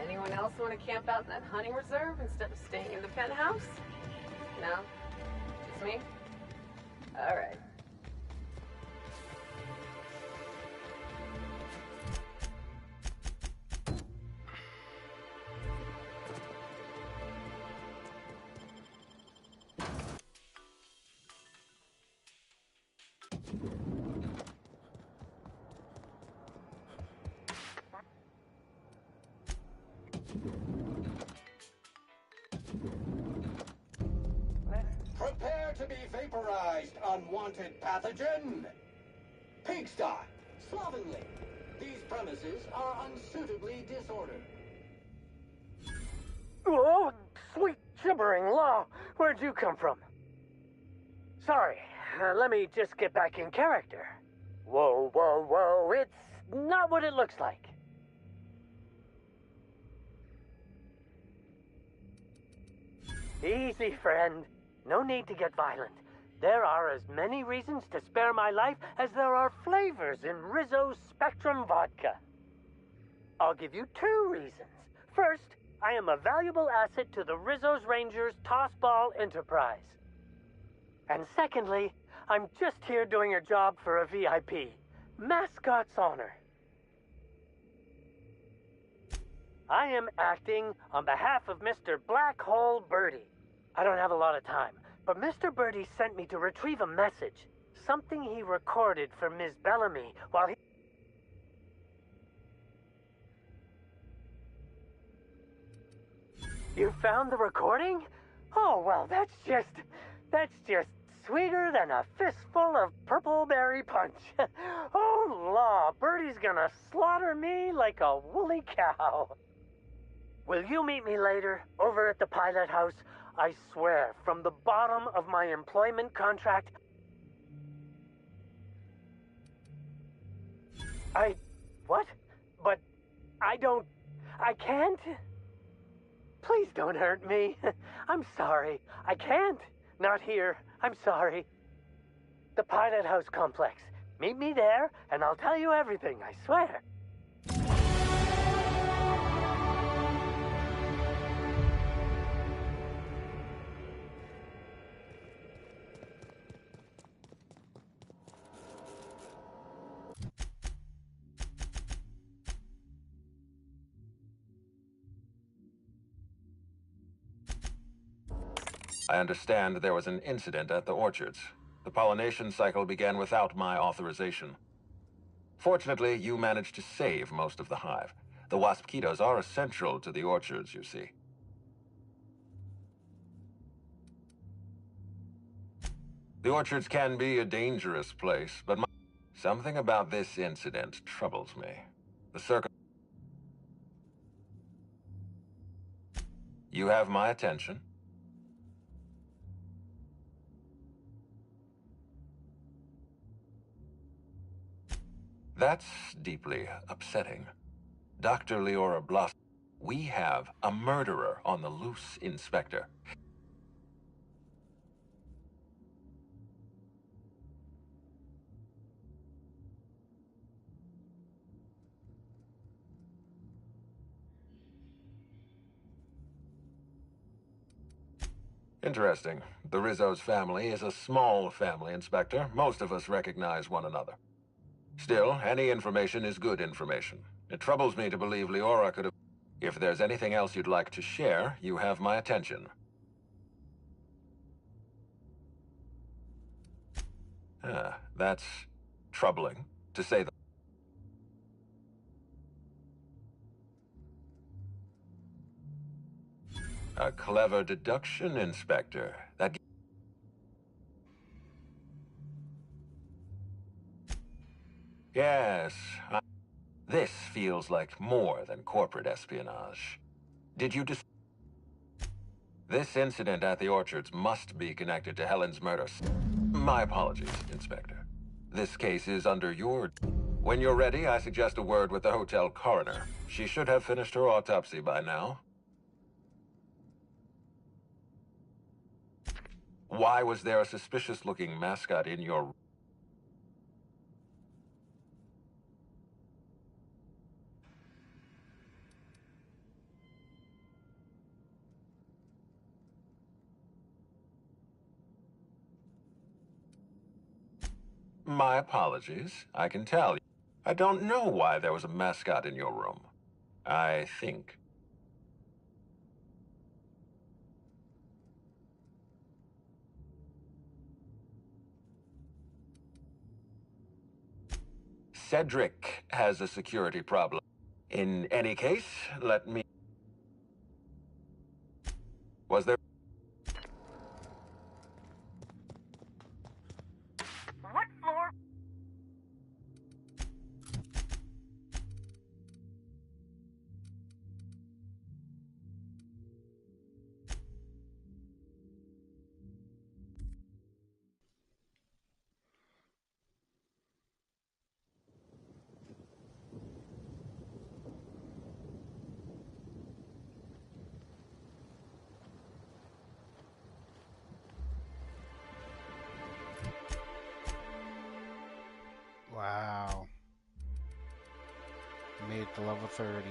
Anyone else want to camp out in that hunting reserve instead of staying in the penthouse? No? Just me? All right. Prepare to be vaporized, unwanted pathogen. Pigsty, slovenly. These premises are unsuitably disordered. Oh, sweet gibbering law. Where'd you come from? Sorry, let me just get back in character. Whoa, whoa, whoa, it's not what it looks like. Easy, friend. No need to get violent. There are as many reasons to spare my life as there are flavors in Rizzo's Spectrum Vodka. I'll give you 2 reasons. First, I am a valuable asset to the Rizzo's Rangers Tossball Enterprise. And secondly, I'm just here doing a job for a VIP. Mascot's honor. I am acting on behalf of Mr. Black Hole Birdie. I don't have a lot of time, but Mr. Birdie sent me to retrieve a message. Something he recorded for Ms. Bellamy while he... You found the recording? Oh, well, that's just sweeter than a fistful of purple berry punch. Oh, law, Birdie's gonna slaughter me like a woolly cow. Will you meet me later, over at the pilot house? I swear, from the bottom of my employment contract... What? But I can't? Please don't hurt me. I'm sorry. I can't. Not here. I'm sorry. The Pilot House complex. Meet me there, and I'll tell you everything, I swear. I understand there was an incident at the orchards. The pollination cycle began without my authorization. Fortunately, you managed to save most of the hive. The wasp-ketos are essential to the orchards, you see. The orchards can be a dangerous place, but something about this incident troubles me. You have my attention. That's deeply upsetting. Dr. Leora Bloss, we have a murderer on the loose, Inspector. Interesting. The Rizzo's family is a small family, Inspector. Most of us recognize one another. Still, any information is good information. It troubles me to believe Leora could have... If there's anything else you'd like to share, you have my attention. That's troubling, to say the... A clever deduction, Inspector. That... Yes, this feels like more than corporate espionage. Did you dis... This incident at the orchards must be connected to Helen's murder. My apologies, Inspector. This case is under your... When you're ready, I suggest a word with the hotel coroner. She should have finished her autopsy by now. Why was there a suspicious-looking mascot in your... My apologies. I can tell you. I don't know why there was a mascot in your room. I think... Cedric has a security problem. In any case, let me... Was there... hit the level 30.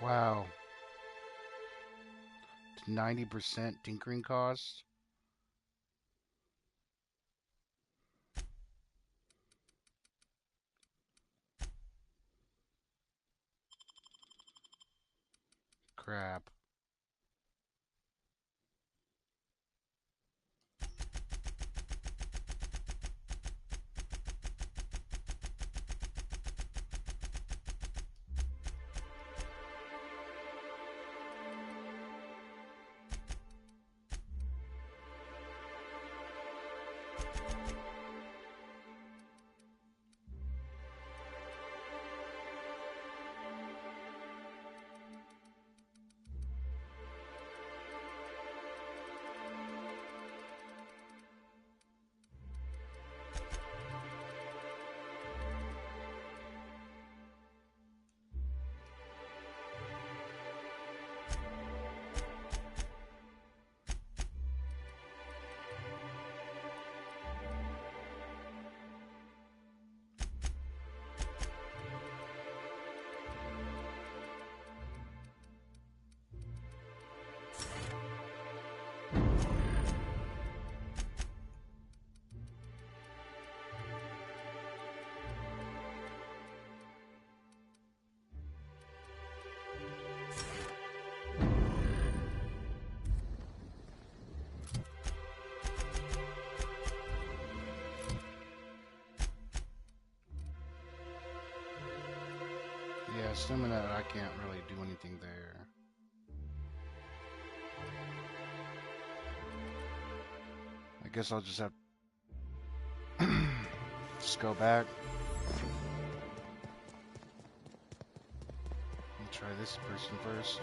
Wow. 90% tinkering cost. Crap. Yeah, assuming that I can't really do anything there. I guess I'll just have just go back. Let me try this person first.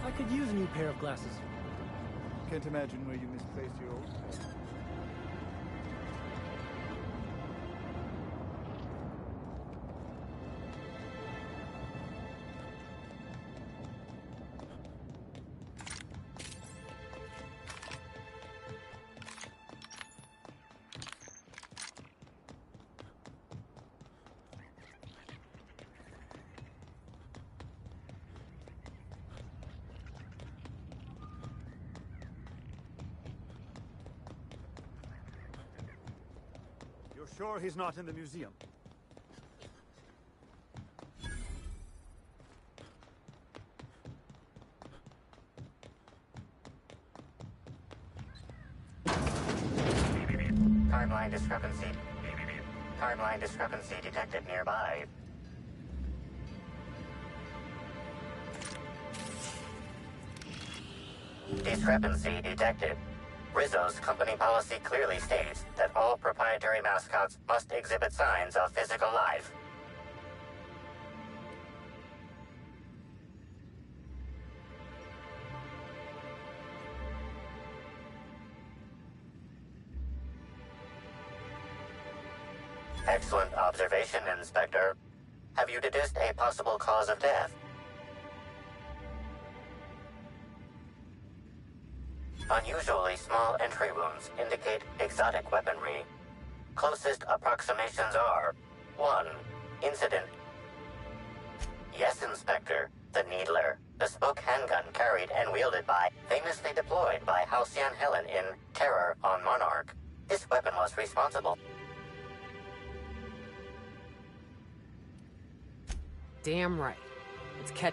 I could use a new pair of glasses. Can't imagine where you misplaced your old pair. Sure he's not in the museum. Timeline discrepancy. Timeline discrepancy detected nearby. Discrepancy detected. Rizzo's company policy clearly states that all proprietary mascots must exhibit signs of physical life. Excellent observation, Inspector. Have you deduced a possible cause of death? Unusually small entry wounds indicate exotic weaponry. Closest approximations are 1. Incident. Yes, Inspector. The Needler, bespoke handgun carried and wielded by, famously deployed by Halcyon Helen in Terror on Monarch. This weapon was responsible. Damn right. It's catch.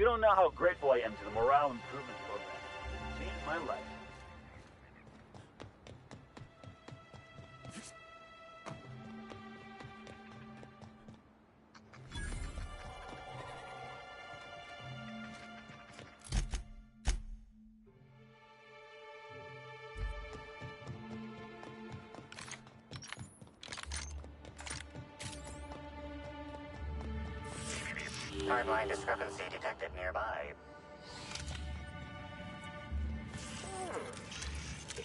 You don't know how grateful I am to the morale improvement program. It changed my life. Timeline discrepancy detected nearby.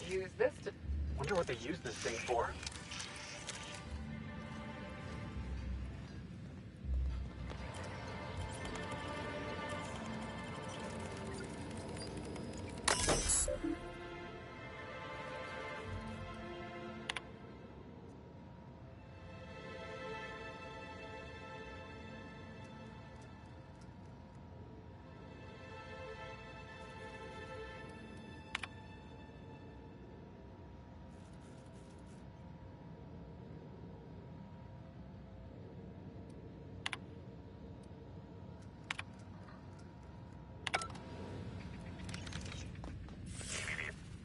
Use this to... Wonder what they use this thing for.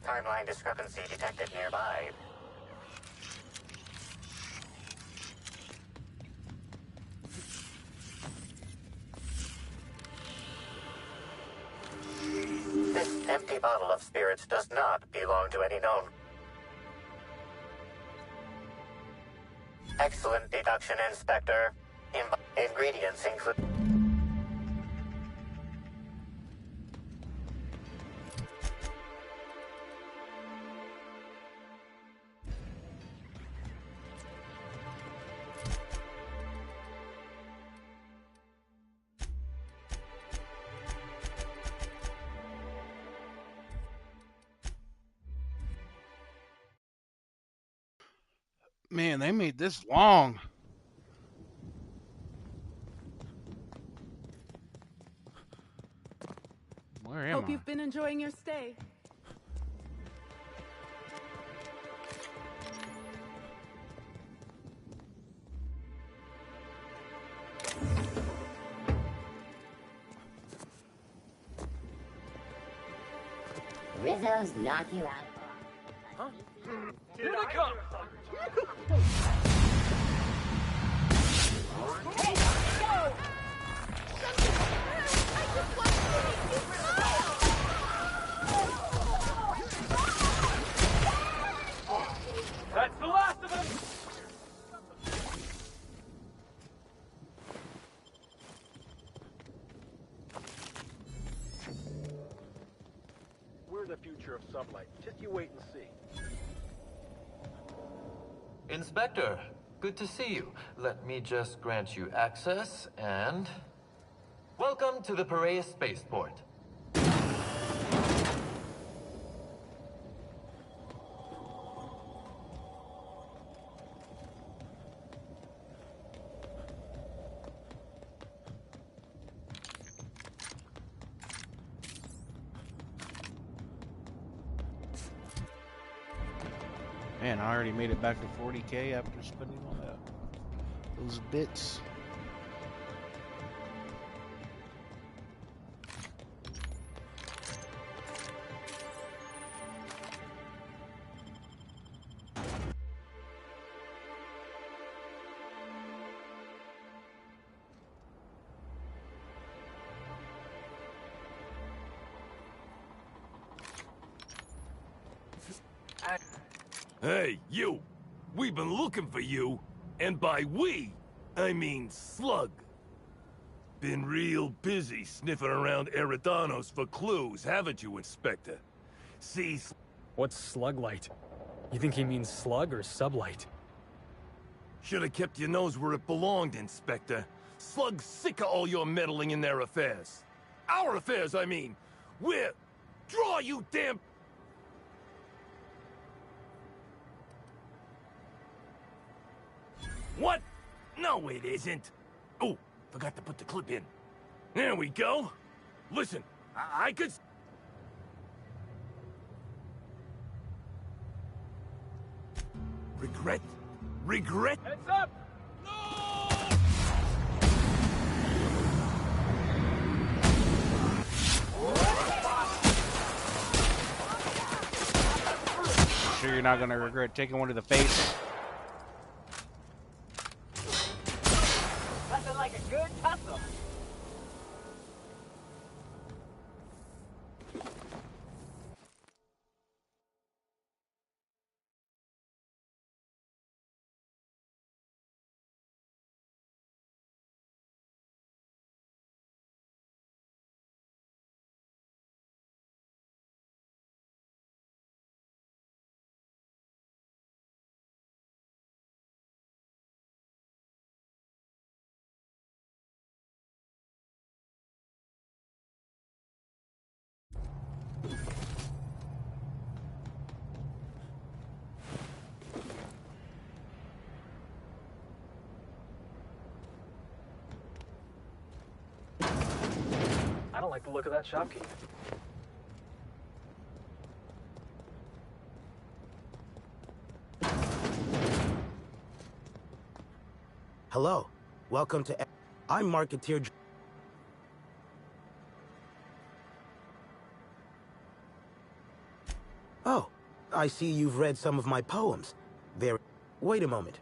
Timeline discrepancy detected nearby. This empty bottle of spirits does not belong to any known. Excellent deduction, Inspector. Ingredients include... Man, they made this long. Where am Hope I? you've been enjoying your stay. Rizzo's knock you out. Huh? Here they come! That's the last of them! We're the future of Sublight. Just you wait and see. Inspector, good to see you. Let me just grant you access and... Welcome to the Piraeus Spaceport. Man, I already made it back to 40K after spending all those bits. Hey, you! We've been looking for you, and by we, I mean Slug. Been real busy sniffing around Eridanos for clues, haven't you, Inspector? See... What's Sluglight? You think he means slug or sublight? Should've kept your nose where it belonged, Inspector. Slug's sick of all your meddling in their affairs. Our affairs, I mean. We're... Draw, you damn... What? No, it isn't. Oh, forgot to put the clip in. There we go. Listen, I could... Regret? Regret? Heads up! sure you're not gonna regret taking one to the face. Nothing like a good tussle. I don't like the look of that shopkeep. Hello. Welcome to... I'm Marketeer... Oh, I see you've read some of my poems. Very... Wait a moment.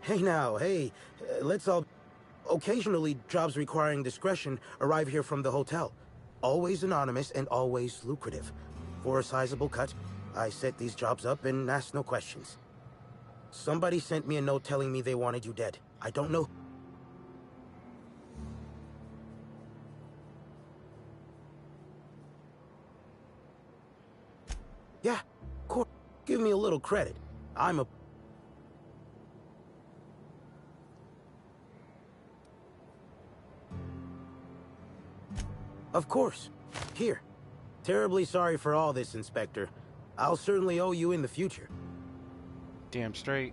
Hey now, hey, let's all... Occasionally, jobs requiring discretion arrive here from the hotel. Always anonymous and always lucrative. For a sizable cut, I set these jobs up and ask no questions. Somebody sent me a note telling me they wanted you dead. I don't know... Yeah, give me a little credit. I'm a... Of course. Here. Terribly sorry for all this, Inspector. I'll certainly owe you in the future. Damn straight.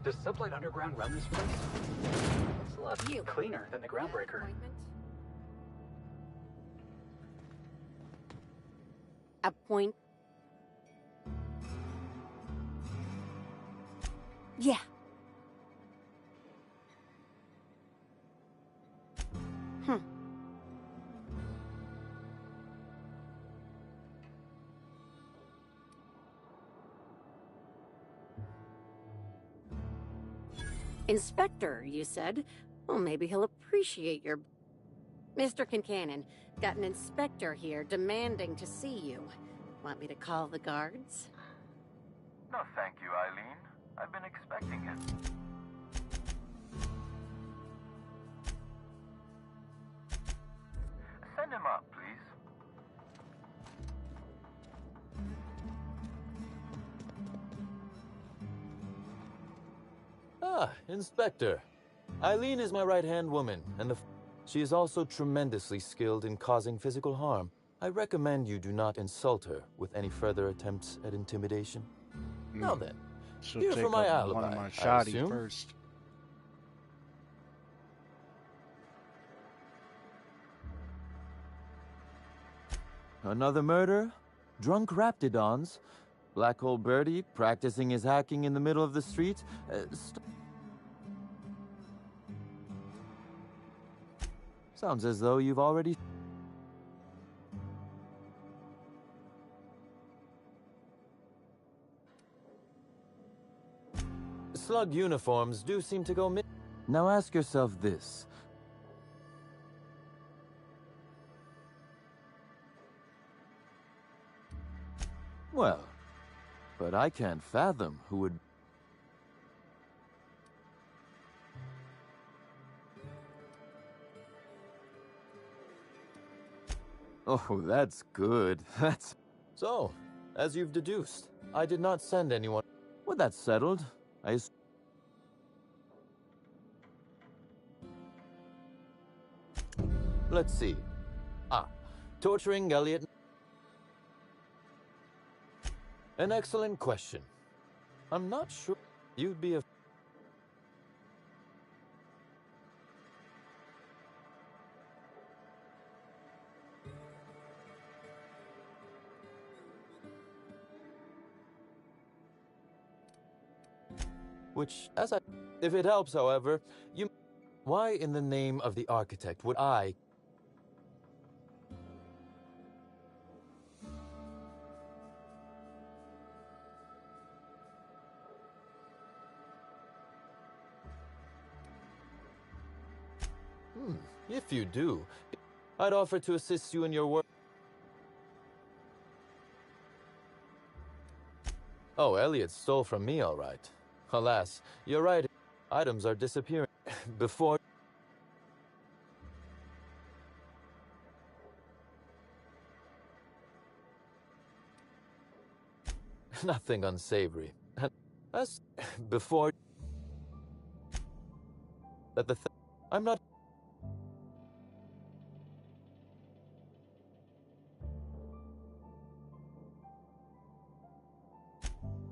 Does Sublight Underground run this place? It's a lot cleaner than the Groundbreaker. Appoint. Yeah. Inspector, you said? Well, maybe he'll appreciate your... Mr. Kincannon, got an inspector here demanding to see you. Want me to call the guards? No, thank you, Eileen. I've been expecting him. Send him up, please. Ah, Inspector. Eileen is my right-hand woman, and she is also tremendously skilled in causing physical harm. I recommend you do not insult her with any further attempts at intimidation. Now then, here for my alibi, one of my I shoddy assume. first. Another murder? Drunk Raptidons? Black Hole Birdie practicing his hacking in the middle of the street? Sounds as though you've already... Slug uniforms do seem to go Now ask yourself this. Well, but I can't fathom who would... Oh, that's good. That's... So, as you've deduced, I did not send anyone... Well, that's settled. Let's see. Torturing Elliot... An excellent question. I'm not sure you'd be a... Which, if it helps, however, you... Why in the name of the architect would I... If you do, I'd offer to assist you in your work. Oh, Elliot stole from me, all right. Alas, you're right. Items are disappearing. Before... Nothing unsavory. As before... That the I'm not...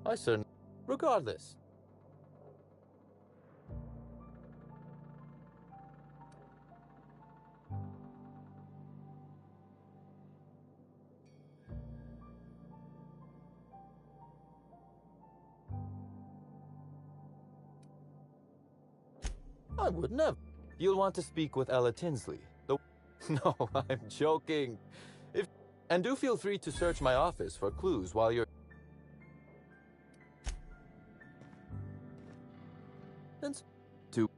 I certainly... Regardless. I would never. You'll want to speak with Ella Tinsley. No, I'm joking. And do feel free to search my office for clues while you're... And to...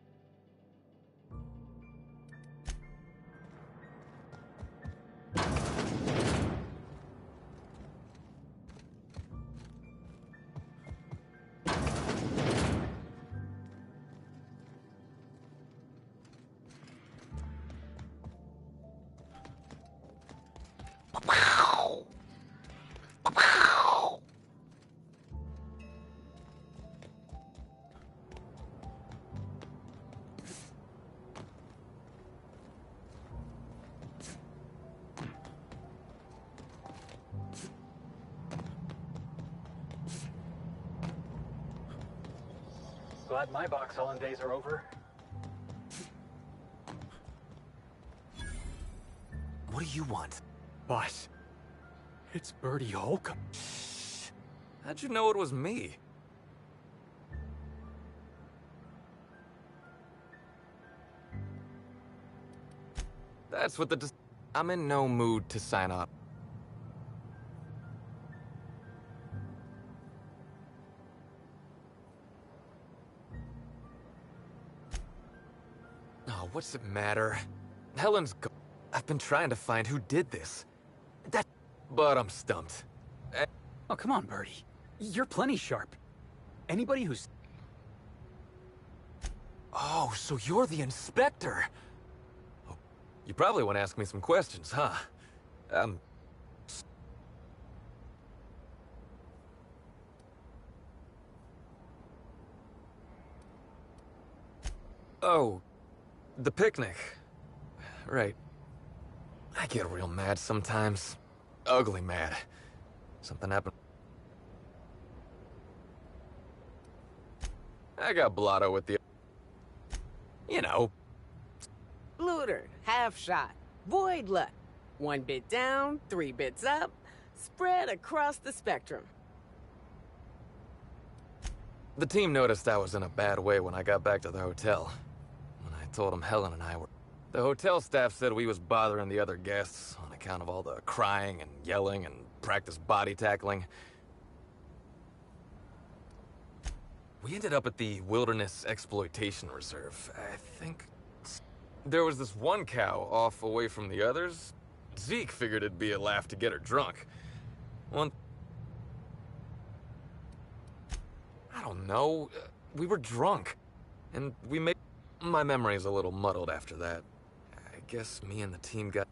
Glad my box hauling days are over. What do you want? Boss, it's Bertie Holcomb. How'd you know it was me? That's what the... I'm in no mood to sign up. Oh, what's it matter? Helen's go... I've been trying to find who did this. But I'm stumped. Oh, come on, Bertie. You're plenty sharp. Anybody who's... Oh, so you're the inspector. Oh, you probably want to ask me some questions, huh? Oh, the picnic. Right. I get real mad sometimes. Ugly mad. Something happened. I got blotto with the... You know. Looter, half shot, void luck. 1 bit down, 3 bits up, spread across the spectrum. The team noticed I was in a bad way when I got back to the hotel. When I told them Helen and I were... The hotel staff said we was bothering the other guests on account of all the crying and yelling and practice body tackling. We ended up at the Wilderness Exploitation Reserve. I think there was this one cow off away from the others. Zeke figured it'd be a laugh to get her drunk. I don't know. We were drunk. And we made... My memory's a little muddled after that. I guess me and the team got...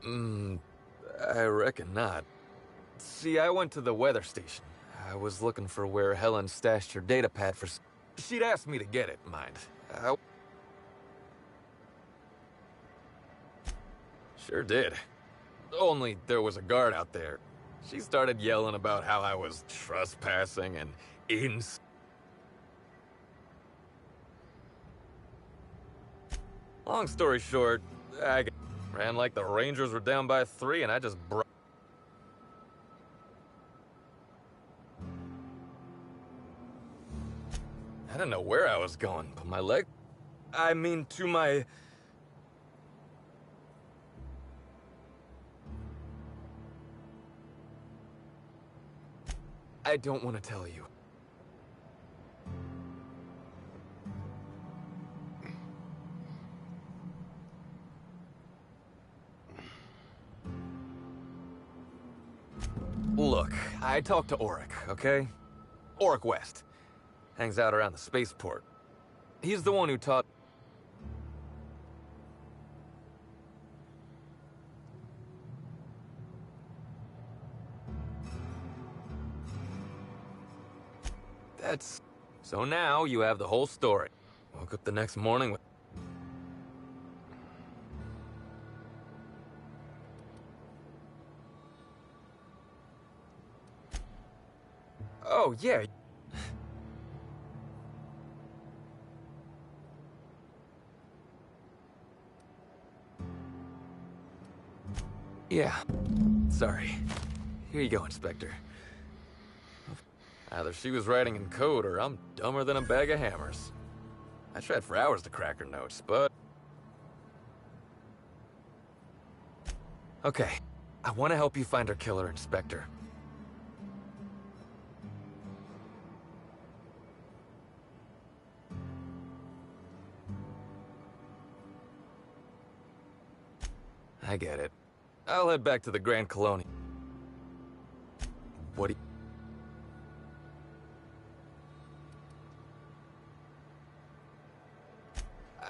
I reckon not. See, I went to the weather station. I was looking for where Helen stashed her data pad for... She'd asked me to get it, mind. Sure did. Only there was a guard out there. She started yelling about how I was trespassing and Long story short, I ran like the Rangers were down by 3 and I just didn't know where I was going, but my leg... I mean, to my... I don't want to tell you. Look, I talked to Auric, okay? Auric West. Hangs out around the spaceport. He's the one who taught... That's... So now you have the whole story. Woke up the next morning with... Oh, yeah. Yeah. Sorry. Here you go, Inspector. Either she was writing in code or I'm dumber than a bag of hammers. I tried for hours to crack her notes, but... Okay. I want to help you find her killer, Inspector. I get it. I'll head back to the Grand Colonial. What do you...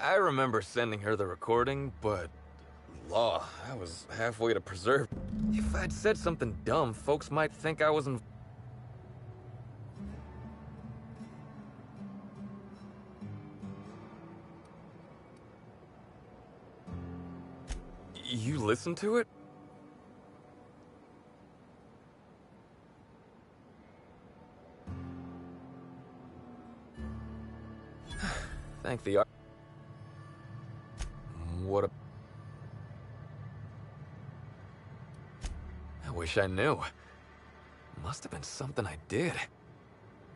I remember sending her the recording, but... Law, I was halfway to preserve. If I'd said something dumb, folks might think I was in... You listened to it? Thank the art. What a... I wish I knew. Must have been something I did.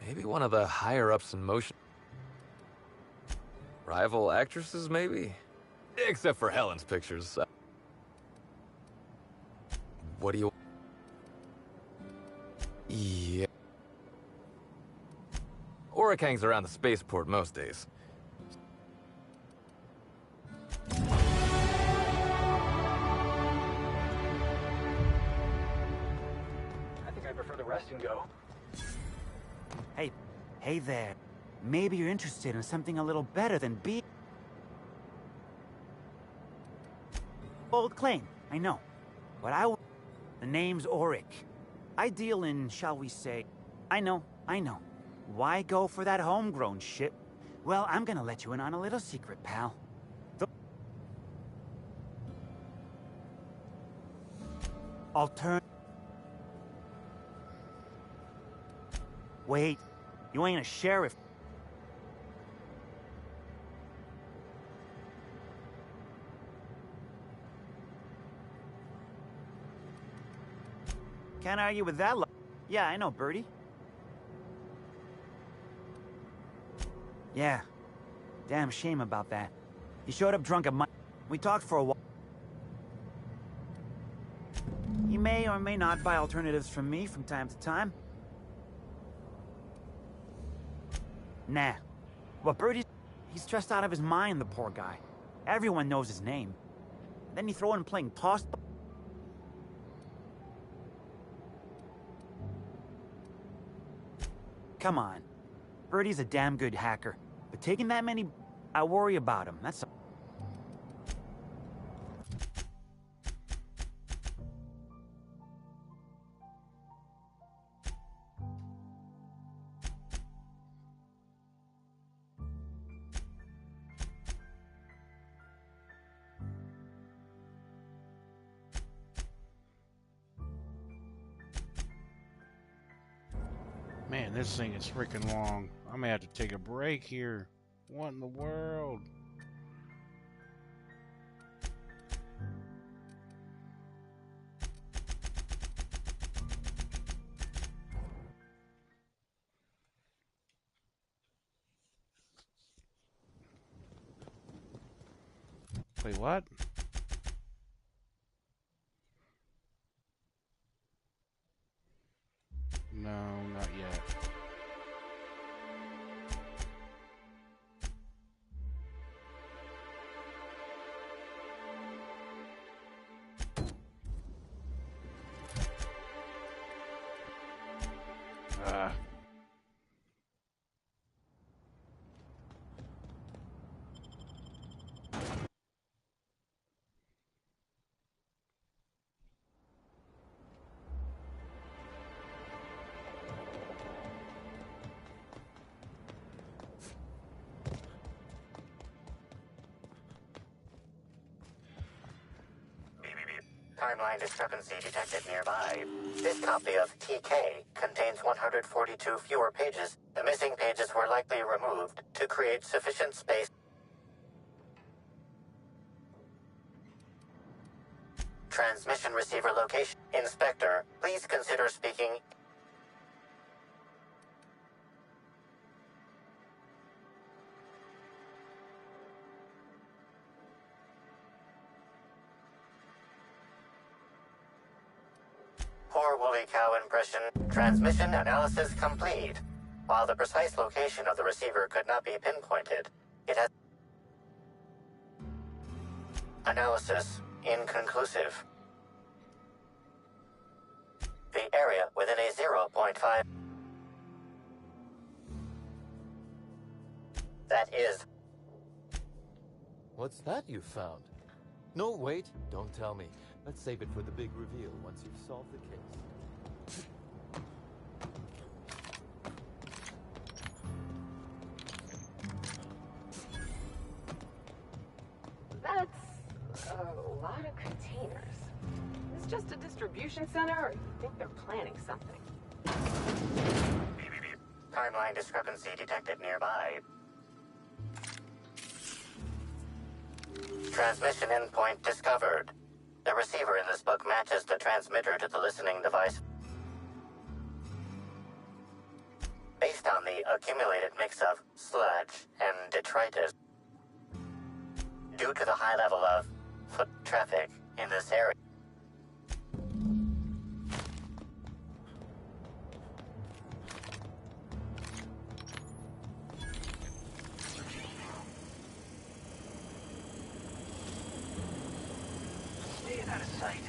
Maybe one of the higher-ups in motion. Rival actresses, maybe? Except for Helen's pictures. What do you... Yeah. Auric hangs around the spaceport most days. I think I prefer the rest and go. Hey there. Maybe you're interested in something a little better than Bold claim, I know. But the name's Auric. I deal in, shall we say... I know. Why go for that homegrown shit? Well, I'm gonna let you in on a little secret, pal. Wait, you ain't a sheriff. Can't argue with that. Yeah, I know, Birdie. Yeah. Damn shame about that. He showed up drunk at my... We talked for a while. He may or may not buy alternatives from me from time to time. Nah. But Birdie... He's stressed out of his mind, the poor guy. Everyone knows his name. Then you throw in playing toss... Come on. Birdie's a damn good hacker. But taking that many... I worry about him, that's... Man, this thing is freaking long. I may have to take a break here. What in the world? Wait, what? No, not yet. Timeline discrepancy detected nearby. This copy of TK contains 142 fewer pages. The missing pages were likely removed to create sufficient space. Transmission receiver location. Inspector, please consider speaking. Poor woolly cow impression. Transmission analysis complete. While the precise location of the receiver could not be pinpointed, it has... Analysis inconclusive. The area within a 0.5... That is... What's that you found? No, wait, don't tell me. Let's save it for the big reveal once you've solved the case. That's a lot of containers. Is this just a distribution center, or you think they're planning something? Timeline discrepancy detected nearby. Transmission endpoint discovered. The receiver in this book matches the transmitter to the listening device. Based on the accumulated mix of sludge and detritus. Due to the high level of foot traffic in this area. Staying out of sight.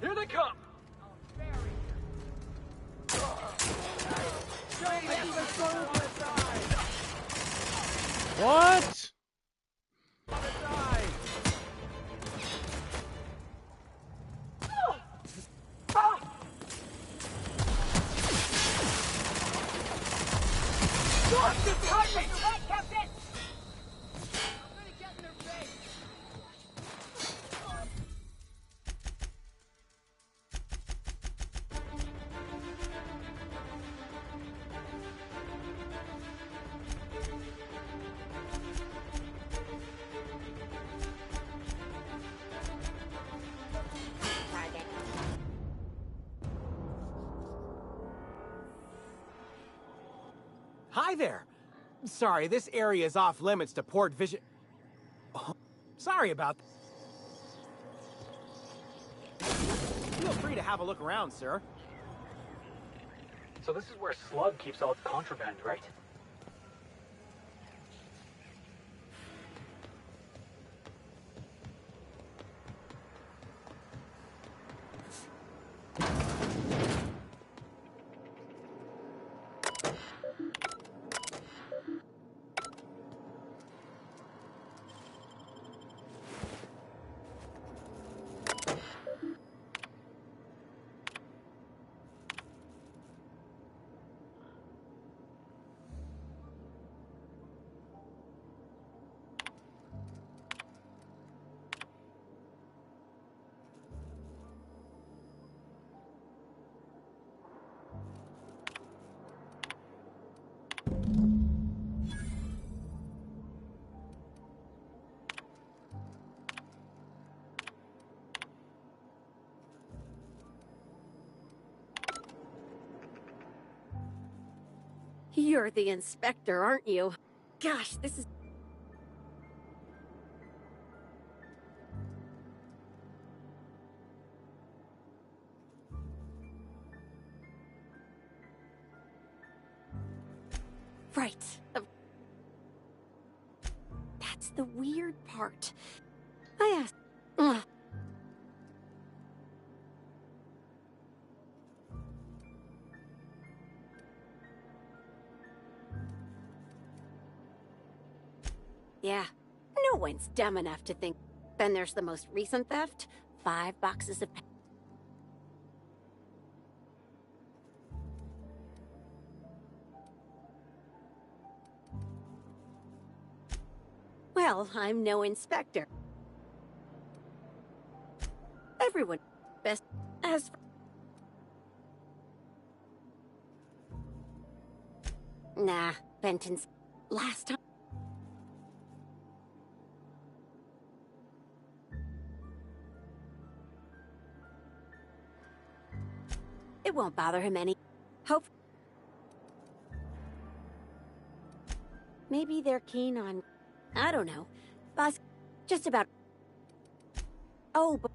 Here they come! What? Hi there! Sorry, this area is off limits to port vision. Oh, sorry about that. Feel free to have a look around, sir. So this is where Slug keeps all its contraband, right? You're the inspector, aren't you? Gosh, this is... Right. That's the weird part. I asked... Ugh. Yeah, no one's dumb enough to think. Then there's the most recent theft. 5 boxes of... Well, I'm no inspector. Everyone best as for... Nah, Benton's last time. It won't bother him any. Hope. Maybe they're keen on... I don't know. Boss, just about... Oh, but...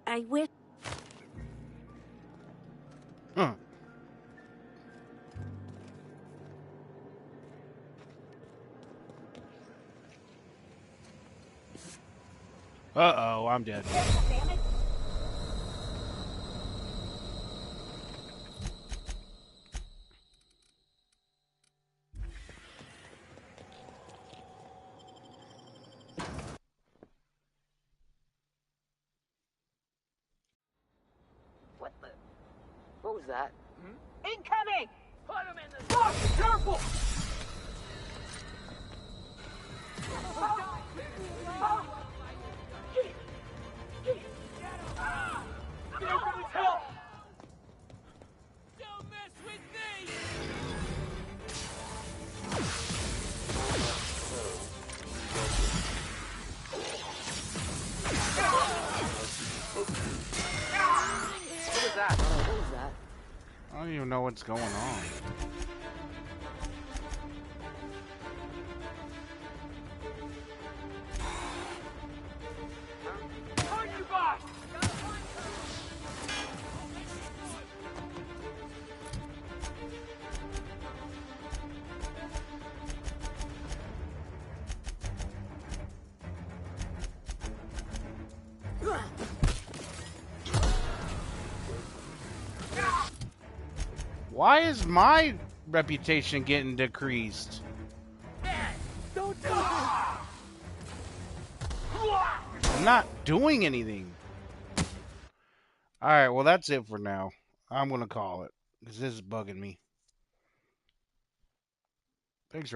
I wish... Huh. Uh-oh, I'm dead. What the? What was that? Incoming! Put him in the... Oh, be careful! Help! Don't mess with me! What was that? What was that? I don't even know what's going on. Find you, boss! Why is my reputation getting decreased? Don't do it! I'm not doing anything. Alright, well that's it for now. I'm gonna call it, because this is bugging me.